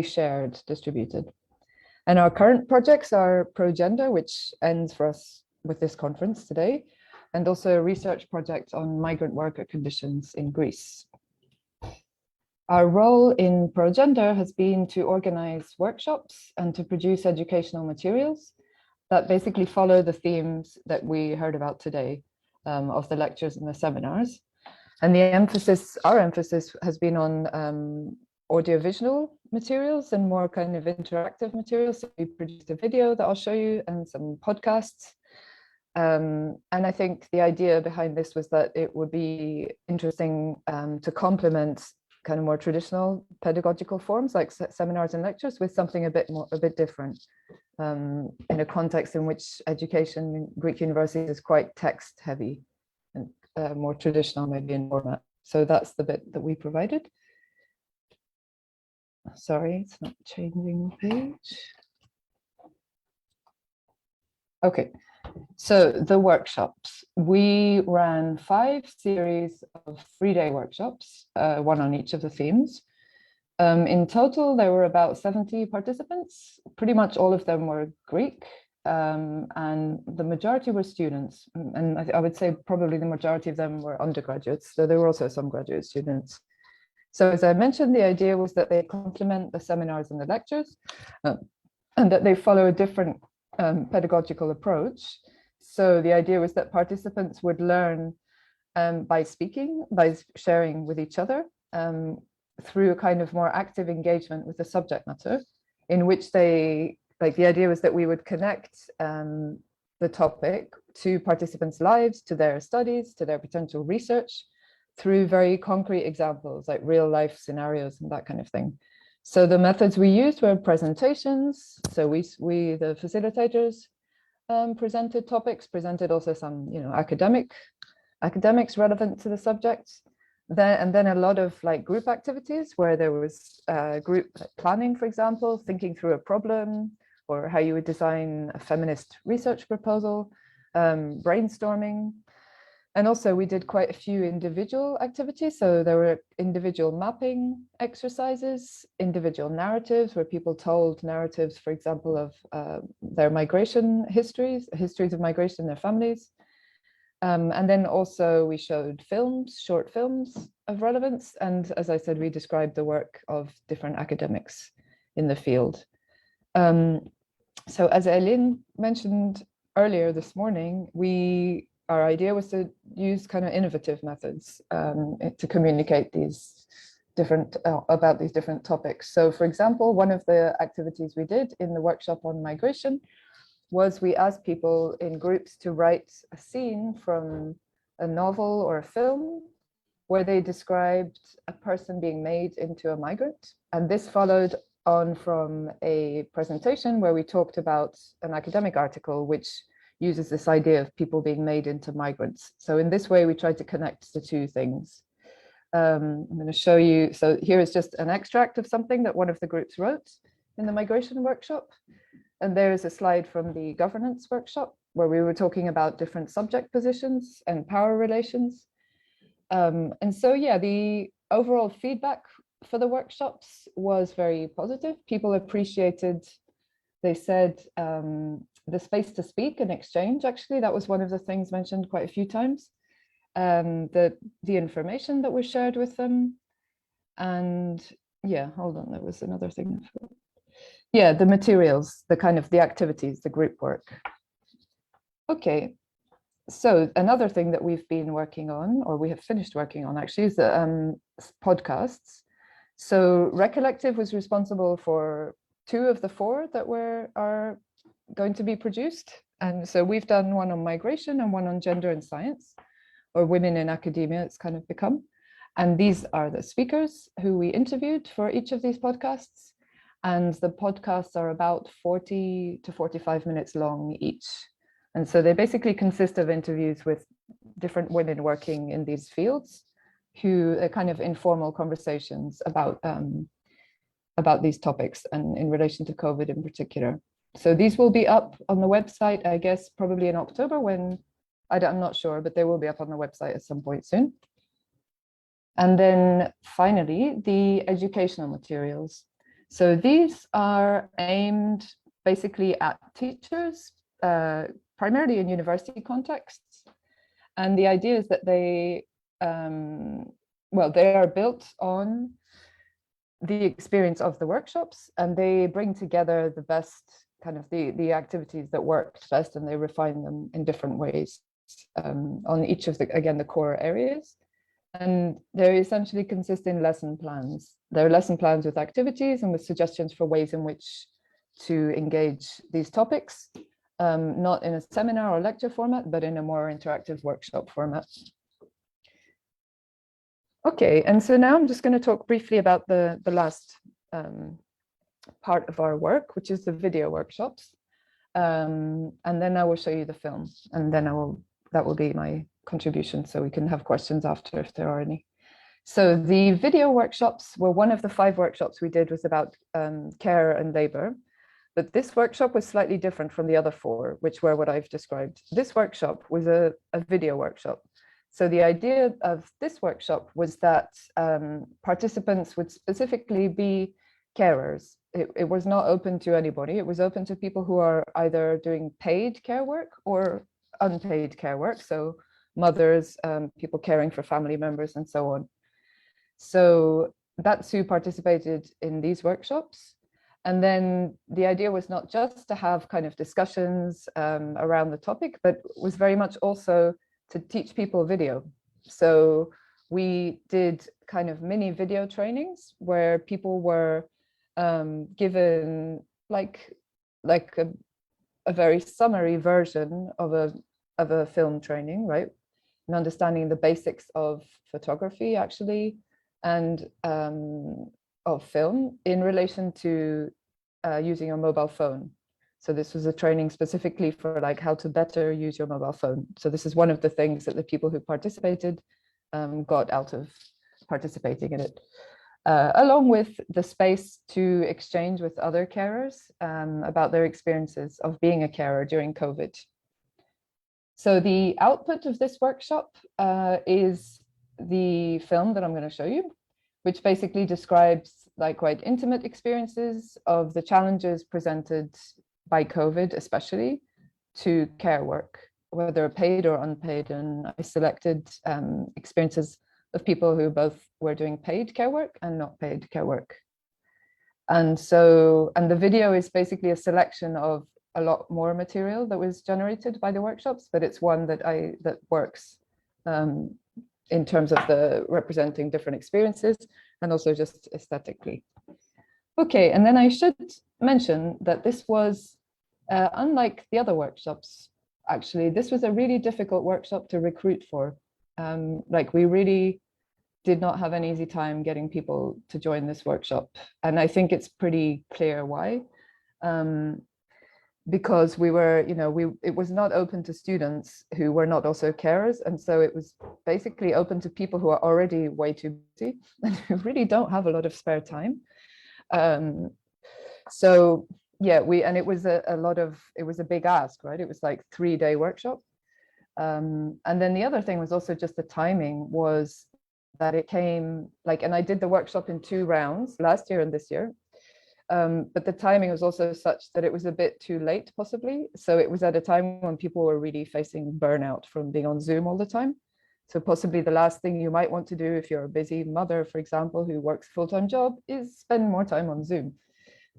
shared, distributed. And our current projects are ProGender, which ends for us with this conference today, and also a research project on migrant worker conditions in Greece. Our role in ProGender has been to organize workshops and to produce educational materials that basically follow the themes that we heard about today of the lectures and the seminars. And our emphasis has been on audiovisual materials and more kind of interactive materials. So we produced a video that I'll show you and some podcasts. And I think the idea behind this was that it would be interesting to complement kind of more traditional pedagogical forms like seminars and lectures with something a bit different in a context in which education in Greek universities is quite text heavy and more traditional maybe in format. So that's the bit that we provided. Sorry, it's not changing the page. Okay, so the workshops. We ran 5 series of 3-day workshops, one on each of the themes. In total, there were about 70 participants. Pretty much all of them were Greek, and the majority were students. And I would say probably the majority of them were undergraduates, though there were also some graduate students. So as I mentioned, the idea was that they complement the seminars and the lectures, and that they follow a different pedagogical approach. So the idea was that participants would learn by speaking, by sharing with each other, through a kind of more active engagement with the subject matter, in which the idea was that we would connect the topic to participants' lives, to their studies, to their potential research, through very concrete examples, like real life scenarios and that kind of thing. So the methods we used were presentations. So we the facilitators, presented topics, presented also some, academics relevant to the subject. And then a lot of group activities where there was group planning, for example, thinking through a problem, or how you would design a feminist research proposal, brainstorming. And also we did quite a few individual activities. So there were individual mapping exercises, individual narratives where people told narratives, for example, of their migration histories of migration in their families. And then also we showed short films of relevance. And as I said, we described the work of different academics in the field. So as Elín mentioned earlier this morning, our idea was to use kind of innovative methods to communicate about these different topics. So for example, one of the activities we did in the workshop on migration was we asked people in groups to write a scene from a novel or a film where they described a person being made into a migrant. And this followed on from a presentation where we talked about an academic article which uses this idea of people being made into migrants. So in this way, we tried to connect the two things. I'm going to show you. So here is just an extract of something that one of the groups wrote in the migration workshop. And there is a slide from the governance workshop where we were talking about different subject positions and power relations. And so, yeah, the overall feedback for the workshops was very positive. People appreciated, they said, the space to speak and exchange. Actually, that was one of the things mentioned quite a few times. The information that was shared with them. And yeah, hold on, there was another thing. Yeah, the materials, the activities, the group work. Okay, so another thing that we've been working on, or we have finished working on actually, is the podcasts. So RIKK Collective was responsible for 2 of the 4 that are going to be produced. And so we've done one on migration and one on gender and science, or women in academia, it's kind of become. And these are the speakers who we interviewed for each of these podcasts. And the podcasts are about 40 to 45 minutes long each. And so they basically consist of interviews with different women working in these fields, who are kind of informal conversations about these topics and in relation to COVID in particular. So these will be up on the website, I guess, probably in October when, I'm not sure, but they will be up on the website at some point soon. And then finally, the educational materials. So these are aimed basically at teachers, primarily in university contexts. And the idea is that they are built on the experience of the workshops, and they bring together the best kind of the activities that worked best, and they refine them in different ways on each of the core areas. And they essentially consist in lesson plans. There are lesson plans with activities and with suggestions for ways in which to engage these topics, not in a seminar or lecture format, but in a more interactive workshop format. Okay, and so now I'm just going to talk briefly about the last part of our work, which is the video workshops. And then I will show you the film, and then that will be my contribution, so we can have questions after if there are any. So the video workshops were one of the 5 workshops we did was about care and labor. But this workshop was slightly different from the other 4, which were what I've described. This workshop was a video workshop. So the idea of this workshop was that participants would specifically be carers. It was not open to anybody. It was open to people who are either doing paid care work or unpaid care work. So mothers, people caring for family members, and so on. So that's who participated in these workshops. And then the idea was not just to have kind of discussions around the topic, but was very much also to teach people video. So we did kind of mini video trainings where people were given like a very summary version of a film training, right? And understanding the basics of photography actually, and of film in relation to using your mobile phone. So this was a training specifically for like how to better use your mobile phone. So this is one of the things that the people who participated got out of participating in it, along with the space to exchange with other carers about their experiences of being a carer during COVID. So the output of this workshop is the film that I'm going to show you, which basically describes like quite intimate experiences of the challenges presented by COVID, especially to care work, whether paid or unpaid. And I selected experiences of people who both were doing paid care work and not paid care work. And so, and the video is basically a selection of a lot more material that was generated by the workshops, but it's one that works in terms of the representing different experiences and also just aesthetically. Okay, and then I should mention that this was, unlike the other workshops, actually, this was a really difficult workshop to recruit for. Like we really did not have an easy time getting people to join this workshop. And I think it's pretty clear why. Because we were, it was not open to students who were not also carers. And so it was basically open to people who are already way too busy and who really don't have a lot of spare time. So yeah, and it was it was a big ask, right? It was like 3-day workshop. And then the other thing was also just the timing was that it came like, and I did the workshop in 2 rounds last year and this year. But the timing was also such that it was a bit too late, possibly. So it was at a time when people were really facing burnout from being on Zoom all the time. So possibly the last thing you might want to do if you're a busy mother, for example, who works a full-time job, is spend more time on Zoom.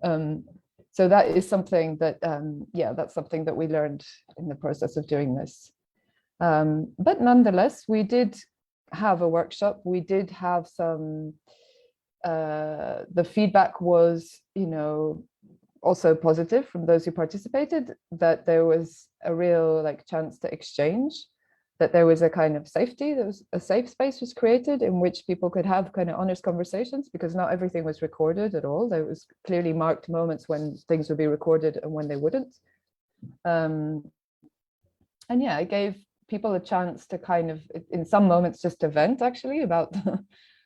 So that is something that, that's something that we learned in the process of doing this. But nonetheless, we did have a workshop. We did have some, the feedback was, also positive from those who participated, that there was a real chance to exchange, that there was a kind of safety, there was a safe space was created in which people could have kind of honest conversations, because not everything was recorded at all. There was clearly marked moments when things would be recorded and when they wouldn't. And yeah, it gave people a chance to kind of, in some moments, just to vent actually about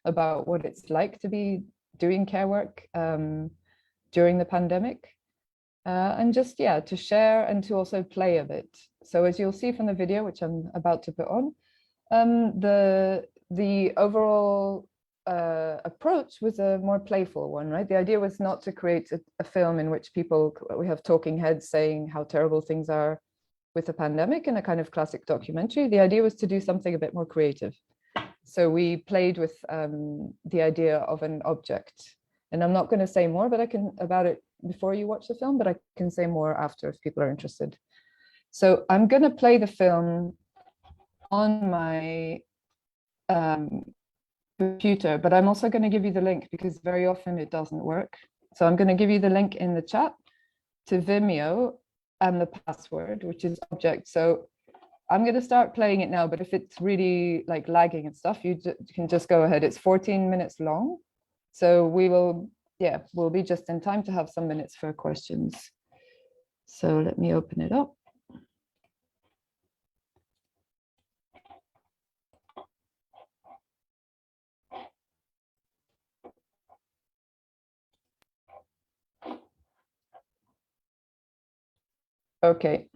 about what it's like to be doing care work during the pandemic, and just to share and to also play a bit. So as you'll see from the video, which I'm about to put on, the overall approach was a more playful one, right? The idea was not to create a film in which we have talking heads saying how terrible things are with the pandemic in a kind of classic documentary. The idea was to do something a bit more creative. So we played with the idea of an object, and I'm not going to say more about it before you watch the film, but I can say more after if people are interested. So I'm going to play the film on my computer, but I'm also going to give you the link because very often it doesn't work. So I'm going to give you the link in the chat to Vimeo and the password, which is object. So I'm going to start playing it now, but if it's really lagging and stuff, you can just go ahead. It's 14 minutes long. So we'll be just in time to have some minutes for questions. So let me open it up. Okay.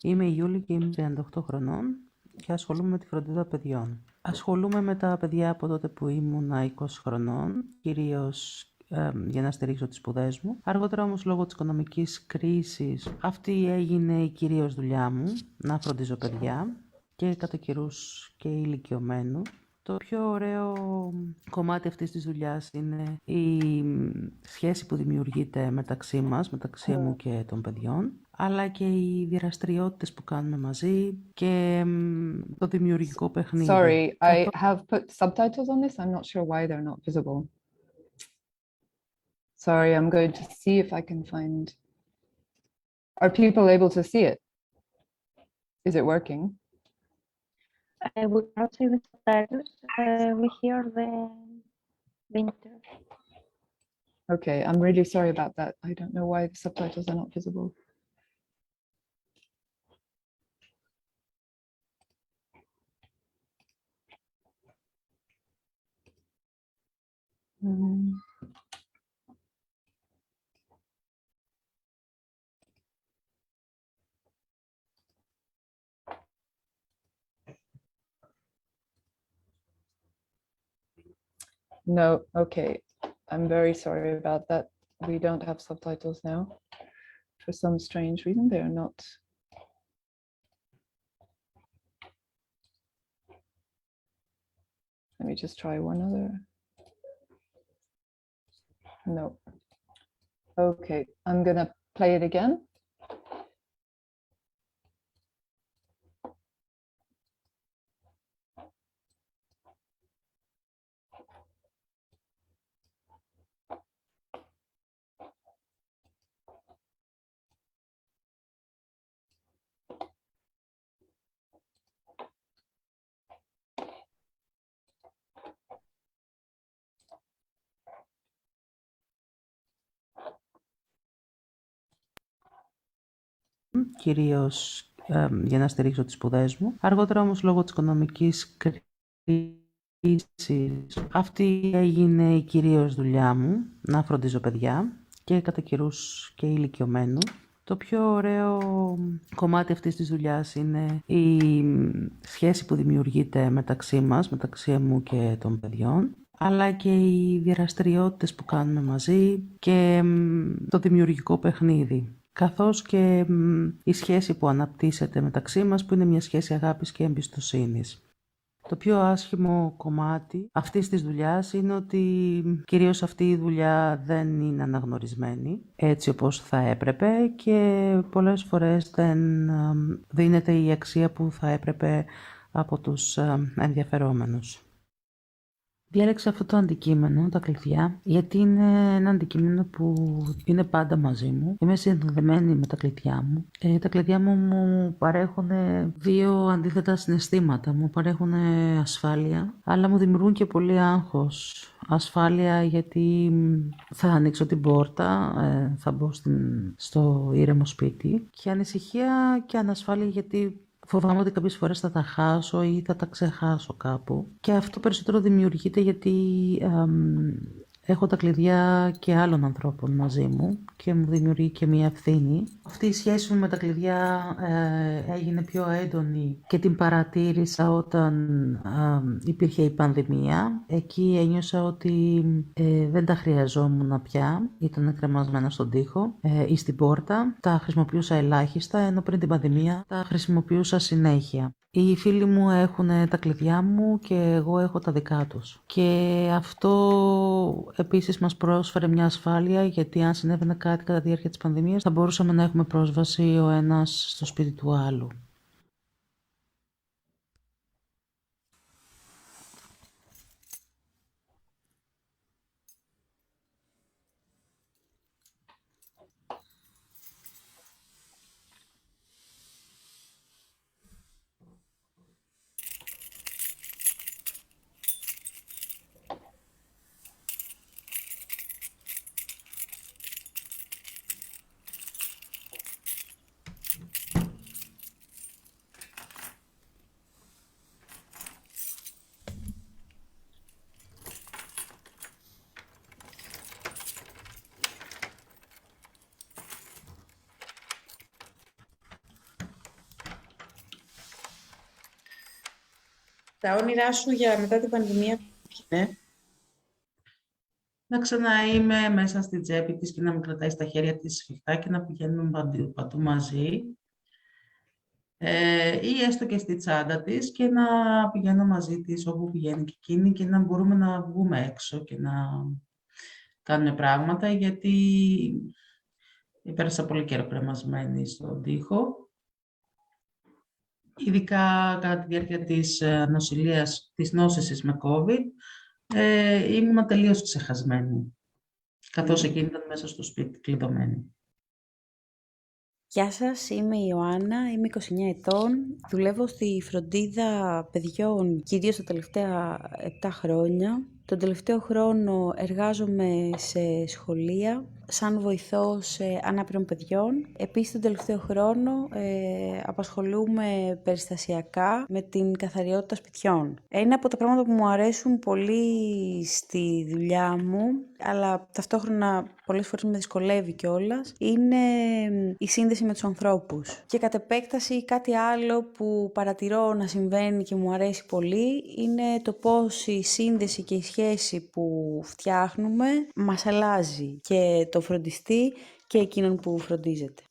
Είμαι η Ιούλη και είμαι 38 χρονών και ασχολούμαι με τη φροντίδα παιδιών. Ασχολούμαι με τα παιδιά από τότε που ήμουν 20 χρονών, κυρίως για να στηρίξω τις σπουδές μου. Αργότερα όμως λόγω της οικονομικής κρίσης αυτή έγινε η κυρίως δουλειά μου, να φροντίζω παιδιά και κατά καιρούς και ηλικιωμένους. Το πιο ωραίο κομμάτι αυτής της δουλειάς είναι η σχέση που δημιουργείται μεταξύ μας, μεταξύ μου και των παιδιών, αλλά και οι δραστηριότητες που κάνουμε μαζί και το δημιουργικό παιχνίδι. Sorry, I have put subtitles on this. I'm not sure why they're not visible. Sorry, I'm going to see if I can find... Are people able to see it? Is it working? We cannot see the subtitles. We hear the inter. Okay, I'm really sorry about that. I don't know why the subtitles are not visible. No, okay. I'm very sorry about that. We don't have subtitles now. For some strange reason, they are not. Let me just try one other. No. Okay, I'm gonna play it again. Κυρίως για να στηρίξω τις σπουδές μου. Αργότερα όμως λόγω της οικονομικής κρίσης Αυτή έγινε η κυρίως δουλειά μου, να φροντίζω παιδιά και κατά καιρούς και ηλικιωμένους. Το πιο ωραίο κομμάτι αυτής της δουλειάς είναι η σχέση που δημιουργείται μεταξύ μας, μεταξύ μου και των παιδιών, αλλά και οι δραστηριότητες που κάνουμε μαζί και το δημιουργικό παιχνίδι, καθώς και η σχέση που αναπτύσσεται μεταξύ μας, που είναι μια σχέση αγάπης και εμπιστοσύνης. Το πιο άσχημο κομμάτι αυτής της δουλειάς είναι ότι κυρίως αυτή η δουλειά δεν είναι αναγνωρισμένη έτσι όπως θα έπρεπε και πολλές φορές δεν δίνεται η αξία που θα έπρεπε από τους ενδιαφερόμενους. Διάλεξα αυτό το αντικείμενο, τα κλειδιά, γιατί είναι ένα αντικείμενο που είναι πάντα μαζί μου. Είμαι συνδεδεμένη με τα κλειδιά μου. Τα κλειδιά μου παρέχουν δύο αντίθετα συναισθήματα. Μου παρέχουν ασφάλεια, αλλά μου δημιουργούν και πολύ άγχος. Ασφάλεια γιατί θα ανοίξω την πόρτα, θα μπω στο ήρεμο σπίτι. Και ανησυχία και ανασφάλεια γιατί φοβάμαι ότι κάποιες φορές θα τα χάσω ή θα τα ξεχάσω κάπου. Και αυτό περισσότερο δημιουργείται γιατί έχω τα κλειδιά και άλλων ανθρώπων μαζί μου και μου δημιουργεί και μια ευθύνη. Αυτή η σχέση μου με τα κλειδιά έγινε πιο έντονη και την παρατήρησα όταν υπήρχε η πανδημία. Εκεί ένιωσα ότι δεν τα χρειαζόμουν πια, ήταν κρεμασμένα στον τοίχο ή στην πόρτα. Τα χρησιμοποιούσα ελάχιστα, ενώ πριν την πανδημία τα χρησιμοποιούσα συνέχεια. Οι φίλοι μου έχουν τα κλειδιά μου και εγώ έχω τα δικά τους. Και αυτό επίσης μας πρόσφερε μια ασφάλεια, γιατί αν συνέβαινε κάτι κατά τη διάρκεια της πανδημίας θα μπορούσαμε να έχουμε πρόσβαση ο ένας στο σπίτι του άλλου. Τα όνειρά σου για μετά την πανδημία είναι? Να ξαναείμαι μέσα στην τσέπη της και να με κρατάει στα χέρια της σφιχτά και να πηγαίνουμε παντού μαζί. Ή έστω και στη τσάντα της και να πηγαίνω μαζί της όπου πηγαίνει και εκείνη και να μπορούμε να βγούμε έξω και να κάνουμε πράγματα, γιατί πέρασα πολύ καιρό κρεμασμένη στον τοίχο. Ειδικά κατά τη διάρκεια της νοσηλείας, της νόσησης με COVID, ήμουν τελείως ξεχασμένη, καθώς εκείνη ήταν μέσα στο σπίτι κλειδωμένη. Γεια σας, είμαι η Ιωάννα, είμαι 29 ετών. Δουλεύω στη φροντίδα παιδιών κυρίως τα τελευταία 7 χρόνια. Τον τελευταίο χρόνο εργάζομαι σε σχολεία σαν βοηθός ανάπηρων παιδιών. Επίσης, τον τελευταίο χρόνο απασχολούμαι περιστασιακά με την καθαριότητα σπιτιών. Ένα από τα πράγματα που μου αρέσουν πολύ στη δουλειά μου, αλλά ταυτόχρονα πολλές φορές με δυσκολεύει κιόλας, είναι η σύνδεση με τους ανθρώπους. Και κατ' επέκταση κάτι άλλο που παρατηρώ να συμβαίνει και μου αρέσει πολύ είναι το πώς η σύνδεση και η σχέση που φτιάχνουμε μας αλλάζει και το φροντιστή και εκείνον που φροντίζεται.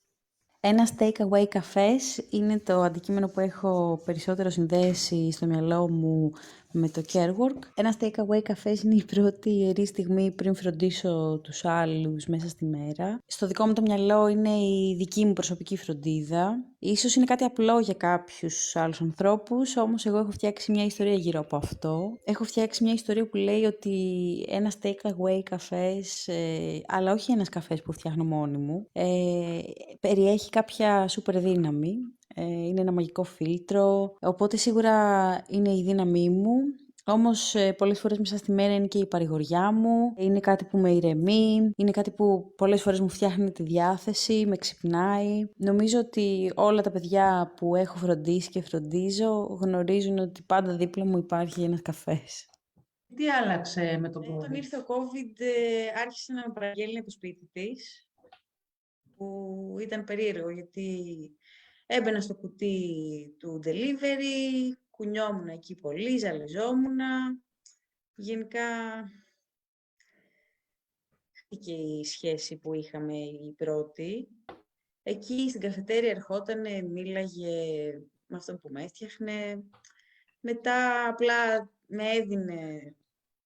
Ένας take-away καφές είναι το αντικείμενο που έχω περισσότερο συνδέσει στο μυαλό μου με το care work. Ένας take-away καφές είναι η πρώτη ιερή στιγμή πριν φροντίσω τους άλλους μέσα στη μέρα. Στο δικό μου το μυαλό είναι η δική μου προσωπική φροντίδα. Ίσως είναι κάτι απλό για κάποιους άλλους ανθρώπους, όμως εγώ έχω φτιάξει μια ιστορία γύρω από αυτό. Έχω φτιάξει μια ιστορία που λέει ότι ένας take-away καφές, αλλά όχι ένας καφές που φτιάχνω μόνη μου, περιέχει κάποια σούπερ δύναμη. Είναι ένα μαγικό φίλτρο, οπότε σίγουρα είναι η δύναμή μου. Όμως πολλές φορές μέσα στη μέρα είναι και η παρηγοριά μου, είναι κάτι που με ηρεμεί, είναι κάτι που πολλές φορές μου φτιάχνει τη διάθεση, με ξυπνάει. Νομίζω ότι όλα τα παιδιά που έχω φροντίσει και φροντίζω γνωρίζουν ότι πάντα δίπλα μου υπάρχει ένας καφές. Τι άλλαξε με τον COVID? Όταν ήρθε ο COVID άρχισε να με παραγγέλνει από το σπίτι της, που ήταν περίεργο γιατί έμπαινα στο κουτί του delivery, κουνιόμουν εκεί πολύ, ζαλιζόμουν. Γενικά και η σχέση που είχαμε η πρώτη. Εκεί στην καφετέρια ερχότανε, μίλαγε με αυτόν που με έφτιαχνε. Μετά απλά με έδινε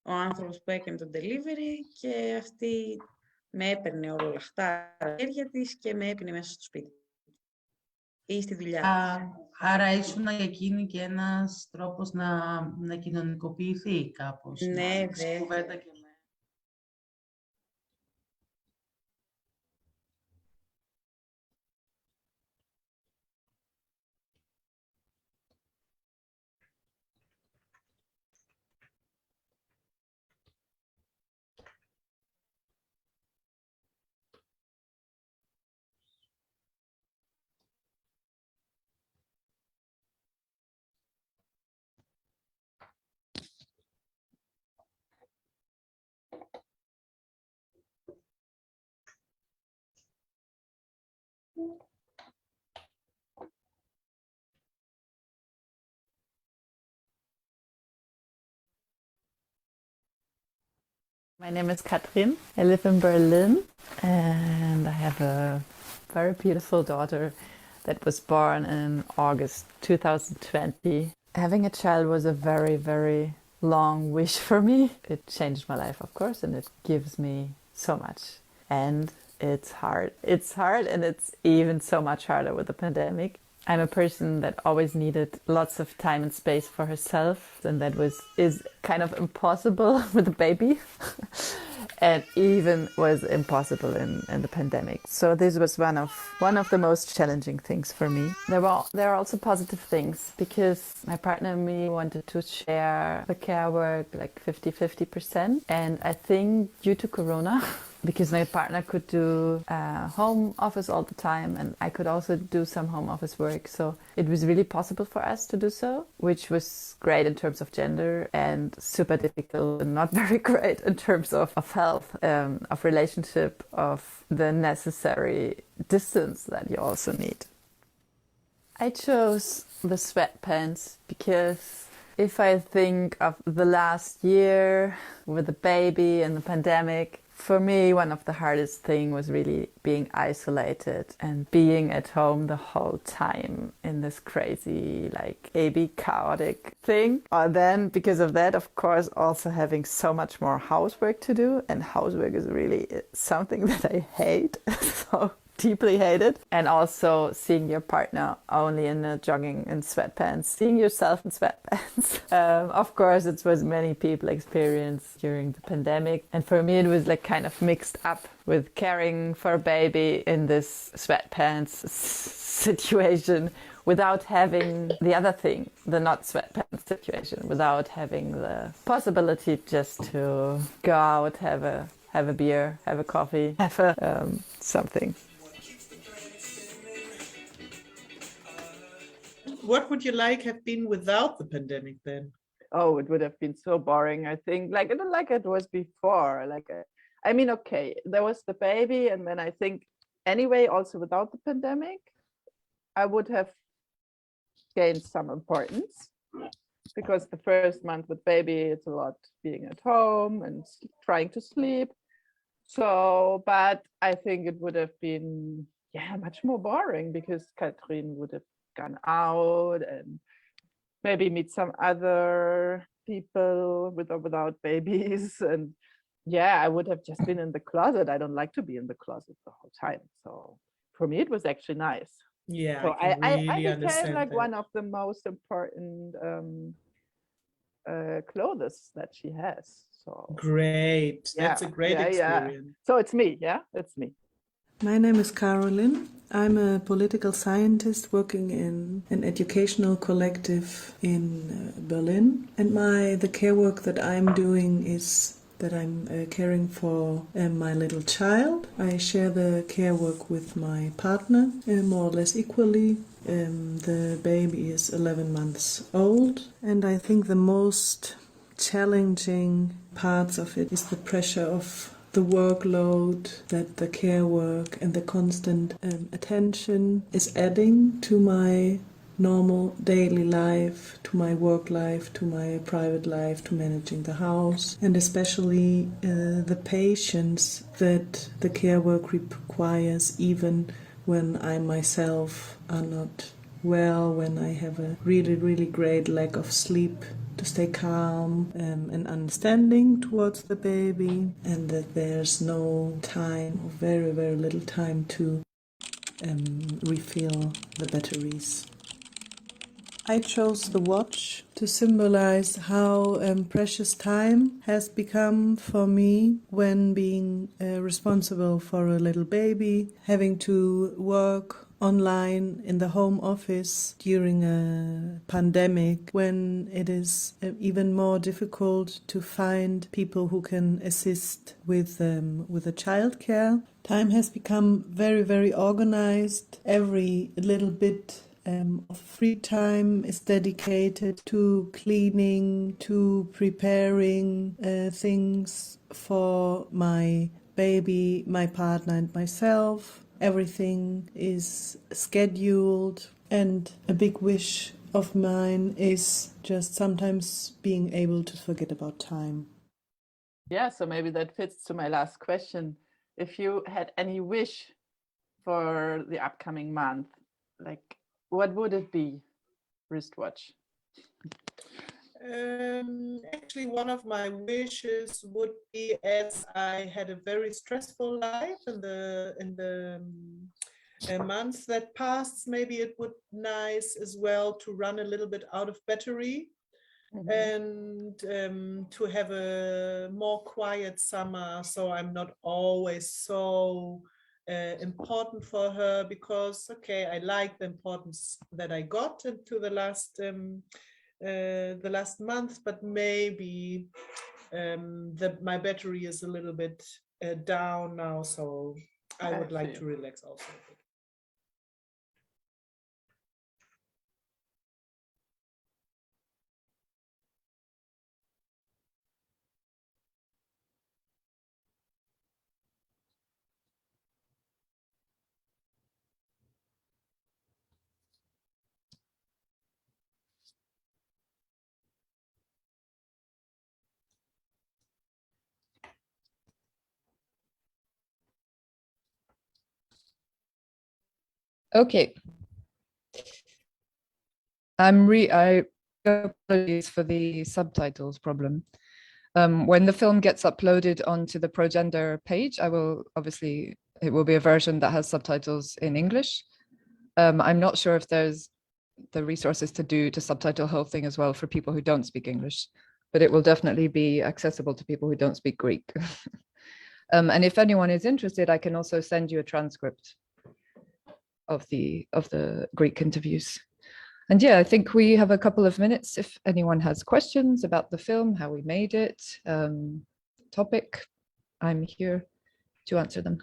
ο άνθρωπος που έκανε τον delivery και αυτή με έπαιρνε όλα λαχτά τα χέρια της και με έπαιρνε μέσα στο σπίτι ή στη δουλειά. Άρα ήσουν για εκείνη και ένας τρόπος να κοινωνικοποιηθεί κάπως. Ναι, κουβέντα και με. My name is Katrin. I live in Berlin and I have a very beautiful daughter that was born in August 2020. Having a child was a very, very long wish for me. It changed my life, of course, and it gives me so much. And it's hard. It's hard, and it's even so much harder with the pandemic. I'm a person that always needed lots of time and space for herself, and that is kind of impossible with a baby, and even was impossible in the pandemic. So this was one of the most challenging things for me. There are also positive things, because my partner and me wanted to share the care work like 50-50%, and I think due to Corona, because my partner could do home office all the time and I could also do some home office work. So it was really possible for us to do so, which was great in terms of gender and super difficult and not very great in terms of health, of relationship, of the necessary distance that you also need. I chose the sweatpants because if I think of the last year with the baby and the pandemic, for me, one of the hardest things was really being isolated and being at home the whole time in this crazy, like, maybe chaotic thing. And then, because of that, of course, also having so much more housework to do. And housework is really something that I hate, so deeply hate it. And also seeing your partner only in a jogging and sweatpants, seeing yourself in sweatpants. Of course, it was many people experience during the pandemic. And for me, it was like kind of mixed up with caring for a baby in this sweatpants situation without having the other thing, the not sweatpants situation, without having the possibility just to go out, have a beer, have a coffee, have a something. What would your life have been without the pandemic then? Oh, it would have been so boring, I think. Like, not like it was before. I mean, okay, there was the baby, and then I think anyway, also without the pandemic, I would have gained some importance, because the first month with baby, it's a lot being at home and trying to sleep. So, but I think it would have been, much more boring, because Katrin would have gone out and maybe meet some other people with or without babies. And I would have just been in the closet. I don't like to be in the closet the whole time. So for me, it was actually nice. Yeah, so I really became understand like that. one of the most important clothes that she has. So Great. That's a great experience. So it's me. It's me. My name is Caroline. I'm a political scientist working in an educational collective in Berlin. And the care work that I'm doing is that I'm caring for my little child. I share the care work with my partner more or less equally. The baby is 11 months old. And I think the most challenging parts of it is the pressure of the workload that the care work and the constant attention is adding to my normal daily life, to my work life, to my private life, to managing the house, and especially the patience that the care work requires, even when I myself are not well, when I have a really, really great lack of sleep, to stay calm and understanding towards the baby, and that there's no time, or very, very little time to refill the batteries. I chose the watch to symbolize how precious time has become for me when being responsible for a little baby, having to work online in the home office during a pandemic, when it is even more difficult to find people who can assist with the childcare. Time has become very, very organized. Every little bit of free time is dedicated to cleaning, to preparing things for my baby, my partner and myself. Everything is scheduled, and a big wish of mine is just sometimes being able to forget about time. Yeah, so maybe that fits to my last question. If you had any wish for the upcoming month, like what would it be? Wristwatch. Actually, one of my wishes would be, as I had a very stressful life in the months that passed, maybe it would be nice as well to run a little bit out of battery, and to have a more quiet summer, so I'm not always so important for her, because okay, I like the importance that I got into the last month, but maybe my battery is a little bit down now, so I would like to relax also. Okay. I apologize for the subtitles problem. When the film gets uploaded onto the ProGender page, it will be a version that has subtitles in English. I'm not sure if there's the resources to subtitle the whole thing as well for people who don't speak English, but it will definitely be accessible to people who don't speak Greek. And if anyone is interested, I can also send you a transcript of the Greek interviews. And yeah, I think we have a couple of minutes if anyone has questions about the film, how we made it, topic. I'm here to answer them.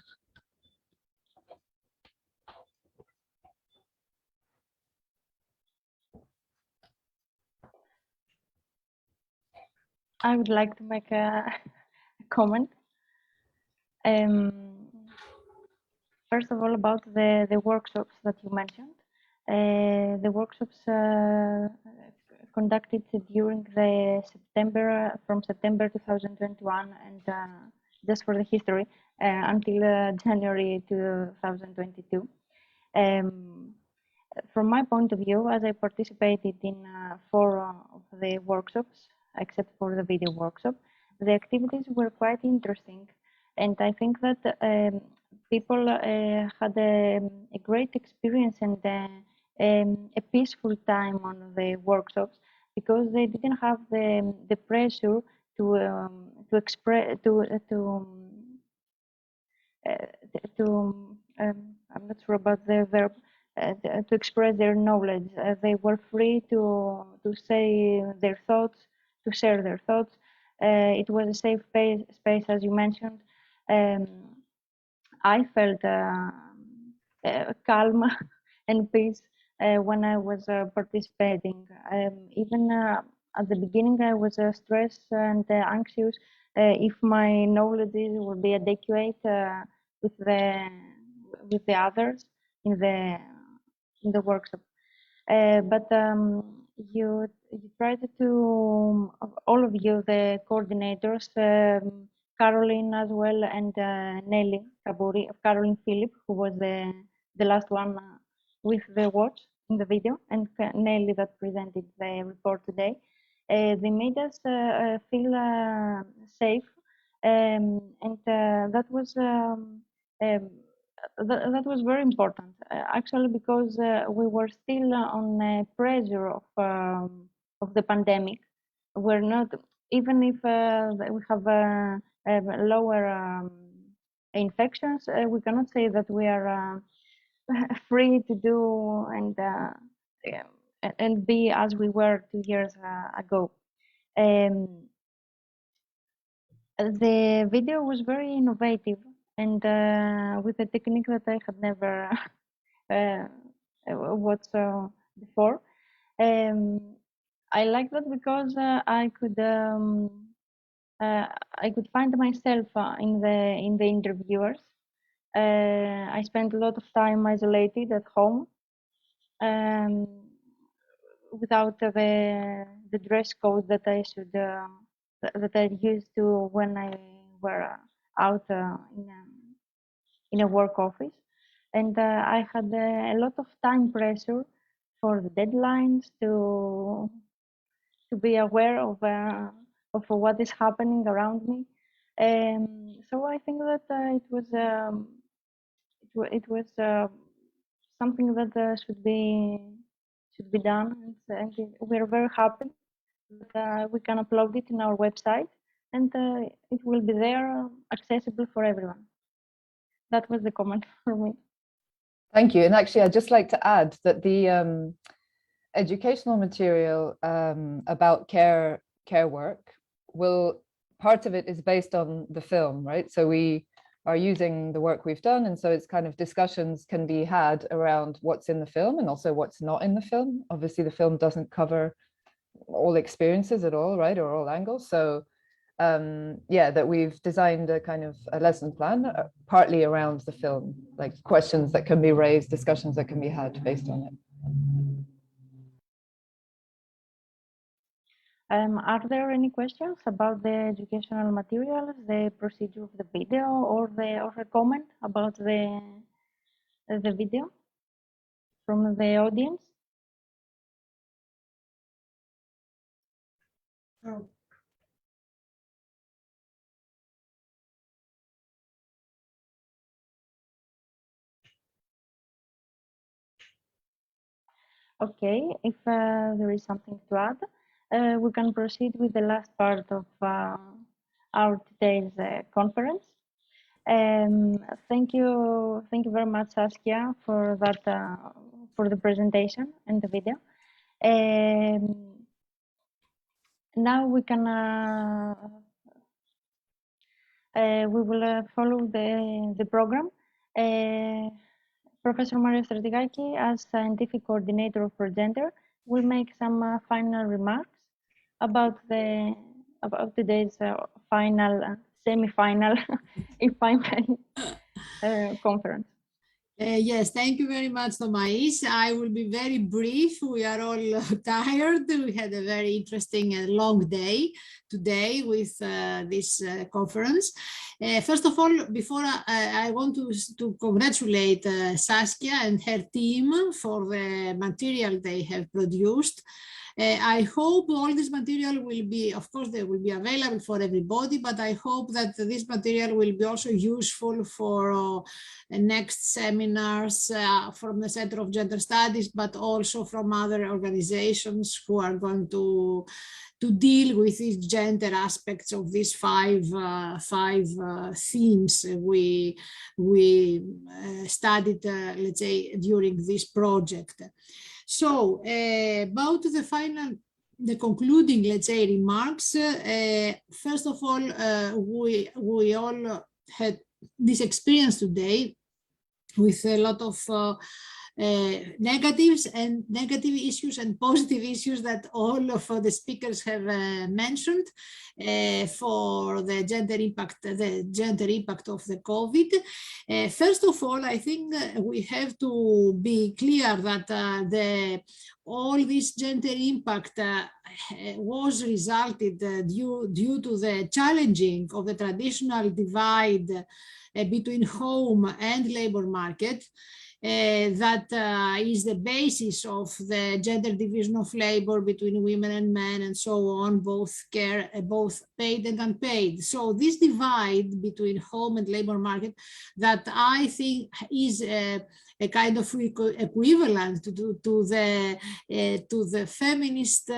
I would like to make a comment. First of all, about the workshops that you mentioned. The workshops conducted during from September 2021, and just for the history, until January 2022. From my point of view, as I participated in 4 of the workshops, except for the video workshop, the activities were quite interesting, and I think that people had a great experience and a peaceful time on the workshops, because they didn't have the pressure to express I'm not sure about the verb, to express their knowledge. They were free to say their thoughts, to share their thoughts. It was a safe space, as you mentioned. I felt calm and peace when I was participating. Even at the beginning I was stressed and anxious if my knowledge would be adequate with the others in the workshop. But you tried to, all of you, the coordinators, Caroline as well, and Nelly Caroline Philip, who was the last one with the watch in the video, and Nelly that presented the report today. They made us feel safe, and that was very important, actually, because we were still on pressure of the pandemic. We're not, even if we have lower infections, we cannot say that we are free to do and be as we were 2 years ago. The video was very innovative and with a technique that I had never watched before. I like that because I could find myself in the interviewers. I spent a lot of time isolated at home without the dress code that I should that I used to when I were out in a work office, and I had a lot of time pressure for the deadlines to be aware of what is happening around me. So I think that it was something that should be done, and we're very happy that we can upload it in our website, and it will be there accessible for everyone. That was the comment for me. Thank you. And actually, I'd just like to add that the educational material about care work part of it is based on the film, right? So we are using the work we've done, and so it's kind of discussions can be had around what's in the film and also what's not in the film. Obviously, the film doesn't cover all experiences at all, right, or all angles. So yeah, that we've designed a kind of a lesson plan partly around the film, like questions that can be raised, discussions that can be had based on it. Are there any questions about the educational materials, the procedure of the video, or a comment about the video from the audience? Oh. Okay, if there is something to add, we can proceed with the last part of our today's conference. Thank you very much, Saskia, for that, for the presentation and the video. Now we can we will follow the program. Professor Maria Stratigaki, as scientific coordinator of ProGender, will make some final remarks about today's final, semi-final, if I may, conference. Yes, thank you very much, Thomais. I will be very brief. We are all tired. We had a very interesting and long day today with this conference. First of all, before I want to congratulate Saskia and her team for the material they have produced. I hope all this material will be, of course, they will be available for everybody, but I hope that this material will be also useful for next seminars from the Center of Gender Studies, but also from other organizations who are going to deal with these gender aspects of these five themes we studied, let's say, during this project. So about the concluding, let's say, remarks, first of all, we all had this experience today with a lot of negatives and negative issues and positive issues that all of the speakers have mentioned for the gender impact of the COVID. First of all, I think we have to be clear that all this gender impact was resulted due to the challenging of the traditional divide between home and labor market. That is the basis of the gender division of labor between women and men and so on, both paid and unpaid. So this divide between home and labor market that I think is a kind of equivalent to the feminist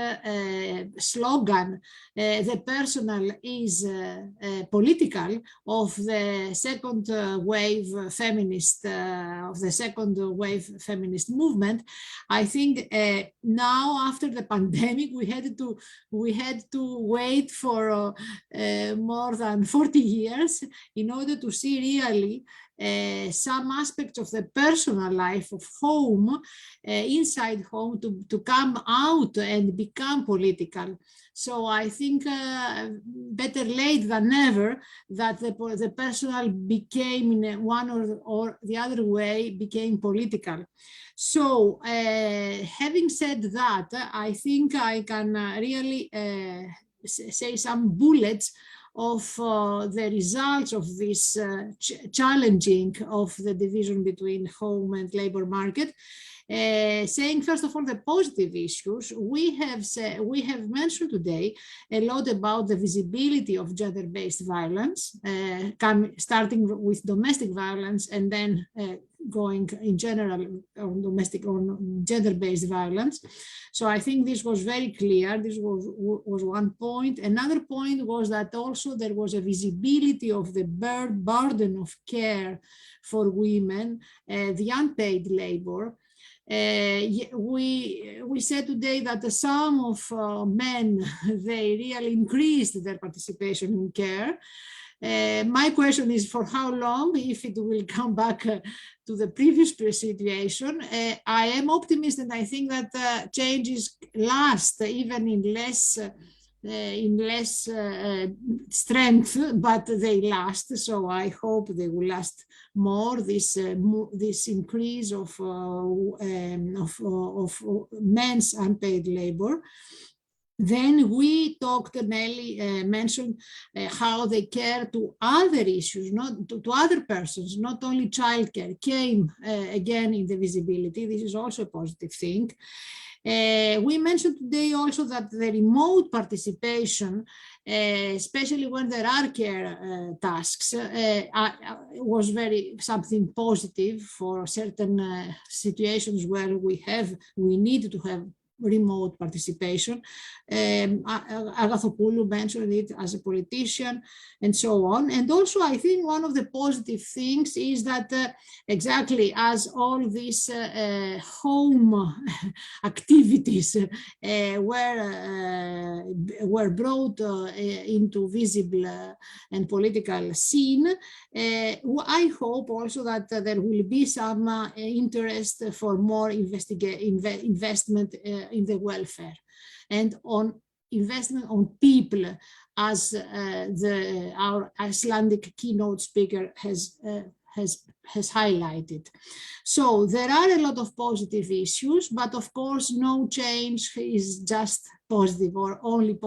slogan, the personal is political, of the second wave feminist movement. I think now after the pandemic we had to wait for more than 40 years in order to see really some aspects of the personal life of home, inside home, to come out and become political. So I think better late than never that the personal became in one or the other way became political. So having said that, I think I can really say some bullets of the results of this challenging of the division between home and labor market. Saying first of all the positive issues, we have mentioned today a lot about the visibility of gender-based violence, starting with domestic violence and then going in general on domestic or gender-based violence. So I think this was very clear. This was one point. Another point was that also there was a visibility of the burden of care for women, the unpaid labor. We said today that some of men, they really increased their participation in care. My question is for how long, if it will come back to the previous situation. I am optimistic and I think that changes last even in less strength, but they last. So I hope they will last more. This increase of men's unpaid labor. Then we talked, Nelly mentioned how they care to other issues, not to other persons, not only childcare, came again in the visibility. This is also a positive thing. We mentioned today also that the remote participation, especially when there are care tasks, was something positive for certain situations where we need to have remote participation. Agathopoulos mentioned it as a politician and so on. And also I think one of the positive things is that exactly as all these home activities were brought into visible and political scene, I hope also that there will be some interest for more investment in the welfare and on investment on people, as our Icelandic keynote speaker has highlighted. So there are a lot of positive issues, but of course no change is just positive or only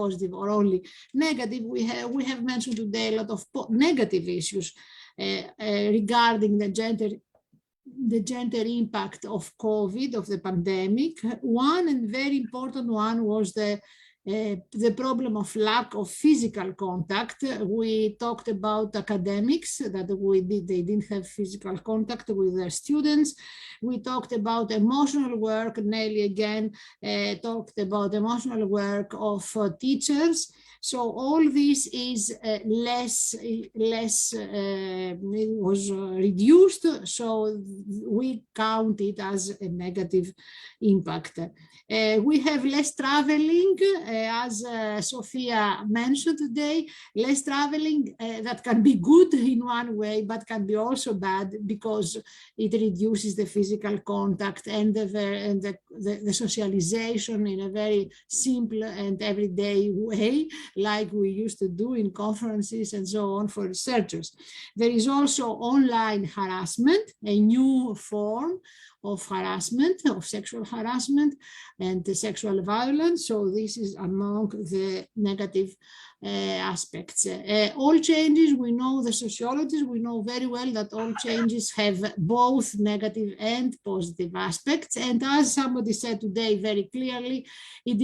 negative. We have mentioned today a lot of negative issues regarding the gender impact of COVID, of the pandemic. One and very important one was the problem of lack of physical contact. We talked about academics, that they didn't have physical contact with their students. We talked about emotional work. Nelly again talked about emotional work of teachers. So all this is it was reduced, so we count it as a negative impact. We have less traveling as Sophia mentioned today, less traveling that can be good in one way, but can be also bad because it reduces the physical contact and the socialization in a very simple and everyday way, like we used to do in conferences and so on for researchers. There is also online harassment, a new form of harassment, of sexual harassment and sexual violence. So this is among the negative aspects. All changes, we know, the sociologists, we know very well that all changes have both negative and positive aspects. And as somebody said today very clearly, it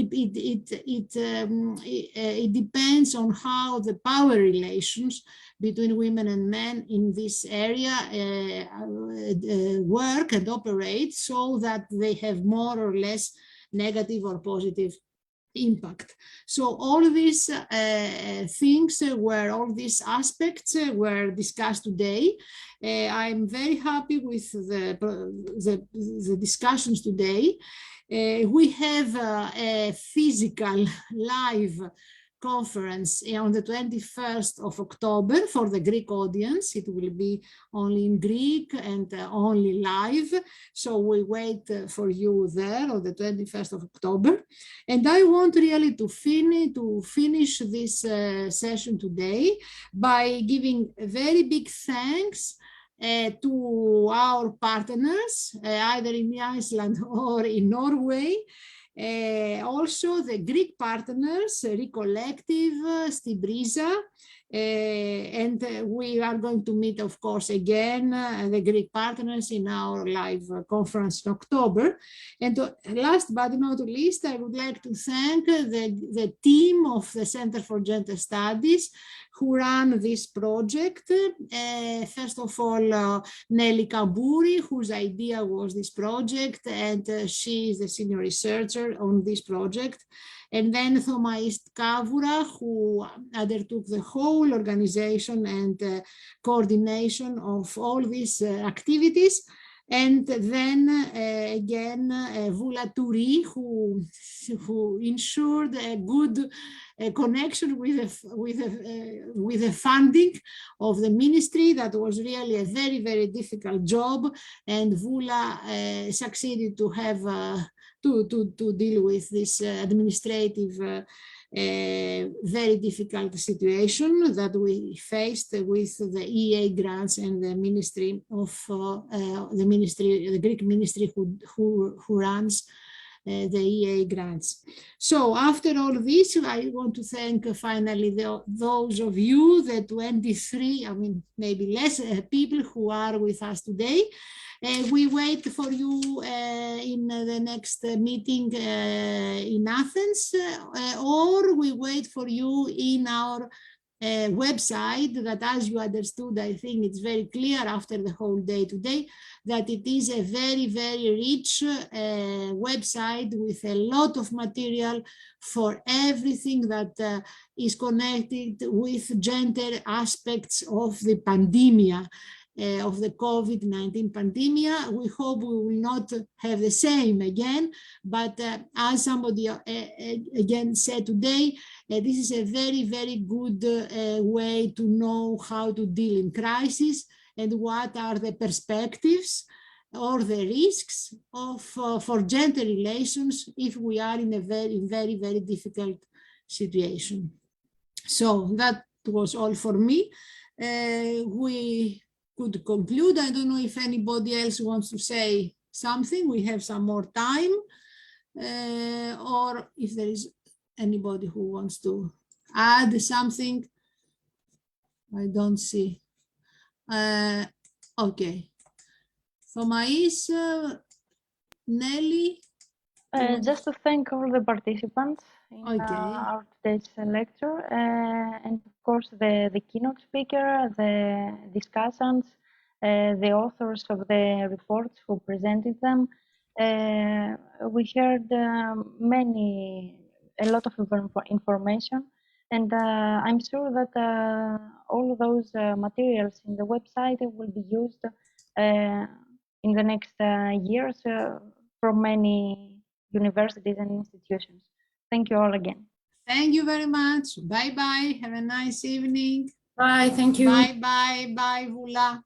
depends on how the power relations between women and men in this area work and operate, so that they have more or less negative or positive impact. So all these things all these aspects were discussed today. I'm very happy with the discussions today. We have a physical live conference on the 21st of October for the Greek audience. It will be only in Greek and only live. So we wait for you there on the 21st of October. And I want really to finish this session today by giving a very big thanks to our partners, either in Iceland or in Norway. Also the Greek partners, RIKK Collective, Stibrisa, and we are going to meet, of course, again, the Greek partners in our live conference in October. And last but not least, I would like to thank the team of the Center for Gender Studies who ran this project. First of all, Nelly Kavvoura, whose idea was this project, and she is the senior researcher on this project. And then Thomais Kavvoura, who undertook the whole organization and coordination of all these activities. And then again, Fola, who ensured a good connection with the funding of the ministry. That was really a very, very difficult job. And Fola succeeded to have to deal with this administrative very difficult situation that we faced with the EA grants and the ministry of the Greek ministry who runs the EA grants. So after all this, I want to thank finally those of you, the 23, I mean, maybe less people who are with us today. We wait for you in the next meeting in Athens, or we wait for you in our website that, as you understood, I think it's very clear after the whole day today, that it is a very, very rich website with a lot of material for everything that is connected with gender aspects of the pandemic. Of the COVID-19 pandemic. We hope we will not have the same again, but as somebody again said today, this is a very, very good way to know how to deal in crisis and what are the perspectives or the risks of for gender relations if we are in a very, very, very difficult situation. So that was all for me. We could conclude. I don't know if anybody else wants to say something. We have some more time, or if there is anybody who wants to add something. I don't see. Okay. Thomais, Nelly? Just to thank all the participants in our today's lecture, and of course the keynote speaker, the discussants, the authors of the reports who presented them. We heard a lot of information, and I'm sure that all those materials in the website will be used in the next years from many universities and institutions. Thank you all again. Thank you very much. Bye-bye. Have a nice evening. Bye, thank you. Bye-bye. Bye, Vula.